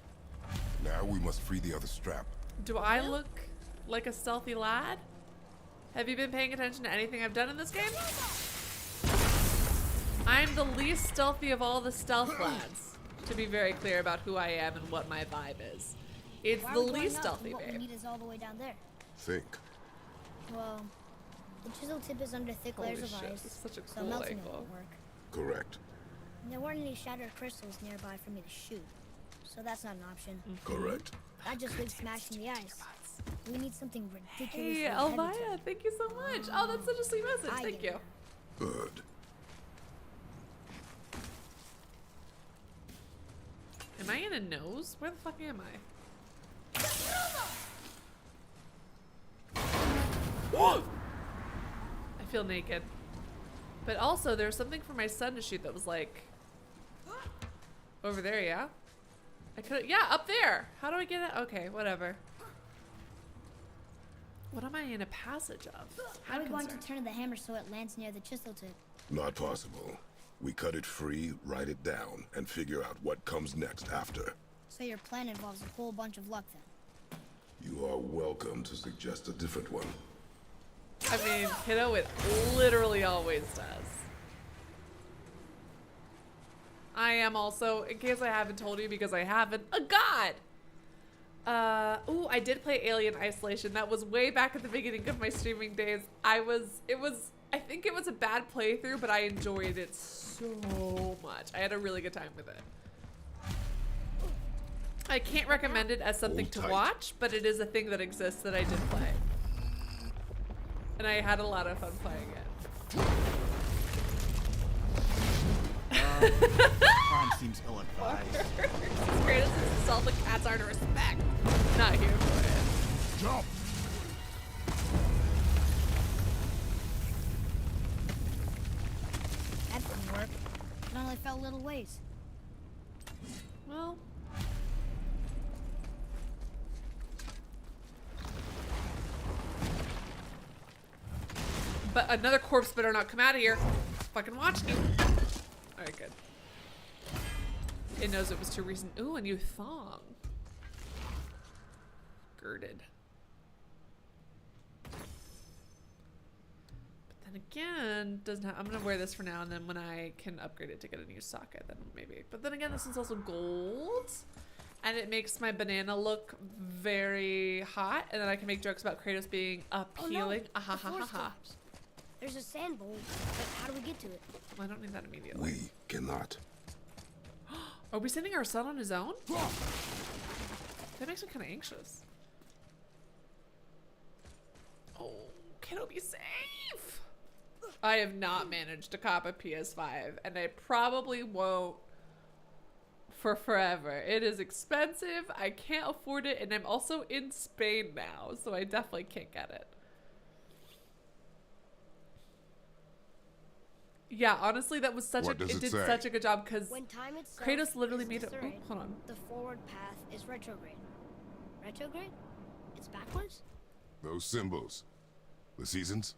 S2: Now we must free the other strap.
S1: Do I look like a stealthy lad? Have you been paying attention to anything I've done in this game? I'm the least stealthy of all the stealth lads, to be very clear about who I am and what my vibe is. It's
S4: Why
S1: the
S4: are we going
S1: least
S4: up
S1: stealthy,
S4: when what
S1: babe.
S4: we need is all the way down there?
S2: Think.
S4: Well, the chisel tip is under thick
S1: Holy
S4: layers of
S1: shit,
S4: ice,
S1: this is such a
S4: so
S1: cool
S4: melting it
S1: angle.
S4: won't work.
S2: Correct.
S4: And there weren't any shattered crystals nearby for me to shoot, so that's not an option.
S2: Correct.
S4: That just leaves smashing the ice. We need something ridiculously
S1: Hey,
S4: heavy to-
S1: Elvira, thank you so much. Oh, that's such a sweet message.
S4: I
S1: Thank
S4: get
S1: you.
S4: it.
S2: Good.
S1: Am I in a nose? Where the fuck am I? I feel naked. But also, there's something for my son to shoot that was like... Over there, yeah? I could, yeah, up there. How do I get it? Okay, whatever. What am I in a passage of?
S4: How are we going to turn the hammer so it lands near the chisel tip?
S2: Not possible. We cut it free, write it down, and figure out what comes next after.
S4: So your plan involves a whole bunch of luck then?
S2: You are welcome to suggest a different one.
S1: I mean, kiddo, it literally always does. I am also, in case I haven't told you because I haven't, a god! Ooh, I did play Alien Isolation. That was way back at the beginning of my streaming days. I think it was a bad playthrough, but I enjoyed it so much. I had a really good time with it. I can't recommend it as something to watch, but it is a thing that exists that I did play. And I had a lot of fun playing it.
S7: Plan seems ill-advised.
S1: It's great as it's all the cats are to respect. Not here for it.
S2: Jump!
S4: That didn't work. It only fell a little ways.
S1: Well. But another corpse better not come out of here. Fucking watch me. Alright, good. It knows it was too recent. Ooh, a new thong. Girded. But then again, doesn't have, I'm gonna wear this for now, and then when I can upgrade it to get a new socket, then maybe. But then again, this one's also gold. And it makes my banana look very hot, and then I can make jokes about Kratos being appealing.
S4: Oh, no.
S1: Ah, ha, ha, ha, ha.
S4: There's a sand bowl, but how do we get to it?
S1: Well, I don't need that immediately.
S2: We cannot.
S1: Are we sending our son on his own? That makes me kind of anxious. kiddo be safe? I have not managed to cop a PS5, and I probably won't for forever. It is expensive. I can't afford it, and I'm also in Spain now, so I definitely can't get it. Yeah, honestly, that was such
S2: What does
S1: it
S2: it
S1: did
S2: say?
S1: such a good job because
S4: When time itself
S1: Kratos literally
S4: is
S1: made it. Oh,
S4: disarrayed,
S1: hold on.
S4: the forward path is retrograde. Retrograde? It's backwards?
S2: Those symbols. The seasons?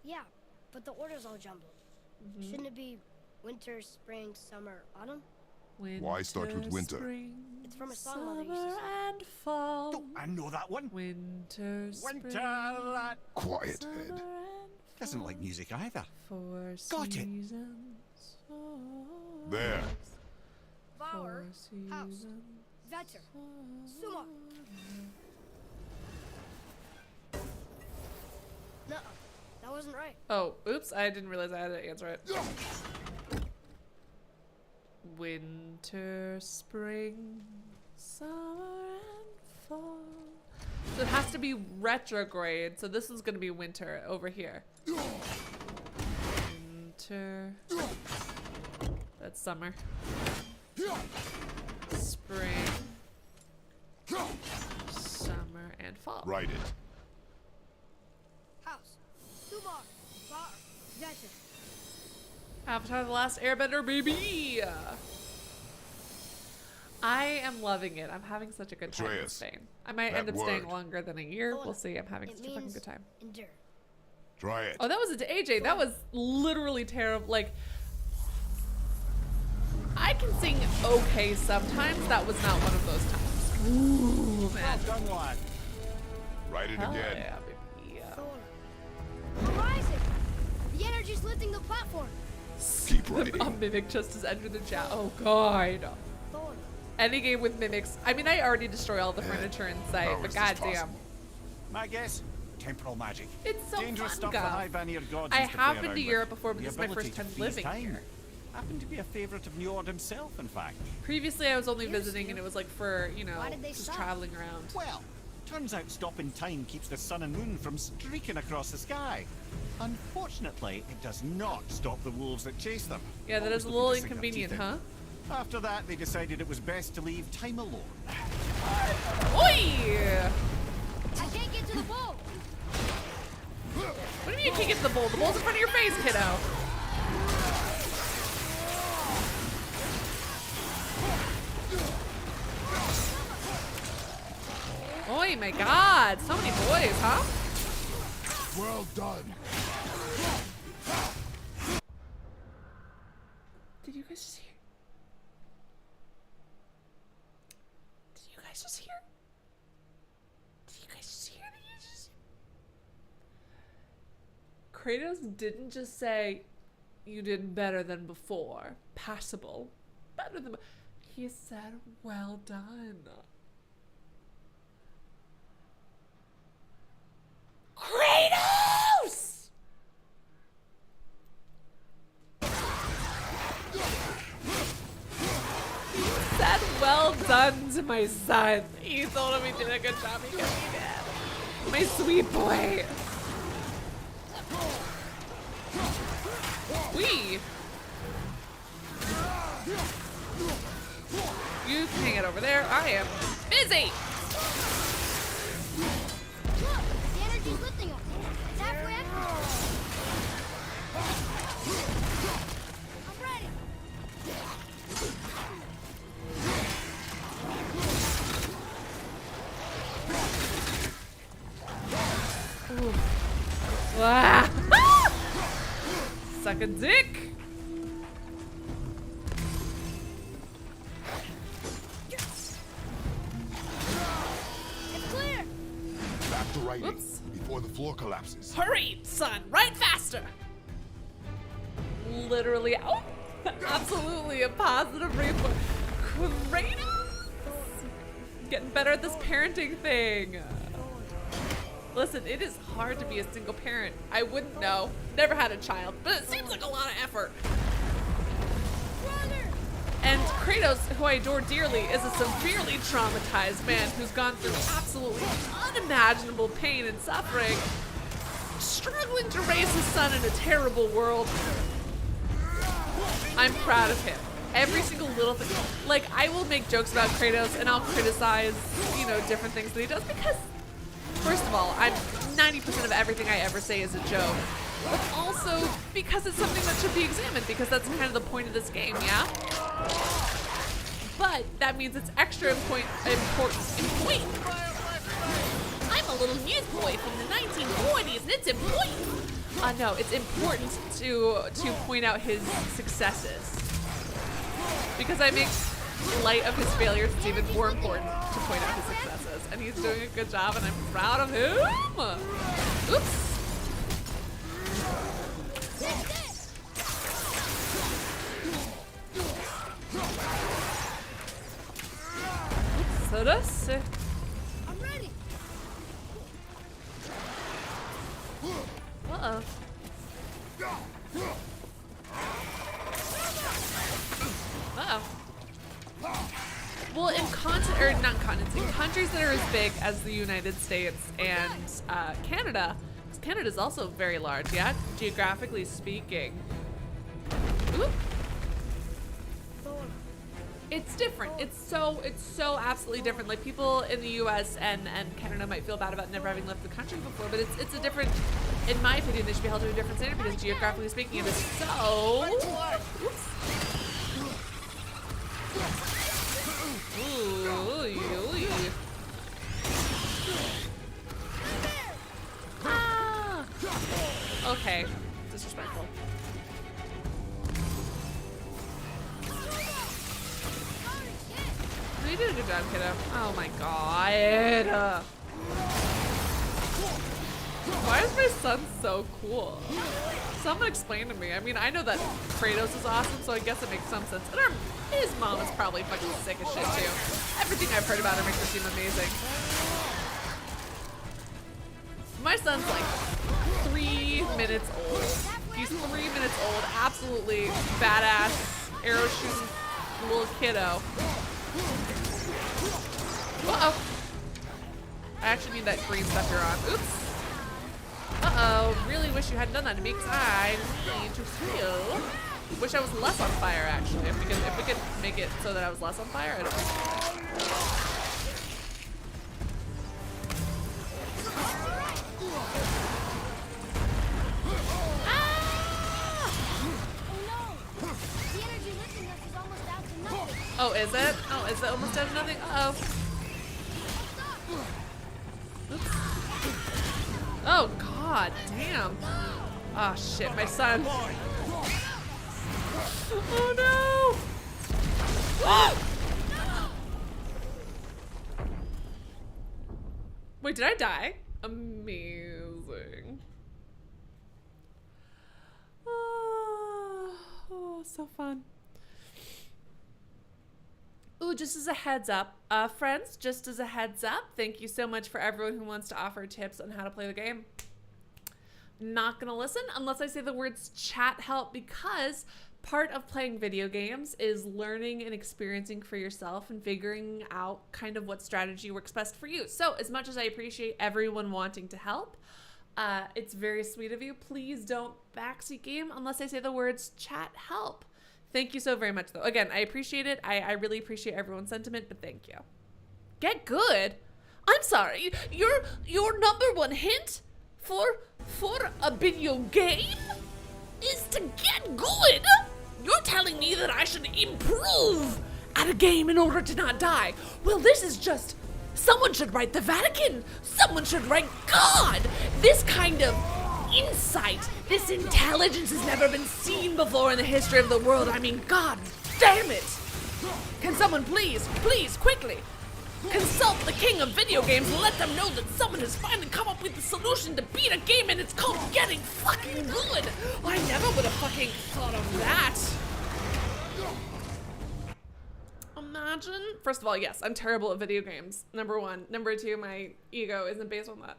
S4: Yeah, but the order's all jumbled. Shouldn't it be winter, spring, summer, autumn?
S2: Why start with winter?
S1: Spring,
S4: It's from a song Mother used to
S1: summer
S4: sing.
S1: and fall.
S7: Oh, I know that one.
S1: Winter, spring,
S7: Winter, that
S2: Quiet,
S1: summer
S2: Ed.
S1: and
S7: doesn't like music either.
S1: four
S7: Got it.
S1: seasons.
S2: There.
S4: Bauer,
S1: Four
S4: House,
S1: seasons.
S4: Vetter, Suma. No, that wasn't right.
S1: Oh, oops! I didn't realize I had to answer it. Winter, spring, summer, and fall. So it has to be retrograde. So this is going to be winter over here. Winter. That's summer. Spring. Summer and fall.
S2: Write it.
S4: House, Suma, Bauer, Vetter.
S1: Avatar: The Last Airbender, baby! I am loving it. I'm having such a good time in
S2: Atreus,
S1: Spain. I might
S2: that
S1: end up staying
S2: word.
S1: longer than a year.
S4: Hold
S1: We'll
S4: on.
S1: see. I'm having
S4: It
S1: such a fucking
S4: means
S1: good time.
S4: endure.
S2: Try it.
S1: Oh, that was AJ. That was literally terrible. Like, I can sing okay sometimes. That was not one of those times. Ooh, man.
S7: Well done, lad.
S2: Write it
S1: Hell
S2: again.
S1: yeah, baby.
S4: Thor. Horizon! The energy's lifting the platform.
S2: Keep writing.
S1: A mimic just has entered the chat. Oh, God.
S4: Thor.
S1: Any game with mimics. I mean, I already destroy all the furniture in sight,
S2: How
S1: but
S2: is this
S1: goddamn.
S2: possible?
S7: My guess? Temporal magic.
S1: It's so
S7: Dangerous
S1: fun,
S7: stuff
S1: Gav.
S7: the high Vanir gods
S1: I
S7: used to
S1: have
S7: play
S1: been
S7: around
S1: to
S7: with.
S1: Europe before, but
S7: The
S1: this is my
S7: ability
S1: first
S7: to
S1: time
S7: freeze
S1: living
S7: time.
S1: here.
S7: Happened to be a favourite of Njord himself, in fact.
S1: Previously, I was only
S4: Here's
S1: visiting,
S4: you.
S1: and it was like for, you know,
S4: Why did they
S1: just
S4: stop?
S1: traveling around.
S7: Well, turns out stopping time keeps the sun and moon from streaking across the sky. Unfortunately, it does not stop the wolves that chase them.
S1: Yeah, that
S7: Always
S1: is a
S7: looking
S1: little
S7: to sink their
S1: inconvenient,
S7: teeth in.
S1: huh?
S7: After that, they decided it was best to leave time alone.
S1: Oi!
S4: I can't get to the bowl.
S1: What do you mean you can't get to the bowl? The bowl's in front of your face, kiddo. Oh my god, so many boys, huh?
S2: Well done.
S1: Did you guys just hear? Did you guys just hear? Did you guys just hear? Kratos didn't just say, you did better than before. Passable. Better than... He said, well done. Kratos! He said, well done to my son. He told him he did a good job because he did. My sweet boy. We. You can hang it over there. I am busy.
S4: Look, the energy's lifting us. It's halfway up. I'm ready.
S1: Ah. Suck a dick.
S4: It's clear.
S2: Back to writing
S1: Whoops.
S2: before the floor collapses.
S1: Hurry, son. Write faster. Literally. Oh, absolutely a positive reinforcement. Kratos. Getting better at this parenting thing. Listen, it is hard to be a single parent. I wouldn't know. Never had a child, but it seems like a lot of effort.
S4: Brother.
S1: And Kratos, who I adore dearly, is a severely traumatized man who's gone through absolutely unimaginable pain and suffering. struggling to raise his son in a terrible world. I'm proud of him. Every single little thing. Like, I will make jokes about Kratos and I'll criticize, you know, different things that he does because, first of all, 90% of everything I ever say is a joke. But also because it's something that should be examined because that's kind of the point of this game, yeah? But that means it's extra important. I'm a little newsboy from the 1940s and it's important. No, it's important to point out his successes. Because I make light of his failures, it's even more important to point out his successes. And he's doing a good job and I'm proud of him. Oops. So that's it.
S4: I'm ready.
S1: Uh-oh. Uh-oh. Well, in countries that are as big as the United States and Canada, Canada's also very large, yeah? Geographically speaking. Ooh. It's different. It's so absolutely different. Like people in the US and Canada might feel bad about never having left the country before, but it's a different, in my opinion, they should be held to a different standard because geographically speaking it is so. Oops. Ooh. Ah. Okay. Disrespectful. You did a good job, kiddo. Oh my god. Why is my son so cool? Someone explain to me. I mean, I know that Kratos is awesome, so I guess it makes some sense. And his mom is probably fucking sick as shit too. Everything I've heard about her makes her seem amazing. My son's like 3 minutes old. He's 3 minutes old, absolutely badass, arrow shooting little kiddo. Uh-oh. I actually need that green stuff you're on. Oops. Uh-oh. Really wish you hadn't done that to me because I need to heal. Wish I was less on fire, actually. If we could make it so that I was less on fire, I don't know. Oh, is it? Oh, is it almost down to nothing? Uh-oh. Oops. Oh, god damn. Oh, shit, my son. Oh, no. Oh! Wait, did I die? Amazing. Oh, so fun. Ooh, just as a heads up, friends, just as a heads up, thank you so much for everyone who wants to offer tips on how to play the game. Not gonna listen unless I say the words chat help because part of playing video games is learning and experiencing for yourself and figuring out kind of what strategy works best for you. So as much as I appreciate everyone wanting to help, it's very sweet of you. Please don't backseat game unless I say the words chat help. Thank you so very much, though. Again, I appreciate it. I really appreciate everyone's sentiment, but thank you. Get good? I'm sorry. Your number one hint for a video game is to get good? You're telling me that I should improve at a game in order to not die? Well, this is just... Someone should write the Vatican. Someone should write God. This kind of... insight. This intelligence has never been seen before in the history of the world. I mean, god damn it! Can someone please, quickly, consult the king of video games and let them know that someone has finally come up with the solution to beat a game and it's called getting fucking good! I never would have fucking thought of that. Imagine. First of all, yes, I'm terrible at video games. Number one. Number two, my ego isn't based on that.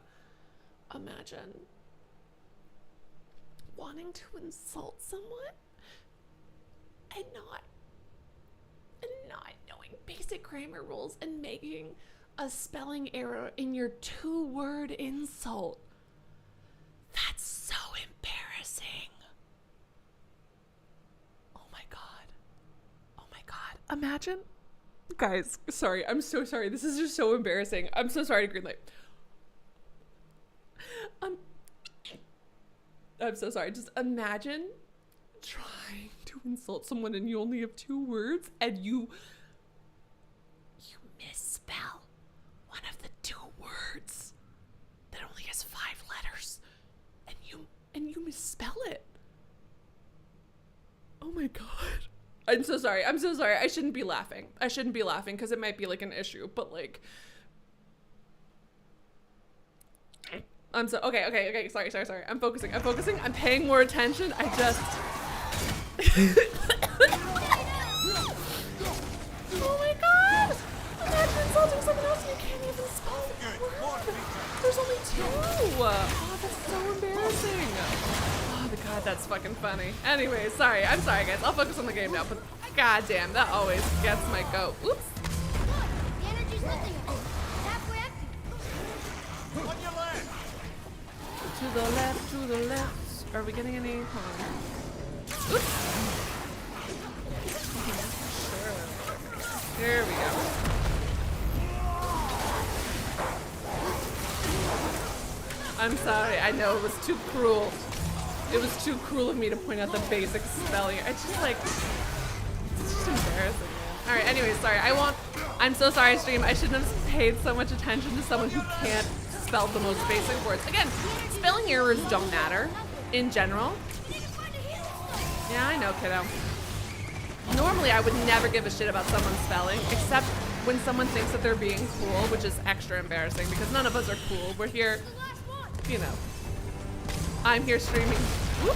S1: Imagine wanting to insult someone and not knowing basic grammar rules and making a spelling error in your 2-word insult. That's Imagine, guys, sorry, I'm so sorry. This is just so embarrassing. I'm so sorry to Greenlight. I'm so sorry. Just imagine trying to insult someone and you only have 2 words and you misspell one of the 2 words that only has 5 letters and you misspell it. Oh my God. I'm so sorry. I'm so sorry. I shouldn't be laughing. I shouldn't be laughing because it might be like an issue, but like I'm so okay. Sorry. I'm focusing. I'm paying more attention. I just oh my God! Imagine insulting someone else and you can't even spell the word. There's only 2. Oh, that's so embarrassing. Oh my God, that's fucking funny. Anyway, sorry. I'm sorry, guys. I'll focus on the game now. But goddamn, that always gets my goat. Oops.
S4: Look, the energy's lifting us. It's halfway empty.
S5: On your left.
S1: To the left. Are we getting any? Hold on. Oops. Sure. There we go. I'm sorry. I know it was too cruel. It was too cruel of me to point out the basic spelling. It's just like, it's just embarrassing, man. All right. Anyway, sorry. I'm so sorry, stream. I shouldn't have paid so much attention to someone who can't spell the most basic words. Again, spelling errors don't matter in general. Yeah, I know, kiddo. Normally, I would never give a shit about someone spelling, except when someone thinks that they're being cool, which is extra embarrassing because none of us are cool. We're here, you know. I'm here streaming. Whoop.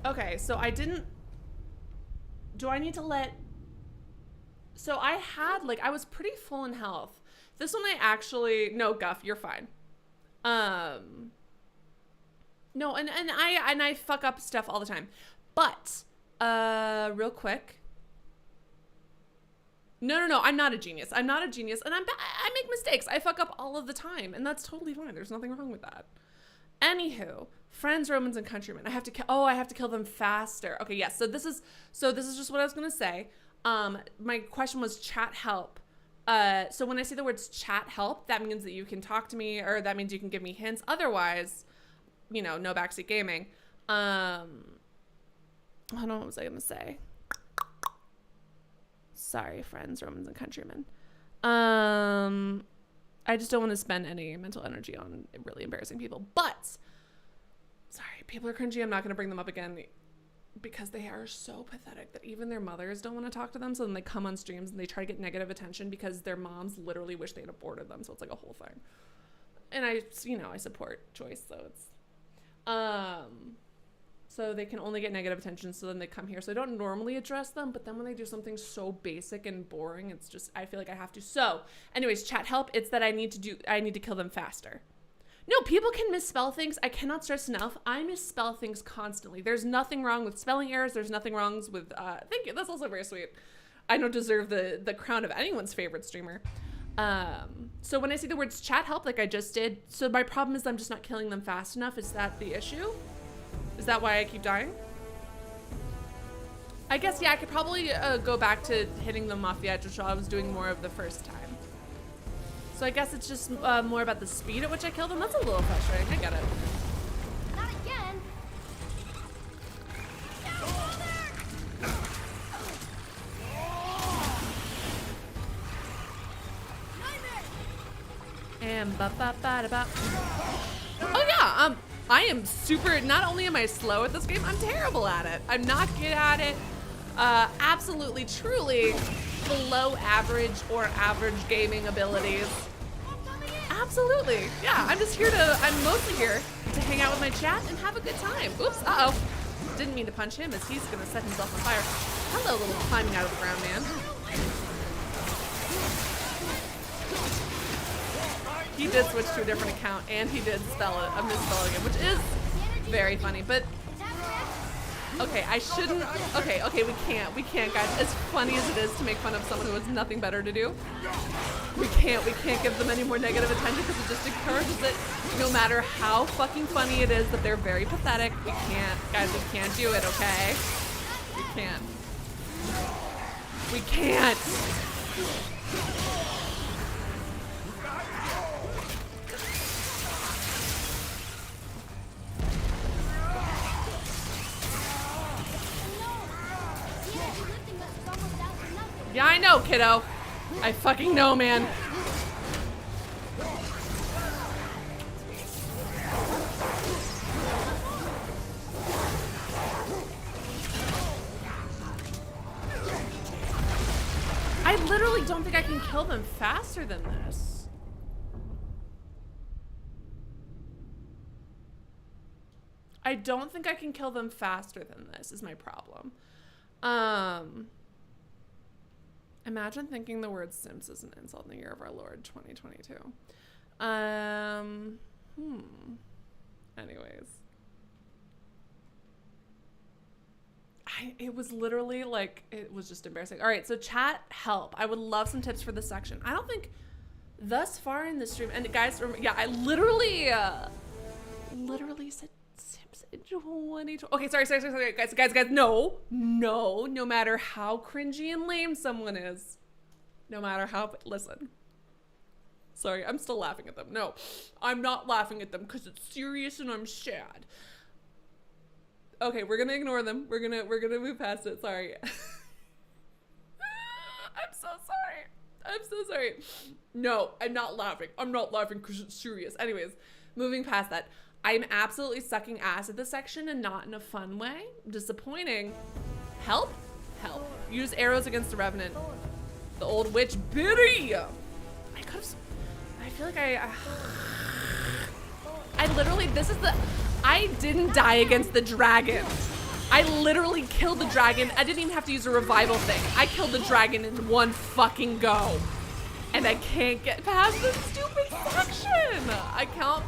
S1: Okay, so I didn't. Do I need to let? So I had I was pretty full in health. This one I actually no, Guff, you're fine. No, and I fuck up stuff all the time. But real quick. No, I'm not a genius. I'm not a genius, and I make mistakes. I fuck up all of the time, and that's totally fine. There's nothing wrong with that. Anywho, friends, Romans, and countrymen. I have to kill them faster. Okay, yes. So this is just what I was gonna say. My question was chat help. So when I say the words chat help, that means that you can talk to me, or that means you can give me hints. Otherwise, you know, no backseat gaming. Hold on, what was I gonna say? Sorry, friends, Romans, and countrymen. I just don't want to spend any mental energy on really embarrassing people. But, sorry, people are cringy. I'm not going to bring them up again because they are so pathetic that even their mothers don't want to talk to them. So then they come on streams and they try to get negative attention because their moms literally wish they had aborted them. So it's like a whole thing. And I support choice. So it's, so they can only get negative attention. So then they come here. So I don't normally address them. But then when they do something so basic and boring, it's just, I feel like I have to. So anyways, chat help. It's that I need to kill them faster. No, people can misspell things. I cannot stress enough. I misspell things constantly. There's nothing wrong with spelling errors. There's nothing wrong with, thank you. That's also very sweet. I don't deserve the crown of anyone's favorite streamer. So when I see the words chat help, like I just did, so my problem is I'm just not killing them fast enough. Is that the issue? Is that why I keep dying? I guess, yeah, I could probably go back to hitting them off the edge, which I was doing more of the first time. So I guess it's just more about the speed at which I kill them. That's a little frustrating. I get it.
S4: Not again.
S1: And ba-ba-ba-da-ba. Oh yeah, I am super, not only am I slow at this game, I'm terrible at it. I'm not good at it. Absolutely, truly below average or average gaming abilities. Absolutely. Yeah, I'm mostly here to hang out with my chat and have a good time. Oops, uh-oh. Didn't mean to punch him as he's gonna set himself on fire. Hello, little climbing out of the ground man. He did switch to a different account and he did misspell it, which is very funny, but okay, I shouldn't, okay, we can't, guys. As funny as it is to make fun of someone who has nothing better to do, we can't give them any more negative attention because it just encourages it, no matter how fucking funny it is that they're very pathetic. We can't, guys, we can't do it, okay? We can't. We can't. Yeah, I know, kiddo. I fucking know, man. I literally don't think I can kill them faster than this. I don't think I can kill them faster than this is my problem. Imagine thinking the word Sims is an insult in the year of our Lord 2022. Anyways. It was literally like, it was just embarrassing. All right, so chat, help. I would love some tips for this section. I don't think thus far in the stream, and guys, yeah, I literally said Sims in 2020. Okay, sorry, guys, no matter how cringy and lame someone is, no matter how, listen. Sorry, I'm still laughing at them. No, I'm not laughing at them because it's serious and I'm sad. Okay, we're gonna ignore them. We're gonna move past it. Sorry. I'm so sorry. No, I'm not laughing. I'm not laughing because it's serious. Anyways, moving past that. I'm absolutely sucking ass at this section and not in a fun way. Disappointing. Help. Use arrows against the Revenant. The old witch Biddy. I feel like I literally, I didn't die against the dragon. I literally killed the dragon. I didn't even have to use a revival thing. I killed the dragon in one fucking go. And I can't get past this stupid section. I can't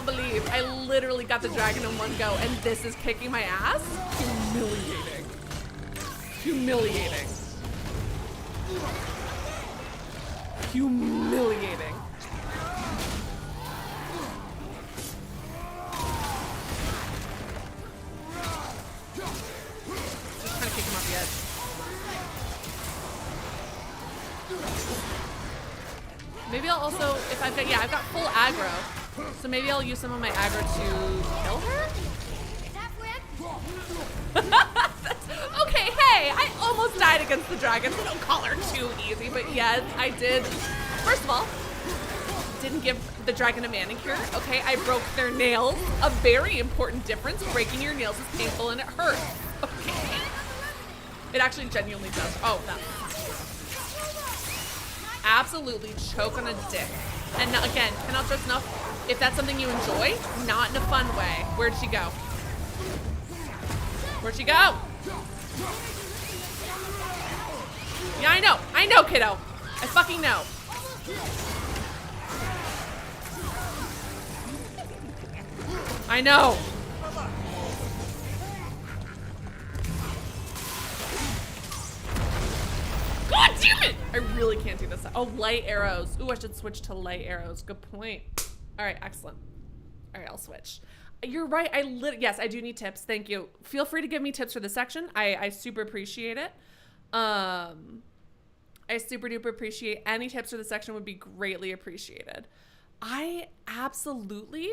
S1: believe I literally got the dragon in one go and this is kicking my ass? Humiliating. Just trying to kick him off the edge. Maybe I'll also, if I've got full aggro. So maybe I'll use some of my aggro to kill her? Okay, hey, I almost died against the dragon, so don't call her too easy, but yes, I did. First of all, didn't give the dragon a manicure, okay? I broke their nails, a very important difference. Breaking your nails is painful and it hurts, okay? It actually genuinely does. Oh, that. Absolutely choke on a dick. And now, again, cannot stress enough, if that's something you enjoy, not in a fun way. Where'd she go? Yeah, I know, kiddo. I fucking know. I know. God damn it! I really can't do this. Oh, light arrows. Ooh, I should switch to light arrows. Good point. All right, excellent. All right, I'll switch. You're right. Yes, I do need tips. Thank you. Feel free to give me tips for this section. I super appreciate it. I super duper appreciate any tips for this section would be greatly appreciated. I absolutely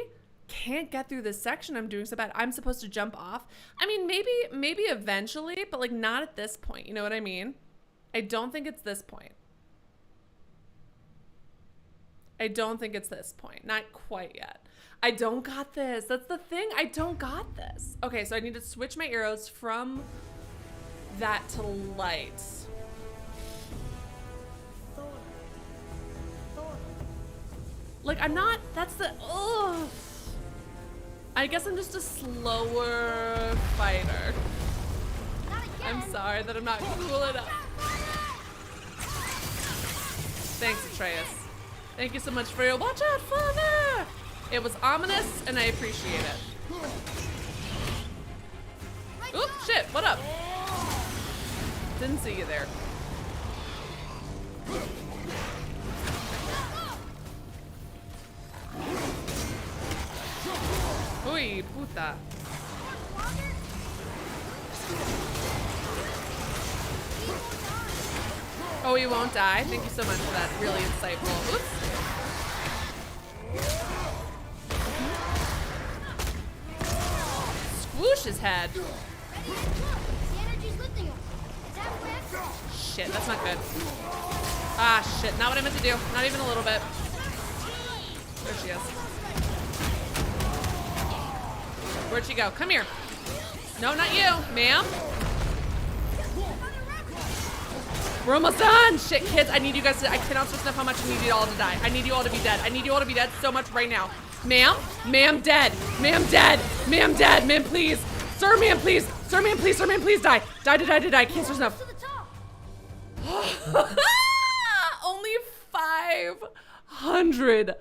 S1: can't get through this section. I'm doing so bad. I'm supposed to jump off. I mean, maybe eventually, but like not at this point. You know what I mean? I don't think it's this point. Not quite yet. I don't got this. That's the thing. I don't got this. Okay, so I need to switch my arrows from that to light. Like, I'm not, that's the, ugh. I guess I'm just a slower fighter. I'm sorry that I'm not cool enough. Thanks, Atreus. Thank you so much for your watch out, father! It was ominous, and I appreciate it. Oop, shit, what up? Didn't see you there. Uy, puta. Oh, he won't die? Thank you so much for that really insightful. Oops. Swoosh his head. Shit, that's not good. Ah, shit, not what I meant to do. Not even a little bit. There she is. Where'd she go? Come here. No, not you, ma'am. We're almost done. Shit, kids, I need you guys to, I cannot stress enough how much I need you all to die. I need you all to be dead. I need you all to be dead so much right now. Ma'am? Ma'am dead. Ma'am dead. Ma'am dead. Ma'am, please. Sir, ma'am, please. Sir, ma'am, please. Sir, ma'am, please die. Die. Can't stress enough. Only 500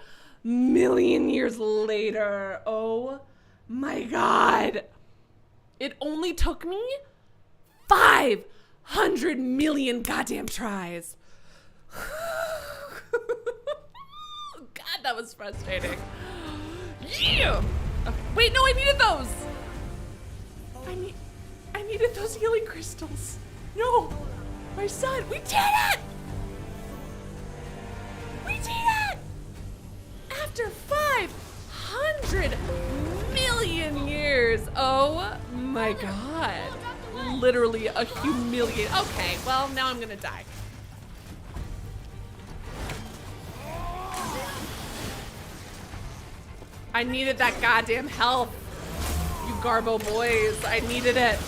S1: million years later. Oh my God. It only took me 500 million goddamn tries. God, that was frustrating. Yeah. Okay. Wait, no, I needed those. I needed those healing crystals. No, my son, we did it. We did it. After 500 million years. Oh my God. Literally a humiliating. Okay, well, now I'm gonna die. I needed that goddamn health. You Garbo boys, I needed it.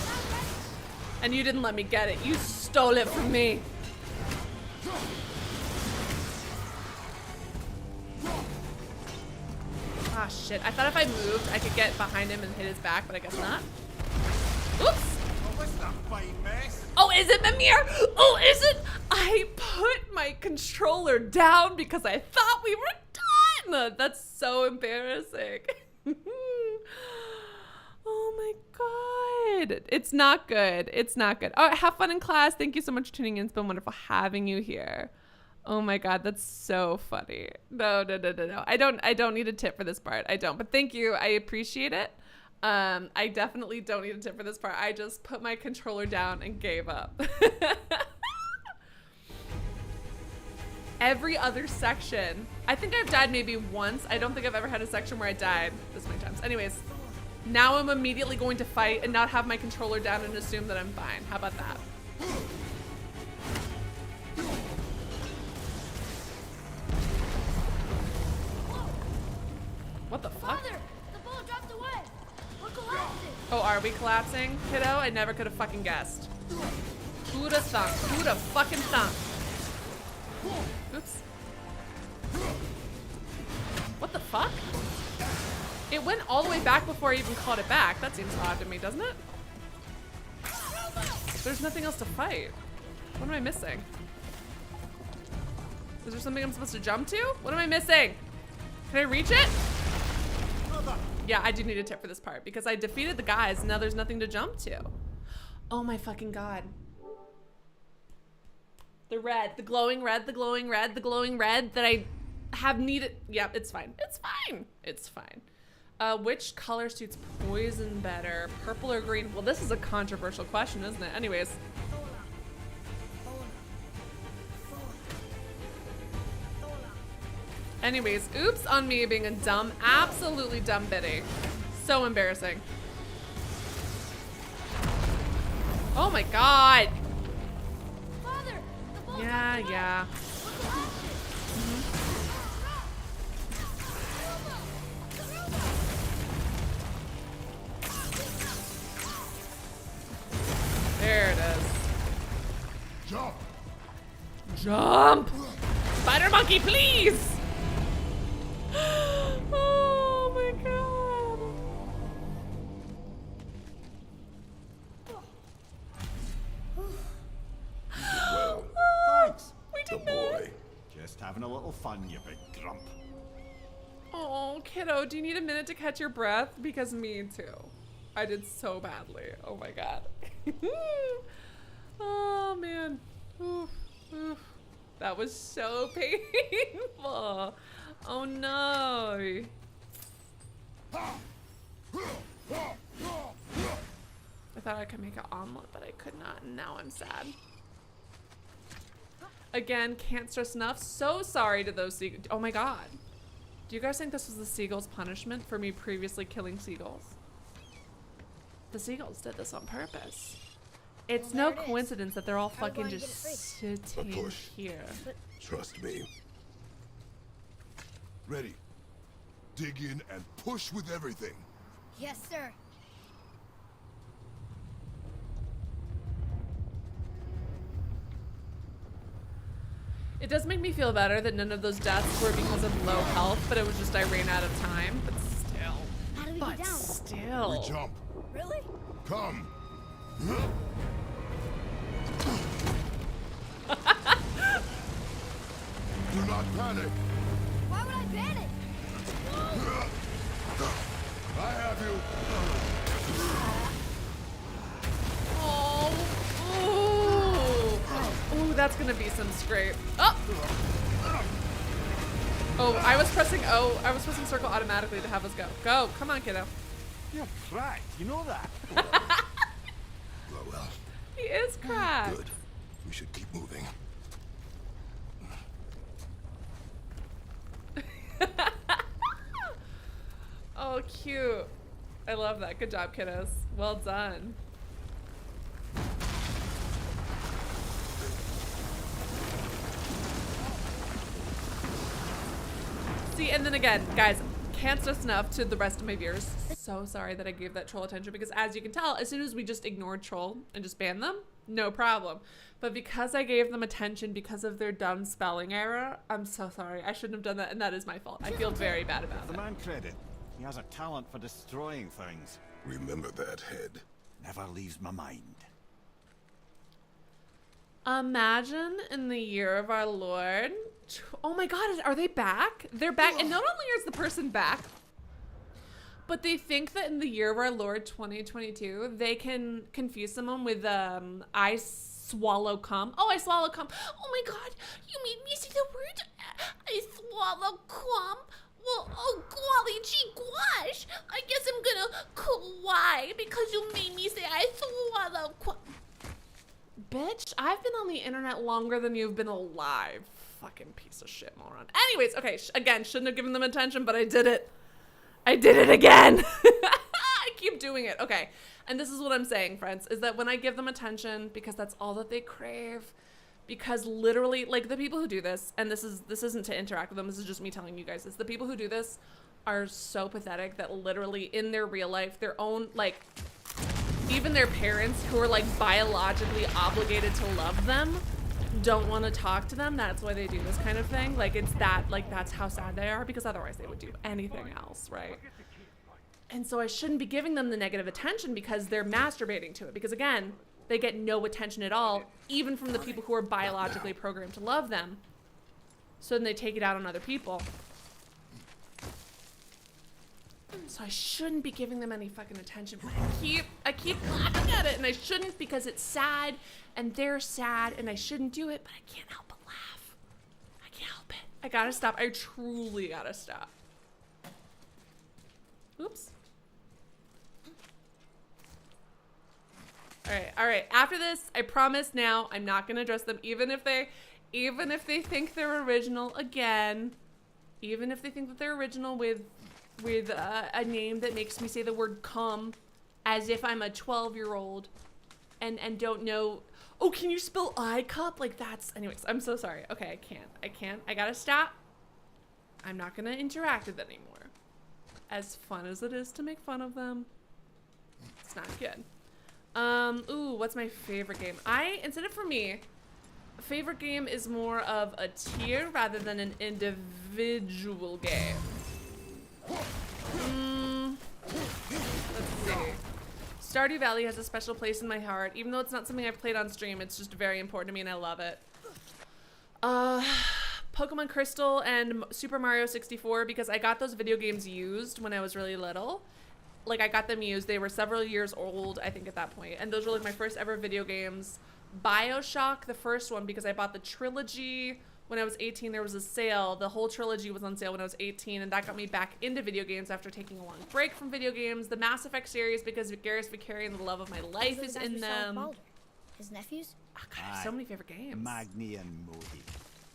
S1: And you didn't let me get it. You stole it from me. Ah, shit. I thought if I moved, I could get behind him and hit his back, but I guess not. Oops. Oh, is it Mimir? Oh, is it? I put my controller down because I thought we were done. That's so embarrassing. Oh my God. It's not good. It's not good. Oh, have fun in class. Thank you so much for tuning in. It's been wonderful having you here. Oh my God, that's so funny. No. I don't need a tip for this part. I don't, but thank you. I appreciate it. I definitely don't need a tip for this part. I just put my controller down and gave up. Every other section, I think I've died maybe once. I don't think I've ever had a section where I died this many times. Anyways, now I'm immediately going to fight and not have my controller down and assume that I'm fine. How about that? What the fuck?
S4: Father, the ball dropped away. We're collapsing.
S1: Oh, are we collapsing, kiddo? I never could have fucking guessed. Who'da thunk? Who'da fucking thunk? Oops. What the fuck? It went all the way back before I even caught it back. That seems odd to me, doesn't it? There's nothing else to fight. What am I missing? Is there something I'm supposed to jump to? What am I missing? Can I reach it? Yeah, I do need a tip for this part because I defeated the guys and now there's nothing to jump to. Oh my fucking God. The red, the glowing red, the glowing red, the glowing red that I have needed. Yeah, it's fine. It's fine. It's fine. Which color suits poison better? Purple or green? Well, this is a controversial question, isn't it? Anyways. Anyways, oops on me being a dumb, absolutely dumb biddy. So embarrassing. Oh my God.
S4: Father, the ball
S1: Yeah. There it is.
S12: Jump!
S1: Jump! Spider monkey, please! Oh my God.
S2: Well,
S7: Thanks.
S1: We
S2: the
S1: did
S2: boy.
S7: Just having a little fun, you big grump.
S1: Oh, kiddo, do you need a minute to catch your breath? Because me too. I did so badly. Oh my God. Oh man. Oof. That was so painful. Oh no. I thought I could make an omelet, but I could not, and now I'm sad. Again, can't stress enough. So sorry to those seagulls. Oh my god. Do you guys think this was the seagulls' punishment for me previously killing seagulls? The seagulls did this on purpose. It's no coincidence that they're all fucking just sitting here.
S2: Trust me. Ready. Dig in and push with everything.
S4: Yes, sir.
S1: It does make me feel better that none of those deaths were because of low health, but it was just I ran out of time. But still.
S4: How do we get down?
S1: Still.
S2: We jump.
S4: Really?
S2: Come. Do not panic.
S4: Why would I panic?
S2: I have you.
S1: Oh, ooh, that's gonna be some scrape. Oh! Oh, I was pressing O. I was pressing circle automatically to have us go. Go, come on, kiddo.
S7: You're cracked, you know that.
S2: Well.
S1: He is cracked.
S2: Good. We should keep moving.
S1: Oh, cute. I love that. Good job, kiddos. Well done. See, and then again, guys, can't stress enough to the rest of my viewers. So sorry that I gave that troll attention because as you can tell, as soon as we just ignored troll and just banned them, no problem. But because I gave them attention because of their dumb spelling error, I'm so sorry. I shouldn't have done that, and that is my fault. I feel very bad about
S7: The
S1: it.
S7: man credit. He has a talent for destroying things.
S2: Remember that head.
S7: Never leaves my mind.
S1: Imagine in the year of our Lord. Oh my God, are they back? They're back. And not only is the person back, but they think that in the year of our Lord 2022, they can confuse someone with I swallow cum. Oh, I swallow cum. Oh my God, you made me say the word I swallow cum. Well, oh golly gee gosh, I guess I'm gonna cry because you made me say I swallow cum. Bitch, I've been on the internet longer than you've been alive. Fucking piece of shit moron. Anyways, okay, again, shouldn't have given them attention, but I did it. I did it again. I keep doing it. Okay, and this is what I'm saying, friends, is that when I give them attention, because that's all that they crave, because literally, like, the people who do this, and this isn't to interact with them, this is just me telling you guys this, the people who do this are so pathetic that literally in their real life, their own, like, even their parents who are like biologically obligated to love them don't want to talk to them. That's why they do this kind of thing. Like, it's that, like, that's how sad they are, because otherwise they would do anything else, right? And so I shouldn't be giving them the negative attention because they're masturbating to it, because again, they get no attention at all, even from the people who are biologically programmed to love them. So then they take it out on other people. So I shouldn't be giving them any fucking attention, but I keep laughing at it, and I shouldn't because it's sad and they're sad and I shouldn't do it, but I can't help but laugh. I can't help it. I gotta stop. I truly gotta stop. Oops. All right. After this, I promise now I'm not gonna address them, even if they think they're original again, even if they think that they're original with a name that makes me say the word cum as if I'm a 12-year-old and don't know. Oh, can you spell I cup? Like, that's, anyways, I'm so sorry. Okay, I can't. I gotta stop. I'm not gonna interact with it anymore. As fun as it is to make fun of them, it's not good. Ooh, what's my favorite game? Instead of for me, favorite game is more of a tier rather than an individual game. Let's see. Stardew Valley has a special place in my heart. Even though it's not something I've played on stream, it's just very important to me and I love it. Pokemon Crystal and Super Mario 64, because I got those video games used when I was really little. Like, I got them used. They were several years old, I think, at that point. And those were like my first ever video games. BioShock, the first one, because I bought the trilogy when I was 18. There was a sale. The whole trilogy was on sale when I was 18, and that got me back into video games after taking a long break from video games. The Mass Effect series, because Garrus Vicarian, the love of my life, is in them.
S4: His nephews?
S1: Oh, God, I have so many favorite games.
S7: Magni and Modi,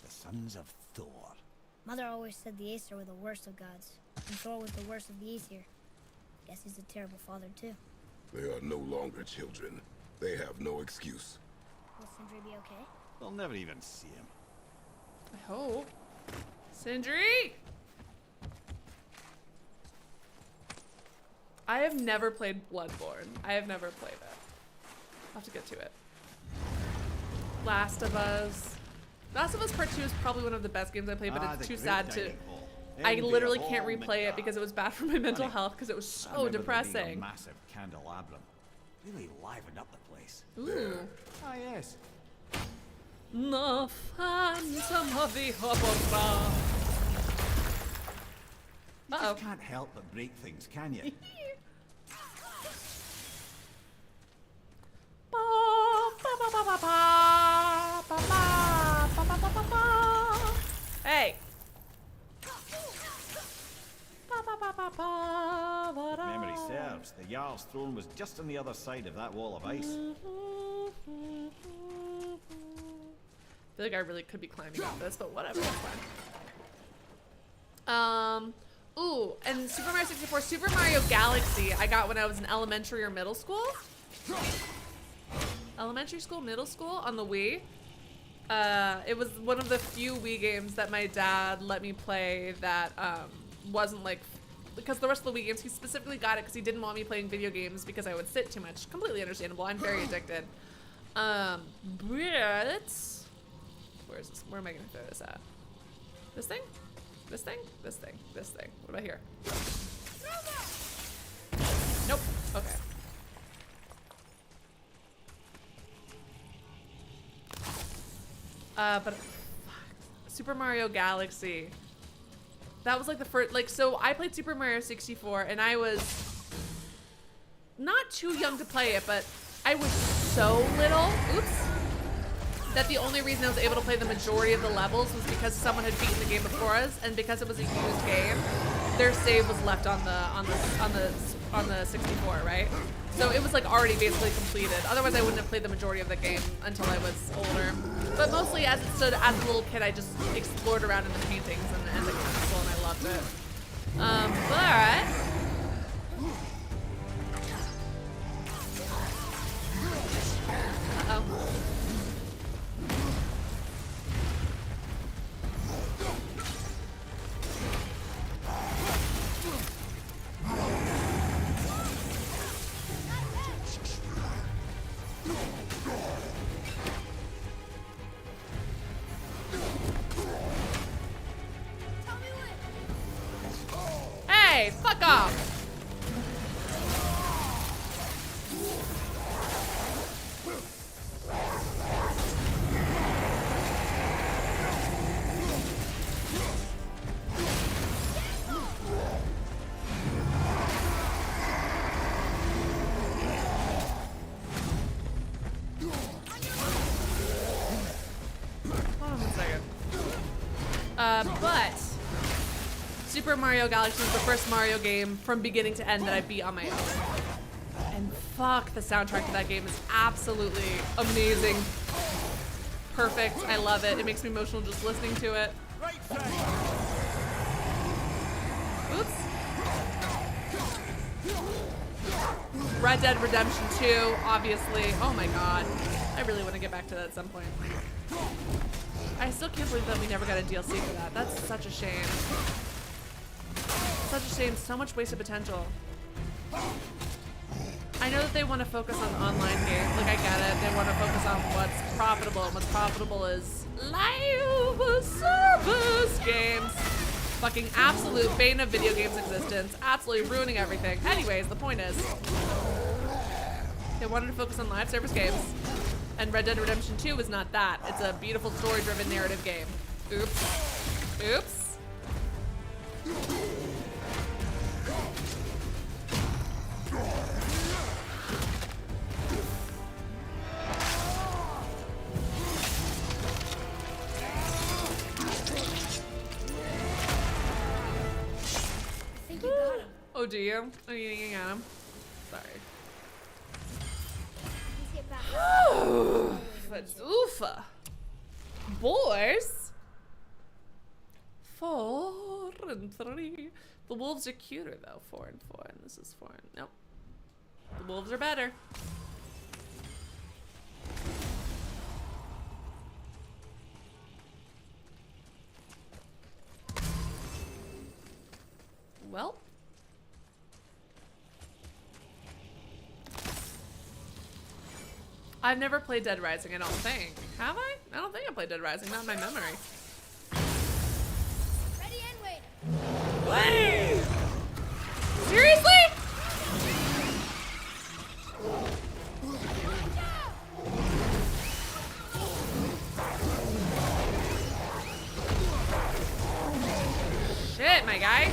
S7: the sons of Thor.
S4: Mother always said the Aesir were the worst of gods, and Thor was the worst of the Aesir. Guess he's a terrible father, too.
S2: They are no longer children. They have no excuse.
S4: Will Sindri be okay?
S7: They'll never even see him.
S1: I hope. Sindri! I have never played Bloodborne. I have never played it. I'll have to get to it. Last of Us. Last of Us Part 2 is probably one of the best games I played, but it's too sad to... I literally can't replay it because it was bad for my mental health because it was so depressing.
S7: A massive candelabrum. Really livened up the place.
S1: Ooh.
S7: Ah, yes.
S1: The Phantom of the Opera.
S7: You just can't help but break things, can you?
S1: Hey.
S7: Memory serves. The Jarl's throne was just on the other side of that wall of ice.
S1: I feel like I really could be climbing up this, but whatever, it's fine. Ooh, and Super Mario 64, Super Mario Galaxy, I got when I was in elementary or middle school. Elementary school, middle school on the Wii. It was one of the few Wii games that my dad let me play that wasn't like, because the rest of the Wii games, he specifically got it because he didn't want me playing video games because I would sit too much. Completely understandable. I'm very addicted. But where is this? Where am I gonna throw this at? This thing? This thing? This thing? This thing? What about here? Nope. Okay. But Super Mario Galaxy. That was like the first, like, so I played Super Mario 64 and I was not too young to play it, but I was so little, that the only reason I was able to play the majority of the levels was because someone had beaten the game before us, and because it was a used game, their save was left on the 64, right? So it was like already basically completed. Otherwise, I wouldn't have played the majority of the game until I was older. But mostly, as it stood as a little kid, I just explored around in the paintings and the castle, and I loved it. Hey, fuck off! Hold on one second. But Super Mario Galaxy is the first Mario game from beginning to end that I beat on my own. And fuck, the soundtrack to that game is absolutely amazing. Perfect. I love it. It makes me emotional just listening to it. Oops. Red Dead Redemption 2, obviously. Oh my god. I really want to get back to that at some point. I still can't believe that we never got a DLC for that. That's such a shame. Such a shame. So much wasted potential. I know that they want to focus on online games. Like, I get it. They want to focus on what's profitable. And what's profitable is live service games. Fucking absolute bane of video games' existence. Absolutely ruining everything. Anyways, the point is, they wanted to focus on live service games. And Red Dead Redemption 2 is not that. It's a beautiful story-driven narrative game. Oops. Oops.
S4: I think you got him.
S1: Oh, do you? Oh, you got him? Sorry.
S4: Let's get back.
S1: Fazoofa. Boys. 4 and 3. The wolves are cuter though. 4 and 4, and this is 4 and nope. The wolves are better. Well. I've never played Dead Rising, I don't think. Have I? I don't think I played Dead Rising, not in my memory.
S4: Ready and wait.
S1: Wait! Seriously? Shit, my guy.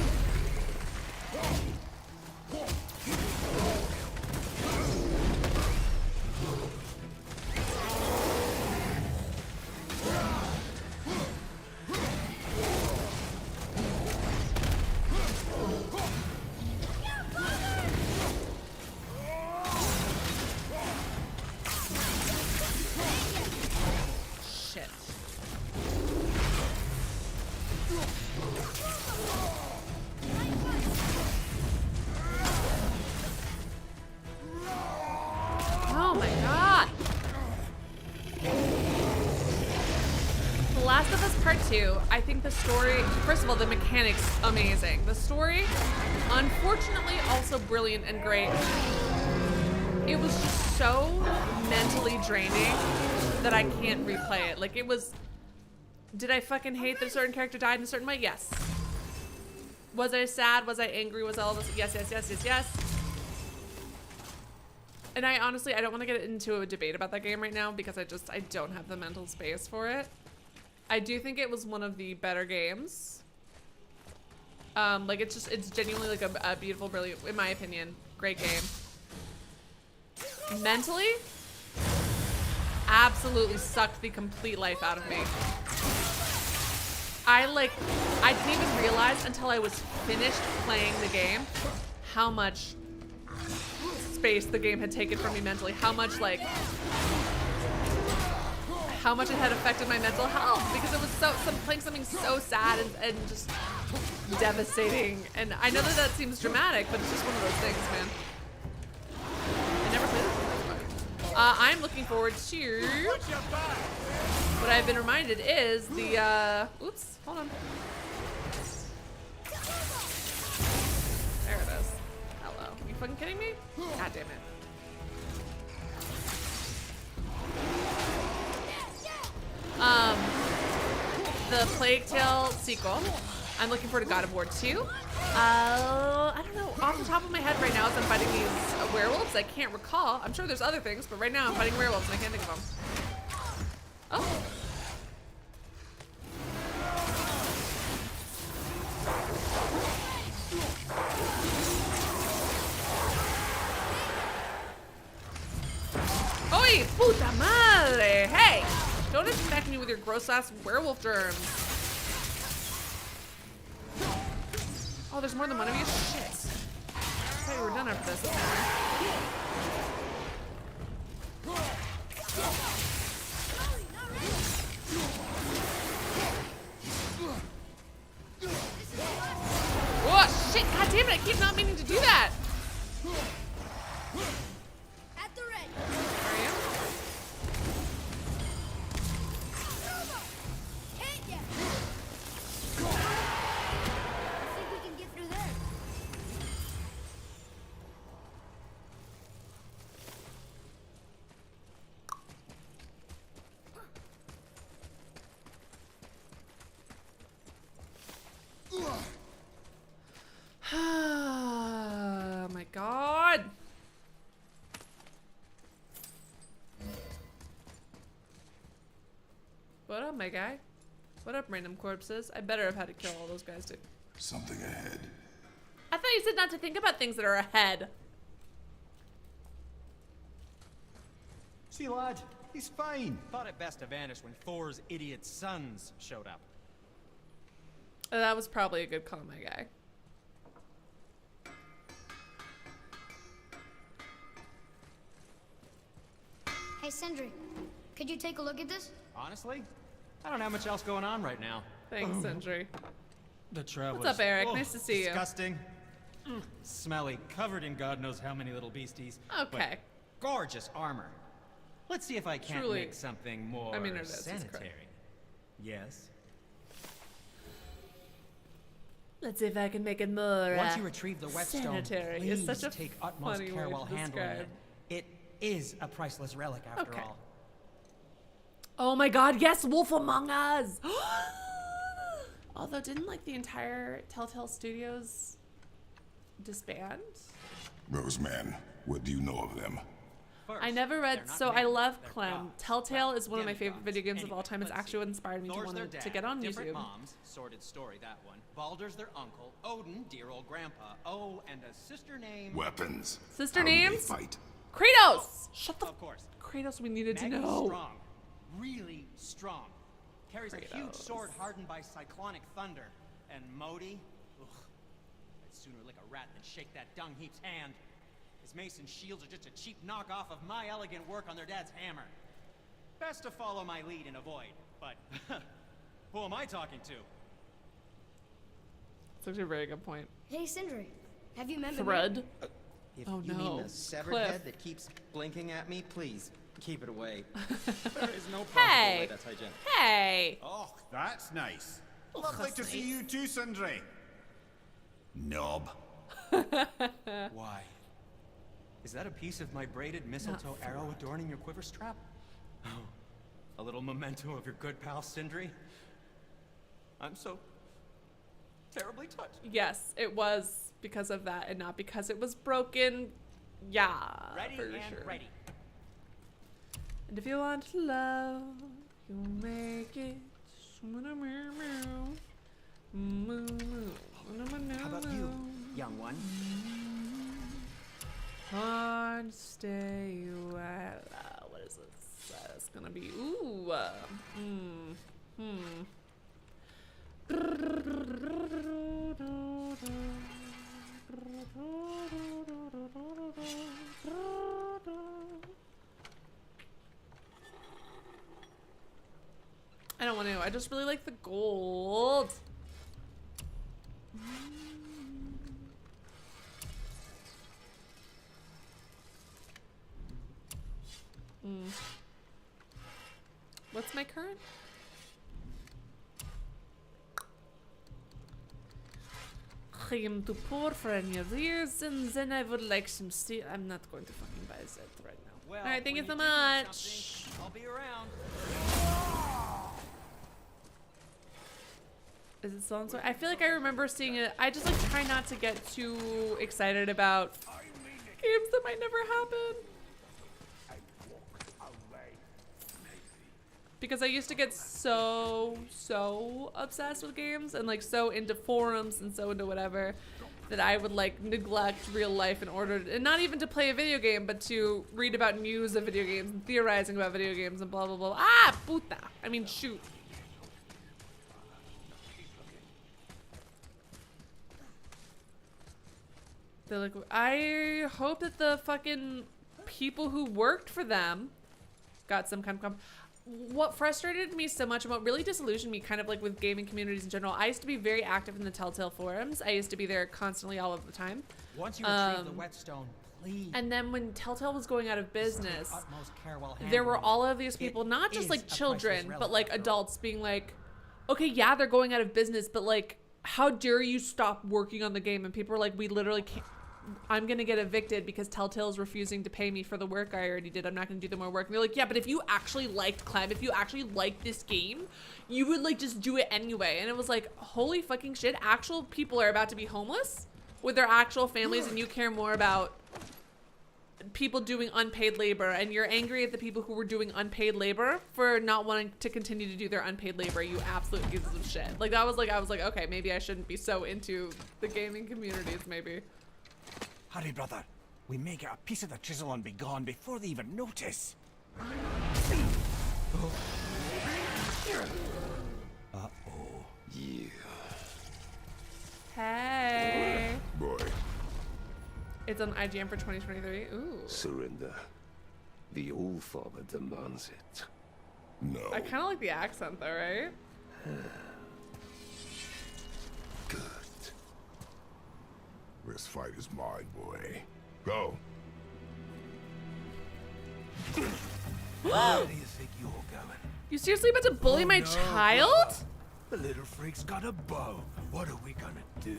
S1: Shit. Oh my god. The Last of Us Part 2, I think the story, first of all, the mechanics, amazing. The story, unfortunately, also brilliant and great. It was just so mentally draining that I can't replay it. Like, it was, did I fucking hate that a certain character died in a certain way? Yes. Was I sad? Was I angry? Was all this? Yes, yes, yes, yes, yes. And I honestly, I don't want to get into a debate about that game right now because I don't have the mental space for it. I do think it was one of the better games. Like it's genuinely like a beautiful, brilliant, in my opinion, great game. Mentally, absolutely sucked the complete life out of me. I didn't even realize until I was finished playing the game how much space the game had taken from me mentally, how much it had affected my mental health, because it was playing something so sad and just devastating. And I know that seems dramatic, but it's just one of those things, man. I never played this one before. I'm looking forward to what I've been reminded is the oops, hold on. There it is. Hello. Are you fucking kidding me? God damn it. The Plague Tale sequel. I'm looking forward to God of War 2. I don't know, off the top of my head right now as I'm fighting these werewolves, I can't recall. I'm sure there's other things, but right now I'm fighting werewolves and I can't think of them. Oh. Oy, puta madre! Hey! Don't infect me with your gross ass werewolf germs. Oh, there's more than one of you? Shit. I thought we were done after this. Oh, shit! God damn it! I keep not meaning to do that!
S4: At the ready.
S1: Are you?
S4: Hit ya. I think we can get through there.
S1: Oh my god. What up, my guy? What up, random corpses? I better have had to kill all those guys too.
S2: Something ahead.
S1: I thought you said not to think about things that are ahead.
S6: See, lad, he's fine. Thought it best to vanish when Thor's idiot sons showed up.
S1: That was probably a good call, my guy.
S4: Hey, Sindri, Could you take a look at this?
S3: Honestly, I don't have much else going on right now.
S1: Thanks, Sindri.
S3: The trail
S1: What's up, Eric? Nice to see you.
S3: Disgusting. Smelly, covered in God knows how many little beasties.
S1: Okay.
S3: But gorgeous armor. Let's see if I can't
S1: Truly.
S3: make something more
S1: It is. It's
S3: sanitary.
S1: correct.
S3: Yes.
S1: Let's see if I can make it more
S3: Once you retrieve the Whetstone,
S1: sanitary.
S3: please
S1: It's such a
S3: take utmost
S1: funny
S3: care
S1: way
S3: while
S1: to
S3: handling
S1: describe.
S3: it. It is a priceless relic after all.
S1: Oh my god, yes, Wolf Among Us! Although, didn't like the entire Telltale Studios disband?
S2: Roseman, what do you know of them?
S1: I never read, so I love Clem. Telltale is one of my favorite video games of all time. It's actually what inspired me to
S3: Thor's
S1: want
S3: their
S1: to
S3: dad,
S1: get on
S3: different
S1: YouTube.
S3: moms, sordid story that one. Baldur's their uncle. Odin, dear old grandpa. Oh, and a sister named...
S2: Weapons.
S1: Sister
S2: How do they
S1: names?
S2: fight?
S1: Kratos! Shut the
S3: Of course.
S1: Kratos, we needed to
S3: Maggie's
S1: know.
S3: strong. Really strong. Carries a huge
S1: Kratos.
S3: sword hardened by cyclonic thunder. And Modi? Ugh. I'd sooner lick a rat than shake that dung heap's hand. His mace and shields are just a cheap knockoff of my elegant work on their dad's hammer. Best to follow my lead and avoid. But who am I talking to?
S1: That's actually a very good point.
S4: Hey, Sindri. Have you met Mimir?
S1: Thread?
S13: If
S1: Oh,
S13: you
S1: no.
S13: mean the severed
S1: Cliff.
S13: head that keeps blinking at me, please keep it away. There is no possible
S1: Hey!
S13: way that's hygienic.
S1: Hey!
S7: Oh, that's nice.
S1: Oh,
S7: Lovely
S1: that's
S7: to see
S1: nice.
S7: you too, Sindri.
S5: Knob.
S3: Why? Is that a piece of my braided mistletoe arrow adorning your quiver strap? Oh, a little memento of your good pal Sindri? I'm so terribly touched.
S1: Yes, it was because of that and not because it was broken. Yeah,
S3: Ready
S1: for
S3: and
S1: sure.
S3: ready.
S1: And if you want to love, you make it.
S3: How about you, young one?
S1: Hard to stay well. What is this? It's gonna be I don't want to. I just really like the gold. What's my current? I am too poor for any reasons, and I would like some steel. I'm not going to fucking buy that right now.
S3: Well,
S1: All right, thank you
S3: when
S1: so
S3: do need
S1: much.
S3: something, I'll be around.
S1: Is it so and so? I feel like I remember seeing it. I just like try not to get too excited about games that might never happen. Because I used to get so obsessed with games and like so into forums and so into whatever that I would like neglect real life in order to, and not even to play a video game, but to read about news of video games and theorizing about video games and blah blah blah. Ah, puta. I mean, shoot. They're like, I hope that the fucking people who worked for them got some kind of what frustrated me so much and what really disillusioned me kind of like with gaming communities in general. I used to be very active in the Telltale forums. I used to be there constantly all of the time.
S6: Once you retrieve the Whetstone, please.
S1: And then when Telltale was going out of business,
S6: Utmost care while
S1: there were
S6: handling
S1: all of these people,
S6: It
S1: not just
S6: is
S1: like
S6: a priceless
S1: children,
S6: relic
S1: but like
S6: after all.
S1: adults being like, okay, yeah, they're going out of business, but like, how dare you stop working on the game? And people are like, we literally can't. I'm gonna get evicted because Telltale's refusing to pay me for the work I already did. I'm not gonna do the more work. And they're like, yeah, but if you actually liked Clem, if you actually liked this game, you would like just do it anyway. And it was like, holy fucking shit, actual people are about to be homeless with their actual families, and you care more about people doing unpaid labor, and you're angry at the people who were doing unpaid labor for not wanting to continue to do their unpaid labor. You absolute pieces of shit. Like that was like, I was like, okay, maybe I shouldn't be so into the gaming communities, maybe.
S6: Hurry, brother. We may get a piece of the chisel and be gone before they even notice.
S9: Yeah.
S1: Hey.
S2: Boy.
S1: It's on IGN for 2023. Ooh.
S9: Surrender. The All-Father demands it.
S2: No.
S1: I kind of like the accent though, right?
S2: Good. This fight is mine, boy. Go.
S10: Where do you think you're going?
S1: You seriously about to bully my
S10: no,
S1: child?
S10: The little freak's got a bow. What are we gonna do?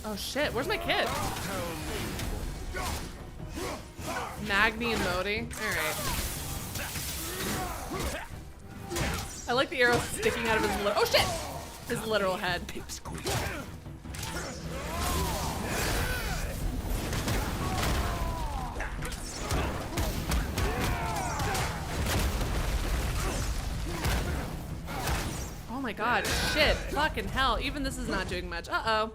S1: Oh shit, where's my kid? Magni and Modi. Alright. I like the arrow sticking out of his oh shit! His literal head. Oh my god, shit, fucking hell. Even this is not doing much. Uh-oh.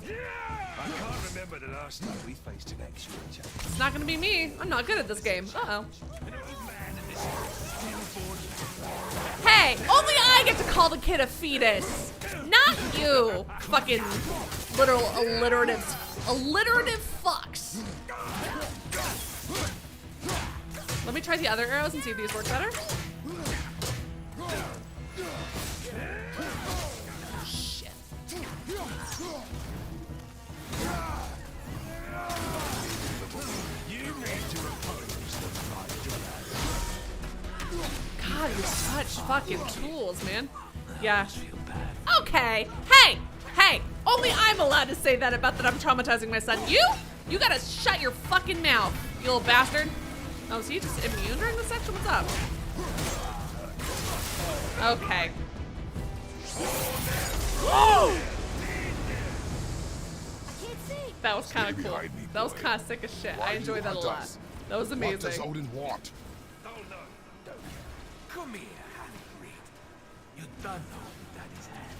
S10: I can't remember the last time we faced an actual challenge.
S1: It's not gonna be me. I'm not good at this game. Uh-oh. Hey, only I get to call the kid a fetus. Not you. Fucking literal alliterative fucks. Let me try the other arrows and see if these work better. Shit. God, you're such fucking tools, man. Yeah. Okay. Hey! Hey! Only I'm allowed to say that about that I'm traumatizing my son. You gotta shut your fucking mouth, you little bastard. Oh, is he just immune during this section? What's up? Okay. Whoa! That was kind of cool. That was kind of sick as shit. I enjoyed that a lot. That was amazing.
S2: What does Odin want?
S10: Come here, half-breed. You don't know Daddy's hand.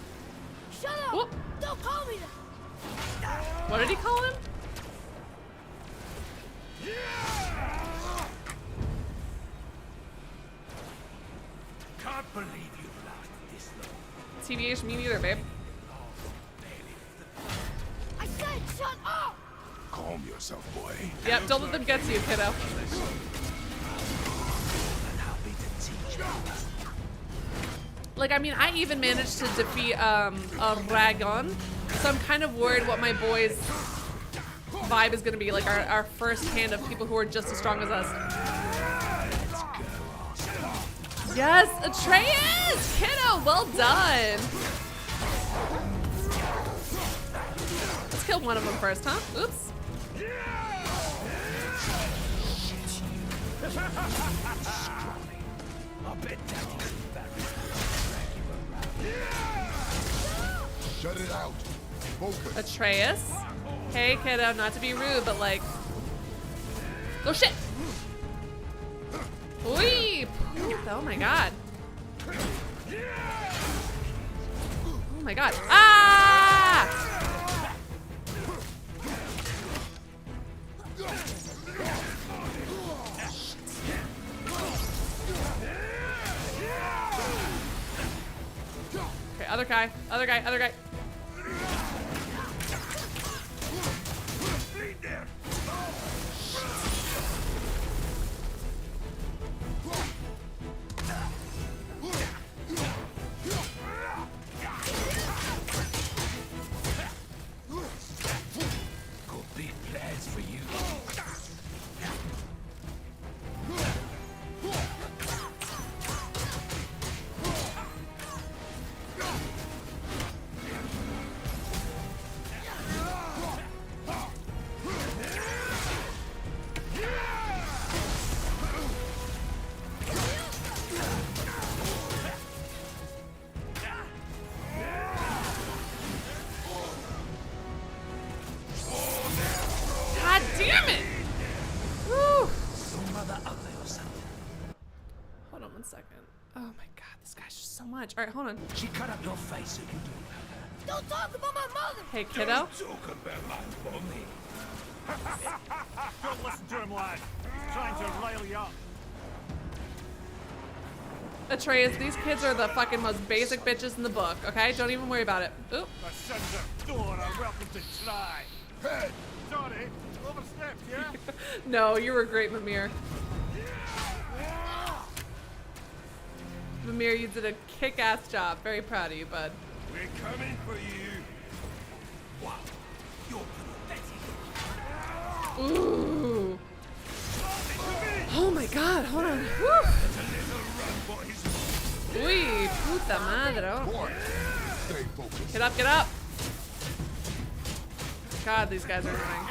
S4: Shut up!
S1: Whoop.
S4: Don't call me that!
S1: What did he call him?
S10: Can't believe you've lasted this long.
S1: TBH, me neither, babe.
S4: I said shut up!
S2: Calm yourself, boy.
S1: Yep, don't let them get to you, kiddo. Like, I mean, I even managed to defeat a dragon, so I'm kind of worried what my boys' vibe is gonna be, like our first hand of people who are just as strong as us. Yes, Atreus! Kiddo, well done! Let's kill one of them first, huh? Oops.
S2: Shut it out. Focus.
S1: Atreus. Hey, kiddo, not to be rude, but like... Oh, shit! Oi! Oh my god. Oh my god. Ah! Okay, other guy, other guy, other guy. Damn it! Woo! Hold on 1 second. Oh my god, this guy's just so much. Alright, hold on.
S10: She cut up your face so you can do about her.
S4: Don't talk about my mother!
S1: Hey, kiddo.
S10: Talk about my mommy.
S6: Don't listen to him, lad. He's trying to rile you up.
S1: Atreus, these kids are the fucking most basic bitches in the book, okay? Don't even worry about it. Oop.
S6: The sons of Thor are welcome to try.
S5: Sorry, overstepped, yeah?
S1: No, you were great, Mimir. Mimir, you did a kick-ass job. Very proud of you, bud.
S5: We're coming for you.
S10: Wow, you're pathetic.
S1: Ooh. Oh my god, hold on. Woo. Uy, puta madre.
S2: Stay focused.
S1: Get up, get up. God, these guys are annoying.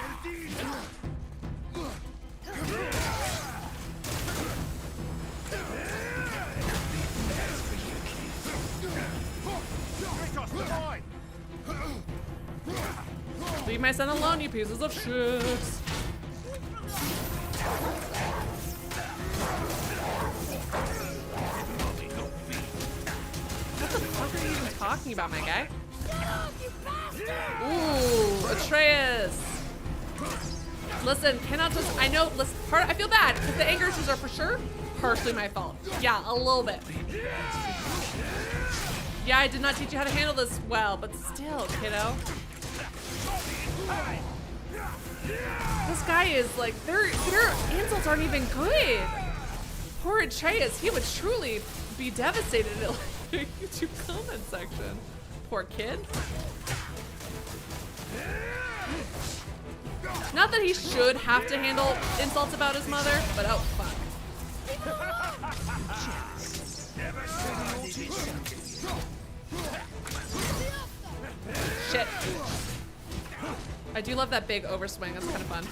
S1: Leave my son alone, you pieces of shit. What the fuck are you even talking about, my guy? Ooh, Atreus. Listen, cannot just, I know, listen, I feel bad because the anger issues are for sure partially my fault. Yeah, a little bit. Yeah, I did not teach you how to handle this well, but still, kiddo. This guy is like, their insults aren't even good. Poor Atreus, he would truly be devastated in the YouTube comment section. Poor kid. Not that he should have to handle insults about his mother, but oh fuck. Shit. I do love that big overswing, that's kind of fun.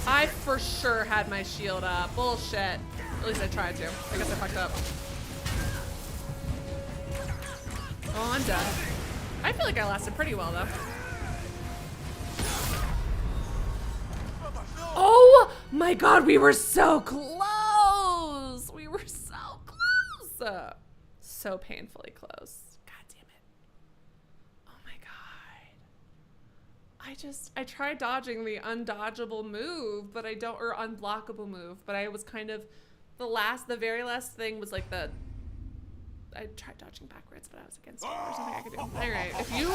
S1: I for sure had my shield up. Bullshit. At least I tried to. I guess I fucked up. Oh, I'm done. I feel like I lasted pretty well, though. Oh my god, we were so close! We were so close! So painfully close. God damn it. Oh my god. I tried dodging the undodgeable move, but I don't, or unblockable move, but I was kind of, the very last thing was like the, I tried dodging backwards, but I was against it. There's something I could do. Alright, if you,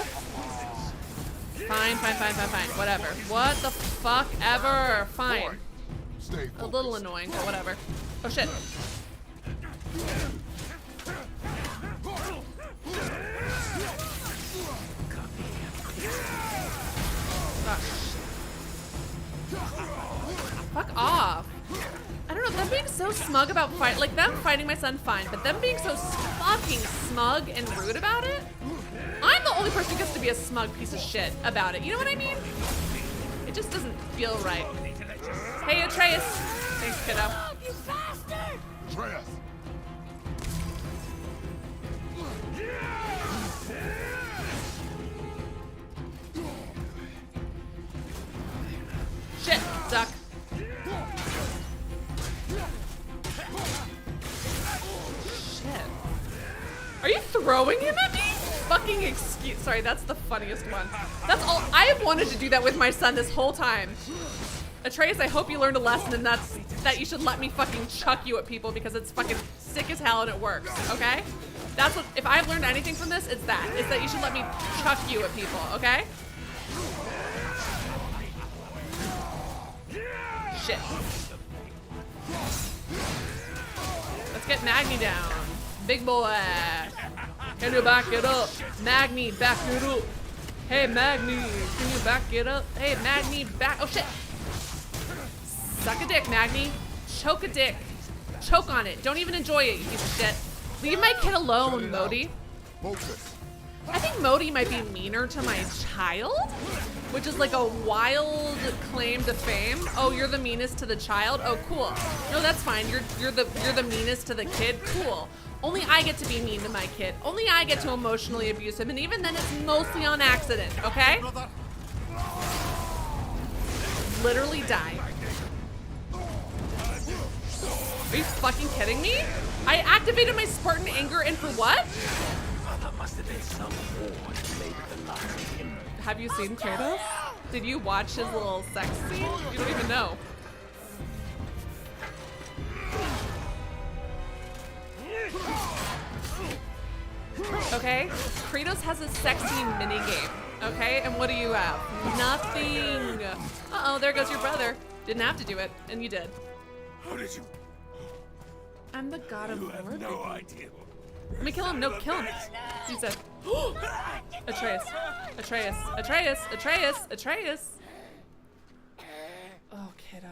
S1: fine, whatever. What the fuck ever, fine. A little annoying, but whatever. Oh shit. Fuck off. I don't know, them being so smug about fight, like them fighting my son, fine, but them being so fucking smug and rude about it, I'm the only person who gets to be a smug piece of shit about it. You know what I mean? It just doesn't feel right. Hey, Atreus. Thanks, kiddo.
S2: You bastard! Atreus!
S1: Shit, duck. Shit. Are you throwing him at me? Fucking excuse. Sorry, that's the funniest one. That's all. I have wanted to do that with my son this whole time. Atreus, I hope you learned a lesson, and that's that you should let me fucking chuck you at people because it's fucking sick as hell and it works, okay? That's what, if I've learned anything from this, it's that. It's that you should let me chuck you at people, okay? Shit. Let's get Magni down. Big boy. Can you back it up? Magni, back it up. Hey, Magni, can you back it up? Hey, Magni, back. Oh, shit. Suck a dick, Magni. Choke a dick. Choke on it. Don't even enjoy it, you piece of shit. Leave my kid alone, Modi. I think Modi might be meaner to my child, which is like a wild claim to fame. Oh, you're the meanest to the child? Oh, cool. No, that's fine. You're the meanest to the kid? Cool. Only I get to be mean to my kid. Only I get to emotionally abuse him, and even then it's mostly on accident, okay? Literally die. Are you fucking kidding me? I activated my Spartan anger, and for what?
S9: There must have been some war to make the light of him.
S1: Have you seen Kratos? Did you watch his little sex scene? You don't even know. Okay, Kratos has a sexy minigame. Okay, and what do you have? Nothing. Uh-oh, there goes your brother. Didn't have to do it, and you did.
S5: How did you?
S1: I'm the god of war.
S5: You have no idea.
S1: Let me kill him. No, kill him. He said, Atreus, Atreus, Atreus, Atreus, Atreus. Oh, kiddo.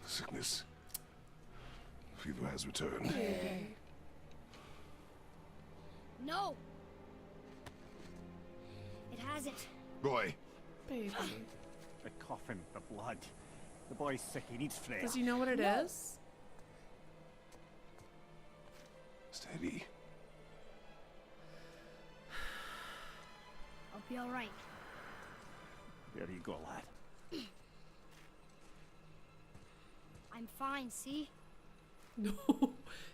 S2: Sickness. Fever has returned.
S4: No. It hasn't.
S2: Roy.
S1: Baby.
S7: The coffin, the blood. The boy's sick, he needs Freya.
S1: Does he know what it is?
S2: Steady.
S4: I'll be all right.
S7: There you go, lad.
S4: I'm fine, see?
S1: No.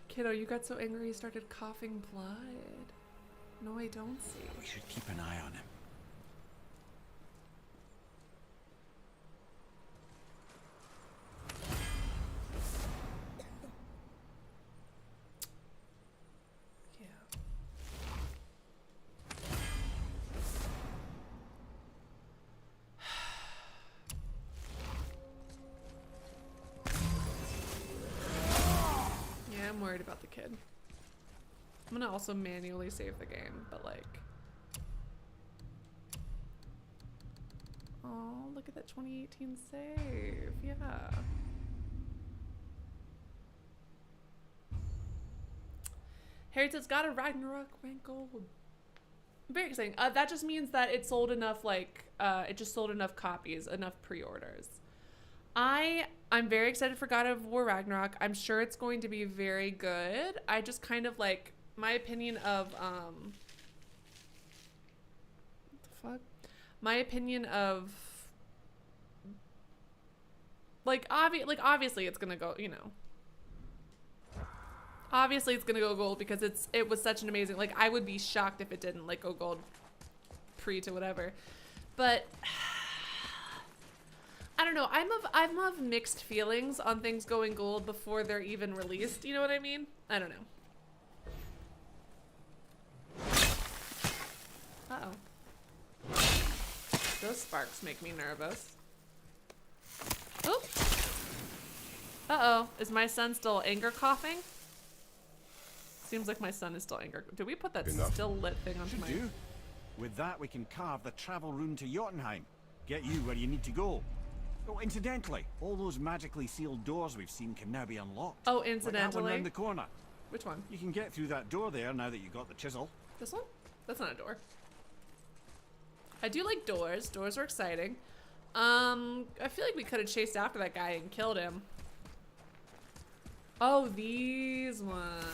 S1: Kiddo, you got so angry you started coughing blood. No, I don't see.
S7: We should keep an eye on him.
S1: I'm worried about the kid. I'm gonna also manually save the game, but like, oh, look at that 2018 save. Yeah. Harry says, got a Ragnarok went gold. Very exciting. That just means that it sold enough, like, it just sold enough copies, enough pre-orders. I'm very excited for God of War Ragnarok. I'm sure it's going to be very good. I just kind of like my opinion of what the fuck? My opinion of obviously it's gonna go, you know. Obviously it's gonna go gold because it was such an amazing, like, I would be shocked if it didn't like go gold pre to whatever. But I don't know. I'm of mixed feelings on things going gold before they're even released. You know what I mean? I don't know. Uh-oh. Those sparks make me nervous. Oh. Uh-oh. Is my son still anger coughing? Seems like my son is still anger. Did we put that still lit thing onto my...
S7: do. With that, we can carve the travel rune to Jotunheim. Get you where you need to go. Oh, incidentally, all those magically sealed doors we've seen can now be unlocked.
S1: Oh,
S7: Like that
S1: incidentally?
S7: one round the corner.
S1: Which one?
S7: You can get through that door there now that you got the chisel.
S1: This one? That's not a door. I do like doors. Doors are exciting. I feel like we could have chased after that guy and killed him. Oh, these ones.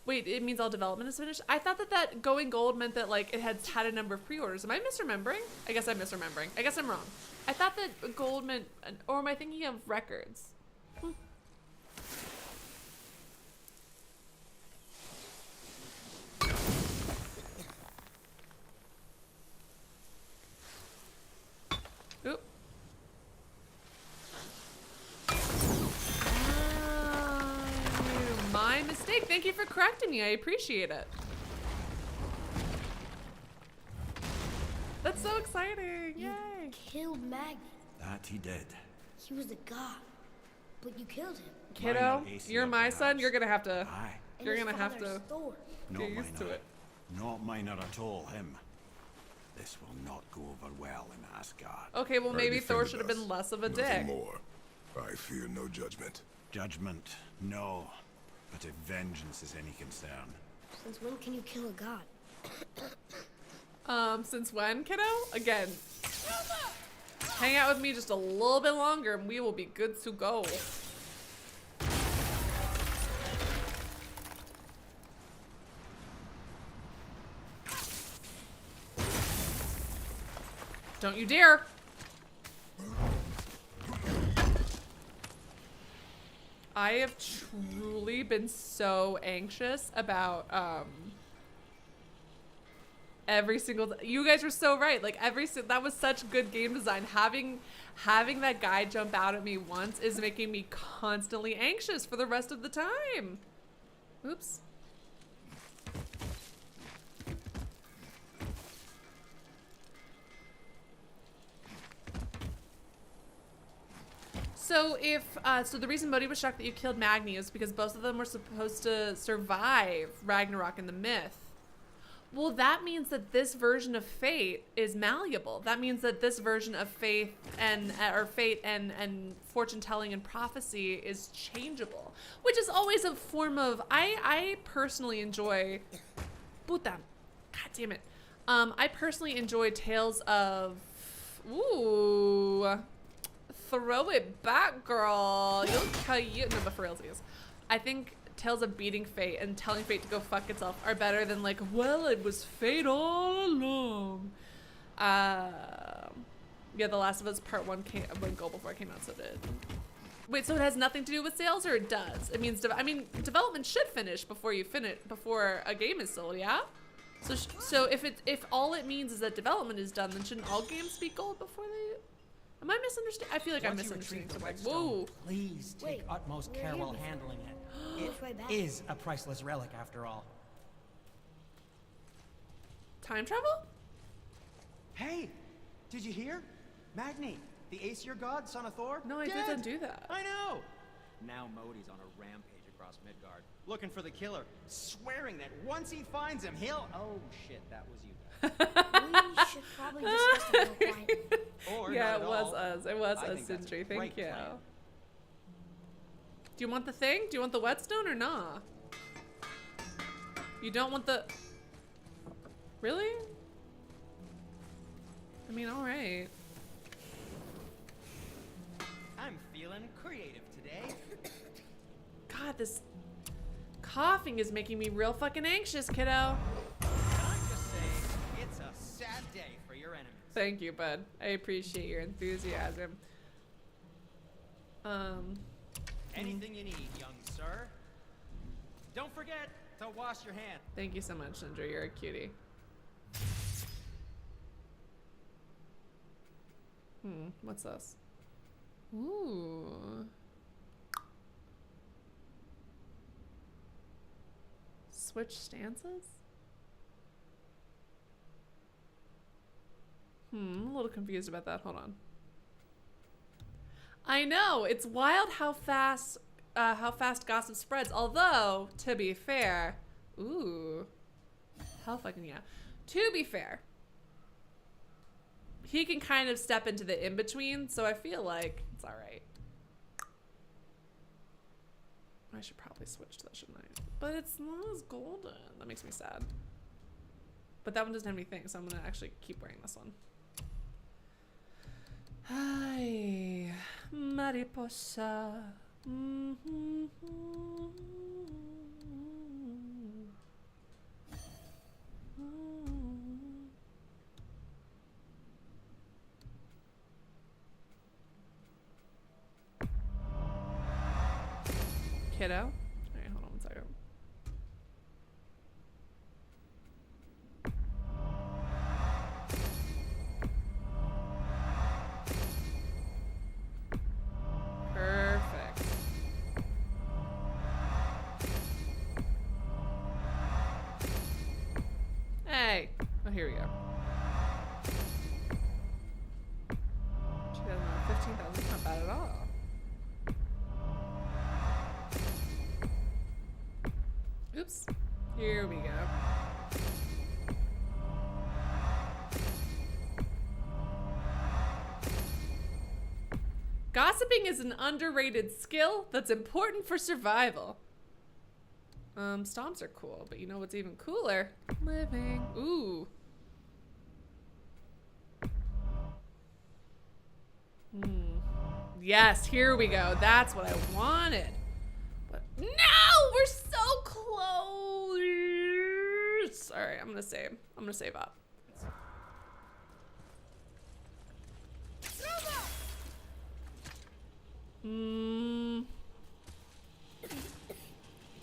S1: Wait, it means all development is finished? I thought that going gold meant that, like, it had a number of pre-orders. Am I misremembering? I guess I'm misremembering. I guess I'm wrong. I thought that gold meant, or am I thinking of records? Oop. My mistake. Thank you for correcting me. I appreciate it. That's so exciting.
S4: You
S1: Yay.
S4: killed Magni.
S7: That he did.
S4: He was a god, but you killed him.
S1: Kiddo, you're my son. You're gonna have to.
S7: Aye.
S1: You're gonna have to
S4: Thor.
S7: Not
S1: get used to
S7: minor.
S1: it.
S7: Not minor at all, him. This will not go over well in Asgard.
S1: Okay, well
S2: I
S1: maybe Thor
S2: defended
S1: should have been
S2: us.
S1: less of a
S2: Nothing
S1: dick.
S2: more. I fear no judgment.
S7: Judgment, no. But if vengeance is any concern.
S4: Since when can you kill a god?
S1: Since when, kiddo? Again, hang out with me just a little bit longer and we will be good to go. Don't you dare. I have truly been so anxious about every single. You guys were so right. Like that was such good game design. Having that guy jump out at me once is making me constantly anxious for the rest of the time. Oops. So so the reason Modi was shocked that you killed Magni is because both of them were supposed to survive Ragnarok in the myth. Well, that means that this version of fate is malleable. That means that this version of fate and fortune telling and prophecy is changeable, which is always a form of. I personally enjoy. Puta, God damn it. I personally enjoy tales of. Ooh. Throw it back, girl. No, but for realsies. I think tales of beating fate and telling fate to go fuck itself are better than like, well, it was fate all along. Yeah, The Last of Us Part 1 went gold before it came out, so it did. Wait, so it has nothing to do with sales, or it does? It means, development should finish before a game is sold, yeah? So if all it means is that development is done, then shouldn't all games be gold before they? Am I misunderstanding? I feel like I'm misunderstanding something. Whoa.
S6: Please take utmost care while handling it. It is a priceless relic, after all.
S1: Time travel?
S13: Hey, did you hear? Magni, the Aesir god, son of Thor?
S1: No, I didn't do that.
S13: I know. Now Modi's on a rampage across Midgard, looking for the killer, swearing that once he finds him, he'll. Oh shit, that was you.
S4: We should probably discuss the whole quietly.
S13: Or
S1: yeah,
S13: not
S1: it
S13: at
S1: was
S13: all.
S1: us. It was
S13: I
S1: us,
S13: think that's a
S1: Sindri. Thank
S13: great
S1: you.
S13: plan.
S1: Do you want the thing? Do you want the whetstone or nah? You don't want the... Really? I mean, alright.
S13: I'm feeling creative today.
S1: God, this coughing is making me real fucking anxious, kiddo.
S13: I'm just saying, it's a sad day for your enemies.
S1: Thank you, bud. I appreciate your enthusiasm.
S13: Anything you need, young sir. Don't forget to wash your hands.
S1: Thank you so much, Sindri. You're a cutie. What's this? Ooh. Switch stances? I'm a little confused about that. Hold on. I know, it's wild how fast gossip spreads. Although, to be fair, ooh, hell fucking yeah. To be fair, he can kind of step into the in-between, so I feel like it's all right. I should probably switch to that, shouldn't I? But it's not as golden. That makes me sad. But that one doesn't have anything, so I'm gonna actually keep wearing this one. Hi, mariposa. Kiddo. All right, hold on one second. Perfect. Hey. Oh, here we go. 15,000 is not bad at all. Oops. Here we go. Gossiping is an underrated skill that's important for survival. Stomps are cool, but you know what's even cooler? Living. Ooh. Yes, here we go. That's what I wanted. But no, we're so close. All right, I'm gonna save. I'm gonna save up.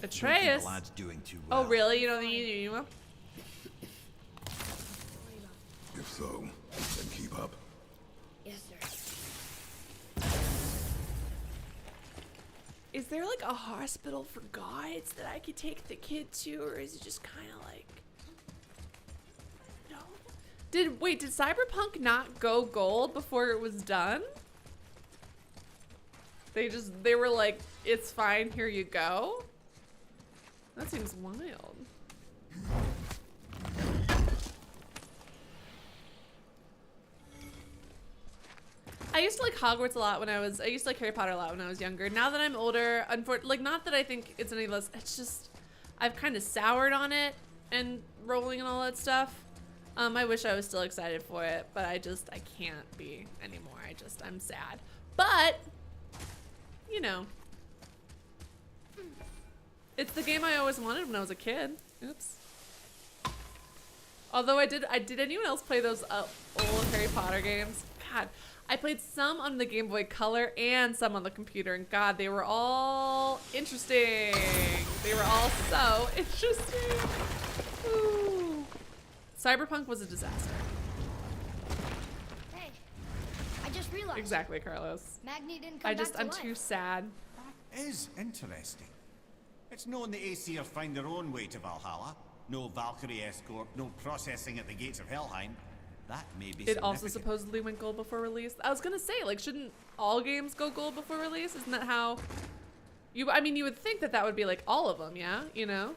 S1: Atreus?
S7: The lad's doing too well.
S1: Oh, really? You don't think you need
S2: If so, then keep up.
S4: Yes, sir.
S1: Is there like a hospital for guides that I could take the kid to, or is it just kind of like, no? Did Cyberpunk not go gold before it was done? They were like, it's fine, here you go. That seems wild. I used to like Hogwarts a lot when I used to like Harry Potter a lot when I was younger. Now that I'm older, like, not that I think it's any less, it's just, I've kind of soured on it and rolling and all that stuff. I wish I was still excited for it, but I can't be anymore. I'm sad. But, you know, it's the game I always wanted when I was a kid. Oops. Although did anyone else play those old Harry Potter games? God, I played some on the Game Boy Color and some on the computer, and God, they were all interesting. They were all so interesting. Ooh. Cyberpunk was a disaster.
S4: Hey, I just realized.
S1: Exactly, Carlos.
S4: Magni didn't come back to
S1: I'm
S4: life.
S1: too sad.
S7: That is interesting. It's known the Aesir find their own way to Valhalla. No Valkyrie escort, no processing at the gates of Helheim. That may be
S1: It also
S7: significant.
S1: supposedly went gold before release. I was gonna say, like, shouldn't all games go gold before release? Isn't that how I mean, you would think that would be like all of them, yeah? You know?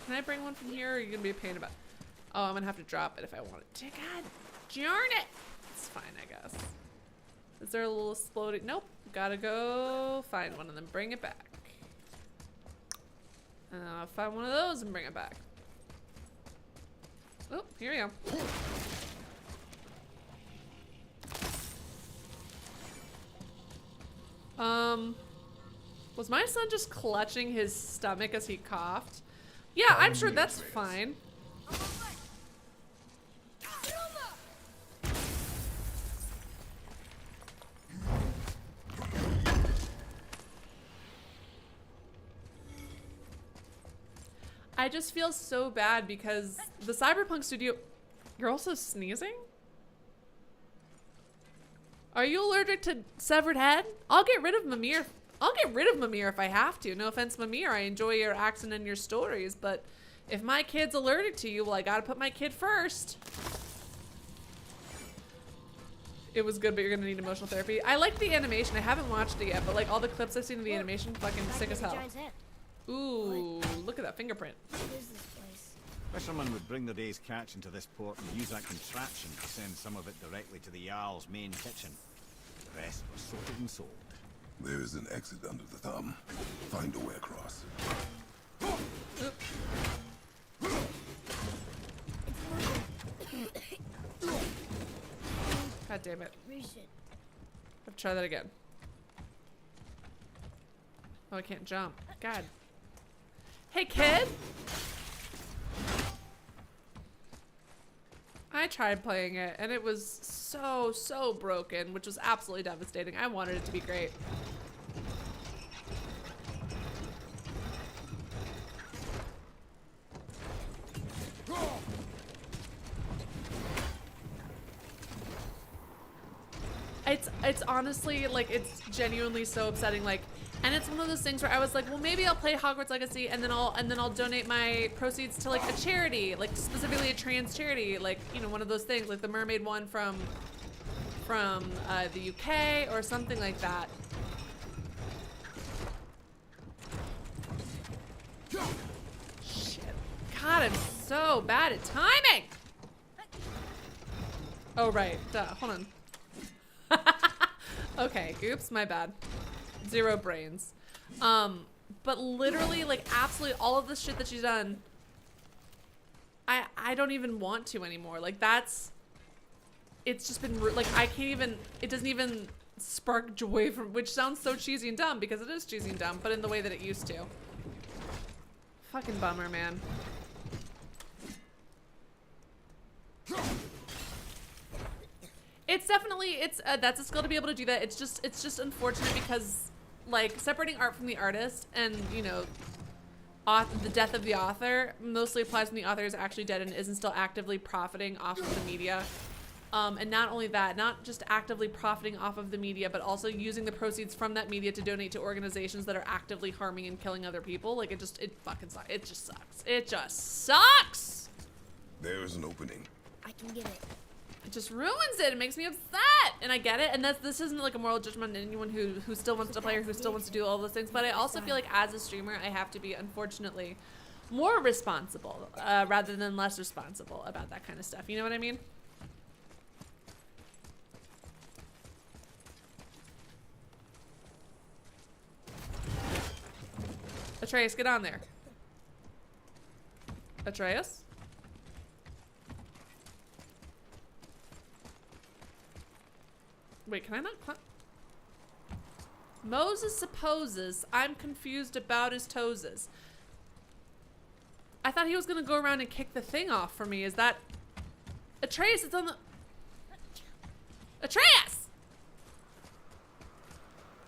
S1: Can I bring one from here, or are you gonna be a pain about? Oh, I'm gonna have to drop it if I want it. God darn it! It's fine, I guess. Is there a little exploding? Nope. Gotta go find one and then bring it back. I'll find one of those and bring it back. Oh, here we go. Was my son just clutching his stomach as he coughed? Yeah, I'm sure that's fine. I just feel so bad because the Cyberpunk studio... You're also sneezing? Are you allergic to severed head? I'll get rid of Mimir. I'll get rid of Mimir if I have to. No offense, Mimir. I enjoy your accent and your stories, but if my kid's allergic to you, well, I gotta put my kid first. It was good, but you're gonna need emotional therapy. I like the animation. I haven't watched it yet, but like all the clips I've seen of the animation, fucking sick as hell. Ooh, look at that fingerprint.
S4: What is this place?
S7: Fishermen would bring their day's catch into this port and use that contraption to send some of it directly to the Jarl's main kitchen. The rest was sorted and sold.
S2: There is an exit under the thumb. Find a way across.
S1: God damn it.
S4: Recent.
S1: Let's try that again. Oh, I can't jump. God. Hey, kid! I tried playing it, and it was so broken, which was absolutely devastating. I wanted it to be great. It's honestly, like, it's genuinely so upsetting, like, and it's one of those things where I was like, well, maybe I'll play Hogwarts Legacy and then I'll donate my proceeds to like a charity, like specifically a trans charity, like, you know, one of those things, like the mermaid one from the UK or something like that. Shit. God, I'm so bad at timing. Oh, right. Duh. Hold on. Okay. Oops, my bad. Zero brains. But literally, like, absolutely all of this shit that she's done, I don't even want to anymore. Like, it's just been, like, I can't even, it doesn't even spark joy from, which sounds so cheesy and dumb because it is cheesy and dumb, but in the way that it used to. Fucking bummer, man. It's definitely, that's a skill to be able to do that. It's just unfortunate because, like, separating art from the artist and, you know, the death of the author mostly applies when the author is actually dead and isn't still actively profiting off of the media. And not only that, not just actively profiting off of the media, but also using the proceeds from that media to donate to organizations that are actively harming and killing other people. Like, it fucking sucks. It just sucks. It just sucks!
S2: There's an opening.
S4: I can get it.
S1: It just ruins it. It makes me upset. And I get it. And this isn't like a moral judgment on anyone who still wants to play or who still wants to do all those things. But I also feel like as a streamer, I have to be, unfortunately, more responsible rather than less responsible about that kind of stuff. You know what I mean? Atreus, get on there. Atreus? Wait, can I not Moses supposes I'm confused about his toeses. I thought he was gonna go around and kick the thing off for me. Is that Atreus? It's on the Atreus!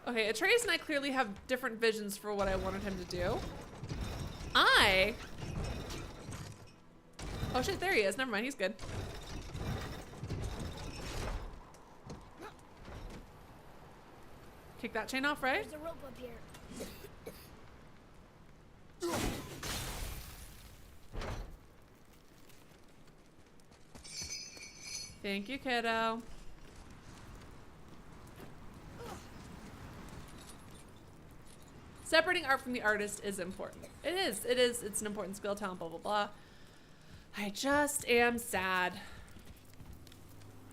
S1: Okay, Atreus and I clearly have different visions for what I wanted him to do. Oh shit, there he is. Never mind, he's good. Kick that chain off, right?
S4: There's a rope up here.
S1: Thank you, kiddo. Separating art from the artist is important. It is. It's an important skill, talent, blah, blah, blah. I just am sad.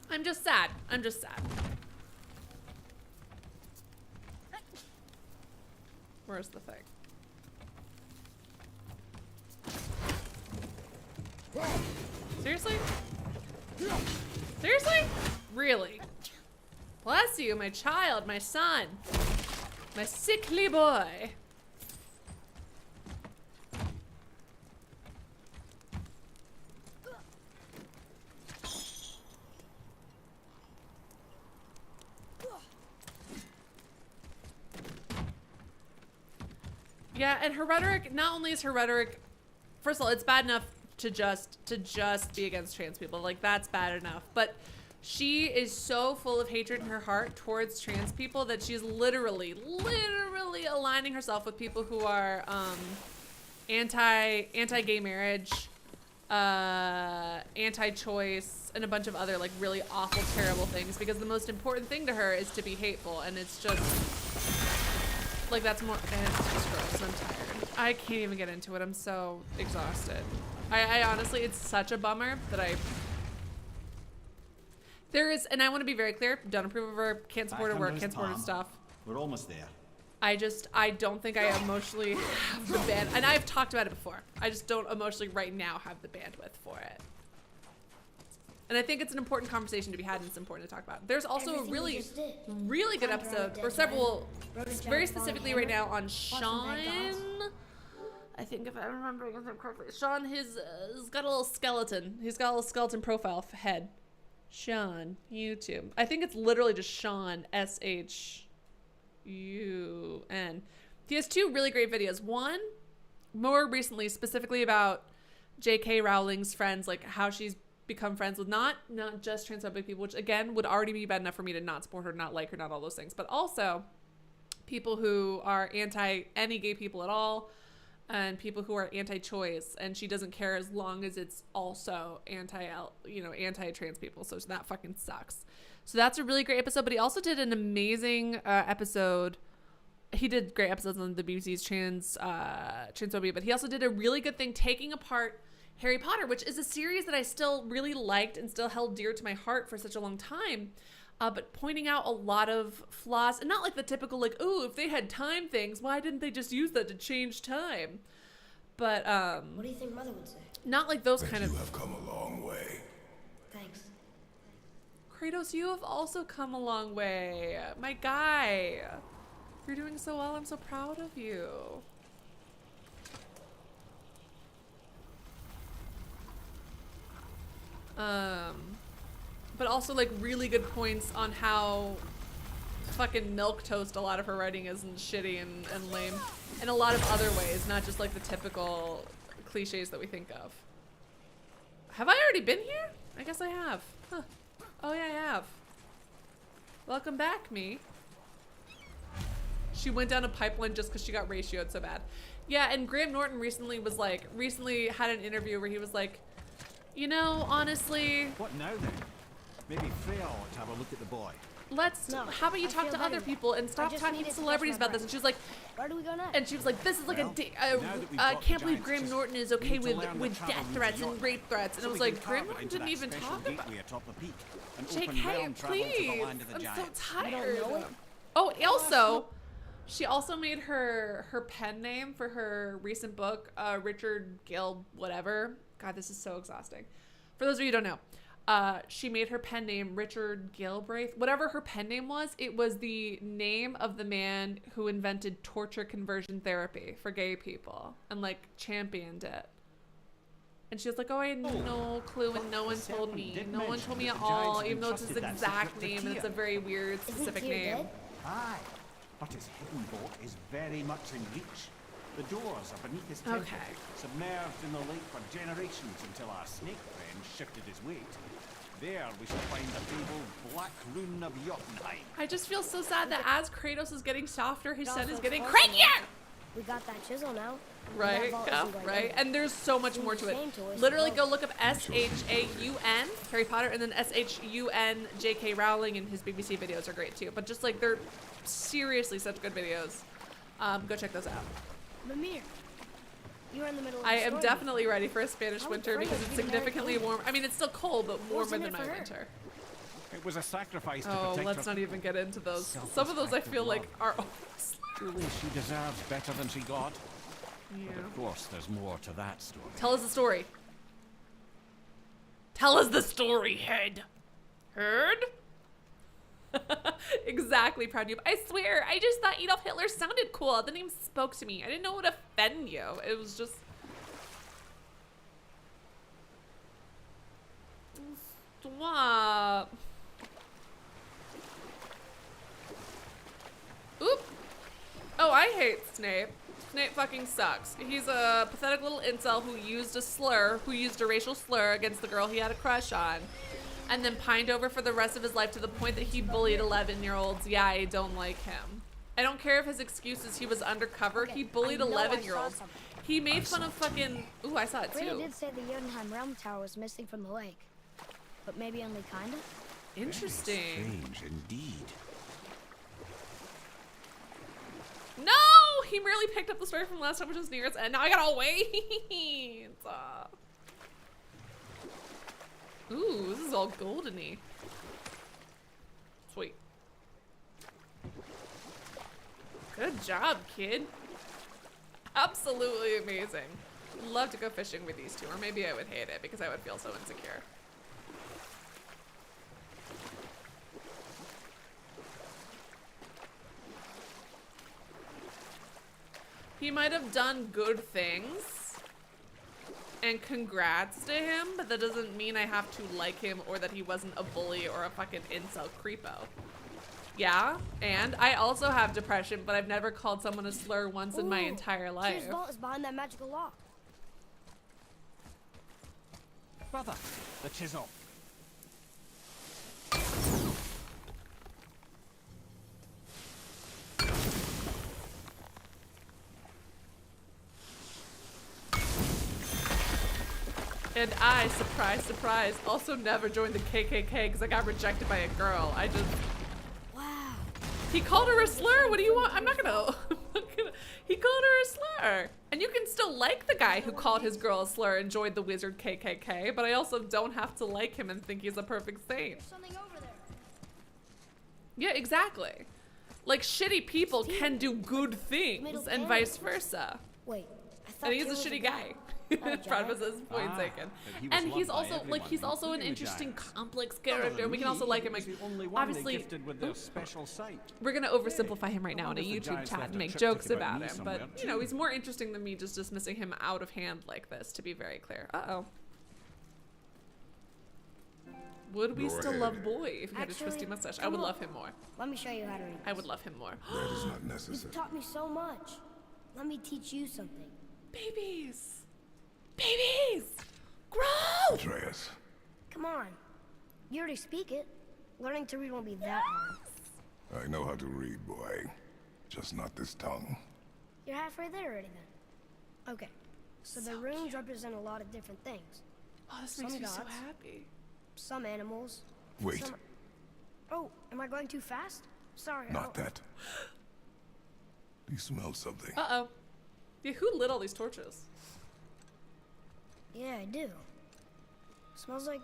S1: I'm just sad. Where's the thing? Seriously? Seriously? Really? Bless you, my child, my son. My sickly boy. Yeah, and her rhetoric, not only is her rhetoric, first of all, it's bad enough to just be against trans people. Like, that's bad enough. But she is so full of hatred in her heart towards trans people that she's literally aligning herself with people who are anti-gay marriage, anti-choice, and a bunch of other like really awful, terrible things, because the most important thing to her is to be hateful, and it's just like it's just gross. I'm tired. I can't even get into it. I'm so exhausted. I honestly, it's such a bummer that there is, and I want to be very clear, don't approve of her, can't support her work, can't support her stuff.
S7: We're almost there.
S1: I don't think I emotionally have the bandwidth, and I've talked about it before. I just don't emotionally right now have the bandwidth for it. And I think it's an important conversation to be had, and it's important to talk about. There's also a really good episode, or several, very specifically right now on Sean. I think if I'm remembering his name correctly. Sean, he's got a little skeleton. He's got a little skeleton profile head. Sean, YouTube. I think it's literally just Sean, S-H-U-N. He has two really great videos. One, more recently, specifically about J.K. Rowling's friends, like how she's become friends with not just transphobic people, which again would already be bad enough for me to not support her, not like her, not all those things, but also people who are anti any gay people at all, and people who are anti-choice, and she doesn't care as long as it's also anti-trans people. So that fucking sucks. So that's a really great episode. But he also did an amazing episode. He did great episodes on the BBC's transphobia, but he also did a really good thing taking apart Harry Potter, which is a series that I still really liked and still held dear to my heart for such a long time. But pointing out a lot of flaws, and not like the typical like, oh, if they had time things, why didn't they just use that to change time? But
S4: what do you think Mother would say?
S1: Not like those kind of.
S2: You have come a long way.
S4: Thanks.
S1: Kratos, you have also come a long way, my guy. You're doing so well. I'm so proud of you. But also like really good points on how fucking milquetoast. A lot of her writing is shitty and lame in a lot of other ways, not just like the typical cliches that we think of. Have I already been here? I guess I have. Huh. Oh yeah, I have. Welcome back, me. She went down a pipeline just because she got ratioed so bad. Yeah, and Graham Norton recently had an interview where he was like, you know, honestly.
S7: What now then? Maybe Freya ought to have a look at the boy.
S1: How about you talk to other people and stop talking to celebrities about this? And she was like,
S4: where do we go next?
S1: And she was like, this is like I can't believe Graham Norton is okay with death threats and rape threats. And I was like, Graham Norton didn't even talk about it. JK, please. I'm so tired. Oh, also, she also made her pen name for her recent book, Richard Gill, whatever. God, this is so exhausting. For those of you who don't know, she made her pen name Richard Galbraith. Whatever her pen name was, it was the name of the man who invented torture conversion therapy for gay people and like championed it. And she was like, oh, I had no clue and no one told me. No one told me at all, even though it's his exact name and it's a very weird, specific name.
S7: Aye, but his hidden boat is very much in reach. The doors are beneath his temple, submerged in the lake for generations until our snake friend shifted his weight. There we shall find the fabled Black Rune of Jotunheim.
S1: I just feel so sad that as Kratos is getting softer, his son is getting crankier!
S4: We got that chisel now.
S1: Right, yeah, right. And there's so much more to it. Literally go look up S-H-A-U-N, Harry Potter, and then S-H-U-N, J.K. Rowling, and his BBC videos are great too. But just like, they're seriously such good videos. Go check those out.
S4: Mimir, you're in the middle of
S1: I am definitely ready for a Spanish winter because it's significantly warm. I mean, it's still cold, but warmer than my winter.
S7: It was a sacrifice to
S1: protect
S7: her.
S1: Let's not even get into those. Some of those I feel like are
S7: Surely she deserves better than she got.
S1: Yeah.
S7: But of course, there's more to that story.
S1: Tell us the story. Tell us the story, Head. Heard? Exactly, proud you. I swear, I just thought Adolf Hitler sounded cool. The name spoke to me. I didn't know it would offend you. It was just... Stop. Oop. Oh, I hate Snape. Snape fucking sucks. He's a pathetic little incel who used a racial slur against the girl he had a crush on. And then pined over for the rest of his life to the point that he bullied 11-year-olds. Yeah, I don't like him. I don't care if his excuse is he was undercover. He bullied 11-year-olds. He made fun of fucking... Ooh, I saw it too.
S4: Freya did say the Jotunheim realm tower was missing from the lake. But maybe only kinda?
S1: Interesting.
S7: Strange indeed.
S1: No! He merely picked up the story from last time, which was New Year's, and now I gotta wait. Ooh, this is all goldeny. Sweet. Good job, kid. Absolutely amazing. Love to go fishing with these two, or maybe I would hate it because I would feel so insecure. He might have done good things. And congrats to him, but that doesn't mean I have to like him or that he wasn't a bully or a fucking incel creepo. Yeah, and I also have depression, but I've never called someone a slur once in my entire life.
S4: Tyr's vault is behind that magical lock.
S7: Brother, the chisel.
S1: And I, surprise, surprise, also never joined the KKK because I got rejected by a girl. I just...
S4: Wow.
S1: He called her a slur? What do you want? I'm not gonna... He called her a slur. And you can still like the guy who called his girl a slur and joined the wizard KKK, but I also don't have to like him and think he's a perfect saint.
S4: There's something over there.
S1: Yeah, exactly. Like, shitty people can do good things and vice versa.
S4: Wait, I thought
S1: and he's a shitty guy. Prefaces point taken. And he's also like he's also an interesting complex character. We can also like him like obviously we're gonna oversimplify him right now in a YouTube chat and make jokes about him, but you know, he's more interesting than me just dismissing him out of hand like this, to be very clear. Uh-oh. Would we
S2: Go
S1: still
S2: ahead.
S1: love Boy if he had a
S4: Actually,
S1: twisty mustache? I
S4: come
S1: would
S4: on.
S1: love him more.
S4: Let me show you how to read.
S1: I would love him more.
S2: That is not
S4: You've
S2: necessary.
S4: taught me so much. Let me teach you something.
S1: Babies! Babies! Grow!
S2: Atreus.
S4: Come on. You already speak it. Learning to read won't be that hard.
S2: I know how to read, boy. Just not this tongue.
S4: You're halfway there already then. Okay. So the runes represent a lot of different things.
S1: Oh, this makes
S4: Some
S1: me so
S4: gods.
S1: happy.
S4: Some animals.
S2: Wait,
S4: Some... Oh, am I going too fast? Sorry. I
S2: not
S4: don't-
S2: that. Do you smell something?
S1: Uh-oh. Yeah, who lit all these torches?
S4: Yeah, I do. Smells like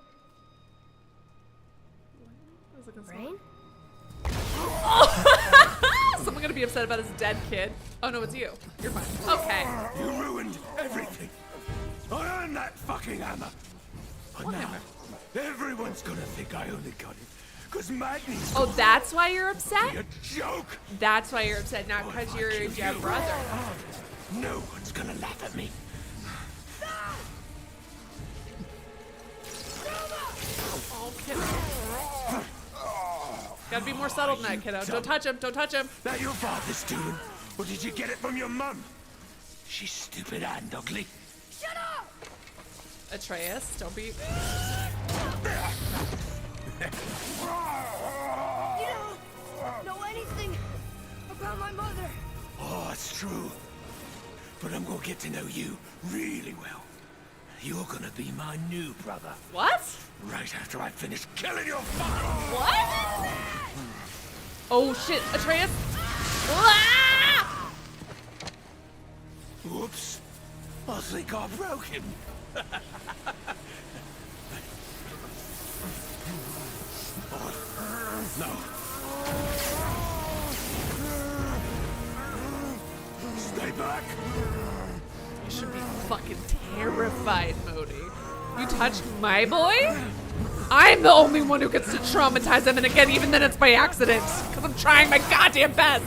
S1: I was looking so-
S4: rain?
S1: Someone gonna be upset about his dead kid. Oh no, it's you. You're fine. Okay.
S10: You ruined everything. I am that fucking hammer. And
S1: What
S10: now,
S1: hammer?
S10: everyone's gonna think I only got it. Because Magni's
S1: Oh, that's why you're upset?
S10: a joke.
S1: That's why you're upset, not because you're
S10: Kill
S1: your
S10: you
S1: brother.
S10: hard. No one's gonna laugh at me.
S1: Oh, kiddo. Gotta be more subtle than that, kiddo. Don't touch him. Don't touch him.
S10: That your father's doing? Or did you get it from your mum? She's stupid and ugly.
S1: Atreus, don't be.
S4: You don't know anything about my mother.
S10: Oh, it's true. But I'm gonna get to know you really well. You're gonna be my new brother.
S1: What?
S10: Right after I finish killing your father.
S1: What? Oh shit, Atreus. Ah!
S10: Whoops. I think I broke him. No. Stay back.
S1: You should be fucking terrified, Modi. You touched my boy? I'm the only one who gets to traumatize him, and again, even then it's by accident. Because I'm trying my goddamn best.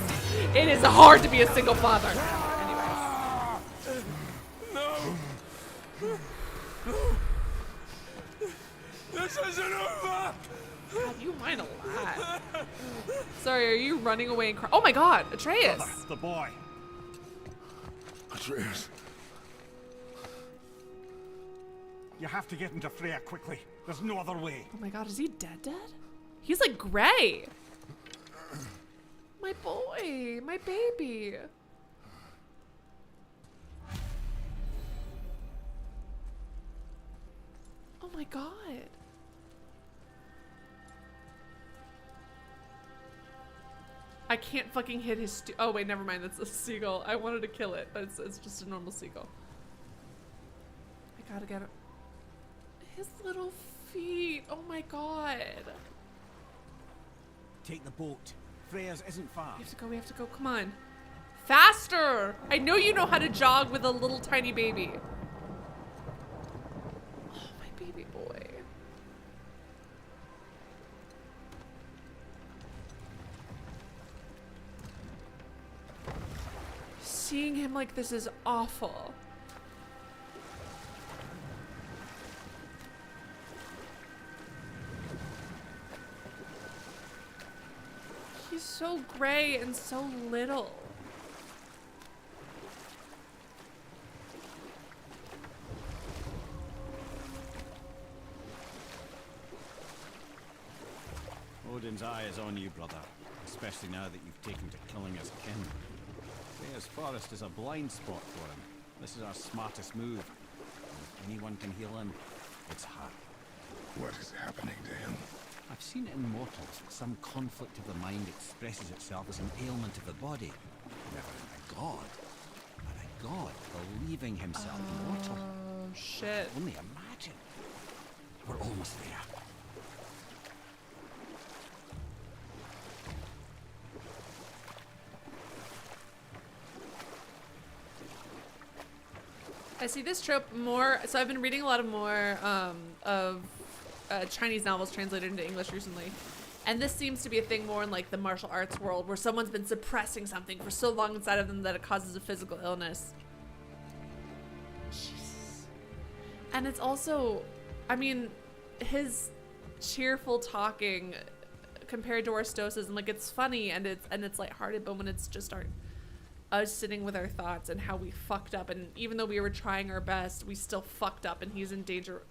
S1: It is hard to be a single father. Anyways.
S10: No. This isn't over.
S1: God, you whine a lot. Sorry, are you running away and crying? Oh my god, Atreus.
S7: The boy.
S2: Atreus.
S7: You have to get into Freya quickly. There's no other way.
S1: Oh my god, is he dead? He's like gray. My boy, my baby. Oh my god. I can't fucking hit his oh wait, never mind, that's a seagull. I wanted to kill it, but it's just a normal seagull. I gotta get it. His little feet, oh my god.
S7: Take the boat. Freya's isn't far.
S1: We have to go, come on. Faster! I know you know how to jog with a little tiny baby. Oh, my baby boy. Seeing him like this is awful. He's so gray and so little.
S7: Odin's eye is on you, brother. Especially now that you've taken to killing his kin. Freya's forest is a blind spot for him. This is our smartest move. If anyone can heal him, it's her.
S2: What is happening to him?
S7: I've seen it in mortals. Some conflict of the mind expresses itself as an ailment of the body. Never in a god. But a god believing himself mortal.
S1: Oh, shit.
S7: Only imagine. We're almost there.
S1: I see this trope more, so I've been reading a lot of more of Chinese novels translated into English recently. And this seems to be a thing more in like the martial arts world where someone's been suppressing something for so long inside of them that it causes a physical illness. Jesus. And it's also, I mean, his cheerful talking compared to our Stoses, and like it's funny and it's lighthearted, but when it's just us sitting with our thoughts and how we fucked up, and even though we were trying our best, we still fucked up, and he's in danger.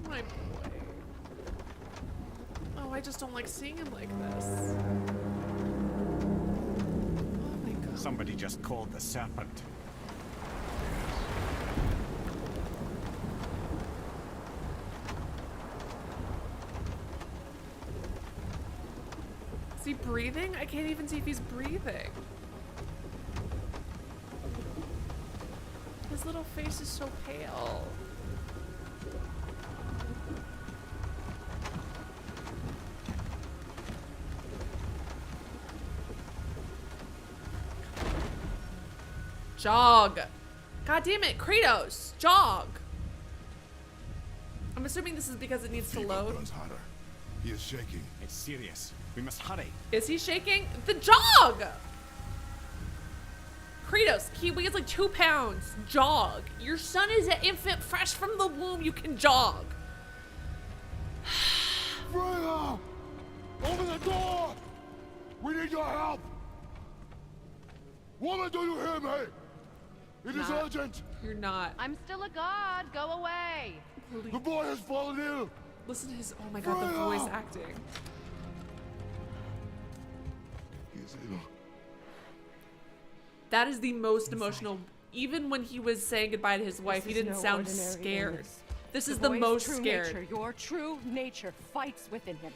S1: My boy. Oh, I just don't like seeing him like this. Oh my god.
S7: Somebody just called the serpent.
S1: Is he breathing? I can't even see if he's breathing. His little face is so pale. Jog. God damn it, Kratos, jog. I'm assuming this is because it needs to load.
S2: Runs hotter. He is shaking.
S7: It's serious. We must hurry.
S1: Is he shaking? The jog! Kratos, he weighs like 2 pounds. Jog. Your son is an infant fresh from the womb. You can jog.
S2: Freya! Open the door! We need your help! Woman, do you hear me? It is urgent!
S1: You're not.
S11: I'm still a god. Go away.
S2: The boy has fallen ill!
S1: Listen to his, oh my god, the voice acting.
S2: He is ill.
S1: That is the most emotional. Even when he was saying goodbye to his wife, he didn't sound scared. This is the most scared.
S11: Your true nature fights within him.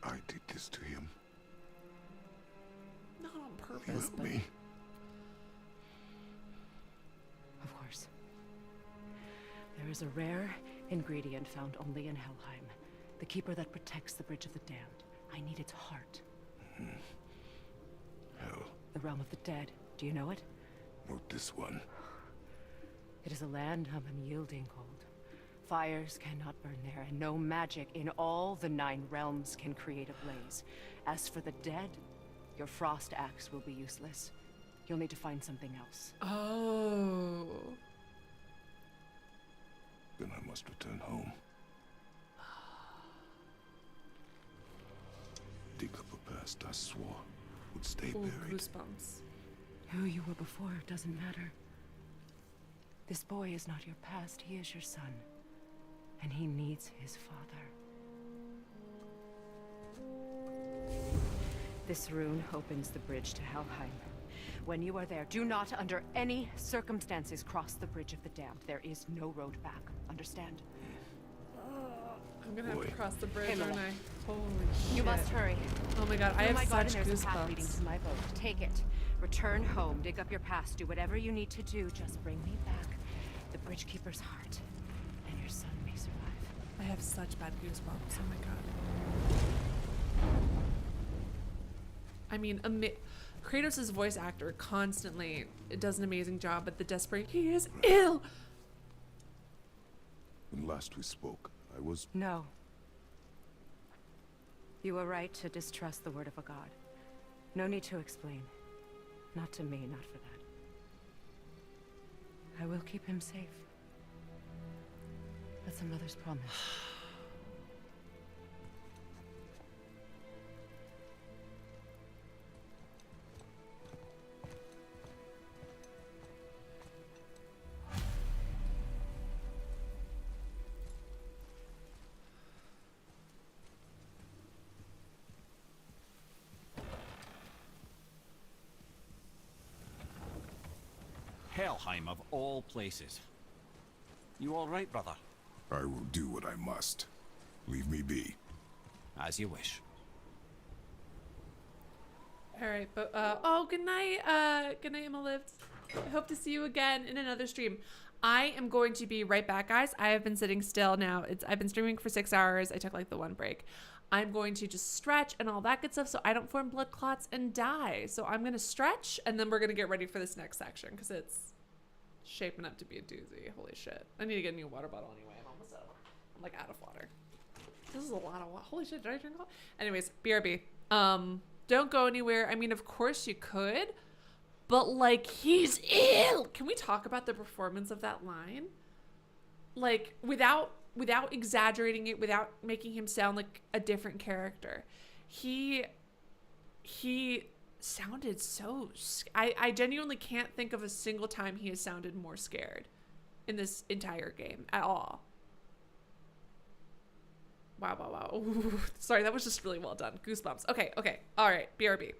S2: I did this to him.
S1: Not on purpose,
S2: Help
S1: but...
S2: me.
S11: Of course. There is a rare ingredient found only in Helheim. The keeper that protects the Bridge of the Damned. I need its heart.
S2: Hell.
S11: The realm of the dead. Do you know it?
S2: Not this one.
S11: It is a land of unyielding cold. Fires cannot burn there, and no magic in all the 9 realms can create a blaze. As for the dead, your frost axe will be useless. You'll need to find something else.
S1: Oh.
S2: Then I must return home. Dig up a past I swore would stay
S1: Ooh,
S2: buried.
S1: goosebumps.
S11: Who you were before doesn't matter. This boy is not your past, he is your son. And he needs his father. This rune opens the bridge to Helheim. When you are there, do not under any circumstances cross the Bridge of the Damned. There is no road back. Understand?
S1: I'm gonna have to cross the bridge,
S11: Hey,
S1: aren't I? Holy shit.
S11: You must hurry.
S1: Oh my god, I have
S11: my God,
S1: such
S11: and there's a path leading
S1: goosebumps.
S11: to my boat. Take it. Return home. Dig up your past. Do whatever you need to do. Just bring me back the Bridge Keeper's heart, and your son may survive.
S1: I have such bad goosebumps. Oh my god. I mean, Kratos' voice actor constantly does an amazing job, but the desperate, he is ill.
S2: When last we spoke, I was...
S11: No. You were right to distrust the word of a god. No need to explain. Not to me, not for that. I will keep him safe. That's a mother's promise.
S7: Helheim of all places. You all right, brother?
S2: I will do what I must. Leave me be.
S7: As you wish.
S1: All right, but good night, Emma Lived. I hope to see you again in another stream. I am going to be right back, guys. I have been sitting still now. I've been streaming for 6 hours. I took like the 1 break. I'm going to just stretch and all that good stuff so I don't form blood clots and die. So I'm gonna stretch and then we're gonna get ready for this next section because it's shaping up to be a doozy. Holy shit! I need to get a new water bottle anyway. I'm almost out. I'm like out of water. This is a lot of water. Holy shit! Did I drink all? Anyways, BRB. Don't go anywhere. I mean, of course you could, but like, he's ill. Can we talk about the performance of that line? Like, without exaggerating it, without making him sound like a different character. He sounded so... I genuinely can't think of a single time he has sounded more scared in this entire game at all. Wow. Ooh, sorry, that was just really well done. Goosebumps. Okay. All right, BRB.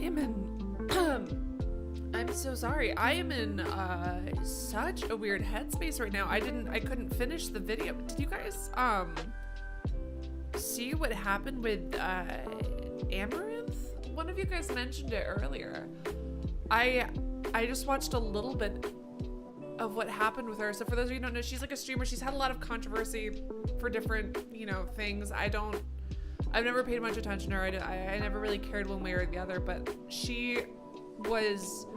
S1: am in I'm so sorry. I am in such a weird headspace right now. I couldn't finish the video. Did you guys see what happened with Amaranth? One of you guys mentioned it earlier. I just watched a little bit of what happened with her. So for those of you who don't know, she's like a streamer. She's had a lot of controversy for different, things. I've never paid much attention to her. I never really cared one way or the other, but she was,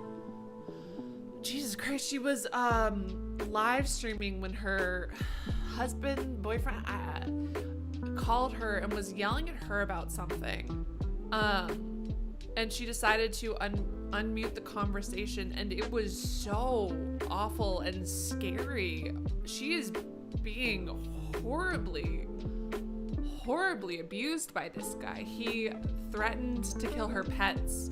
S1: Jesus Christ, she was live streaming when her boyfriend called her and was yelling at her about something. And she decided to unmute the conversation, and it was so awful and scary. She is being horribly abused by this guy. He threatened to kill her pets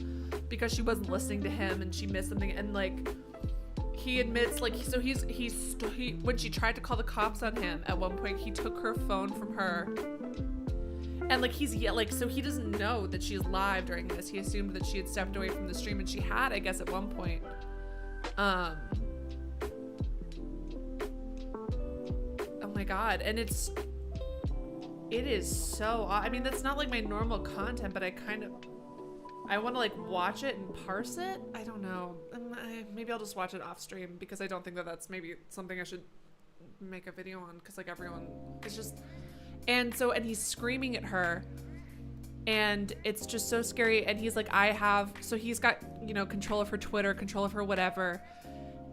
S1: because she wasn't listening to him and she missed something, and he admits, when she tried to call the cops on him at one point, he took her phone from her. And so he doesn't know that she's live during this. He assumed that she had stepped away from the stream, and she had, I guess, at one point. Oh my God. And it is so, I mean, that's not like my normal content, but I want to watch it and parse it. I don't know. Maybe I'll just watch it off stream, because I don't think that that's maybe something I should make a video on, because everyone is just, and he's screaming at her, And it's just so scary. And he's like, so he's got, you know, control of her Twitter, control of her whatever.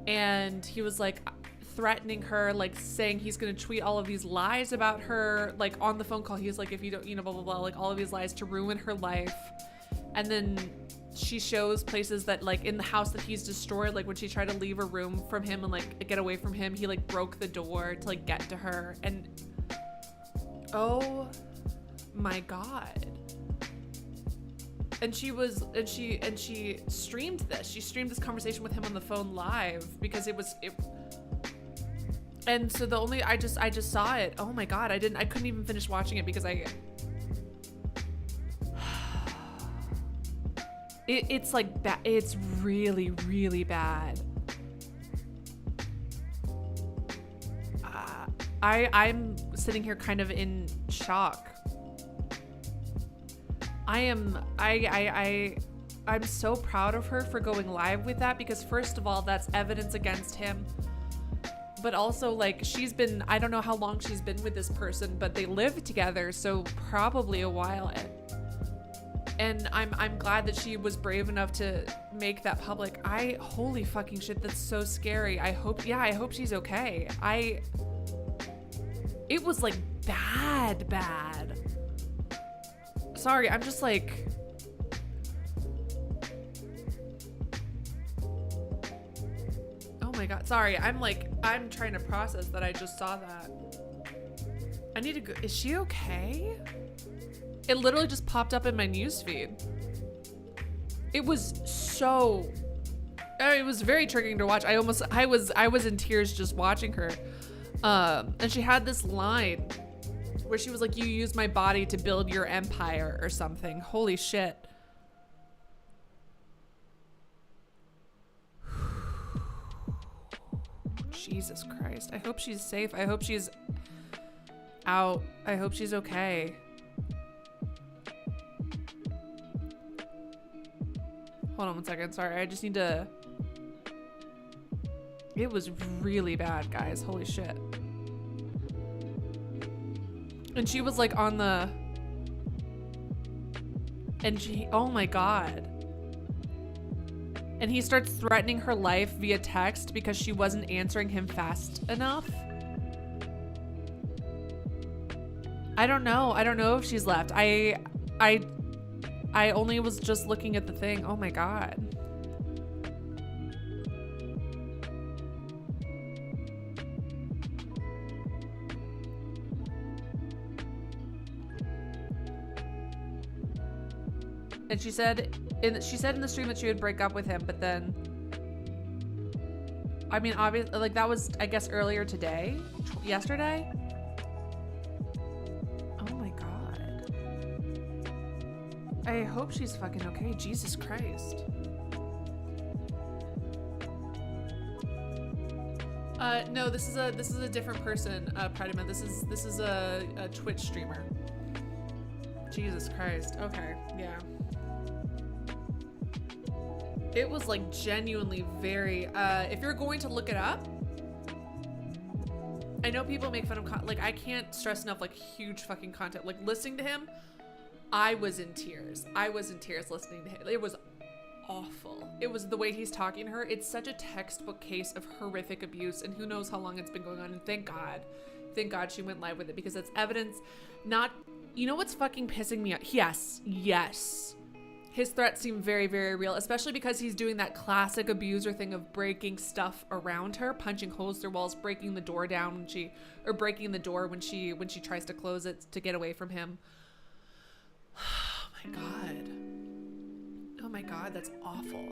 S1: And he was like threatening her, like saying he's going to tweet all of these lies about her, like on the phone call. He was like, if you don't, you know, blah, blah, blah, like all of these lies to ruin her life. And then she shows places that, like, in the house that he's destroyed, like when she tried to leave a room from him and like get away from him, he like broke the door to like get to her. And oh my God. And she streamed this. She streamed this conversation with him on the phone live because it. And so I just saw it. Oh my God. I couldn't even finish watching it because it's like bad. It's really, really bad. I'm sitting here kind of in shock. I'm so proud of her for going live with that, because first of all, that's evidence against him. But also, like, she's been, I don't know how long she's been with this person, but they live together, so probably a while. And I'm glad that she was brave enough to make that public. Holy fucking shit, that's so scary. I hope she's okay. It was like bad. Sorry, I'm just like, oh my God, sorry. I'm trying to process that I just saw that. I need to go. Is she okay? It literally just popped up in my newsfeed. It was it was very triggering to watch. I was in tears just watching her. And she had this line where she was like, you use my body to build your empire or something. Holy shit. Jesus Christ. I hope she's safe. I hope she's out. I hope she's okay. Hold on one second. Sorry. I just need to... It was really bad, guys. Holy shit. And she was like on the... And she... Oh my God. And he starts threatening her life via text because she wasn't answering him fast enough. I don't know. I don't know if she's left. I only was just looking at the thing. Oh my God. And she said in the stream that she would break up with him, but then, I mean, obviously, like, that was, I guess, earlier today, yesterday. Oh my God. I hope she's fucking okay. Jesus Christ. No, this is a different person, Pridman. This is a Twitch streamer. Jesus Christ. Okay, yeah. It was like genuinely very, if you're going to look it up, I know people make fun of, like, I can't stress enough, like, huge fucking content. Like, listening to him, I was in tears. I was in tears listening to him. It was awful. It was the way he's talking to her. It's such a textbook case of horrific abuse, and who knows how long it's been going on. And thank God she went live with it, because it's evidence. Not, you know what's fucking pissing me off? Yes. His threats seem very, very real, especially because he's doing that classic abuser thing of breaking stuff around her, punching holes through walls, breaking the door down breaking the door when she tries to close it to get away from him. Oh my God, that's awful.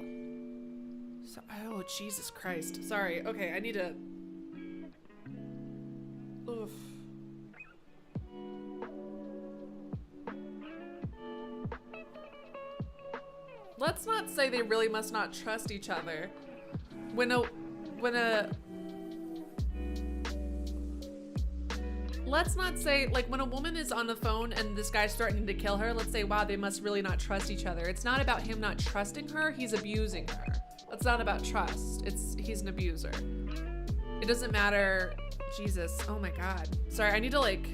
S1: So, oh, Jesus Christ. Sorry. Okay, I need to... Oof. Let's not say they really must not trust each other. Let's not say, like, when a woman is on the phone and this guy's threatening to kill her, let's say, wow, they must really not trust each other. It's not about him not trusting her, he's abusing her. That's not about trust. He's an abuser. It doesn't matter. Jesus, oh my God. Sorry, I need to, like,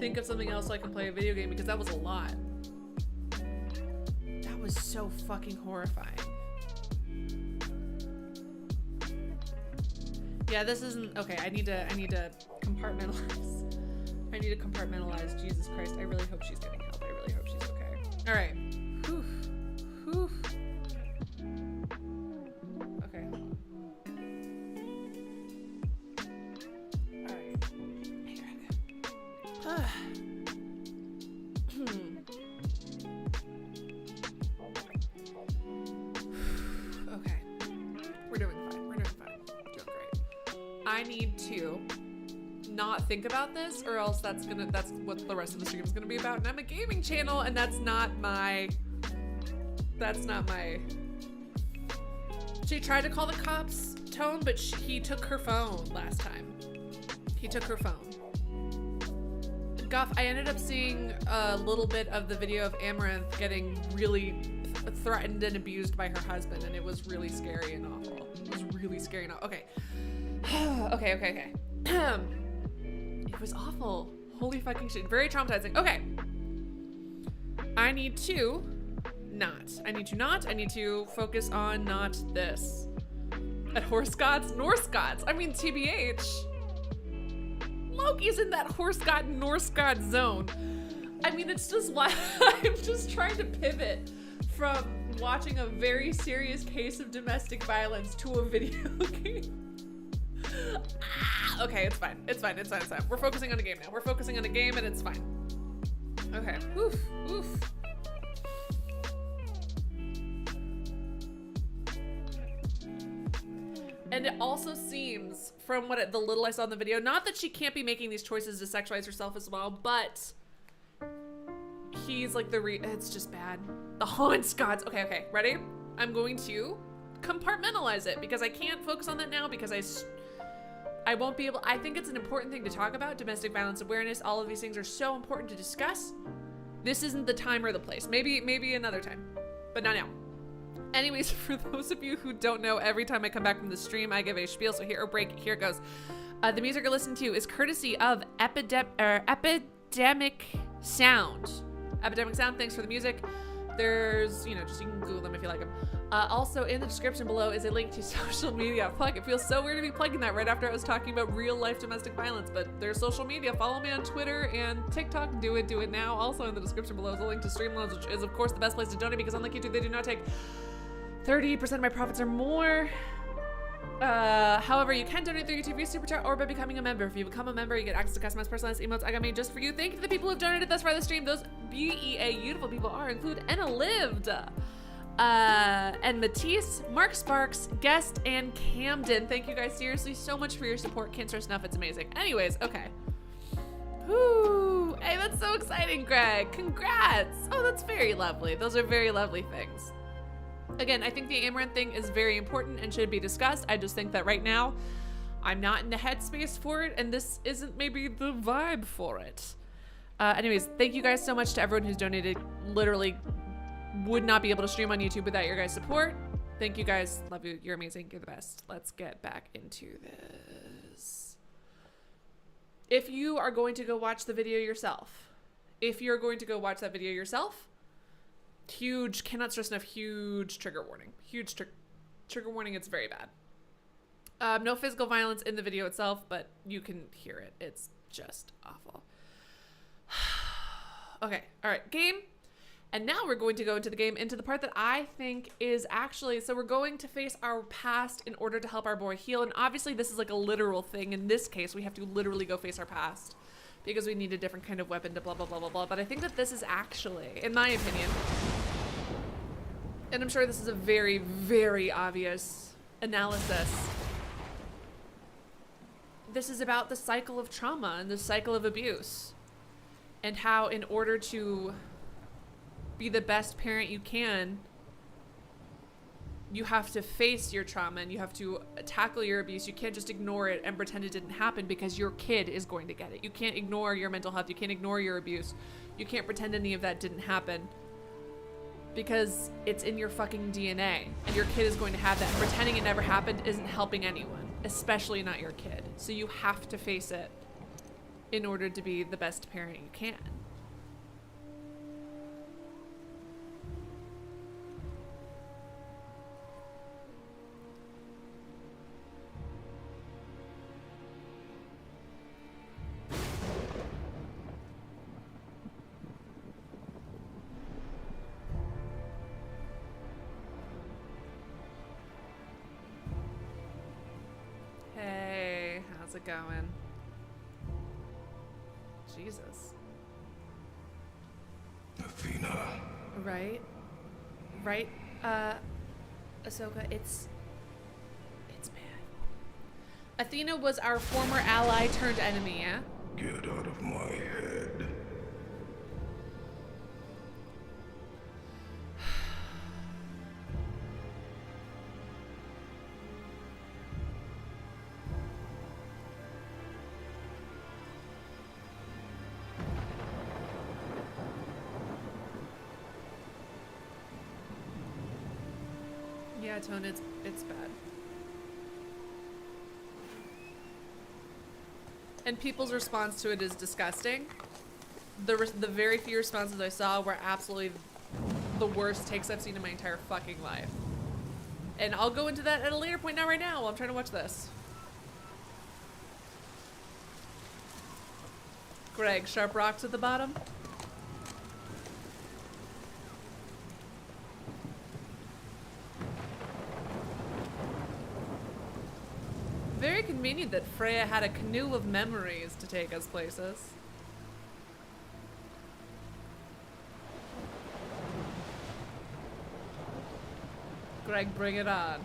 S1: think of something else so I can play a video game because that was a lot. That was so fucking horrifying. Yeah, this isn't okay. I need to compartmentalize. I need to compartmentalize. Jesus Christ. I really hope she's getting help. I really hope she's okay. All right. Whew. Whew. Okay. All right. Here I go. Okay. We're doing fine. We're doing fine. Doing great. I need to not think about this, or else that's what the rest of the stream is gonna be about. And I'm a gaming channel, and that's not my. She tried to call the cops, Tone, but he took her phone last time. He took her phone. Guff, I ended up seeing a little bit of the video of Amaranth getting really threatened and abused by her husband, and it was really scary and awful. It was really scary and awful. Okay. Okay. It was awful. Holy fucking shit. Very traumatizing. Okay. I need to focus on not this. At horse gods, Norse gods. I mean, TBH. Loki's in that horse god, Norse god zone. I mean, it's just why I'm just trying to pivot from watching a very serious case of domestic violence to a video game. Okay, it's fine. It's fine. We're focusing on a game now. We're focusing on a game and it's fine. Okay. Oof. And it also seems, from the little I saw in the video, not that she can't be making these choices to sexualize herself as well, but he's like it's just bad. The haunts gods. Okay, ready? I'm going to compartmentalize it because I can't focus on that now because I won't be able. I think it's an important thing to talk about. Domestic violence awareness. All of these things are so important to discuss. This isn't the time or the place. Maybe another time, but not now. Anyways, for those of you who don't know, every time I come back from the stream, I give a spiel. So here it goes. The music you're listening to is courtesy of Epidemic Sound. Epidemic Sound. Thanks for the music. There's, you can Google them if you like them. Also, in the description below is a link to social media. Fuck, it feels so weird to be plugging that right after I was talking about real life domestic violence, but there's social media. Follow me on Twitter and TikTok. Do it now. Also, in the description below is a link to Streamlabs, which is, of course, the best place to donate because unlike YouTube, they do not take 30% of my profits or more. However, you can donate through YouTube, Super Chat, or by becoming a member. If you become a member, you get access to customized personalized emotes I got made just for you. Thank you to the people who have donated thus far this stream. Those beautiful people include Enna Lived, and Matisse, Mark Sparks, Guest, and Camden. Thank you guys seriously so much for your support. Can't stress enough, it's amazing. Anyways, okay. Whoo! Hey, that's so exciting, Greg. Congrats! Oh, that's very lovely. Those are very lovely things. Again, I think the Amaranth thing is very important and should be discussed. I just think that right now, I'm not in the headspace for it, and this isn't maybe the vibe for it. Anyways, thank you guys so much to everyone who's donated. Literally would not be able to stream on YouTube without your guys' support. Thank you guys. Love you. You're amazing. You're the best. Let's get back into this. If you are going to go watch the video yourself, huge, cannot stress enough, huge trigger warning. Huge trigger warning. It's very bad. No physical violence in the video itself, but you can hear it. It's just awful. Okay. All right. Game. And now we're going to go into the game, into the part that I think is actually, so we're going to face our past in order to help our boy heal. And obviously this is like a literal thing. In this case, we have to literally go face our past because we need a different kind of weapon to blah, blah, blah, blah, blah. But I think that this is actually, in my opinion, and I'm sure this is a very, very obvious analysis, this is about the cycle of trauma and the cycle of abuse and how in order to be the best parent you can, you have to face your trauma and you have to tackle your abuse. You can't just ignore it and pretend it didn't happen because your kid is going to get it. You can't ignore your mental health. You can't ignore your abuse. You can't pretend any of that didn't happen because it's in your fucking DNA and your kid is going to have that. And pretending it never happened isn't helping anyone, especially not your kid. So you have to face it in order to be the best parent you can. Hey, how's it going? Jesus.
S2: Athena.
S1: Right? Right, Ahsoka, it's bad. Athena was our former ally turned enemy, yeah?
S2: Get out of my head.
S1: Yeah, Tone, it's bad. And people's response to it is disgusting. The very few responses I saw were absolutely the worst takes I've seen in my entire fucking life. And I'll go into that at a later point, not right now, while I'm trying to watch this. Greg, sharp rocks at the bottom? Very convenient that Freya had a canoe of memories to take us places. Greg, bring it on.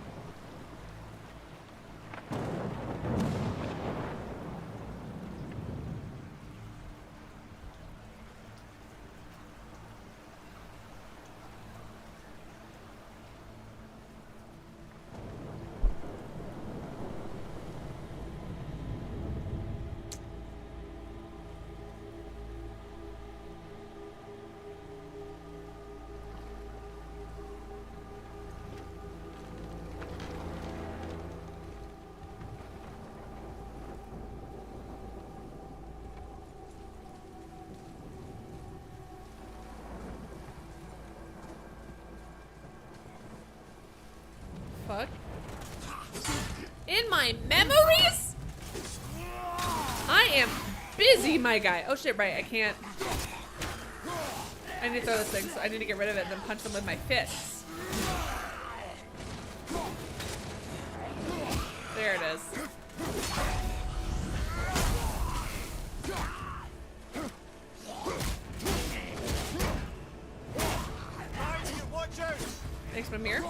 S1: Fuck. In my memories? I am busy, my guy. Oh shit, right, I can't. I need to throw this thing, so I need to get rid of it and then punch them with my fists. There it is. Thanks, Mimir.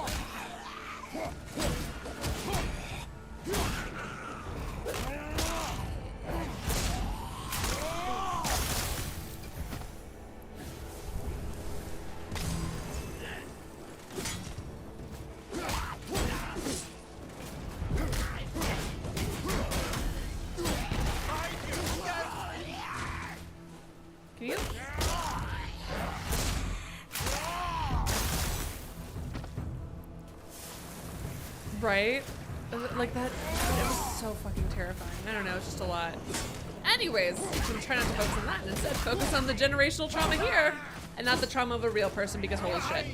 S1: Can you? Right? Like that, it was so fucking terrifying. I don't know, it's just a lot. Anyways, I'm trying not to focus on that and instead focus on the generational trauma here and not the trauma of a real person because holy shit.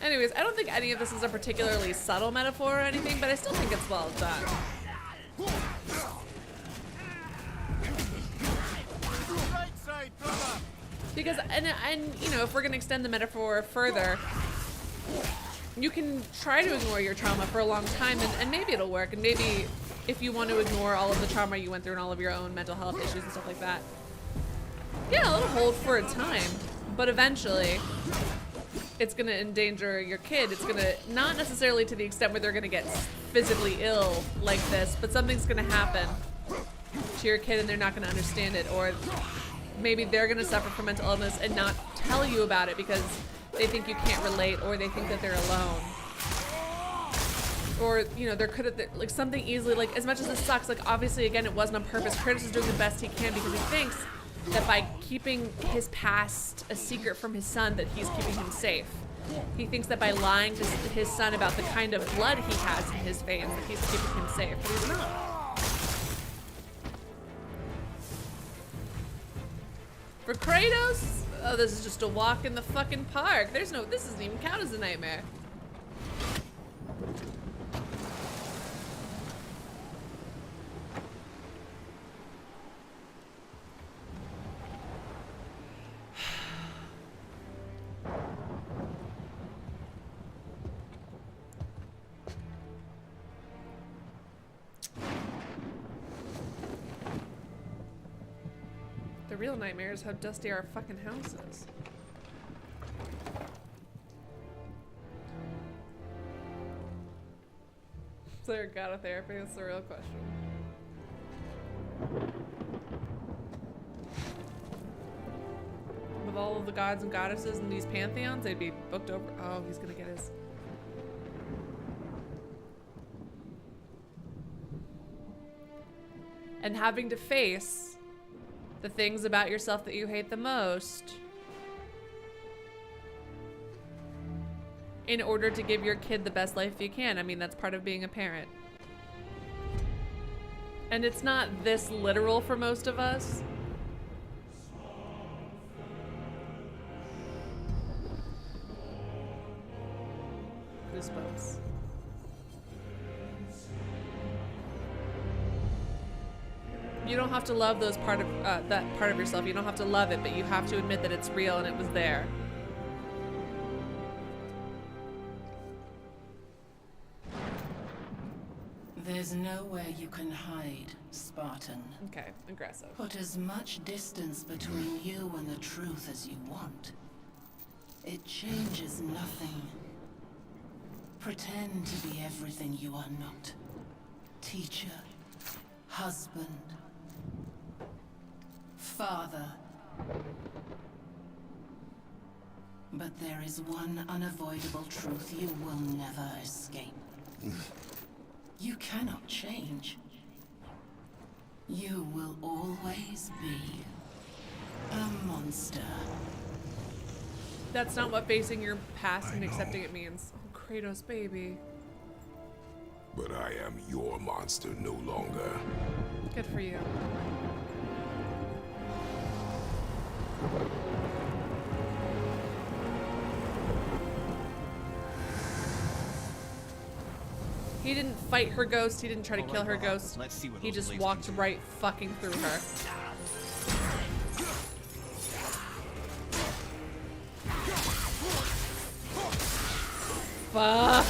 S1: Anyways, I don't think any of this is a particularly subtle metaphor or anything, but I still think it's well done. Because, and you know, if we're gonna extend the metaphor further, you can try to ignore your trauma for a long time and maybe it'll work. And maybe if you want to ignore all of the trauma you went through and all of your own mental health issues and stuff like that, yeah, it'll hold for a time. But eventually, it's going to endanger your kid. It's going to, not necessarily to the extent where they're going to get physically ill like this, but something's going to happen to your kid and they're not going to understand it. Or maybe they're going to suffer from mental illness and not tell you about it because they think you can't relate, or they think that they're alone. Or, you know, there could have, like, something easily, like, as much as this sucks, like, obviously, again, it wasn't on purpose. Kratos is doing the best he can because he thinks that by keeping his past a secret from his son that he's keeping him safe. He thinks that by lying to his son about the kind of blood he has in his veins that he's keeping him safe, but he's not. For Kratos, oh, this is just a walk in the fucking park. This doesn't even count as a nightmare. The real nightmare is how dusty our fucking house is. Is there a god of therapy? That's the real question. With all of the gods and goddesses in these pantheons, they'd be booked over. Oh, he's gonna get his. And having to face the things about yourself that you hate the most in order to give your kid the best life you can. I mean, that's part of being a parent. And it's not this literal for most of us. Goosebumps. You don't have to love that part of yourself. You don't have to love it, but you have to admit that it's real and it was there.
S14: There's nowhere you can hide, Spartan.
S1: Okay, aggressive.
S14: Put as much distance between you and the truth as you want. It changes nothing. Pretend to be everything you are not. Teacher, husband, father. But there is one unavoidable truth you will never escape. You cannot change. You will always be a monster.
S1: That's not what facing your past and accepting it means. Oh, Kratos, baby.
S2: But I am your monster no longer.
S1: Good for you. He didn't fight her ghost. He didn't try to kill her ghost. He just walked right fucking through her. Fuck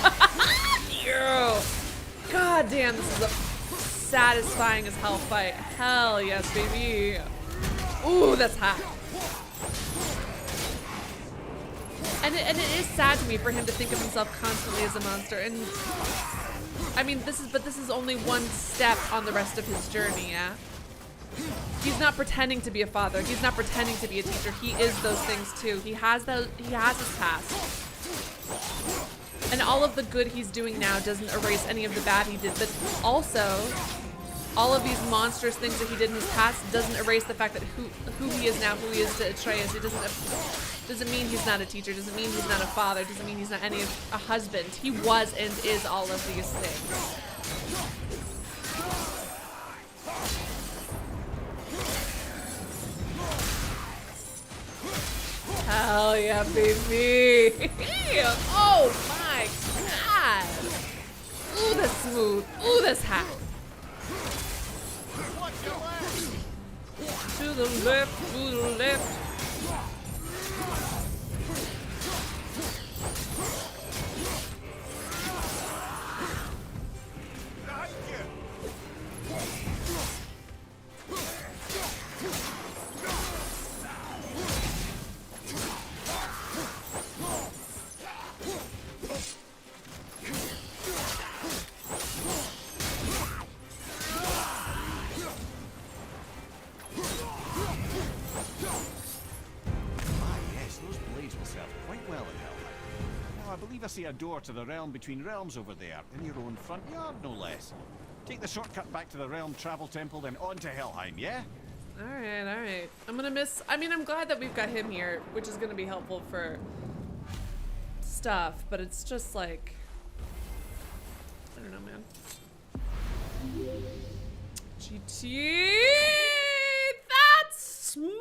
S1: you! God damn, this is a satisfying as hell fight. Hell yes, baby. Ooh, that's hot. And it is sad to me for him to think of himself constantly as a monster. And I mean, this is only one step on the rest of his journey, yeah? He's not pretending to be a father. He's not pretending to be a teacher. He is those things too. He has his past. And all of the good he's doing now doesn't erase any of the bad he did, but also all of these monstrous things that he did in his past doesn't erase the fact that who he is now, who he is to Atreus. It doesn't mean he's not a teacher, doesn't mean he's not a father, doesn't mean he's not a husband. He was and is all of these things. Hell yeah, baby. Oh my god. Ooh, that's smooth. Ooh, that's hot. To the left, to the left.
S7: I see a door to the realm between realms over there, in your own front yard, no less. Take the shortcut back to the realm travel temple, then on to Helheim, yeah?
S1: Alright, alright. I'm glad that we've got him here, which is gonna be helpful for stuff, but it's just like, I don't know, man. GT, that's smooth.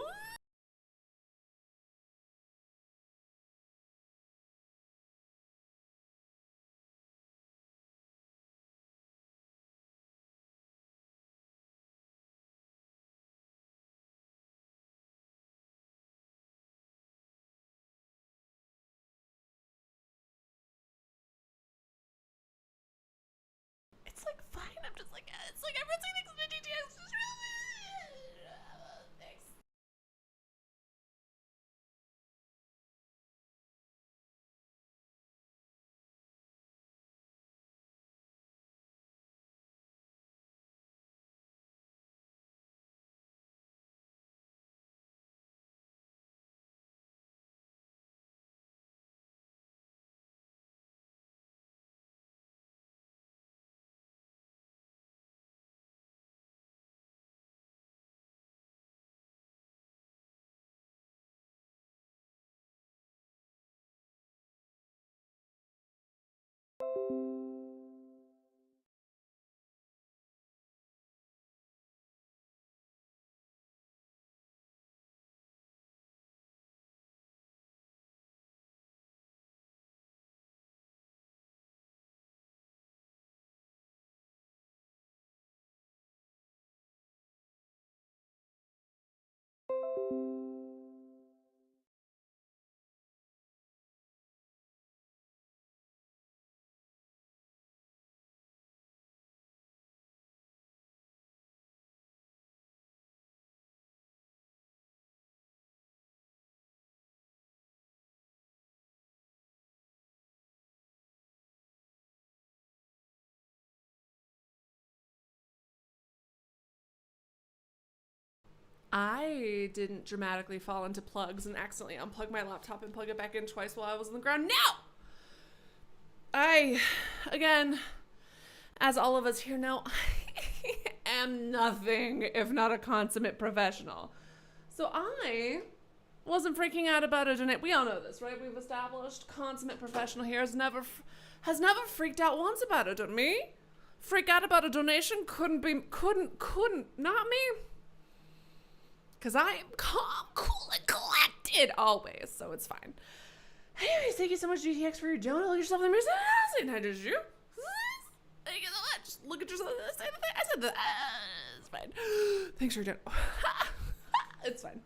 S1: I'm just like, it's like everyone's saying things in details. Thanks. I didn't dramatically fall into plugs and accidentally unplug my laptop and plug it back in twice while I was on the ground. No! Again, as all of us here know, I am nothing if not a consummate professional. So I wasn't freaking out about a donate. We all know this, right? We've established consummate professional here has never freaked out once about it. Me? Freak out about a donation? Couldn't, not me. Because I am calm, cool, and collected always, so it's fine. Anyways, thank you so much, GTX, for your donut. Look at yourself in the mirror. Say hi to you. Thank you so much. Look at yourself. I said that. It's fine. Thanks for your donut. It's fine.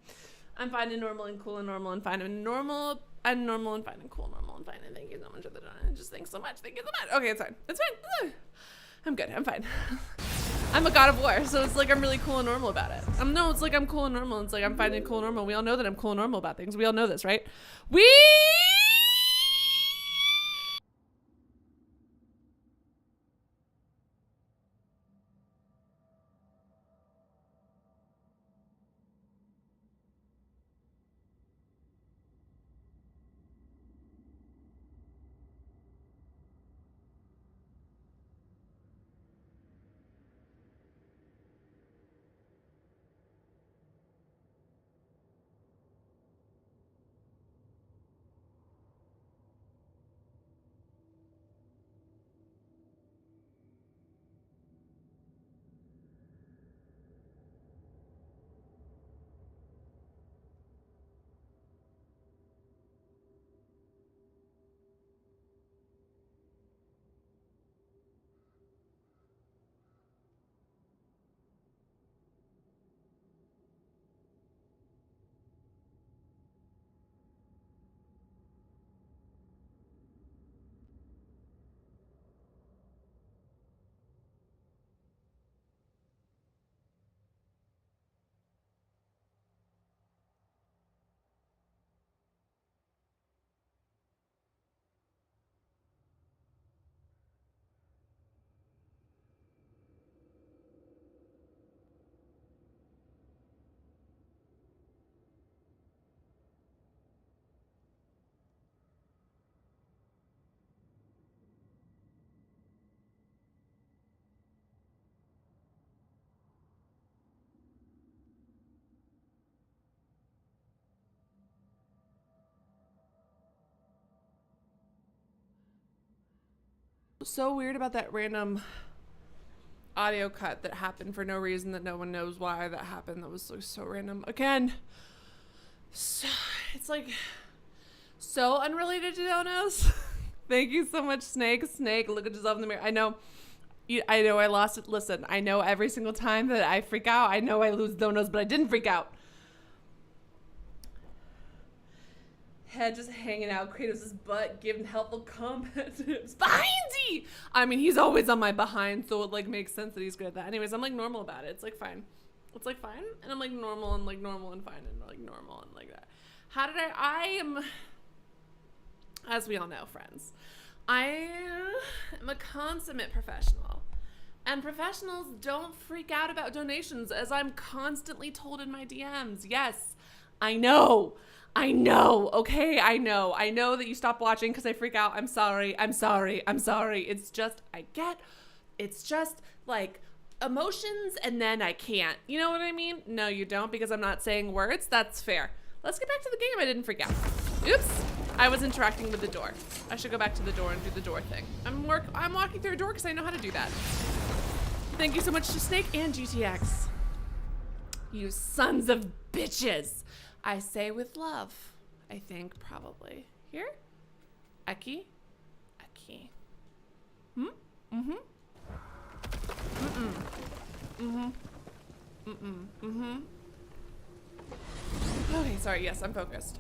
S1: I'm fine and normal and cool and normal and fine and normal and normal and fine and cool, normal and fine. And thank you so much for the donut. Just thanks so much. Thank you so much. Okay, it's fine. It's fine. I'm good. I'm fine. I'm a god of war, so it's like I'm really cool and normal about it. No, it's like I'm cool and normal. It's like I'm fine and cool and normal. We all know that I'm cool and normal about things. We all know this, right? So weird about that random audio cut that happened for no reason, that no one knows why that happened. That was so random. Again, so, it's like so unrelated to donuts. Thank you so much, Snake. Look at yourself in the mirror. I know I lost it. Listen, I know every single time that I freak out, I know I lose donuts, but I didn't freak out. head just hanging out, Kratos' butt, giving helpful combat tips. Behindy! I mean, he's always on my behind, so it like makes sense that he's good at that. Anyways, I'm like normal about it. It's like fine. It's like fine, and I'm like normal and fine and like normal and like that. How did I am, as we all know, friends, I am a consummate professional. And professionals don't freak out about donations, as I'm constantly told in my DMs. Yes, I know, okay, I know that you stop watching because I freak out. I'm sorry. It's just, it's just like emotions and then I can't. You know what I mean? No, you don't, because I'm not saying words. That's fair. Let's get back to the game. I didn't freak out. Oops. I was interacting with the door. I should go back to the door and do the door thing. I'm walking through a door because I know how to do that. Thank you so much to Snake and GTX. You sons of bitches. I say with love. I think probably. Here? Eki? Okay, sorry, yes, I'm focused.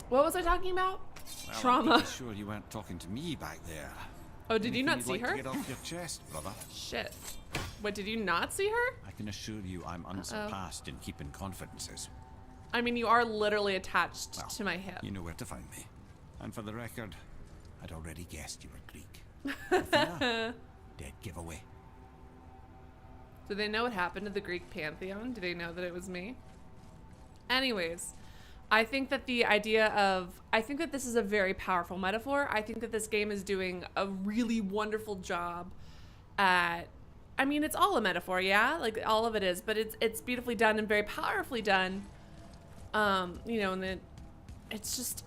S1: What was I talking about?
S7: Well,
S1: Trauma.
S7: I'm pretty sure you weren't talking to me back there.
S1: Oh, did you not
S7: Anything
S1: see
S7: you'd like
S1: her?
S7: to get off your chest, brother?
S1: Shit. What, did you not see her?
S7: I can assure you I'm unsurpassed in keeping confidences.
S1: I mean, you are literally attached to my hip.
S7: You know where to find me. And for the record, I'd already guessed you were Greek. Dead giveaway.
S1: Do they know what happened to the Greek pantheon? Do they know that it was me? Anyways, I think that I think that this is a very powerful metaphor. I think that this game is doing a really wonderful job at, I mean, it's all a metaphor, yeah? Like, all of it is, but it's beautifully done and very powerfully done. You know, and then it's just,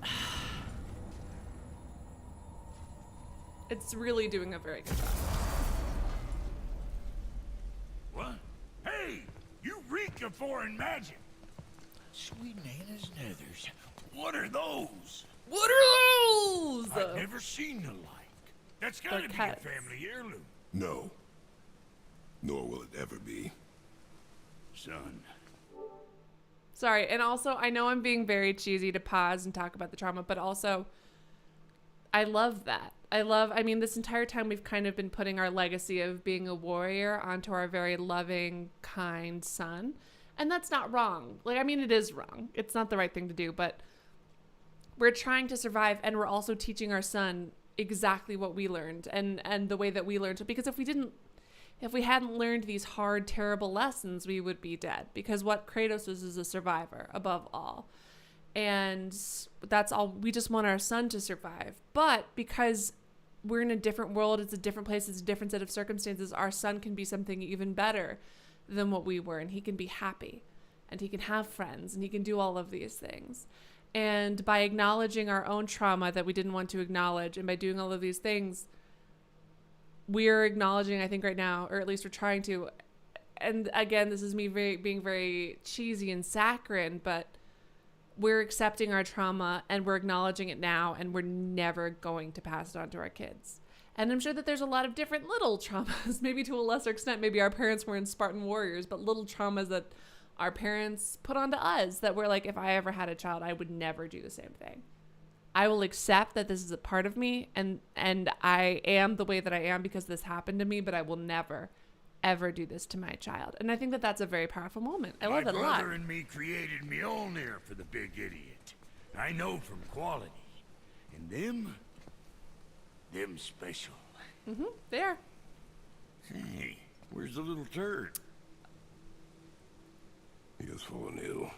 S1: it's really doing a very good job.
S5: What? Hey, you reek of foreign magic. Sweet Nana's nethers. What are those?
S1: What are those?
S5: I've never seen the like. That's gotta be a
S1: cats.
S5: family heirloom.
S2: No. Nor will it ever be.
S5: Son.
S1: Sorry, and also, I know I'm being very cheesy to pause and talk about the trauma, but also, I love that. I mean, this entire time we've kind of been putting our legacy of being a warrior onto our very loving, kind son. And that's not wrong. Like, I mean, it is wrong. It's not the right thing to do, but we're trying to survive, and we're also teaching our son exactly what we learned and the way that we learned it. Because if we hadn't learned these hard, terrible lessons, we would be dead. Because what Kratos is a survivor above all. And that's all. We just want our son to survive. But because we're in a different world, it's a different place, it's a different set of circumstances, our son can be something even better than what we were. And he can be happy. And he can have friends. And he can do all of these things. And by acknowledging our own trauma that we didn't want to acknowledge, and by doing all of these things, we're acknowledging, I think right now, or at least we're trying to, and again, this is me being very cheesy and saccharine, but we're accepting our trauma and we're acknowledging it now, and we're never going to pass it on to our kids. And I'm sure that there's a lot of different little traumas, maybe to a lesser extent. Maybe our parents weren't Spartan warriors, but little traumas that our parents put onto us that we're like, if I ever had a child, I would never do the same thing. I will accept that this is a part of me, and I am the way that I am because this happened to me, but I will never, ever do this to my child. And I think that that's a very powerful moment. I love it a lot.
S5: My brother and me created Mjolnir for the big idiot. I know from quality. And them special.
S1: Mm-hmm, they are.
S5: Hey, where's the little turd?
S2: He has fallen ill.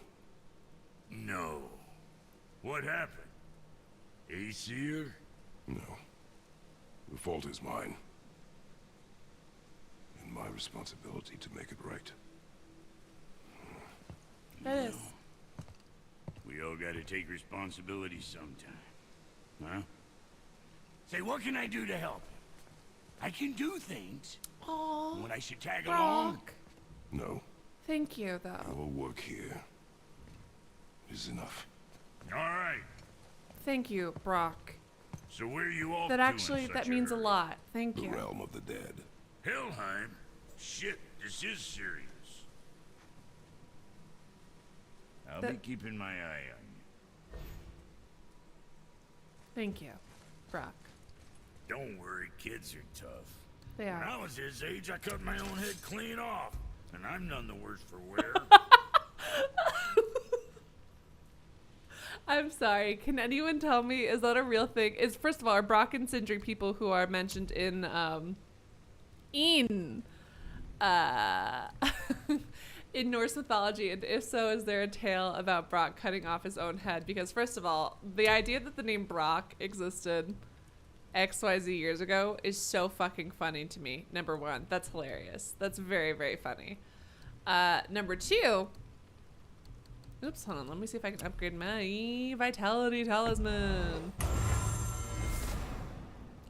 S5: No. What happened? Aesir?
S2: No. The fault is mine. And my responsibility to make it right.
S1: That is.
S5: We all gotta take responsibility sometime. Huh? Say, what can I do to help? I can do things.
S1: Aww.
S5: When I should tag
S1: Brock.
S5: along?
S2: No.
S1: Thank you, though.
S2: Your work here is enough.
S5: All right.
S1: Thank you, Brock.
S5: So where are you all
S1: That actually, that means a lot. Thank you.
S2: The realm of the dead.
S5: Helheim? Shit, this is serious. I'll be keeping my eye on you.
S1: Thank you, Brock.
S5: Don't worry, kids are tough.
S1: They are.
S5: When I was his age, I cut my own head clean off. And I'm none the worse for wear.
S1: I'm sorry. Can anyone tell me, is that a real thing? Is, first of all, are Brock and Sindri people who are mentioned in in Norse mythology? And if so, is there a tale about Brock cutting off his own head? Because first of all, the idea that the name Brock existed XYZ years ago is so fucking funny to me. Number one, that's hilarious. That's very, very funny. Number two, oops, hold on. Let me see if I can upgrade my vitality talisman.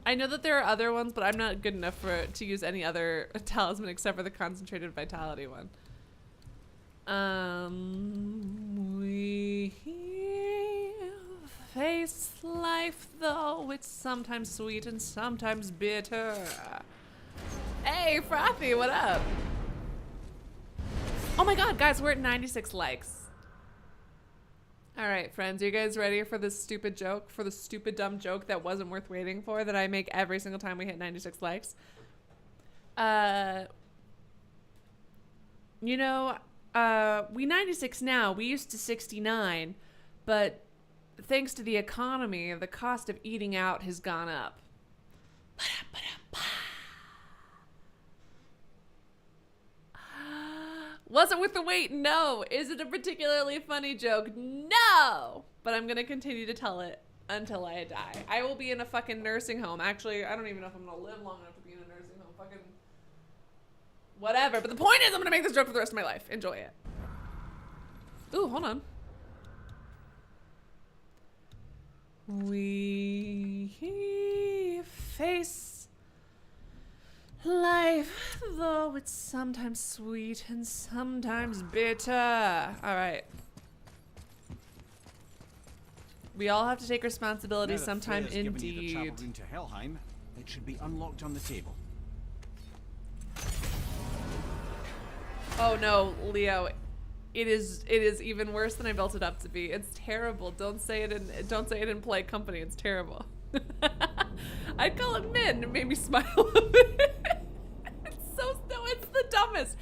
S1: I know that there are other ones, but I'm not good enough to use any other talisman except for the concentrated vitality one. We face life, though it's sometimes sweet and sometimes bitter. Hey, Frothy, what up? Oh my god, guys, we're at 96 likes. All right, friends, are you guys ready for this stupid joke, for the stupid dumb joke that wasn't worth waiting for, that I make every single time we hit 96 likes? You know, we 96 now. We used to 69, but thanks to the economy, the cost of eating out has gone up. Was it worth the wait? No. Is it a particularly funny joke? No. But I'm going to continue to tell it until I die. I will be in a fucking nursing home. Actually, I don't even know if I'm going to live long enough to be in a nursing home. Fucking whatever. But the point is, I'm going to make this joke for the rest of my life. Enjoy it. Ooh, hold on. We face life, though it's sometimes sweet and sometimes bitter. All right. We all have to take responsibility sometime,
S7: Freya's given you the
S1: indeed.
S7: travel room to Helheim. It should be unlocked on the table.
S1: Oh no, Leo. It is even worse than I built it up to be. It's terrible. Don't say it in polite company. It's terrible. I'd call it Min. It made me smile a bit. It's the dumbest.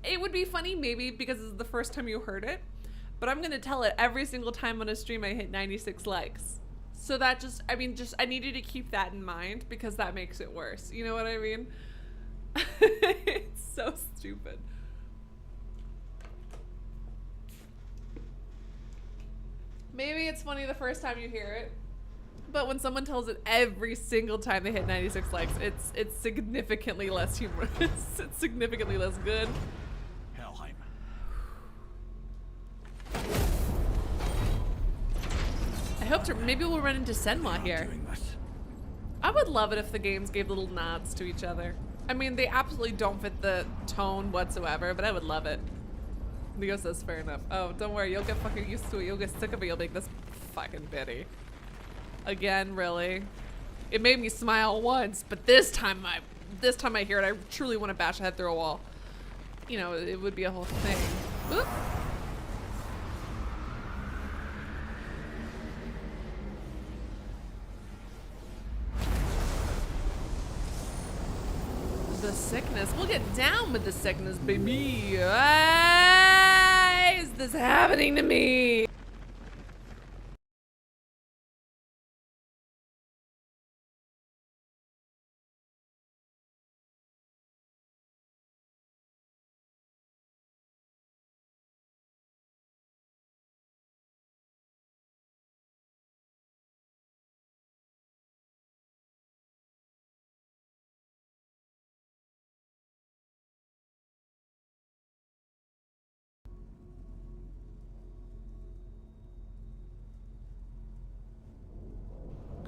S1: It would be funny maybe because it's the first time you heard it, but I'm gonna tell it every single time on a stream I hit 96 likes. So that I need you to keep that in mind because that makes it worse. You know what I mean? It's so stupid. Maybe it's funny the first time you hear it, but when someone tells it every single time they hit 96 likes, it's significantly less humorous. It's significantly less good.
S7: Helheim.
S1: I hope maybe we'll run into Senwa here. I would love it if the games gave little nods to each other. I mean, they absolutely don't fit the tone whatsoever, but I would love it. Leo says fair enough. Oh, don't worry, you'll get fucking used to it. You'll get sick of it. You'll make this fucking bitty. Again, really? It made me smile once, but this time I hear it, I truly want to bash a head through a wall. You know, it would be a whole thing. Oop. The sickness. We'll get down with the sickness, baby. Why is this happening to me?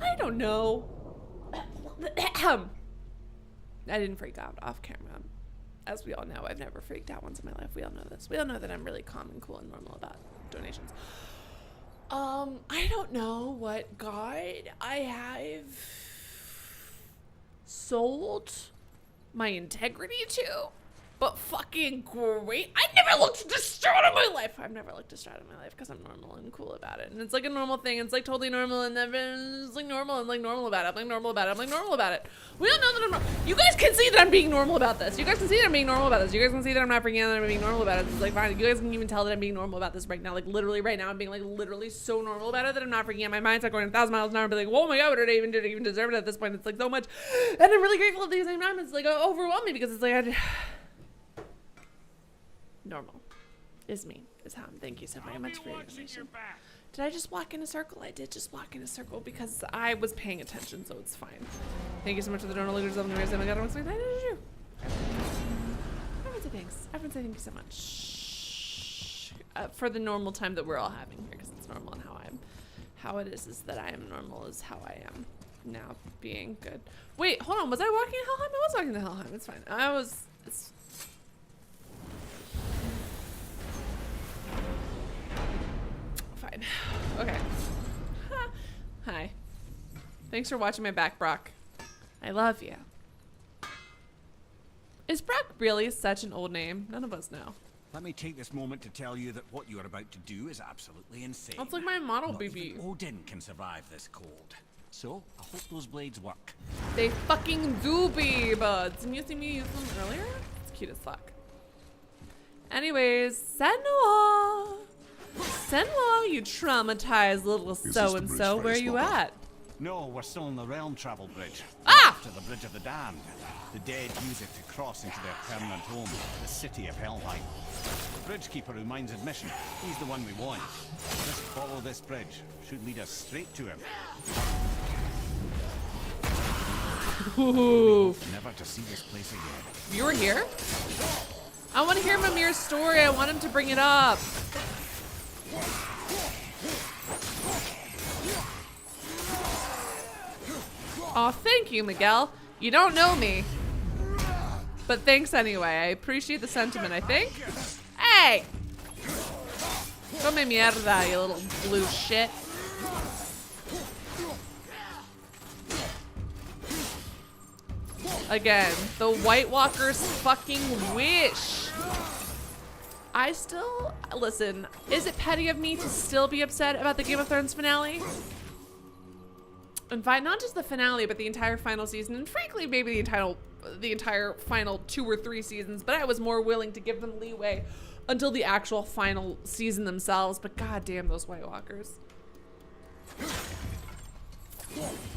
S1: I don't know. I didn't freak out off camera. As we all know, I've never freaked out once in my life. We all know this. We all know that I'm really calm and cool and normal about donations. I don't know what god I have sold my integrity to. but fucking great. I never looked distraught in my life. I've never looked distraught in my life because I'm normal and cool about it. And it's like a normal thing. It's like totally normal, and then it's like normal and like normal about it. I'm like normal about it. I'm like normal about it. We don't know that I'm normal. You guys can see that I'm being normal about this. You guys can see that I'm being normal about this. You guys can see that I'm not freaking out, that I'm being normal about it. It's like fine. You guys can even tell that I'm being normal about this right now. Like literally right now, I'm being like literally so normal about it that I'm not freaking out. My mind's not going 1,000 miles an hour and be like, oh my god, what did I even deserve it at this point? It's like so much, and I'm really grateful at the same time. It's like overwhelming because it's like normal is me, is how I'm. Thank you so very much for your information. Did I just walk in a circle? I did just walk in a circle because I was paying attention, so it's fine. Thank you so much for the donor leaders of the mirrors. Oh my god, I'm so excited. Everyone say thanks. Everyone say thank you so much for the normal time that we're all having here, because it's normal, and how it is that I am normal is how I am now, being good. Wait, hold on. Was I walking to Helheim? I was walking to Helheim. It's fine. It's fine. Okay. Hi. Thanks for watching my back, Brock. I love you. Is Brock really such an old name? None of us know.
S7: Let me take this moment to tell you that what you are about to do is absolutely insane.
S1: That's like my model,
S7: Not
S1: baby.
S7: even Odin can survive this cold. So, I hope those blades work.
S1: They fucking do, babe. Didn't you see me use them earlier? It's cute as fuck. Anyways, Senua! Senua, you traumatized little so-and-so. Where are you at?
S7: No, we're still on the realm travel bridge.
S1: Ah!
S7: To the Bridge of the Damned. The dead use it to cross into their permanent home, the city of Helheim. The bridgekeeper who minds admission, he's the one we want. Just follow this bridge. Should lead us straight to him.
S1: Ooh.
S7: Never to see this place again.
S1: You were here? I want to hear Mimir's story. I want him to bring it up. Oh, thank you, Miguel. You don't know me. But thanks anyway. I appreciate the sentiment, I think. Hey! Come mierda, you little blue shit. Again, the White Walkers fucking wish. I still, listen, is it petty of me to still be upset about the Game of Thrones finale? And not just the finale, but the entire final season, and frankly, maybe the entire final 2 or 3 seasons, but I was more willing to give them leeway until the actual final season themselves, but goddamn those White Walkers.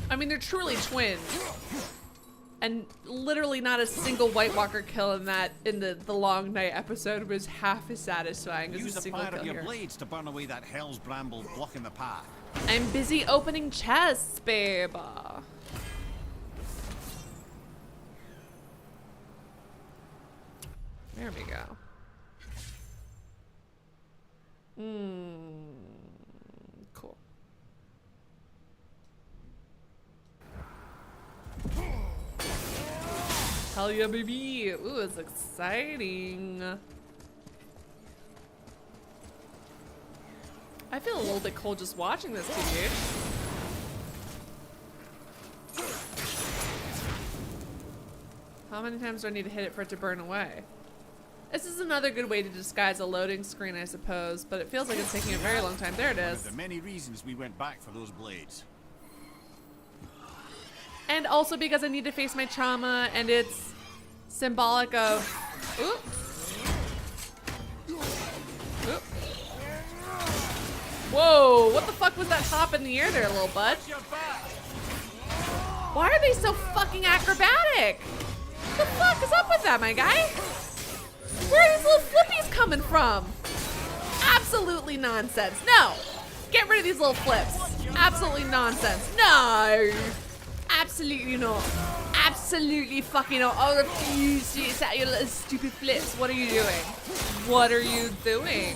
S1: I mean, they're truly twins. And literally not a single White Walker kill in the Long Night episode was half as satisfying as
S7: Use
S1: a single
S7: the fire
S1: kill
S7: of your
S1: here.
S7: blades to burn away that hell's bramble blocking the path.
S1: I'm busy opening chests, babe. There we go. Cool. Hell yeah, baby. Ooh, it's exciting. I feel a little bit cold just watching this, TJ. How many times do I need to hit it for it to burn away? This is another good way to disguise a loading screen, I suppose, but it feels like it's taking a very long time. There it
S7: One
S1: is.
S7: of the many reasons we went back for those blades.
S1: And also because I need to face my trauma, and it's symbolic of... Oop. Oop. Whoa, what the fuck was that hop in the air there, little bud? Why are they so fucking acrobatic? What the fuck is up with that, my guy? Where are these little flippies coming from? Absolutely nonsense. No. Get rid of these little flips. Absolutely nonsense. No. Absolutely not. Absolutely fucking not. I refuse to accept your little stupid flips. What are you doing? What are you doing?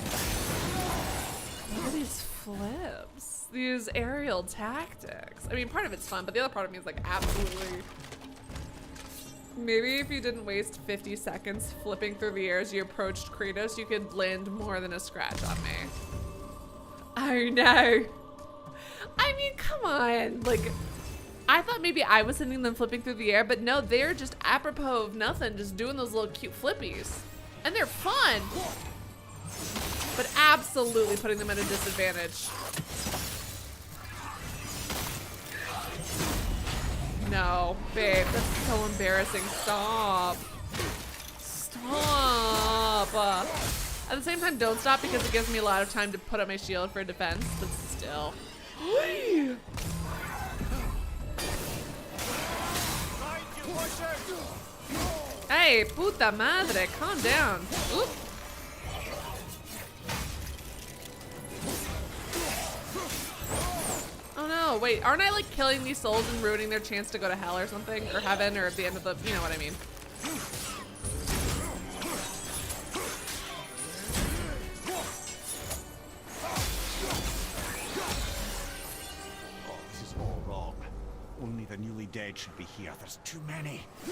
S1: Look at these flips. These aerial tactics. I mean, part of it's fun, but the other part of me is like, absolutely. Maybe if you didn't waste 50 seconds flipping through the air as you approached Kratos, you could land more than a scratch on me. Oh no. I mean, come on. Like, I thought maybe I was sending them flipping through the air, but no, they're just apropos of nothing, just doing those little cute flippies. And they're fun, but absolutely putting them at a disadvantage. No, babe, that's so embarrassing. Stop. Stop. At the same time, don't stop because it gives me a lot of time to put up my shield for defense, but still. Hey, puta madre, calm down. Oop. Oh no, wait, aren't I like killing these souls and ruining their chance to go to hell or something? Or heaven, or at the end of the, you know what I mean.
S7: Only the newly dead should be here. There's too many. The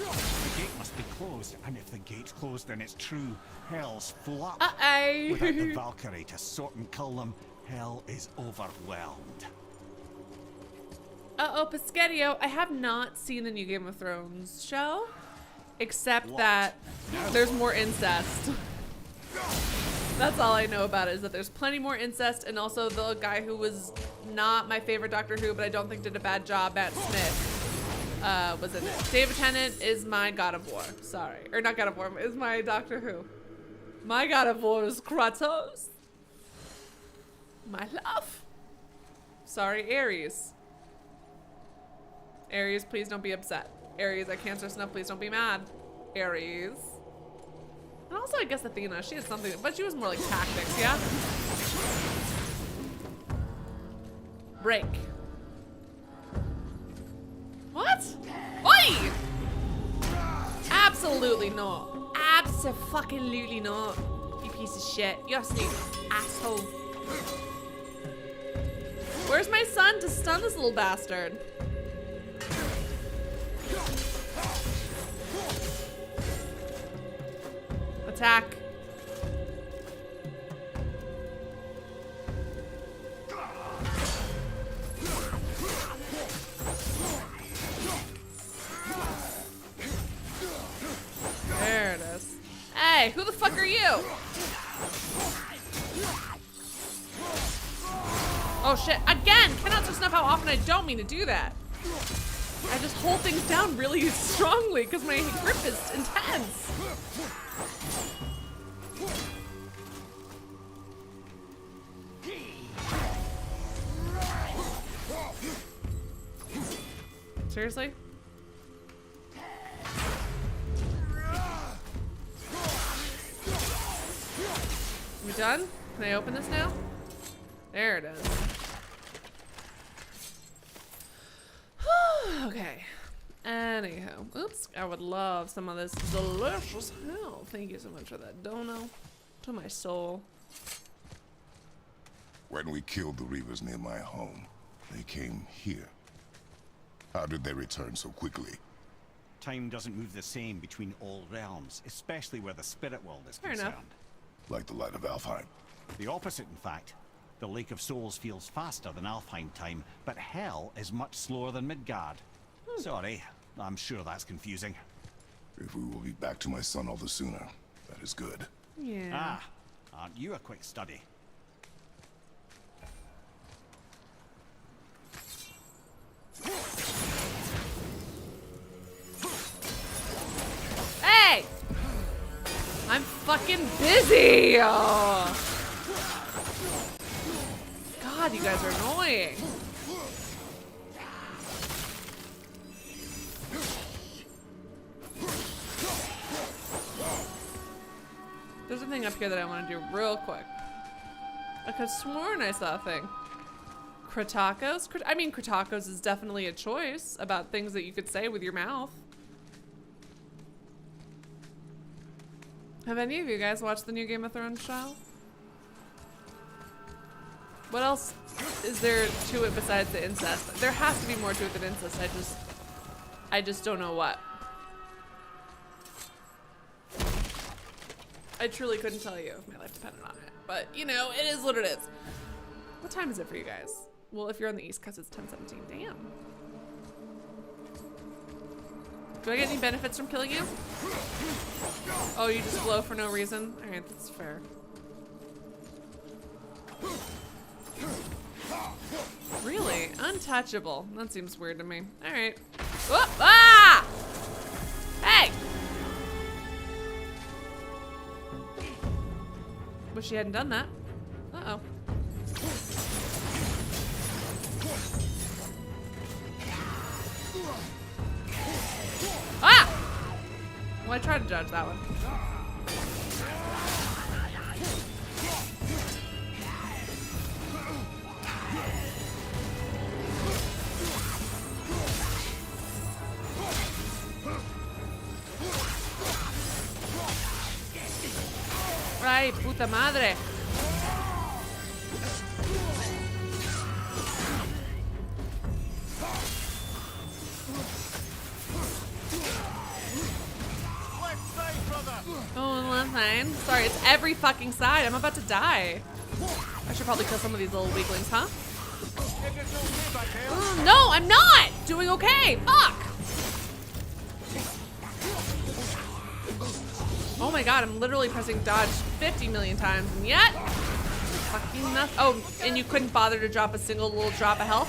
S7: gate must be closed, and if the gate's closed, then it's true. Hell's full up.
S1: Uh-oh.
S7: Without the Valkyrie to sort and kill them, hell is overwhelmed.
S1: Uh-oh, Pescatio. I have not seen the new Game of Thrones show, except that there's more incest. That's all I know about it, is that there's plenty more incest, and also the guy who was not my favorite Doctor Who, but I don't think did a bad job, Matt Smith, was in it. David Tennant is my God of War. Sorry. Or not God of War, is my Doctor Who. My God of War is Kratos. My love. Sorry, Ares. Ares, please don't be upset. Ares, I cancer snuff, please don't be mad. Ares. And also, I guess Athena, she had something, but she was more like tactics, yeah? Break. What? Oi! Absolutely not. Abso-fucking-lutely not. You piece of shit. You're a sneak asshole. Where's my son to stun this little bastard? Attack. There it is. Hey, who the fuck are you? Oh shit, again! Cannot just know how often I don't mean to do that. I just hold things down really strongly because my grip is intense. Seriously? We done? Can I open this now? There it is. Okay. Anyhow, oops. I would love some of this delicious hell. Thank you so much for that dono. To my soul.
S2: When we killed the Reavers near my home, they came here. How did they return so quickly?
S7: Time doesn't move the same between all realms, especially where the spirit world is
S1: Fair
S7: concerned.
S1: enough.
S2: Like the light of Alfheim.
S7: The opposite, in fact. The Lake of Souls feels faster than Alfheim time, but Hell is much slower than Midgard. Sorry, I'm sure that's confusing.
S2: If we will be back to my son all the sooner, that is good.
S1: Yeah.
S7: Ah, aren't you a quick study?
S1: Hey! I'm fucking busy! Oh. God, you guys are annoying. There's a thing up here that I want to do real quick. I could have sworn I saw a thing. Kratos? I mean, Kratos is definitely a choice about things that you could say with your mouth. Have any of you guys watched the new Game of Thrones show? What else is there to it besides the incest? There has to be more to it than incest. I just don't know what. I truly couldn't tell you if my life depended on it. But, you know, it is what it is. What time is it for you guys? Well, if you're on the East Coast, it's 10:17. Damn. Do I get any benefits from killing you? Oh, you just glow for no reason? Alright, that's fair. Really? Untouchable. That seems weird to me. Alright. Whoop! Ah! Hey! Wish she hadn't done that. Uh-oh. Ah! Well, I tried to dodge that one. Ay, puta madre. Oh, left side. Sorry, it's every fucking side. I'm about to die. I should probably kill some of these little weaklings, huh? No, I'm not doing okay. Fuck. Oh my god, I'm literally pressing dodge 50 million times, and yet fucking nothing. Oh, and you couldn't bother to drop a single little drop of health?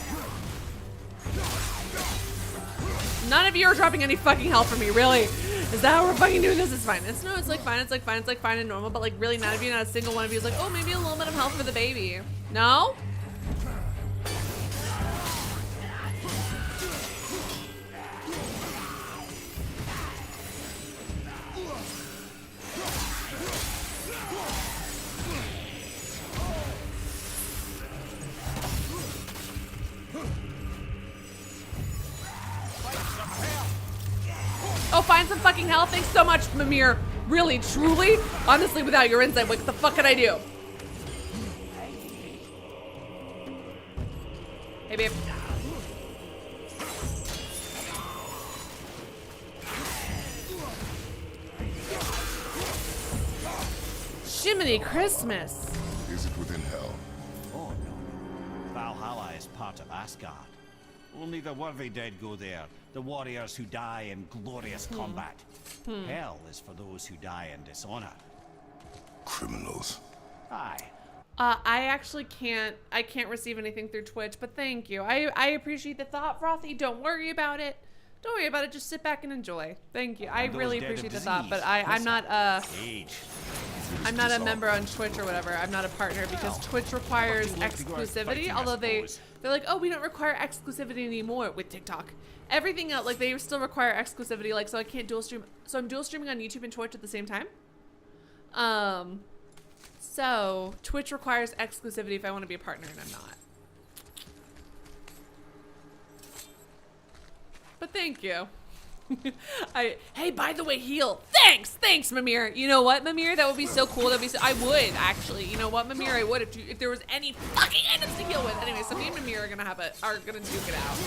S1: None of you are dropping any fucking health for me, really? Is that how we're fucking doing this? It's fine. It's like fine, it's like fine, it's like fine and normal, but like really none of you, not a single one of you is like, oh, maybe a little bit of health for the baby. No? Oh, find some fucking health. Thanks so much, Mimir. Really, truly, honestly, without your insight, what the fuck could I do? Hey, babe. Jiminy Christmas.
S2: Is it within hell?
S7: Oh, no. Valhalla is part of Asgard. Only the worthy dead go there, the warriors who die in glorious combat. Hell is for those who die in dishonor.
S2: Criminals.
S7: Aye.
S1: I actually can't receive anything through Twitch, but thank you. I appreciate the thought, Frothy. Don't worry about it. Don't worry about it. Just sit back and enjoy. Thank you. I really appreciate the thought, but I'm not a member on Twitch or whatever. I'm not a partner because Twitch requires exclusivity, although they're like, oh, we don't require exclusivity anymore with TikTok. Everything else, like, they still require exclusivity, like, so I can't dual stream. So I'm dual streaming on YouTube and Twitch at the same time. So Twitch requires exclusivity if I want to be a partner, and I'm not. But thank you. Hey, by the way, heal. Thanks, Mimir. You know what, Mimir? That would be so cool. I would actually. You know what, Mimir? I would if there was any fucking items to heal with. Anyway, so me and Mimir are gonna duke it out.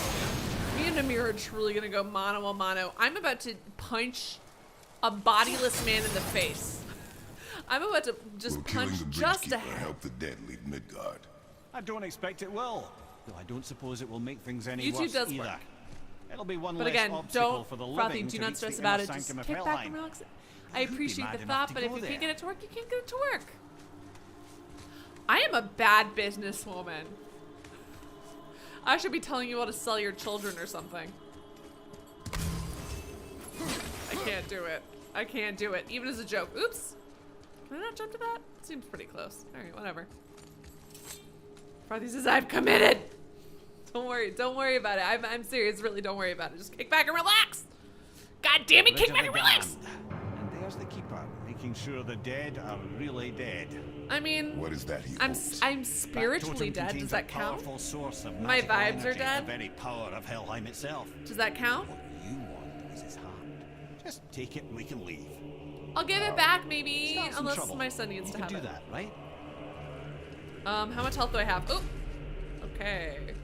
S1: Me and Mimir are truly gonna go mano a mano. I'm about to punch a bodiless man in the face. I'm about to just punch just a hair.
S2: Help the dead leave Midgard.
S7: I don't expect it will. Though I don't suppose it will make things any
S1: YouTube
S7: worse
S1: does
S7: either.
S1: work.
S7: It'll be one
S1: But
S7: less
S1: again,
S7: obstacle
S1: don't,
S7: for the
S1: Frothy,
S7: living
S1: do
S7: to
S1: not
S7: reach
S1: stress
S7: the
S1: about
S7: inner
S1: it. Just
S7: sanctum of
S1: kick back
S7: Helheim.
S1: and relax. I appreciate
S7: mad
S1: the
S7: enough
S1: thought,
S7: to
S1: but if
S7: go
S1: you can't
S7: there.
S1: get it to work, you can't get it to work. I am a bad businesswoman. I should be telling you how to sell your children or something. I can't do it. I can't do it, even as a joke. Oops. Can I not jump to that? Seems pretty close. All right, whatever. Frothy says, I've committed. Don't worry about it. I'm serious, really, don't worry about it. Just kick back and relax. God damn it, kick back and relax.
S7: And there's the keeper, making sure the dead are really dead.
S1: I mean,
S2: what is that?
S1: I'm spiritually dead. Does that count? My vibes are dead.
S7: The very power of Helheim itself.
S1: Does that count?
S7: What you want is his heart. Just take it and we can leave.
S1: I'll give it back, maybe,
S7: Start some
S1: unless
S7: trouble.
S1: my son needs
S7: You
S1: to
S7: can
S1: have
S7: do
S1: it.
S7: that, right?
S1: How much health do I have? Oh, okay.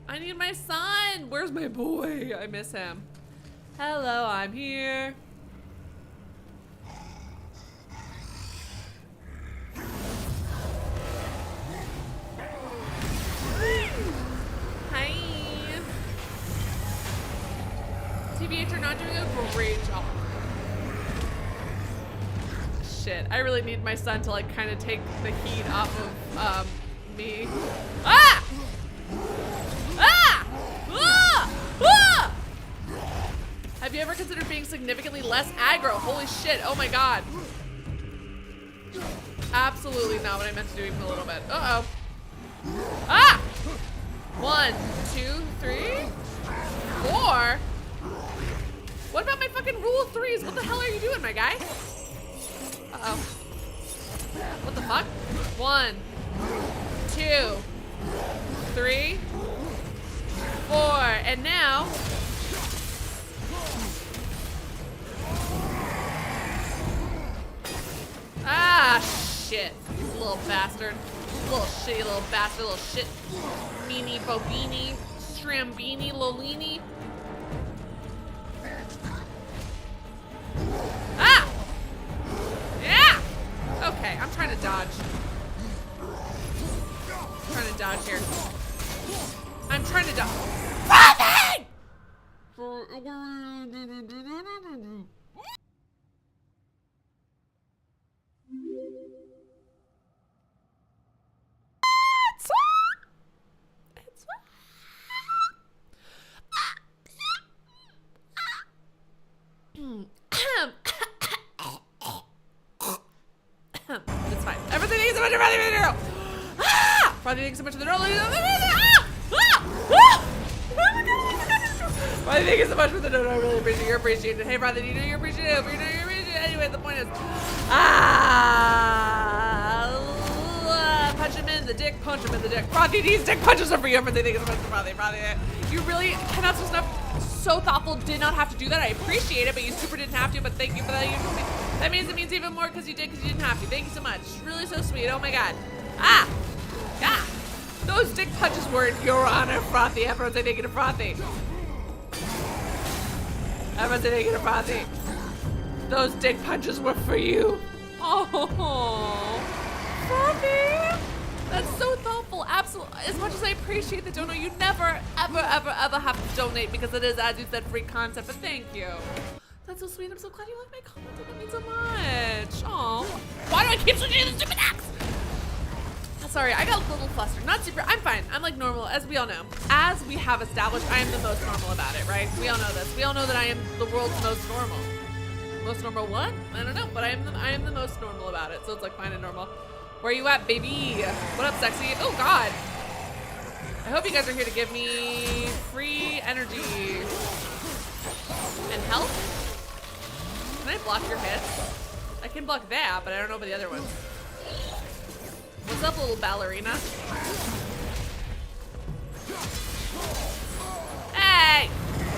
S1: I need my son. Where's my boy? I miss him. Hello, I'm here. Hi. TBH, you're not doing a great job. Shit, I really need my son to like kind of take the heat off of me. Ah! Ah! Ah! Ah! Have you ever considered being significantly less aggro? Holy shit, oh my god. Absolutely not what I meant to do even a little bit. Uh-oh. Ah! 1, 2, 3, 4. What about my fucking rule of threes? What the hell are you doing, my guy? Uh-oh. What the fuck? 1, 2, 3, 4, and now. Ah, shit. Little bastard. Little shitty little bastard, little shit. Meanie, bobini, strambini, lolini. Ah! Yeah! Okay, I'm trying to dodge. I'm trying to dodge here. I'm trying to dodge. Fucking! It's fine. Everything thinks so much of Frothy Hero. Ah! Frothy thinks so much of the girl. Ah! Ah! Ah! Frothy thinks so much for the dodo. I really appreciate it. You're appreciated. Hey, Frothy, you know you're appreciated. You're appreciated. Anyway, the point is, punch him in the dick. Punch him in the dick. Frothy, these dick punches are for you. Everything thinks so much for Frothy. Frothy, you really cannot so enough. So thoughtful, did not have to do that. I appreciate it, but you super didn't have to, but thank you for that. That means it means even more because you did, because you didn't have to. Thank you so much. Really so sweet. Oh my god. Ah! Ah! Those dick punches were in your honor, Frothy. Everyone say thank you to Frothy. Everyone say thank you to Frothy. Those dick punches were for you. Oh, Frothy. That's so thoughtful. Absolutely. As much as I appreciate the dono, you never, ever, ever, ever have to donate because it is, as you said, free content. But thank you. That's so sweet. I'm so glad you like my comment. That means so much. Aw. Why do I keep switching to the stupid axe? Sorry, I got a little flustered. Not super. I'm fine. I'm like normal, as we all know. As we have established, I am the most normal about it, right? We all know this. We all know that I am the world's most normal. Most normal what? I don't know, but I am the most normal about it. So it's like fine and normal. Where you at, baby? What up, sexy? Oh, God. I hope you guys are here to give me free energy and health. Can I block your hits? I can block that, but I don't know about the other ones. What's up, little ballerina? Hey!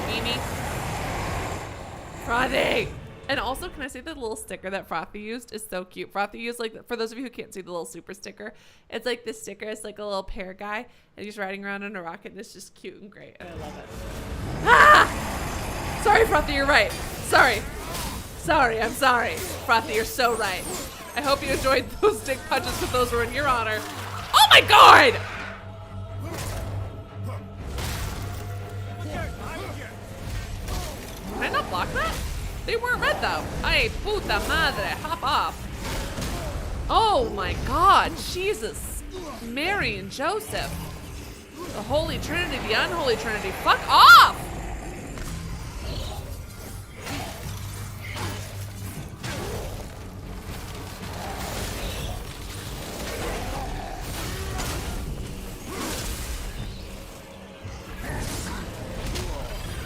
S1: Mimi. Frothy! And also, can I say the little sticker that Frothy used is so cute. Frothy used, like, for those of you who can't see the little super sticker, it's like this sticker. It's like a little pear guy, and he's riding around on a rocket, and it's just cute and great, and I love it. Ah! Sorry, Frothy, you're right. Sorry. Sorry, I'm sorry. Frothy, you're so right. I hope you enjoyed those dick punches because those were in your honor. Oh my god! Can I not block that? They weren't red though. Ay, puta madre, hop off. Oh my god, Jesus. Mary and Joseph. The Holy Trinity, the Unholy Trinity. Fuck off!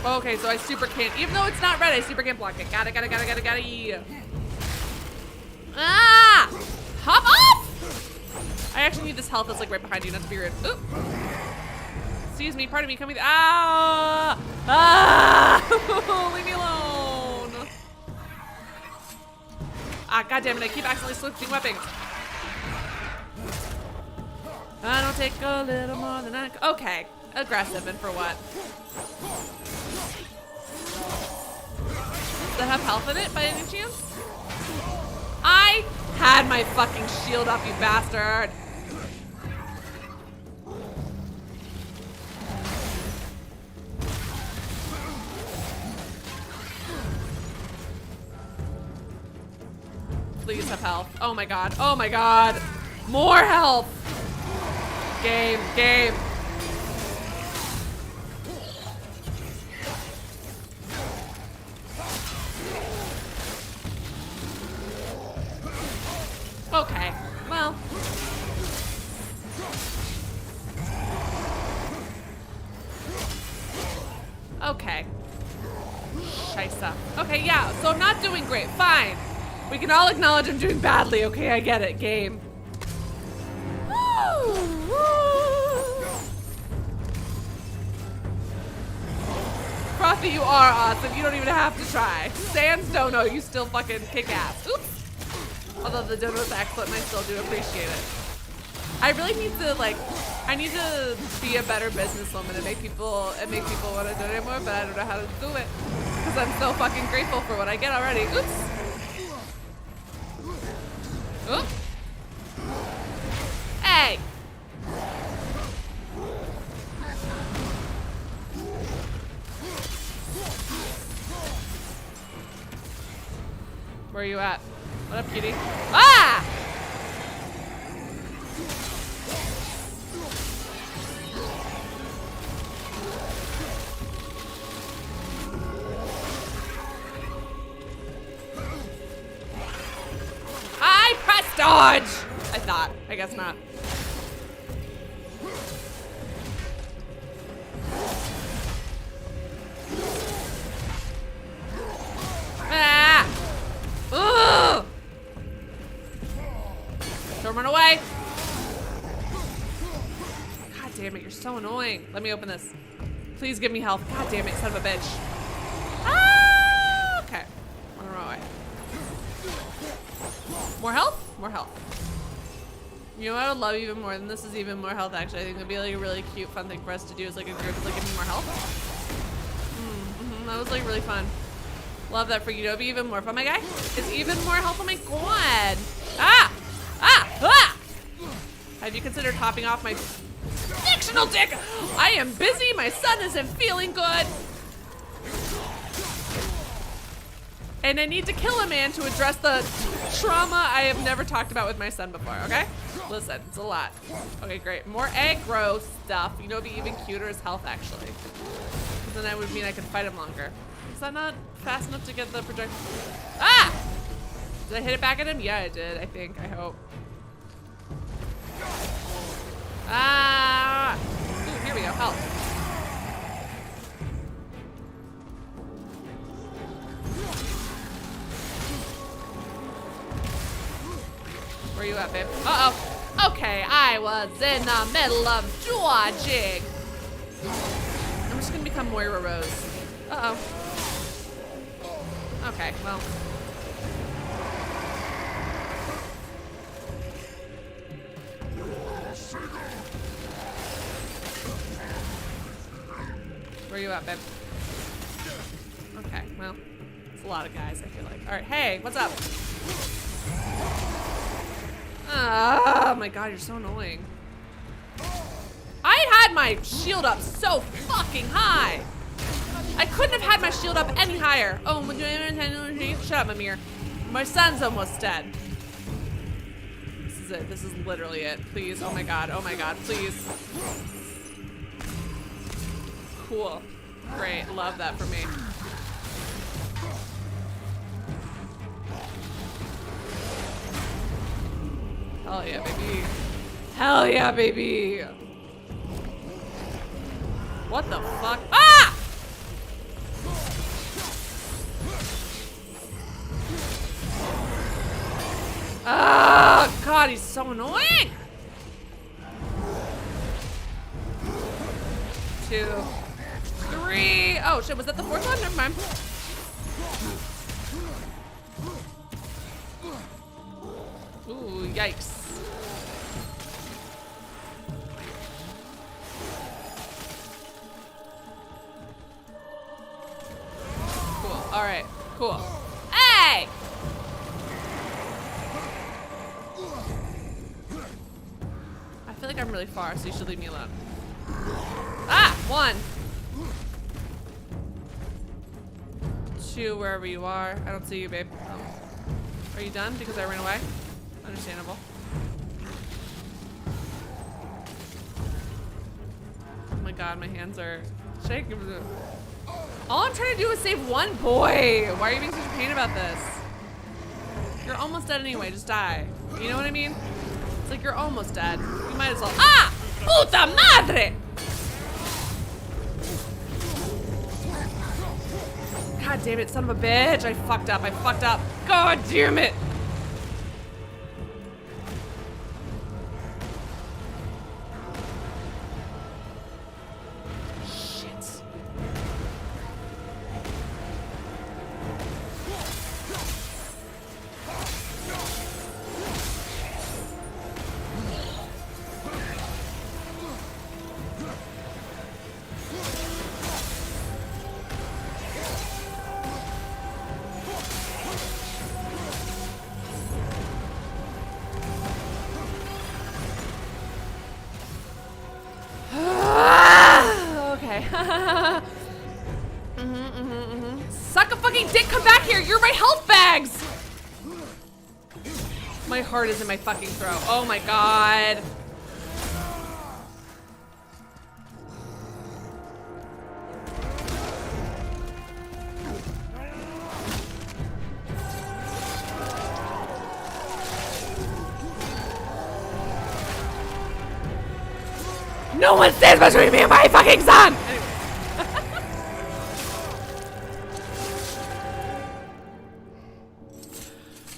S1: Okay, so I super can't, even though it's not red, I super can't block it. Got it. Ah! Hop off! I actually need this health that's like right behind you, not to be rude. Oop. Excuse me, pardon me, come with, ah! Ah! Leave me alone. Ah, goddammit, I keep accidentally switching weapons. I don't take a little more than I, okay. Aggressive, and for what? Does that have health in it by any chance? I had my fucking shield up, you bastard. Please have health. Oh my god. Oh my god. More health. Game. Game. Okay. Well. Okay. Scheisse. Okay, yeah, so I'm not doing great. Fine. We can all acknowledge I'm doing badly. Okay, I get it. Game. Frothy, you are awesome. You don't even have to try. Sans Dono, you still fucking kick ass. Oops. Although the dono's excellent and I still do appreciate it. I really need to, like, I need to be a better businesswoman and make people want to donate more, but I don't know how to do it. Because I'm so fucking grateful for what I get already. Oops. Oop. Hey. Where are you at? What up, cutie? Ah! I pressed dodge! I thought. I guess not. Ah! Ugh! Don't run away! God damn it, you're so annoying. Let me open this. Please give me health. God damn it, son of a bitch. Ah! Okay. On the wrong way. More health? More health. You know what I would love even more than this is even more health actually. I think it'd be like a really cute fun thing for us to do is like a group like give me more health. That was like really fun. Love that for you to be even more fun, my guy. It's even more health. Oh my god. Ah! Ah! Ah! Have you considered hopping off my fictional dick? I am busy. My son isn't feeling good. And I need to kill a man to address the trauma I have never talked about with my son before, okay? Listen, it's a lot. Okay, great. More aggro stuff. You know, it'd be even cuter as health, actually. Because then that would mean I could fight him longer. Is that not fast enough to get the projectile? Ah! Did I hit it back at him? Yeah, I did, I think. I hope. Ah! Ooh, here we go. Help. Where are you at, babe? Uh-oh. Okay, I was in the middle of dodging. I'm just gonna become Moira Rose. Uh-oh. Okay, well. Where are you at, babe? Okay, well. It's a lot of guys, I feel like. Alright, hey, what's up? Oh my god, you're so annoying. I had my shield up so fucking high. I couldn't have had my shield up any higher. Oh, shut up, Mimir. My son's almost dead. This is it. This is literally it. Please, oh my god, please. Cool. Great, love that for me. Hell yeah, baby. Hell yeah, baby. What the fuck? Ah! Ah, God, he's so annoying. 2, 3. Oh shit, was that the 4th one? Never mind. Ooh, yikes. Cool. All right. Cool. Hey! I feel like I'm really far, so you should leave me alone. Ah! 1. 2, wherever you are. I don't see you, babe. Oh. Are you done? Because I ran away? Understandable. Oh my god, my hands are shaking. All I'm trying to do is save one boy. Why are you being such a pain about this? You're almost dead anyway, just die. You know what I mean? It's like you're almost dead. You might as well. Ah! Puta madre! God damn it, son of a bitch. I fucked up. God damn it. Shit. Suck a fucking dick, come back here! You're my health bags! My heart is in my fucking throat. Oh my god. No one stands between me and my fucking son! Anyway.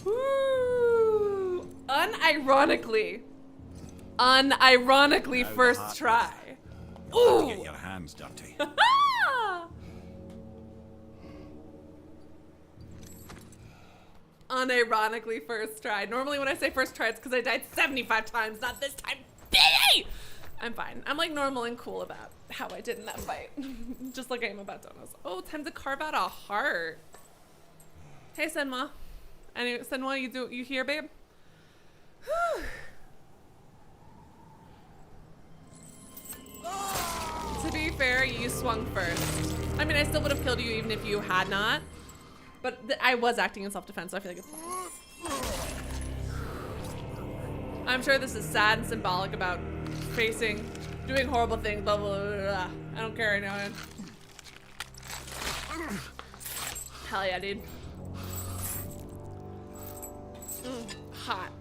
S1: Woo. Unironically, first try. Ooh.
S7: Get your hands dirty.
S1: Unironically first try. Normally when I say first try, it's because I died 75 times, not this time. Baby! I'm fine. I'm like normal and cool about how I did in that fight. Just like I am about donuts. Oh, time to carve out a heart. Hey, Senwa. Anyway, Senwa, you here, babe? To be fair, you swung first. I mean, I still would have killed you even if you had not. But I was acting in self-defense, so I feel like it's fine. I'm sure this is sad and symbolic about doing horrible things, blah, blah, blah, blah. I don't care right now, man. Hell yeah, dude. Hot.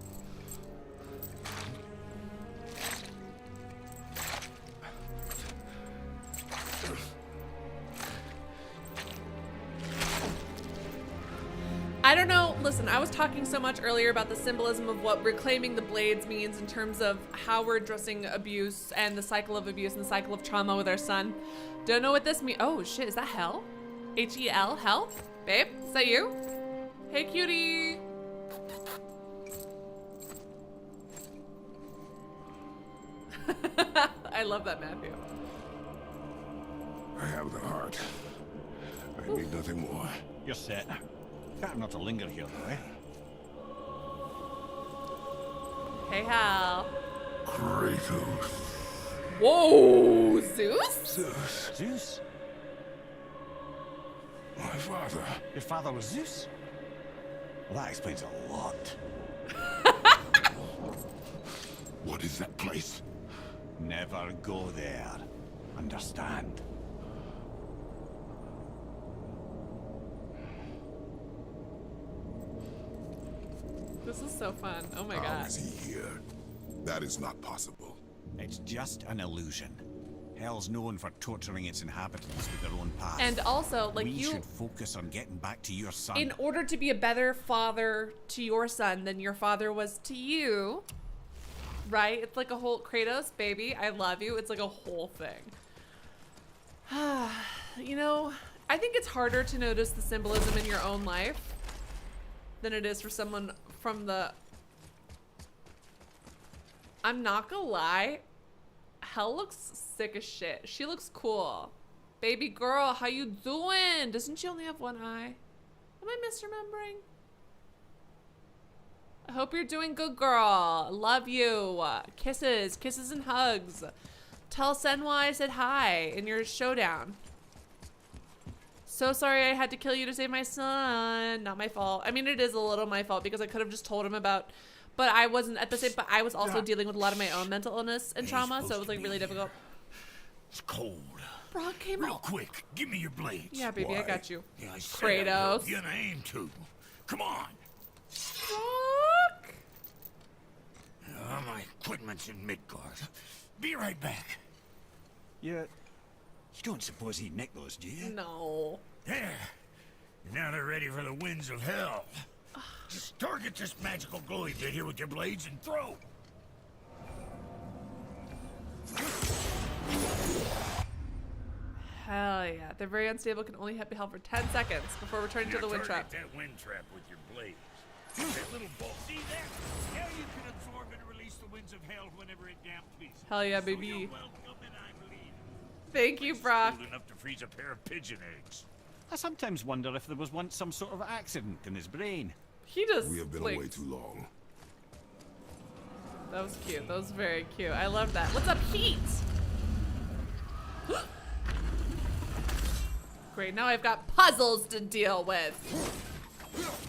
S1: I don't know, listen, I was talking so much earlier about the symbolism of what reclaiming the blades means in terms of how we're addressing abuse and the cycle of abuse and the cycle of trauma with our son. Don't know what this means. Oh shit, is that Hel? H-E-L, Hel? Babe, is that you? Hey cutie. I love that, Matthew.
S2: I have the heart. I need nothing more.
S7: You're set. Better not to linger here, though, eh?
S1: Hey, Hal.
S2: Kratos.
S1: Whoa, Zeus?
S7: Zeus?
S2: My father.
S7: Your father was Zeus? Well, that explains a lot.
S2: What is that place?
S7: Never go there. Understand?
S1: This is so fun. Oh my
S2: How
S1: god.
S2: is he here? That is not possible.
S7: It's just an illusion. Hell's known for torturing its inhabitants with their own past.
S1: And also, like,
S7: we should focus on getting back to your son.
S1: In order to be a better father to your son than your father was to you, right? It's like a whole Kratos, baby, I love you. It's like a whole thing. You know, I think it's harder to notice the symbolism in your own life than it is for someone from the... I'm not gonna lie. Hel looks sick as shit. She looks cool. Baby girl, how you doing? Doesn't she only have one eye? Am I misremembering? I hope you're doing good, girl. Love you. Kisses. Kisses and hugs. Tell Senwa I said hi in your showdown. So sorry I had to kill you to save my son. Not my fault. I mean, it is a little my fault because I could have just told him about, but I wasn't at the same, but I was also dealing with a lot of my own mental illness and trauma, so it was like really difficult.
S5: It's cold.
S1: Brock came
S5: Real
S1: out.
S5: quick, give me your blades.
S1: Yeah, baby, I got you.
S5: Yeah, I said I
S1: Kratos.
S5: love you and I aim to. Come on.
S1: Brock.
S5: My equipment's in Midgard. Be right back.
S7: You don't suppose he'd nick those, do you?
S1: No.
S5: There. Now they're ready for the winds of hell. Just target this magical glowy bit here with your blades and throw.
S1: Hell yeah. They're very unstable, can only be held for 10 seconds before returning to the wind trap.
S5: Target that wind trap with your blades. That little bolt. See that? Now you can absorb and release the winds of hell whenever it damn pleases.
S1: Hell yeah,
S5: So
S1: baby.
S5: you're welcome and I'm leaving.
S1: Thank you, Brock.
S5: Cold enough to freeze a pair of pigeon eggs.
S7: I sometimes wonder if there was once some sort of accident in his brain.
S1: He just
S2: We have been
S1: blinked.
S2: away too long.
S1: That was cute. That was very cute. I love that. What's up, Heat? Great, now I've got puzzles to deal with.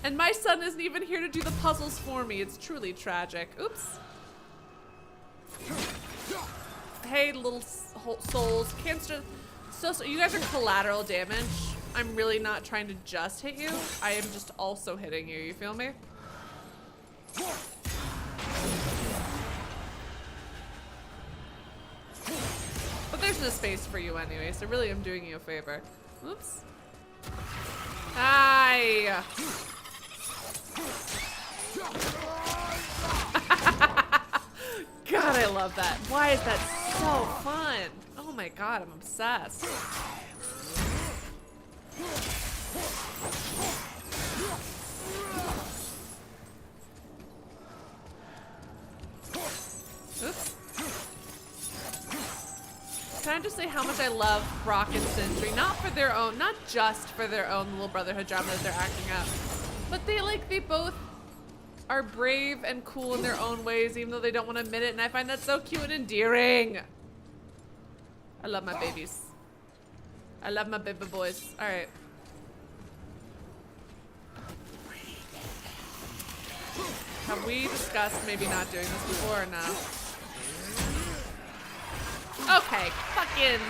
S1: And my son isn't even here to do the puzzles for me. It's truly tragic. Oops. Hey, little souls. Cancer. So you guys are collateral damage. I'm really not trying to just hit you. I am just also hitting you. You feel me? But there's no space for you anyway, so really I'm doing you a favor. Oops. Hi. God, I love that. Why is that so fun? Oh my god, I'm obsessed. Oops. Can I just say how much I love Brock and Sindri? Not for their own, not just for their own little brotherhood drama that they're acting out, but they both are brave and cool in their own ways, even though they don't want to admit it, and I find that so cute and endearing. I love my babies. I love my baby boys. All right. Have we discussed maybe not doing this before or no? Okay, fucking.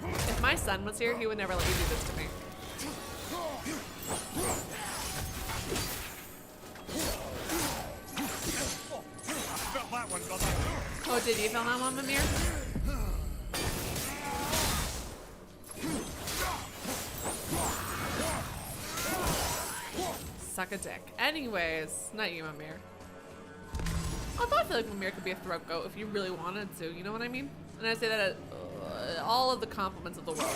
S1: If my son was here, he would never let you do this to me. Oh, did you feel that one, Mimir? Suck a dick. Anyways, not you, Mimir. Although I feel like Mimir could be a throat goat if you really wanted to, you know what I mean? And I say that at all of the compliments of the world.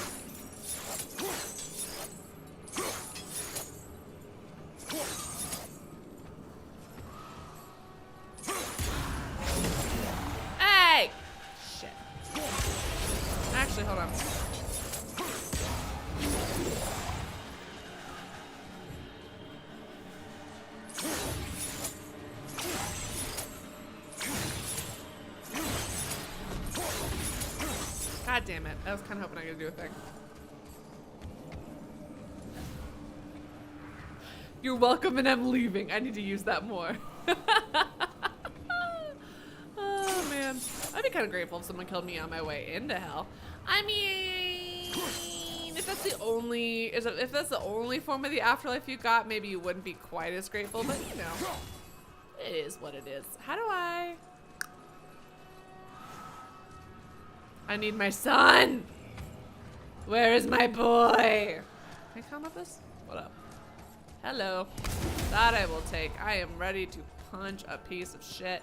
S1: Hey! Shit. Actually, hold on. God damn it. I was kind of hoping I could do a thing. You're welcome and I'm leaving. I need to use that more. Oh, man. I'd be kind of grateful if someone killed me on my way into hell. I mean, if that's the only form of the afterlife you got, maybe you wouldn't be quite as grateful, but you know, it is what it is. How do I need my son. Where is my boy? Can I comment this? What up? Hello. That I will take. I am ready to punch a piece of shit.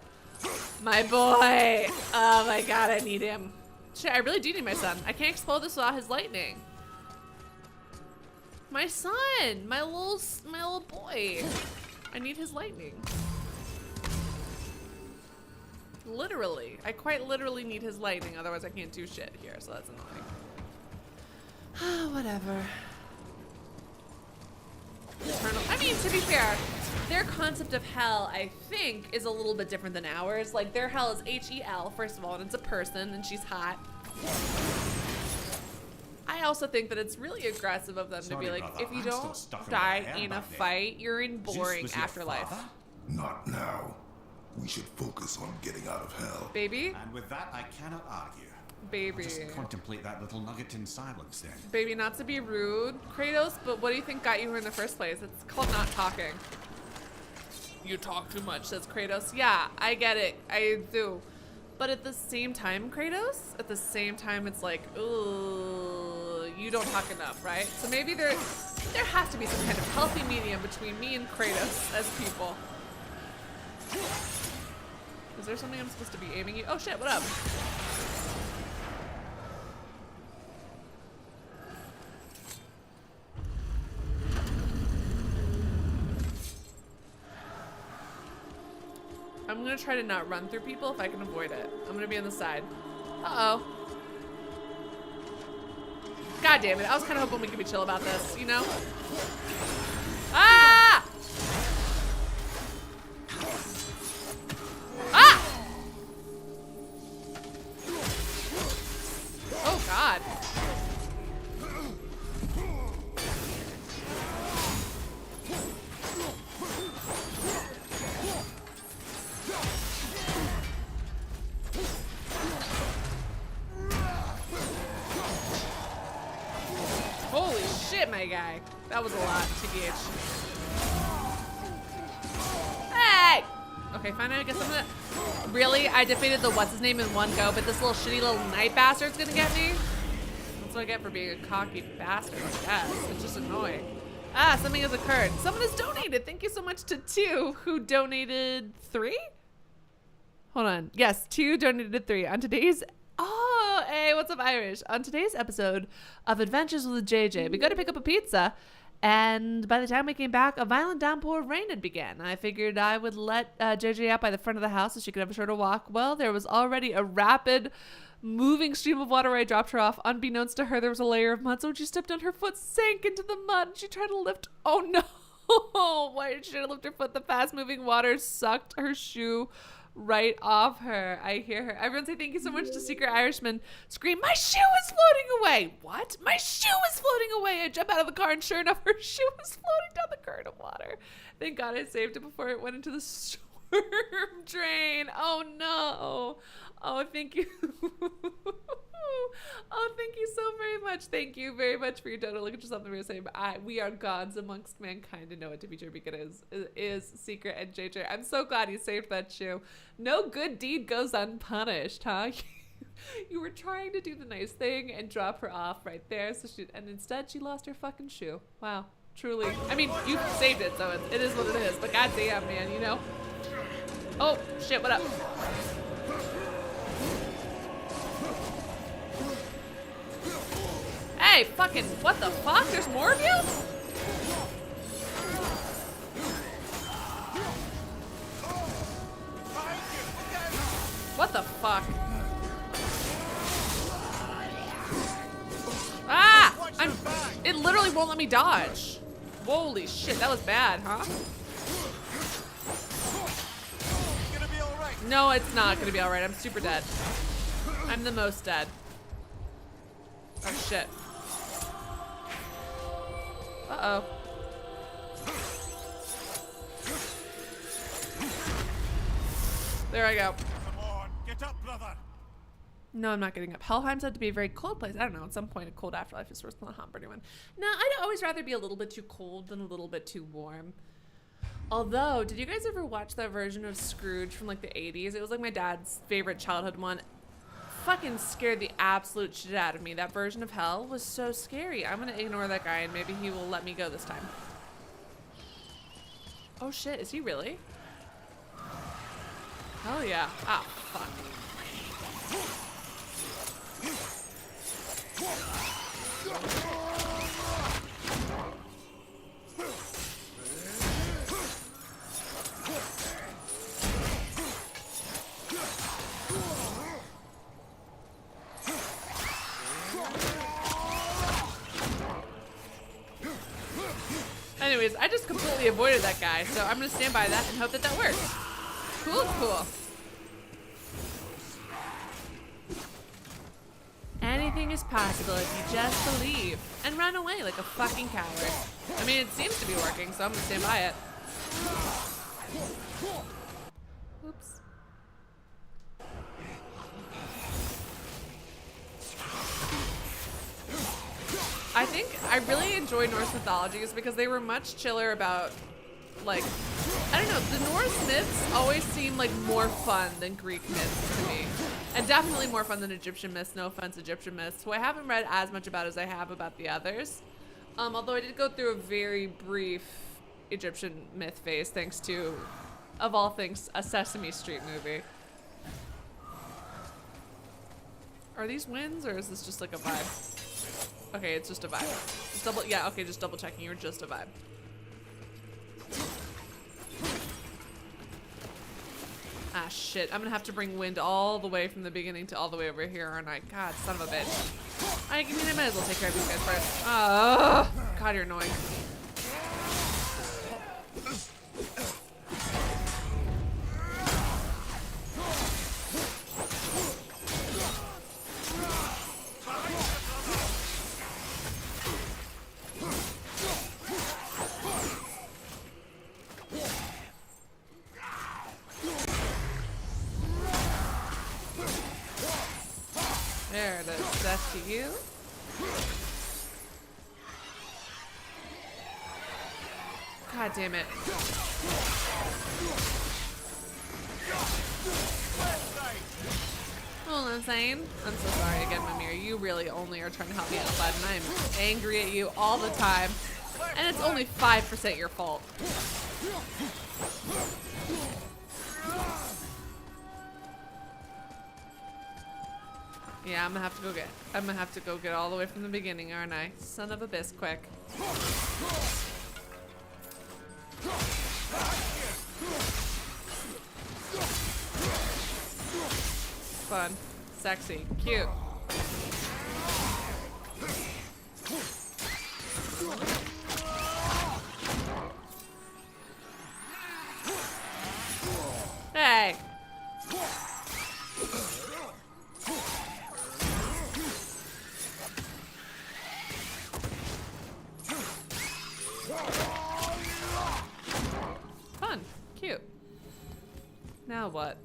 S1: My boy. Oh my god, I need him. Shit, I really do need my son. I can't explode this without his lightning. My son. My little boy. I need his lightning. Literally. I quite literally need his lightning, otherwise I can't do shit here, so that's annoying. Whatever. Eternal. I mean, to be fair, their concept of hell, I think, is a little bit different than ours. Like, their hell is H-E-L, first of all, and it's a person, and she's hot. I I also think that it's really aggressive of them to be like, if you don't die in a fight, you're in boring afterlife.
S2: Not now. We should focus on getting out of hell.
S1: Baby?
S7: And with that, I cannot argue.
S1: Baby.
S7: I'll just contemplate that little nugget in silence then.
S1: Baby, not to be rude, Kratos, but what do you think got you here in the first place? It's called not talking. You talk too much, says Kratos. Yeah, I get it. I do. But at the same time, Kratos, at the same time, it's like, ooh, you don't talk enough, right? So maybe there has to be some kind of healthy medium between me and Kratos as people. Is there something I'm supposed to be aiming you? Oh shit, what up? I'm gonna try to not run through people if I can avoid it. I'm gonna be on the side. Uh-oh. God damn it, I was kind of hoping we could be chill about this, you know? Ah! Ah! Oh God. Holy shit, my guy. That was a lot, TBH. Hey! Okay, fine, I guess I'm gonna... Really? I defeated the what's-his-name in one go, but this little shitty little knight bastard's gonna get me? That's what I get for being a cocky bastard, I guess. It's just annoying. Ah, something has occurred. Someone has donated. Thank you so much to 2, who donated 3? Hold on. Yes, 2 donated 3. On today's... Oh, hey, what's up, Irish? On today's episode of Adventures with JJ, we go to pick up a pizza, and by the time we came back, a violent downpour of rain had begun. I figured I would let JJ out by the front of the house so she could have a shorter walk. Well, there was already a rapid moving stream of water where I dropped her off. Unbeknownst to her, there was a layer of mud, so when she stepped on, her foot sank into the mud, and she tried to lift. Oh no! Why did she try to lift her foot? The fast-moving water sucked her shoe right off her. I hear her. Everyone say thank you so much to Secret Irishman. Scream, my shoe is floating away. What? My shoe is floating away. I jump out of the car and sure enough, her shoe is floating down the current of water. Thank God I saved it before it went into the storm drain. Oh no. Oh, thank you. Oh, thank you so very much. Thank you very much for your donor. Look at yourself in the mirror saying, we are gods amongst mankind and know it to be true because it is Secret and JJ. I'm so glad you saved that shoe. No good deed goes unpunished, huh? You were trying to do the nice thing and drop her off right there, and instead she lost her fucking shoe. Wow, truly. I mean, you saved it, so it is what it is, but goddamn, man, you know? Oh, shit, what up? Hey, fucking, what the fuck? There's more of you? What the fuck? Ah! It literally won't let me dodge. Holy shit, that was bad, huh? No, it's not gonna be alright. I'm super dead. I'm the most dead. Oh shit. Uh-oh. There I go.
S5: Come on, get up, brother.
S1: No, I'm not getting up. Helheim said to be a very cold place. I don't know. At some point, a cold afterlife is worse than a hot for anyone. No, I'd always rather be a little bit too cold than a little bit too warm. Although, did you guys ever watch that version of Scrooge from like the 80s? It was like my dad's favorite childhood one. Fucking scared the absolute shit out of me. That version of hell was so scary. I'm gonna ignore that guy and maybe he will let me go this time. Oh shit, is he really? Hell yeah. Ah, fuck. Anyways, I just completely avoided that guy, so I'm gonna stand by that and hope that that works. Cool, cool. Anything Anything is possible if you just believe. And run away like a fucking coward. I mean, it seems to be working, so I'm gonna stand by it. Oops. I think I really enjoy Norse mythologies because they were much chiller about, like, I don't know, the Norse myths always seem like more fun than Greek myths to me. And definitely more fun than Egyptian myths, no offense, Egyptian myths, who I haven't read as much about as I have about the others. Although I did go through a very brief Egyptian myth phase thanks to, of all things, a Sesame Street movie. Are these wins or is this just like a vibe? Okay, it's just a vibe. Just double, yeah, okay, just double checking. You're just a vibe. Ah, shit. I'm gonna have to bring wind all the way from the beginning to all the way over here, aren't I? God, son of a bitch. I mean, I might as well take care of these guys first. Oh, God, you're annoying. There it is. That's to you. God damn it. Well, insane. I'm so sorry again, Mimir. You really only are trying to help me out, bud, and I'm angry at you all the time. And it's only 5% your fault. Yeah, I'm gonna have to go get all the way from the beginning, aren't I? Son of a bisquick. Fun, sexy, cute. Hey. Fun. Cute. Now what?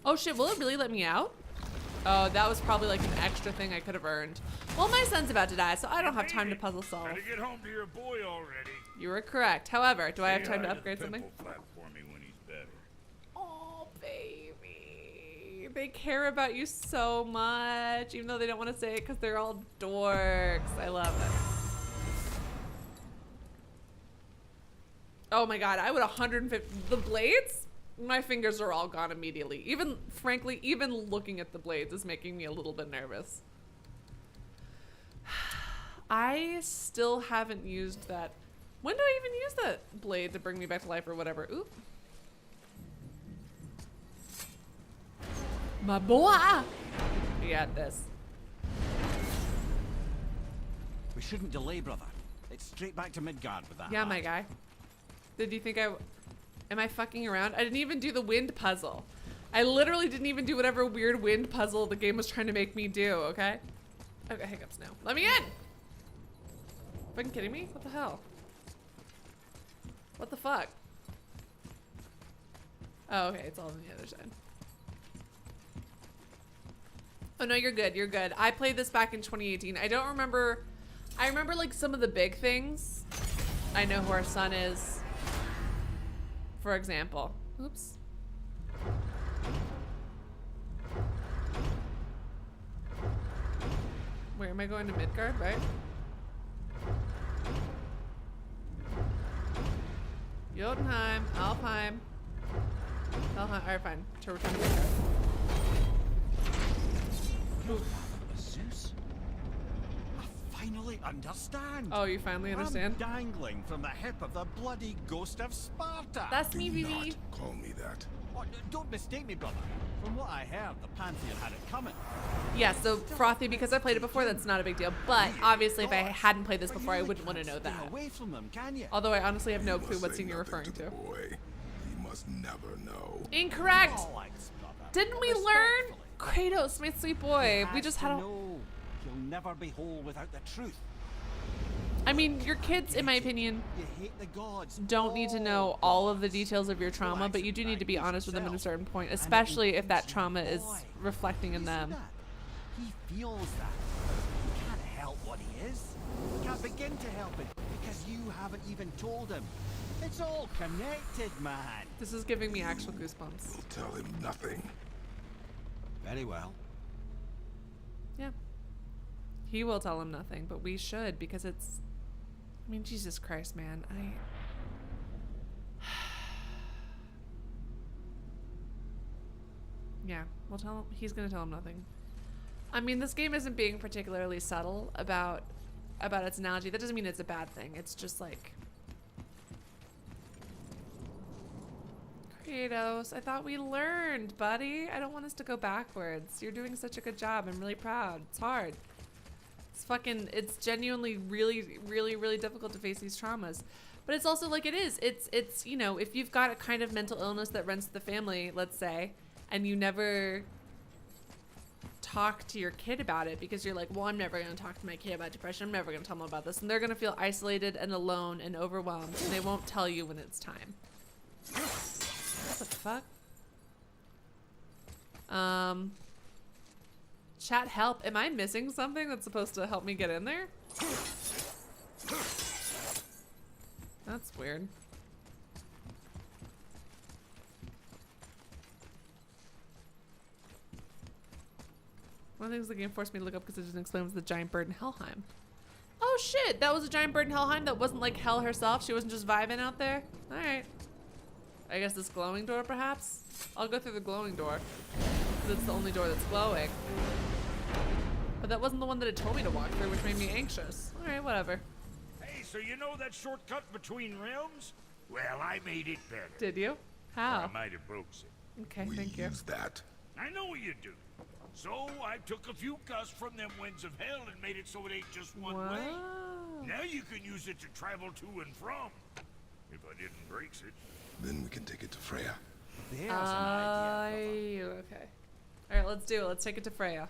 S1: Oh shit, will it really let me out? Oh, that was probably like an extra thing I could have earned. Well, my son's about to die, so I don't have time to puzzle solve.
S5: Better get home to your boy already.
S1: You were correct. However, do I have time to upgrade something?
S5: For me when he's better.
S1: Oh, baby. They care about you so much, even though they don't want to say it because they're all dorks. I love it. Oh my god, I would 150. The blades? My fingers are all gone immediately. Even, frankly, even looking at the blades is making me a little bit nervous. I still haven't used that. When do I even use that blade to bring me back to life or whatever? Oop. My boy! We got this.
S7: We shouldn't delay, brother. It's straight back to Midgard with that.
S1: Yeah, my guy. Did you think am I fucking around? I didn't even do the wind puzzle. I literally didn't even do whatever weird wind puzzle the game was trying to make me do, okay? I've got hiccups now. Let me in! Fucking kidding me? What the hell? What the fuck? Oh, okay, it's all on the other side. Oh no, you're good, you're good. I played this back in 2018. I don't remember, I remember like some of the big things. I know who our son is, for example. Oops. Where am I going to Midgard, right? Jotunheim, Alfheim. Helheim, alright, fine. To return to Midgard.
S7: Zeus? I finally understand.
S1: Oh, you finally understand?
S7: I'm dangling from the hip of the bloody ghost of Sparta.
S1: That's me, BB.
S2: Call me that.
S7: Oh, don't mistake me, brother. From what I heard, the Pantheon had it coming.
S1: Yeah, so Frothy, because I played it before, that's not a big deal. But obviously, if I hadn't played this before, I wouldn't want to know that.
S7: Away from them, can you?
S1: Although I honestly have no clue what scene you're referring to.
S2: Boy, he must never know.
S1: Incorrect. Didn't we learn? Kratos, my sweet boy. We just had a...
S7: No, you'll never be whole without the truth.
S1: I mean, your kids, in my opinion,
S7: You hate the gods.
S1: don't need to know all of the details of your trauma, but you do need to be honest with them at a certain point, especially if that trauma is reflecting in them.
S7: He feels that. He can't help what he is. He can't begin to help it because you haven't even told him. It's all connected, man.
S1: This is giving me actual goosebumps.
S2: We'll tell him nothing.
S7: Very well.
S1: Yeah. He will tell him nothing, but we should, because it's... I mean, Jesus Christ, man. Yeah, we'll tell him. He's gonna tell him nothing. I mean, this game isn't being particularly subtle about its analogy. That doesn't mean it's a bad thing. It's just like... Kratos, I thought we learned, buddy. I don't want us to go backwards. You're doing such a good job. I'm really proud. It's hard. It's genuinely really, really, really difficult to face these traumas. But it's also like it's, you know, if you've got a kind of mental illness that runs the family, let's say, and you never talk to your kid about it because you're like, well, I'm never going to talk to my kid about depression. I'm never going to tell them about this. And they're going to feel isolated and alone and overwhelmed. And they won't tell you when it's time. What the fuck? Chat, help. Am I missing something that's supposed to help me get in there? That's weird. One of the things the game forced me to look up because it doesn't explain was the giant bird in Helheim. Oh shit, that was a giant bird in Helheim that wasn't like Hel herself. She wasn't just vibing out there. Alright. I guess this glowing door perhaps? I'll go through the glowing door. Because it's the only door that's glowing. But that wasn't the one that it told me to walk through, which made me anxious. Alright, whatever.
S5: Hey, so you know that shortcut between realms? Well, I made it better.
S1: Did you? How?
S5: Or I might have broke it.
S1: Okay, thank you.
S2: Use that.
S5: I know you do. So I took a few cuss from them winds of hell and made it so it ain't just one way. Now you can use it to travel to and from. If I didn't break it.
S2: Then we can take it to Freya.
S7: There's an idea.
S1: Okay. Alright, let's do it. Let's take it to Freya.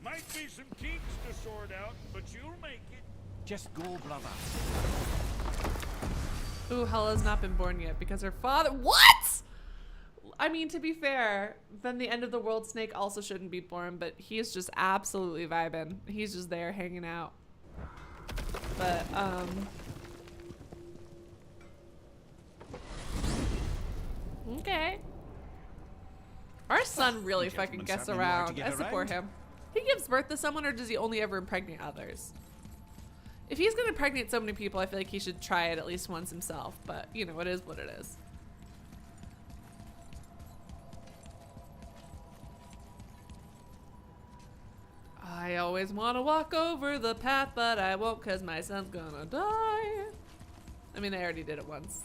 S5: Might be some kinks to sort out, but you'll make it.
S7: Just go, brother.
S1: Ooh, Hela's not been born yet because her father— What?! I mean, to be fair, then the end of the world snake also shouldn't be born, but he's just absolutely vibing. He's just there hanging out. But, okay. Our son really fucking gets around. I support him. He gives birth to someone, or does he only ever impregnate others? If he's gonna impregnate so many people, I feel like he should try it at least once himself. But, you know, it is what it is. I always want to walk over the path, but I won't because my son's gonna die. I mean, I already did it once.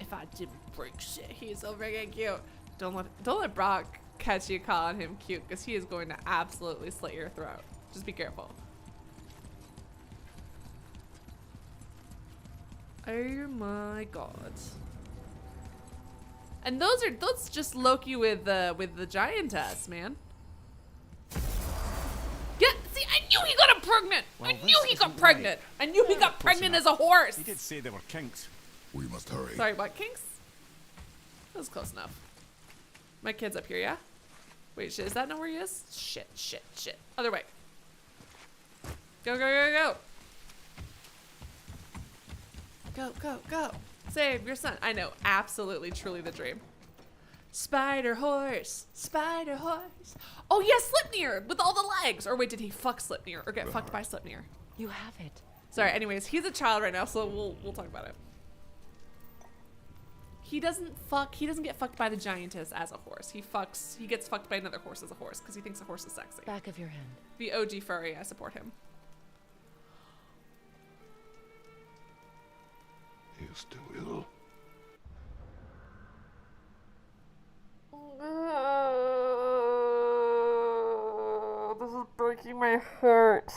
S1: If I didn't break shit, he's so freaking cute. Don't let Brock catch you calling him cute, because he is going to absolutely slit your throat. Just be careful. Oh my god. And those just Loki with the giantess, man. Yeah, see, I knew he got pregnant.
S7: Well,
S1: I knew he got pregnant. I knew he got pregnant as a horse.
S7: He did say there were kinks.
S2: We must hurry.
S1: Sorry, what kinks? That was close enough. My kid's up here, yeah? Wait, shit, is that not where he is? Shit. Other way. Go. Go. Save your son. I know, absolutely, truly the dream. Spider horse. Oh yeah, Slipnir with all the legs. Or wait, did he fuck Slipnir or get fucked by Slipnir?
S11: You have it.
S1: Sorry, anyways, he's a child right now, so we'll talk about it. He doesn't get fucked by the giantess as a horse. He gets fucked by another horse as a horse because he thinks a horse is sexy.
S11: Back of your hand.
S1: The OG furry, I support him.
S2: He is still ill.
S1: This is breaking my heart.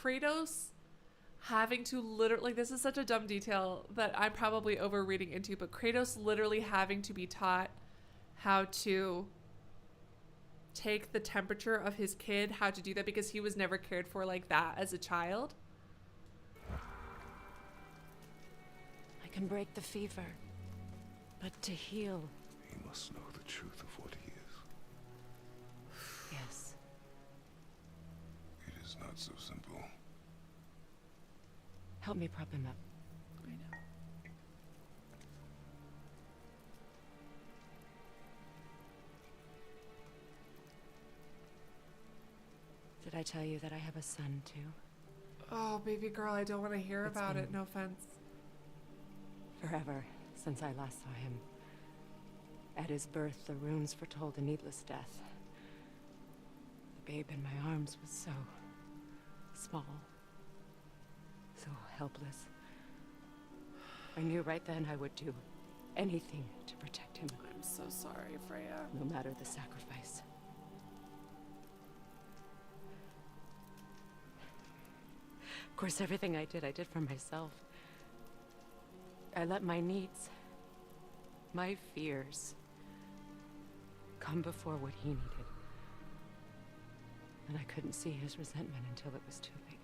S1: Kratos having to literally, like, this is such a dumb detail that I'm probably over reading into, but Kratos literally having to be taught how to take the temperature of his kid, how to do that, because he was never cared for like that as a child.
S11: I can break the fever, but to heal...
S2: He must know the truth of what he is.
S11: Yes.
S2: It is not so simple.
S11: Help me prop him up.
S1: I know.
S11: Did I tell you that I have a son, too?
S1: Oh, baby girl, I don't want to hear about it. No offense.
S11: Forever since I last saw him. At his birth, the runes foretold a needless death. The babe in my arms was so small, so helpless. I knew right then I would do anything to protect him.
S1: I'm so sorry, Freya.
S11: No matter the sacrifice. Of course, everything I did for myself. I let my needs, my fears, come before what he needed. And I couldn't see his resentment until it was too late.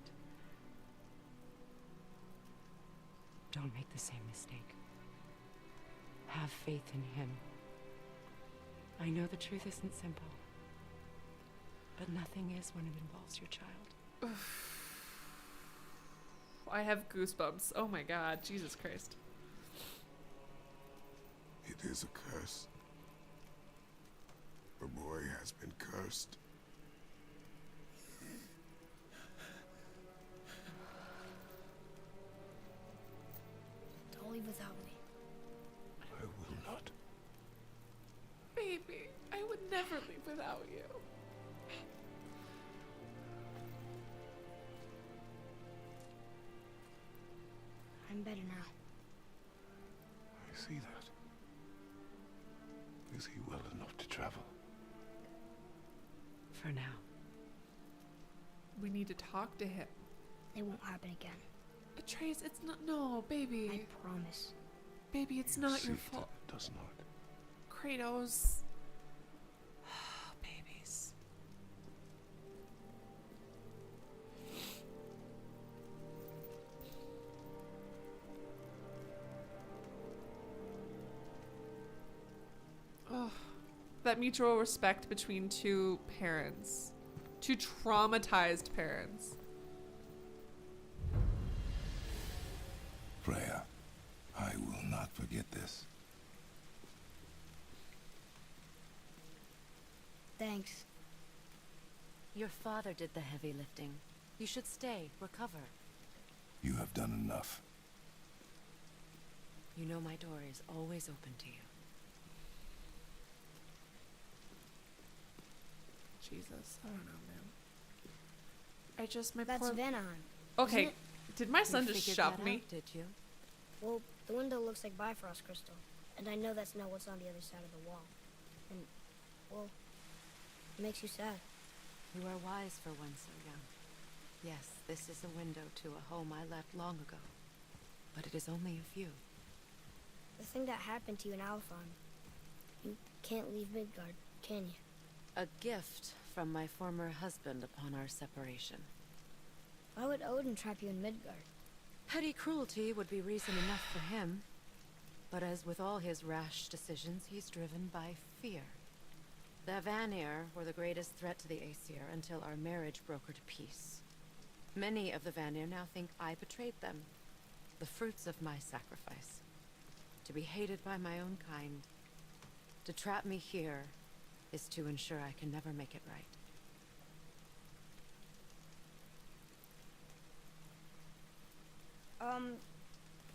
S11: Don't make the same mistake. Have faith in him. I know the truth isn't simple, but nothing is when it involves your child.
S1: I have goosebumps. Oh my god, Jesus Christ.
S2: It is a curse. The boy has been cursed.
S4: Don't leave without me.
S2: I will not.
S1: Baby, I would never leave without you.
S4: I'm better now.
S2: I see that. Is he well enough to travel?
S11: For now.
S1: We need to talk to him.
S4: It won't happen again.
S1: Atreus, it's not. No, baby.
S4: I promise.
S1: Baby, it's not your fault.
S2: It does not.
S1: Kratos. Babies. Oh, that mutual respect between two parents. Two traumatized parents.
S2: Freya, I will not forget this.
S4: Thanks.
S11: Your father did the heavy lifting. You should stay, recover.
S2: You have done enough.
S11: You know my door is always open to you.
S1: Jesus, I don't know, man. I just, my
S4: That's
S1: poor...
S4: Venom.
S1: Okay, did my son
S11: You
S1: just
S11: figured
S1: shove
S11: that
S1: me?
S11: out, did you?
S4: Well, the window looks like Bifrost crystal, and I know that's not what's on the other side of the wall. And, well, it makes you sad.
S11: You are wise for one so young. Yes, this is a window to a home I left long ago. But it is only a few.
S4: The thing that happened to you in Alphon, you can't leave Midgard, can you?
S11: A gift from my former husband upon our separation.
S4: Why would Odin trap you in Midgard?
S11: Petty cruelty would be reason enough for him. But as with all his rash decisions, he's driven by fear. The Vanir were the greatest threat to the Aesir until our marriage brokered peace. Many of the Vanir now think I betrayed them. The fruits of my sacrifice. To be hated by my own kind. To trap me here is to ensure I can never make it right.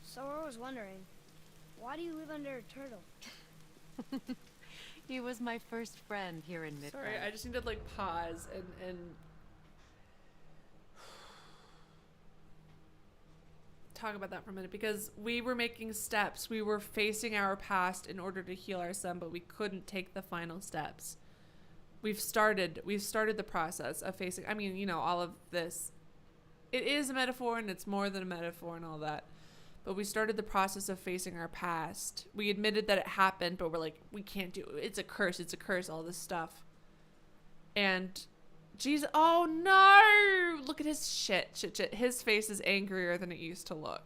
S4: So I was wondering, why do you live under a turtle?
S11: He was my first friend here in Midgard.
S1: Sorry, I just need to like pause and talk about that for a minute, because we were making steps. We were facing our past in order to heal our son, but we couldn't take the final steps. We've started the process of facing, I mean, you know, all of this it is a metaphor and it's more than a metaphor and all that. But we started the process of facing our past. We admitted that it happened, but we're like, we can't do it. It's a curse, all this stuff. And Jesus, oh no! Look at his shit. His face is angrier than it used to look.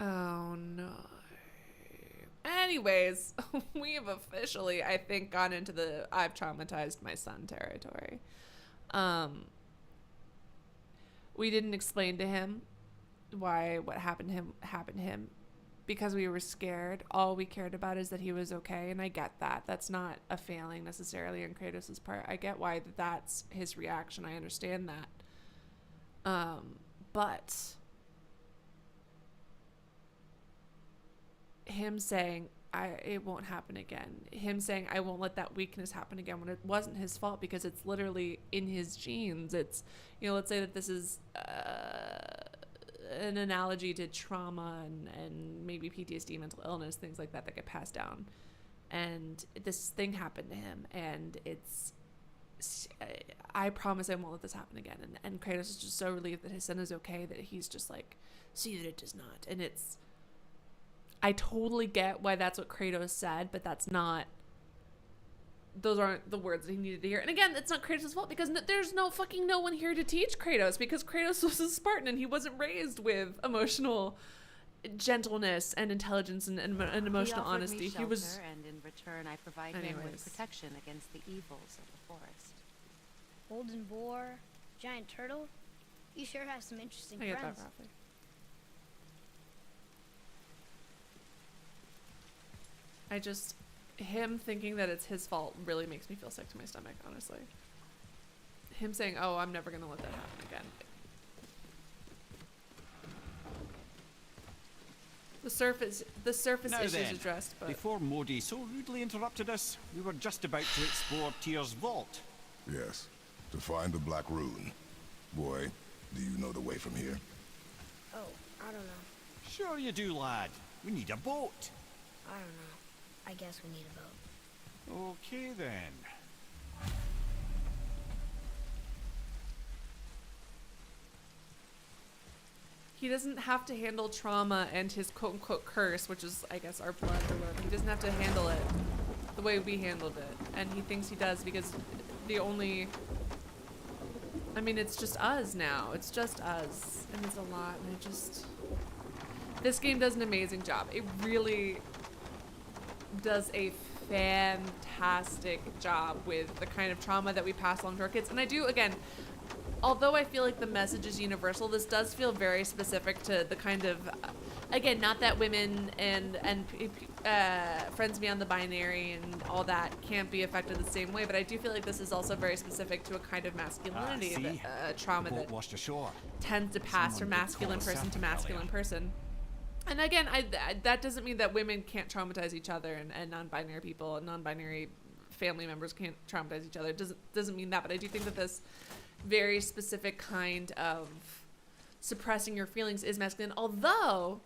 S1: Oh no. Anyways, we have officially, I think, gone into the I've traumatized my son territory. We didn't explain to him why what happened to him because we were scared. All we cared about is that he was okay, and I get that. That's not a failing necessarily on Kratos' part. I get why that's his reaction. I understand that. But him saying it won't happen again, him saying I won't let that weakness happen again when it wasn't his fault because it's literally in his genes. It's, you know, let's say that this is an analogy to trauma and maybe PTSD, mental illness, things like that get passed down, and this thing happened to him, and I promise I won't let this happen again. And Kratos is just so relieved that his son is okay that he's just like, see that it does not. And I totally get why that's what Kratos said, but those aren't the words that he needed to hear. And again, it's not Kratos' fault because there's no one here to teach Kratos, because Kratos was a Spartan and he wasn't raised with emotional gentleness and intelligence and emotional honesty.
S11: He was, and in return I provide him with protection against the evils of the forest.
S4: Golden boar, giant turtle. You sure have some interesting friends.
S1: I get that, Rafi. Him thinking that it's his fault really makes me feel sick to my stomach, honestly. Him saying, oh, I'm never going to let that happen again. The surface
S7: Now
S1: issues
S7: then,
S1: addressed, but...
S7: Before Modi so rudely interrupted us, we were just about to explore Tyr's vault.
S2: Yes, to find the Black Rune. Boy, do you know the way from here?
S4: Oh, I don't know.
S7: Sure you do, lad. We need a boat.
S4: I don't know. I guess we need a boat.
S7: Okay, then.
S1: He doesn't have to handle trauma and his quote-unquote curse, which is, I guess, our blood or whatever. He doesn't have to handle it the way we handled it. And he thinks he does because I mean, it's just us now. It's just us. And it's a lot. And this game does an amazing job. It really does a fantastic job with the kind of trauma that we pass along to our kids. And I do, again, although I feel like the message is universal, this does feel very specific to the kind of, again, not that women and friends beyond the binary and all that can't be affected the same way, but I do feel like this is also very specific to a kind of masculinity, trauma that tends to pass from masculine person to masculine person. And again, that doesn't mean that women can't traumatize each other and non-binary people and non-binary family members can't traumatize each other. It doesn't mean that, but I do think that this very specific kind of suppressing your feelings is masculine. Although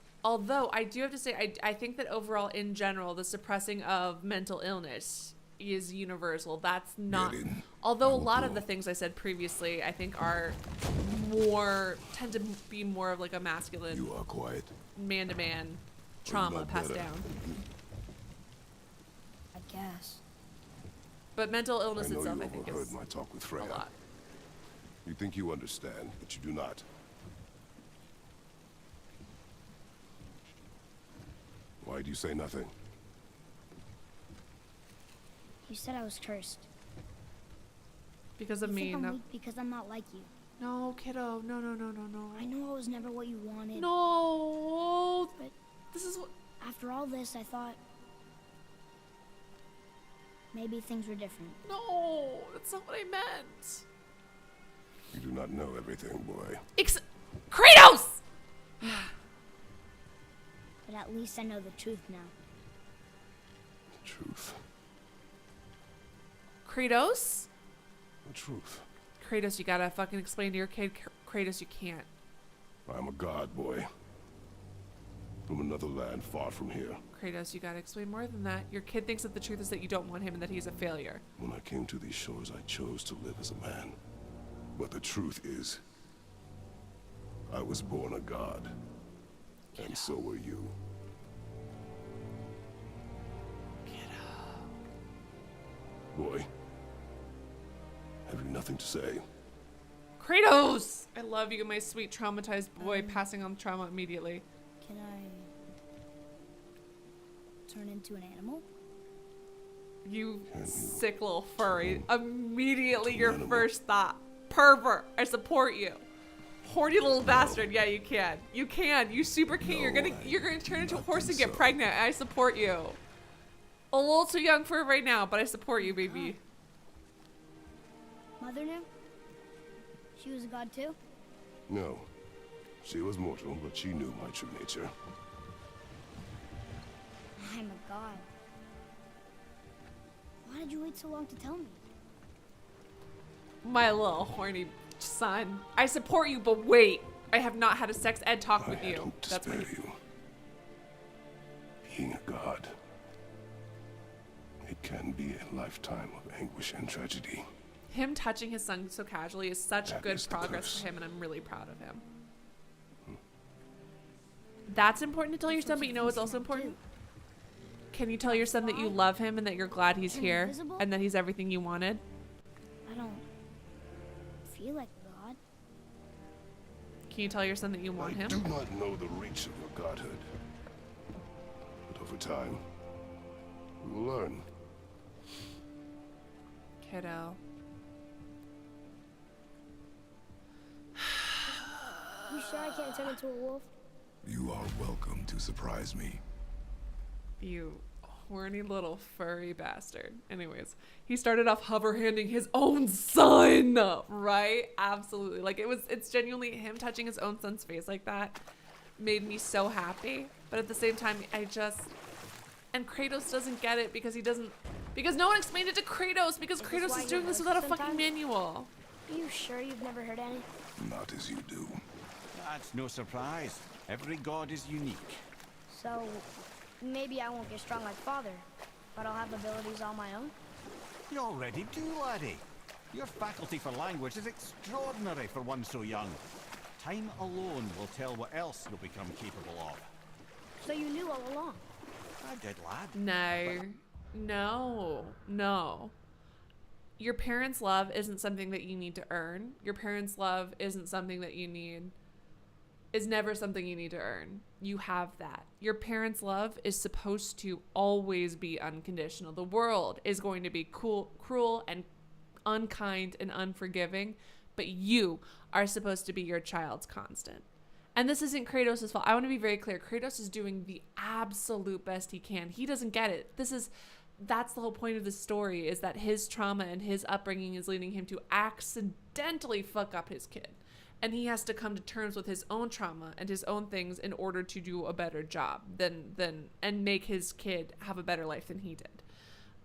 S1: I do have to say, I think that overall, in general, the suppressing of mental illness is universal. That's not... Although a lot of the things I said previously, I think tend to be more of like a masculine...
S2: You are quiet.
S1: Man-to-man trauma passed down.
S4: I guess.
S1: But mental illness itself, I think,
S2: you
S1: is
S2: overheard my talk with Freya.
S1: a lot.
S2: You think you understand, but you do not. Why do you say nothing?
S4: You said I was cursed.
S1: Because of
S4: you
S1: me,
S4: think I'm
S1: no.
S4: weak because I'm not like you.
S1: No, kiddo. No.
S4: I know I was never what you wanted.
S1: No.
S4: But
S1: this is what...
S4: After all this, I thought maybe things were different.
S1: No, that's not what I meant.
S2: You do not know everything, boy.
S1: Kratos!
S4: No. But at least I know the truth now.
S2: The truth.
S1: Kratos?
S2: The truth.
S1: Kratos, you gotta fucking explain to your kid. Kratos, you can't.
S2: I'm a god, boy. From another land far from here.
S1: Kratos, you gotta explain more than that. Your kid thinks that the truth is that you don't want him and that he's a failure.
S2: When I came to these shores, I chose to live as a man. But the truth is, I was born a god. And so were you. Boy, have you nothing to say?
S1: Kratos! I love you, my sweet traumatized boy, passing on trauma immediately.
S4: Can I turn into an animal?
S1: You sick little furry. Immediately your first thought. Pervert. I support you. Horny little bastard. Yeah, you can. You can. You super can. You're gonna turn into a horse and get pregnant. I support you. A little too young for it right now, but I support you, baby.
S4: Mother knew? She was a god too?
S2: No. She was mortal, but she knew my true nature.
S4: I'm a god. Why did you wait so long to tell me?
S1: My little horny son. I support you, but wait. I have not had a sex ed talk with you.
S2: Hope to spare you. Being a god, it can be a lifetime of anguish and tragedy.
S1: Him touching his son so casually is such good progress for him, and I'm really proud of him. That's important to tell your son, but you know what's also important? Can you tell your son that you love him and that you're glad he's here and that he's everything you wanted?
S4: I don't feel like a god.
S1: Can you tell your son that you want him?
S2: I do not know the reach of your godhood. But over time, we will learn.
S1: Kiddo.
S4: You sure I can't turn into a wolf?
S2: You are welcome to surprise me.
S1: You horny little furry bastard. Anyways, he started off hover-handing his own son, right? Absolutely. Like, it's genuinely him touching his own son's face like that made me so happy. But at the same time, and Kratos doesn't get it because no one explained it to Kratos because Kratos is doing this without a fucking manual.
S4: Are you sure you've never heard any?
S2: Not as you do.
S7: That's no surprise. Every god is unique.
S4: So, maybe I won't get strong like Father, but I'll have abilities all my own?
S7: You already do, laddie. Your faculty for language is extraordinary for one so young. Time alone will tell what else you'll become capable of.
S4: So you knew all along?
S7: I did, lad.
S1: No. Your parents' love isn't something that you need to earn. Your parents' love isn't something that is never something you need to earn. You have that. Your parents' love is supposed to always be unconditional. The world is going to be cruel and unkind and unforgiving, but you are supposed to be your child's constant. And this isn't Kratos' fault. I want to be very clear. Kratos is doing the absolute best he can. He doesn't get it. That's the whole point of the story, is that his trauma and his upbringing is leading him to accidentally fuck up his kid. And he has to come to terms with his own trauma and his own things in order to do a better job and make his kid have a better life than he did.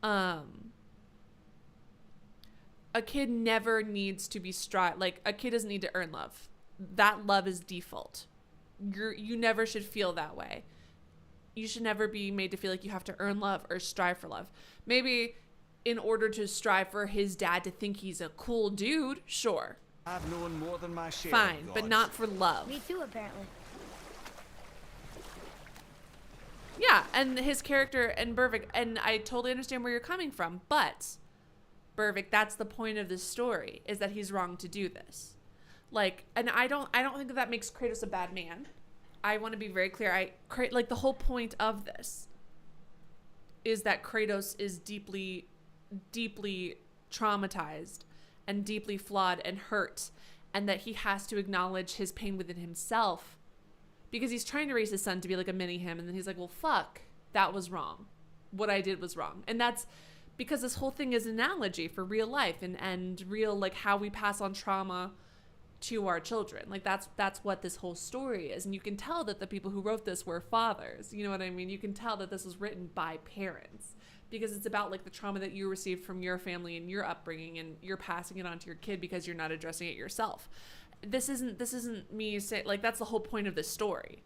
S1: A kid never needs to be a kid doesn't need to earn love. That love is default. You never should feel that way. You should never be made to feel like you have to earn love or strive for love. Maybe in order to strive for his dad to think he's a cool dude, sure.
S7: I've known more than my share.
S1: Fine, but not for love.
S4: Me too, apparently.
S1: Yeah, and his character and Bervik, and I totally understand where you're coming from, but Bervik, that's the point of this story, is that he's wrong to do this. And I don't think that makes Kratos a bad man. I want to be very clear. The whole point of this is that Kratos is deeply, deeply traumatized and deeply flawed and hurt, and that he has to acknowledge his pain within himself because he's trying to raise his son to be like a mini him, and then he's like, well, fuck, that was wrong. What I did was wrong. And that's because this whole thing is an analogy for real life and real, how we pass on trauma to our children. That's what this whole story is. And you can tell that the people who wrote this were fathers. You know what I mean? You can tell that this was written by parents because it's about the trauma that you received from your family and your upbringing, and you're passing it on to your kid because you're not addressing it yourself. This isn't me saying, that's the whole point of this story.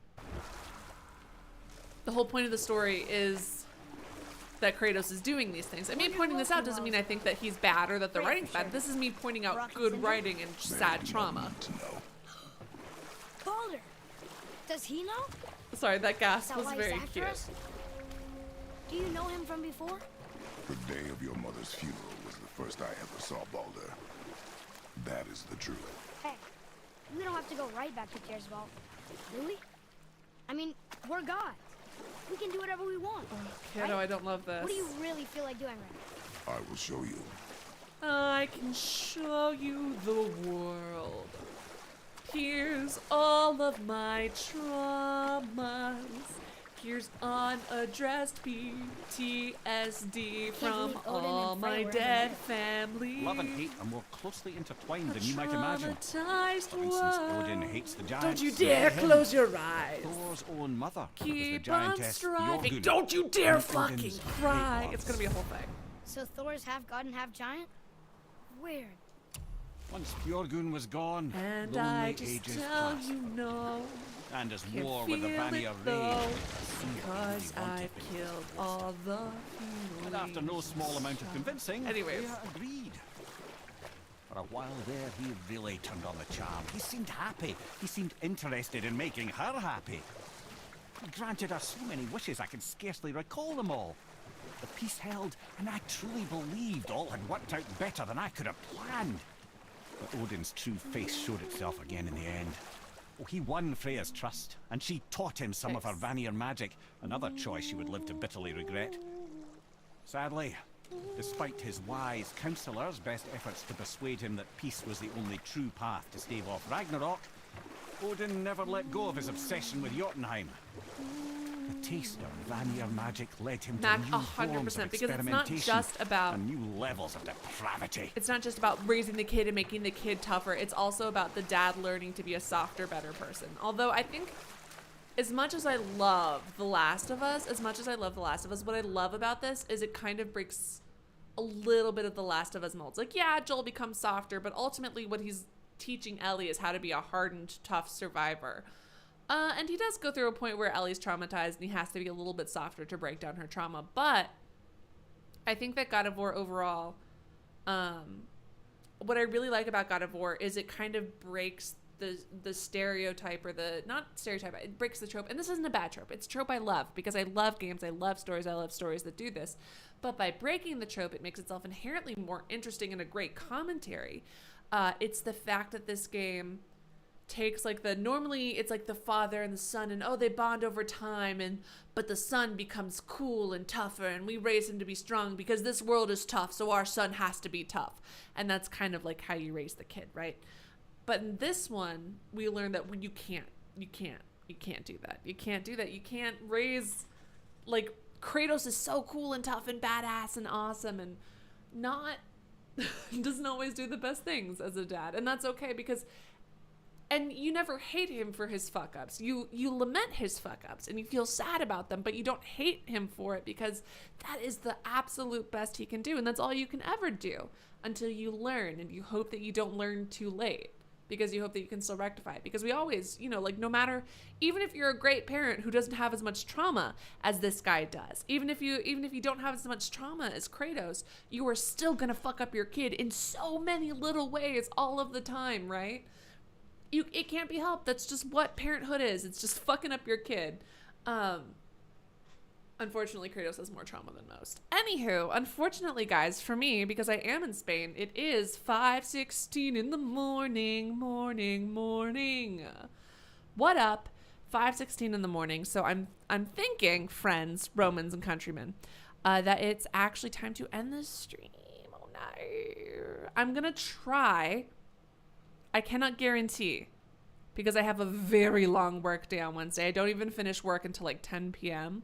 S1: The whole point of the story is that Kratos is doing these things. And me pointing this out doesn't mean I think that he's bad or that the writing's bad. This is me pointing out good writing and sad trauma.
S4: Baldur! Does he know?
S1: Sorry, that gasp was very cute.
S4: Do you know him from before?
S2: The day of your mother's funeral was the first I ever saw Baldur. That is the truth.
S4: Hey, we don't have to go right back to Chisel, do we? I mean, we're gods. We can do whatever we want.
S1: Kiddo, I don't love this.
S4: What do you really feel like doing right now?
S2: I will show you.
S1: I can show you the world. Here's all of my traumas. Here's unaddressed PTSD from all my dead family.
S7: Love and hate are more closely intertwined than you might imagine.
S1: Traumatized
S7: For instance, Odin hates the giants.
S1: Don't you dare close your eyes.
S7: Thor's own mother was the
S1: Keep on
S7: giantess
S1: striving.
S7: Jorgun.
S1: Don't you dare
S7: And
S1: fucking
S7: Odin's
S1: cry.
S7: great
S1: It's gonna be a whole thing.
S4: So Thor's half god and half giant? Weird.
S7: Once Björgun was gone,
S1: And
S7: lonely
S1: I just
S7: ages
S1: tell
S7: passed.
S1: you no.
S7: And as
S1: Can't
S7: war with the
S1: feel
S7: Vanir
S1: it
S7: raged,
S1: though,
S7: because
S1: I've killed all the
S7: and after no small amount of convincing,
S1: Anyways.
S7: Freya agreed. For a while there, he really turned on the charm. He seemed happy. He seemed interested in making her happy. He granted her so many wishes I can scarcely recall them all. The peace held, and I truly believed all had worked out better than I could have planned. But Odin's true face showed itself again in the end. Oh, he won Freya's trust, and she taught him some of her Vanir magic, another choice he would live to bitterly regret. Sadly, despite his wise counselors' best efforts to persuade him that peace was the only true path to stave off Ragnarok, Odin never let go of his obsession with Jotunheim. The taste of Vanir magic led him to
S1: Mac,
S7: new forms of
S1: 100%, because it's not
S7: experimentation
S1: just about
S7: and new levels of depravity.
S1: It's not just about raising the kid and making the kid tougher. It's also about the dad learning to be a softer, better person. Although I think as much as I love The Last of Us, what I love about this is it kind of breaks a little bit of The Last of Us molds. Like, yeah, Joel becomes softer, but ultimately what he's teaching Ellie is how to be a hardened, tough survivor. And he does go through a point where Ellie's traumatized and he has to be a little bit softer to break down her trauma. But I think that God of War overall, what I really like about God of War is it kind of breaks the stereotype, or not stereotype, it breaks the trope. And this isn't a bad trope. It's a trope I love because I love games, I love stories that do this. But by breaking the trope, it makes itself inherently more interesting and a great commentary. It's the fact that this game takes normally it's like the father and the son, and they bond over time, but the son becomes cool and tougher, and we raise him to be strong because this world is tough, so our son has to be tough. And that's kind of like how you raise the kid, right? But in this one, we learn that you can't do that. You can't do that. You can't raise, Kratos is so cool and tough and badass and awesome and doesn't always do the best things as a dad. And that's okay and you never hate him for his fuck ups. You lament his fuck ups and you feel sad about them, but you don't hate him for it because that is the absolute best he can do. And that's all you can ever do until you learn, and you hope that you don't learn too late because you hope that you can still rectify it. Because we always, no matter, even if you're a great parent who doesn't have as much trauma as this guy does, even if you don't have as much trauma as Kratos, you are still gonna fuck up your kid in so many little ways all of the time, right? It can't be helped. That's just what parenthood is. It's just fucking up your kid. Unfortunately, Kratos has more trauma than most. Anywho, unfortunately, guys, for me, because I am in Spain, it is 5:16 in the morning. What up? 5:16 in the morning. So I'm thinking, friends, Romans, and countrymen, that it's actually time to end this stream. Oh no. I'm gonna try. I cannot guarantee because I have a very long work day on Wednesday. I don't even finish work until 10 p.m.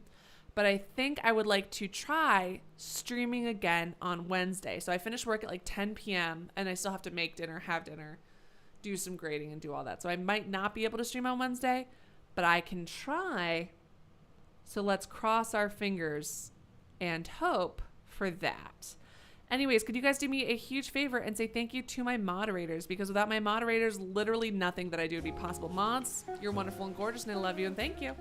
S1: But I think I would like to try streaming again on Wednesday. So I finish work at 10 p.m. and I still have to make dinner, have dinner, do some grading, and do all that. So I might not be able to stream on Wednesday, but I can try. So let's cross our fingers and hope for that. Anyways, could you guys do me a huge favor and say thank you to my moderators? Because without my moderators, literally nothing that I do would be possible. Mods, you're wonderful and gorgeous, and I love you, and thank you.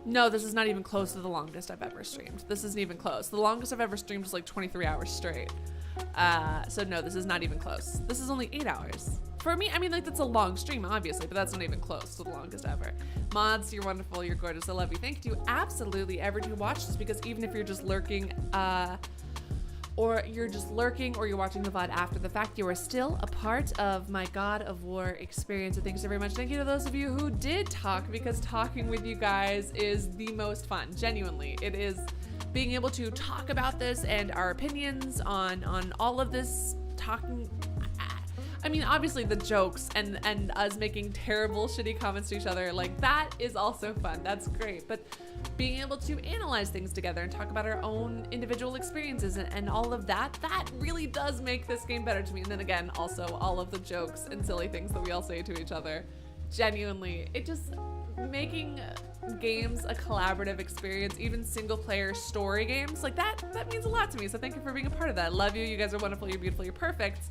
S1: No, this is not even close to the longest I've ever streamed. This isn't even close. The longest I've ever streamed was like 23 hours straight. So no, this is not even close. This is only 8 hours. For me, I mean, like, that's a long stream, obviously, but that's not even close to the longest ever. Mods, you're wonderful, you're gorgeous, I love you. Thank you to absolutely everyone who watched this, because even if you're just lurking, or you're watching the VOD after the fact, you are still a part of my God of War experience. So thanks so very much. Thank you to those of you who did talk, because talking with you guys is the most fun. Genuinely, it is. Being able to talk about this and our opinions on all of this, talking. I mean, obviously the jokes and us making terrible, shitty comments to each other, like, that is also fun. That's great. But being able to analyze things together and talk about our own individual experiences and all of that, that really does make this game better to me. And then again, also all of the jokes and silly things that we all say to each other. Genuinely, it just making games a collaborative experience, even single player story games, like that means a lot to me. So thank you for being a part of that. I love you. You guys are wonderful. You're beautiful. You're perfect.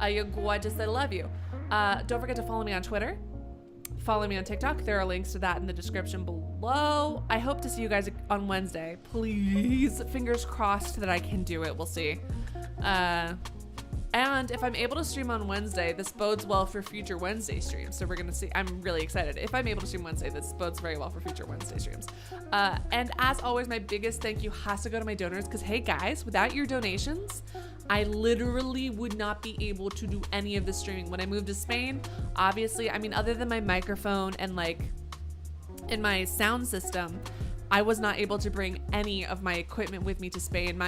S1: You're gorgeous. I love you. Don't forget to follow me on Twitter. Follow me on TikTok. There are links to that in the description below. I hope to see you guys on Wednesday. Please, fingers crossed that I can do it. We'll see. And if I'm able to stream on Wednesday, this bodes well for future Wednesday streams. So we're going to see. I'm really excited. If I'm able to stream Wednesday, this bodes very well for future Wednesday streams. And as always, my biggest thank you has to go to my donors, because, hey guys, without your donations, I literally would not be able to do any of the streaming. When I moved to Spain, obviously, I mean, other than my microphone and like in my sound system, I was not able to bring any of my equipment with me to Spain.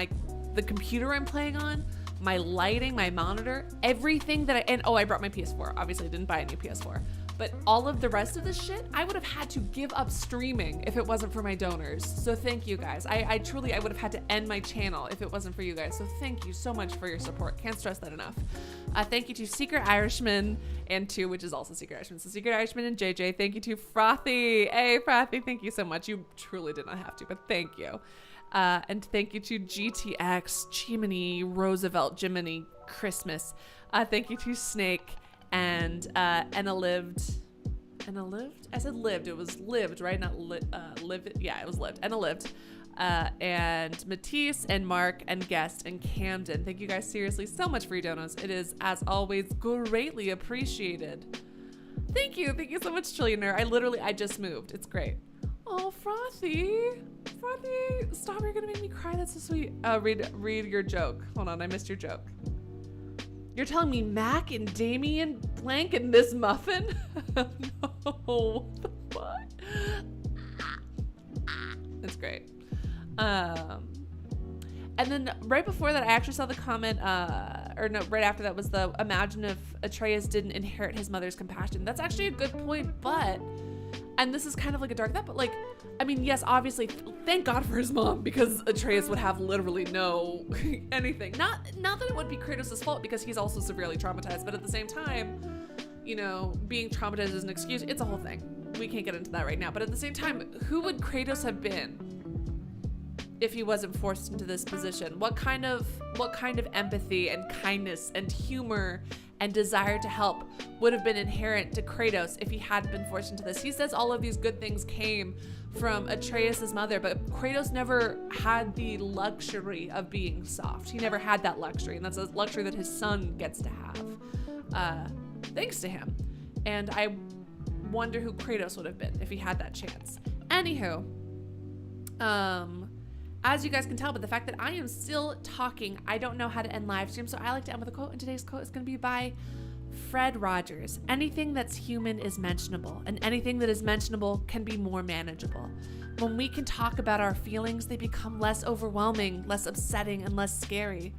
S1: The computer I'm playing on, my lighting, my monitor, everything that I brought my PS4. Obviously I didn't buy a new PS4, but all of the rest of this shit, I would have had to give up streaming if it wasn't for my donors. So thank you guys. I truly, I would have had to end my channel if it wasn't for you guys. So thank you so much for your support. Can't stress that enough. Thank you to Secret Irishman and to, which is also Secret Irishman. So Secret Irishman and JJ, thank you to Frothy. Hey Frothy, thank you so much. You truly did not have to, but thank you. And thank you to GTX, Jiminy, Roosevelt, Jiminy, Christmas. Thank you to Snake and Enna Lived. Enna Lived? I said lived. It was lived, right? Not live. Yeah, it was lived. Enna Lived. And Matisse and Mark and Guest and Camden. Thank you guys seriously so much for your donos. It is, as always, greatly appreciated. Thank you. Thank you so much, Trillionaire. I just moved. It's great. Oh, Frothy. Frothy, stop. You're gonna make me cry. That's so sweet. Read your joke. Hold on, I missed your joke. You're telling me Mac and Damien Blank and this muffin? No, what the fuck? That's great. And then right before that, I actually saw the comment, right after that was the, imagine if Atreus didn't inherit his mother's compassion. That's actually a good point, but, and this is kind of like a dark thought, but like, I mean, yes, obviously, thank God for his mom, because Atreus would have literally no anything. Not that it would be Kratos' fault, because he's also severely traumatized, but at the same time, you know, being traumatized is an excuse. It's a whole thing. We can't get into that right now. But at the same time, who would Kratos have been if he wasn't forced into this position? What kind of empathy and kindness and humor and desire to help would have been inherent to Kratos if he hadn't been forced into this? He says all of these good things came from Atreus' mother, but Kratos never had the luxury of being soft. He never had that luxury, and that's a luxury that his son gets to have, thanks to him. And I wonder who Kratos would have been if he had that chance. Anywho, as you guys can tell, but the fact that I am still talking, I don't know how to end live stream, so I like to end with a quote, and today's quote is going to be by Fred Rogers. Anything that's human is mentionable, and anything that is mentionable can be more manageable. When we can talk about our feelings, they become less overwhelming, less upsetting, and less scary.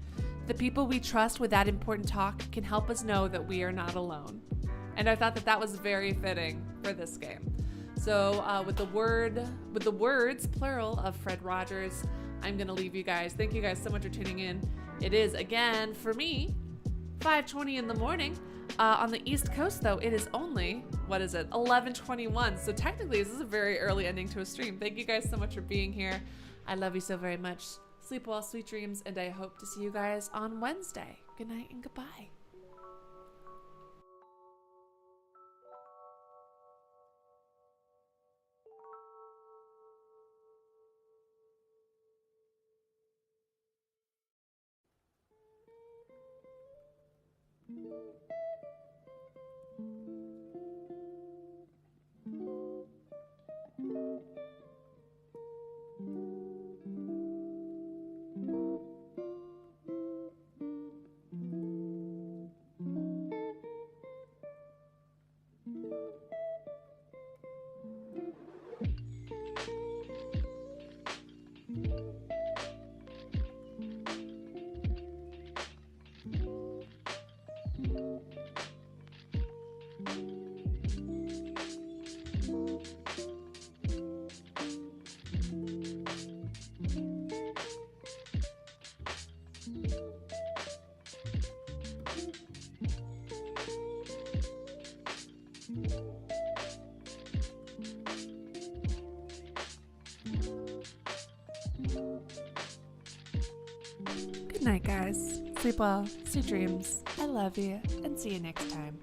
S1: The people we trust with that important talk can help us know that we are not alone. And I thought that that was very fitting for this game. So with the words, plural, of Fred Rogers, I'm going to leave you guys. Thank you guys so much for tuning in. It is, again, for me, 5:20 in the morning. On the East Coast, though, it is only, 11:21. So technically, this is a very early ending to a stream. Thank you guys so much for being here. I love you so very much. Sleep well, sweet dreams, and I hope to see you guys on Wednesday. Good night and goodbye. Good night, guys. Sleep well, sweet dreams. I love you, and see you next time.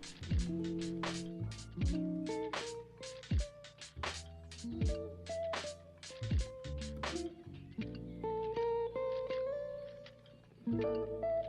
S4: Thank you.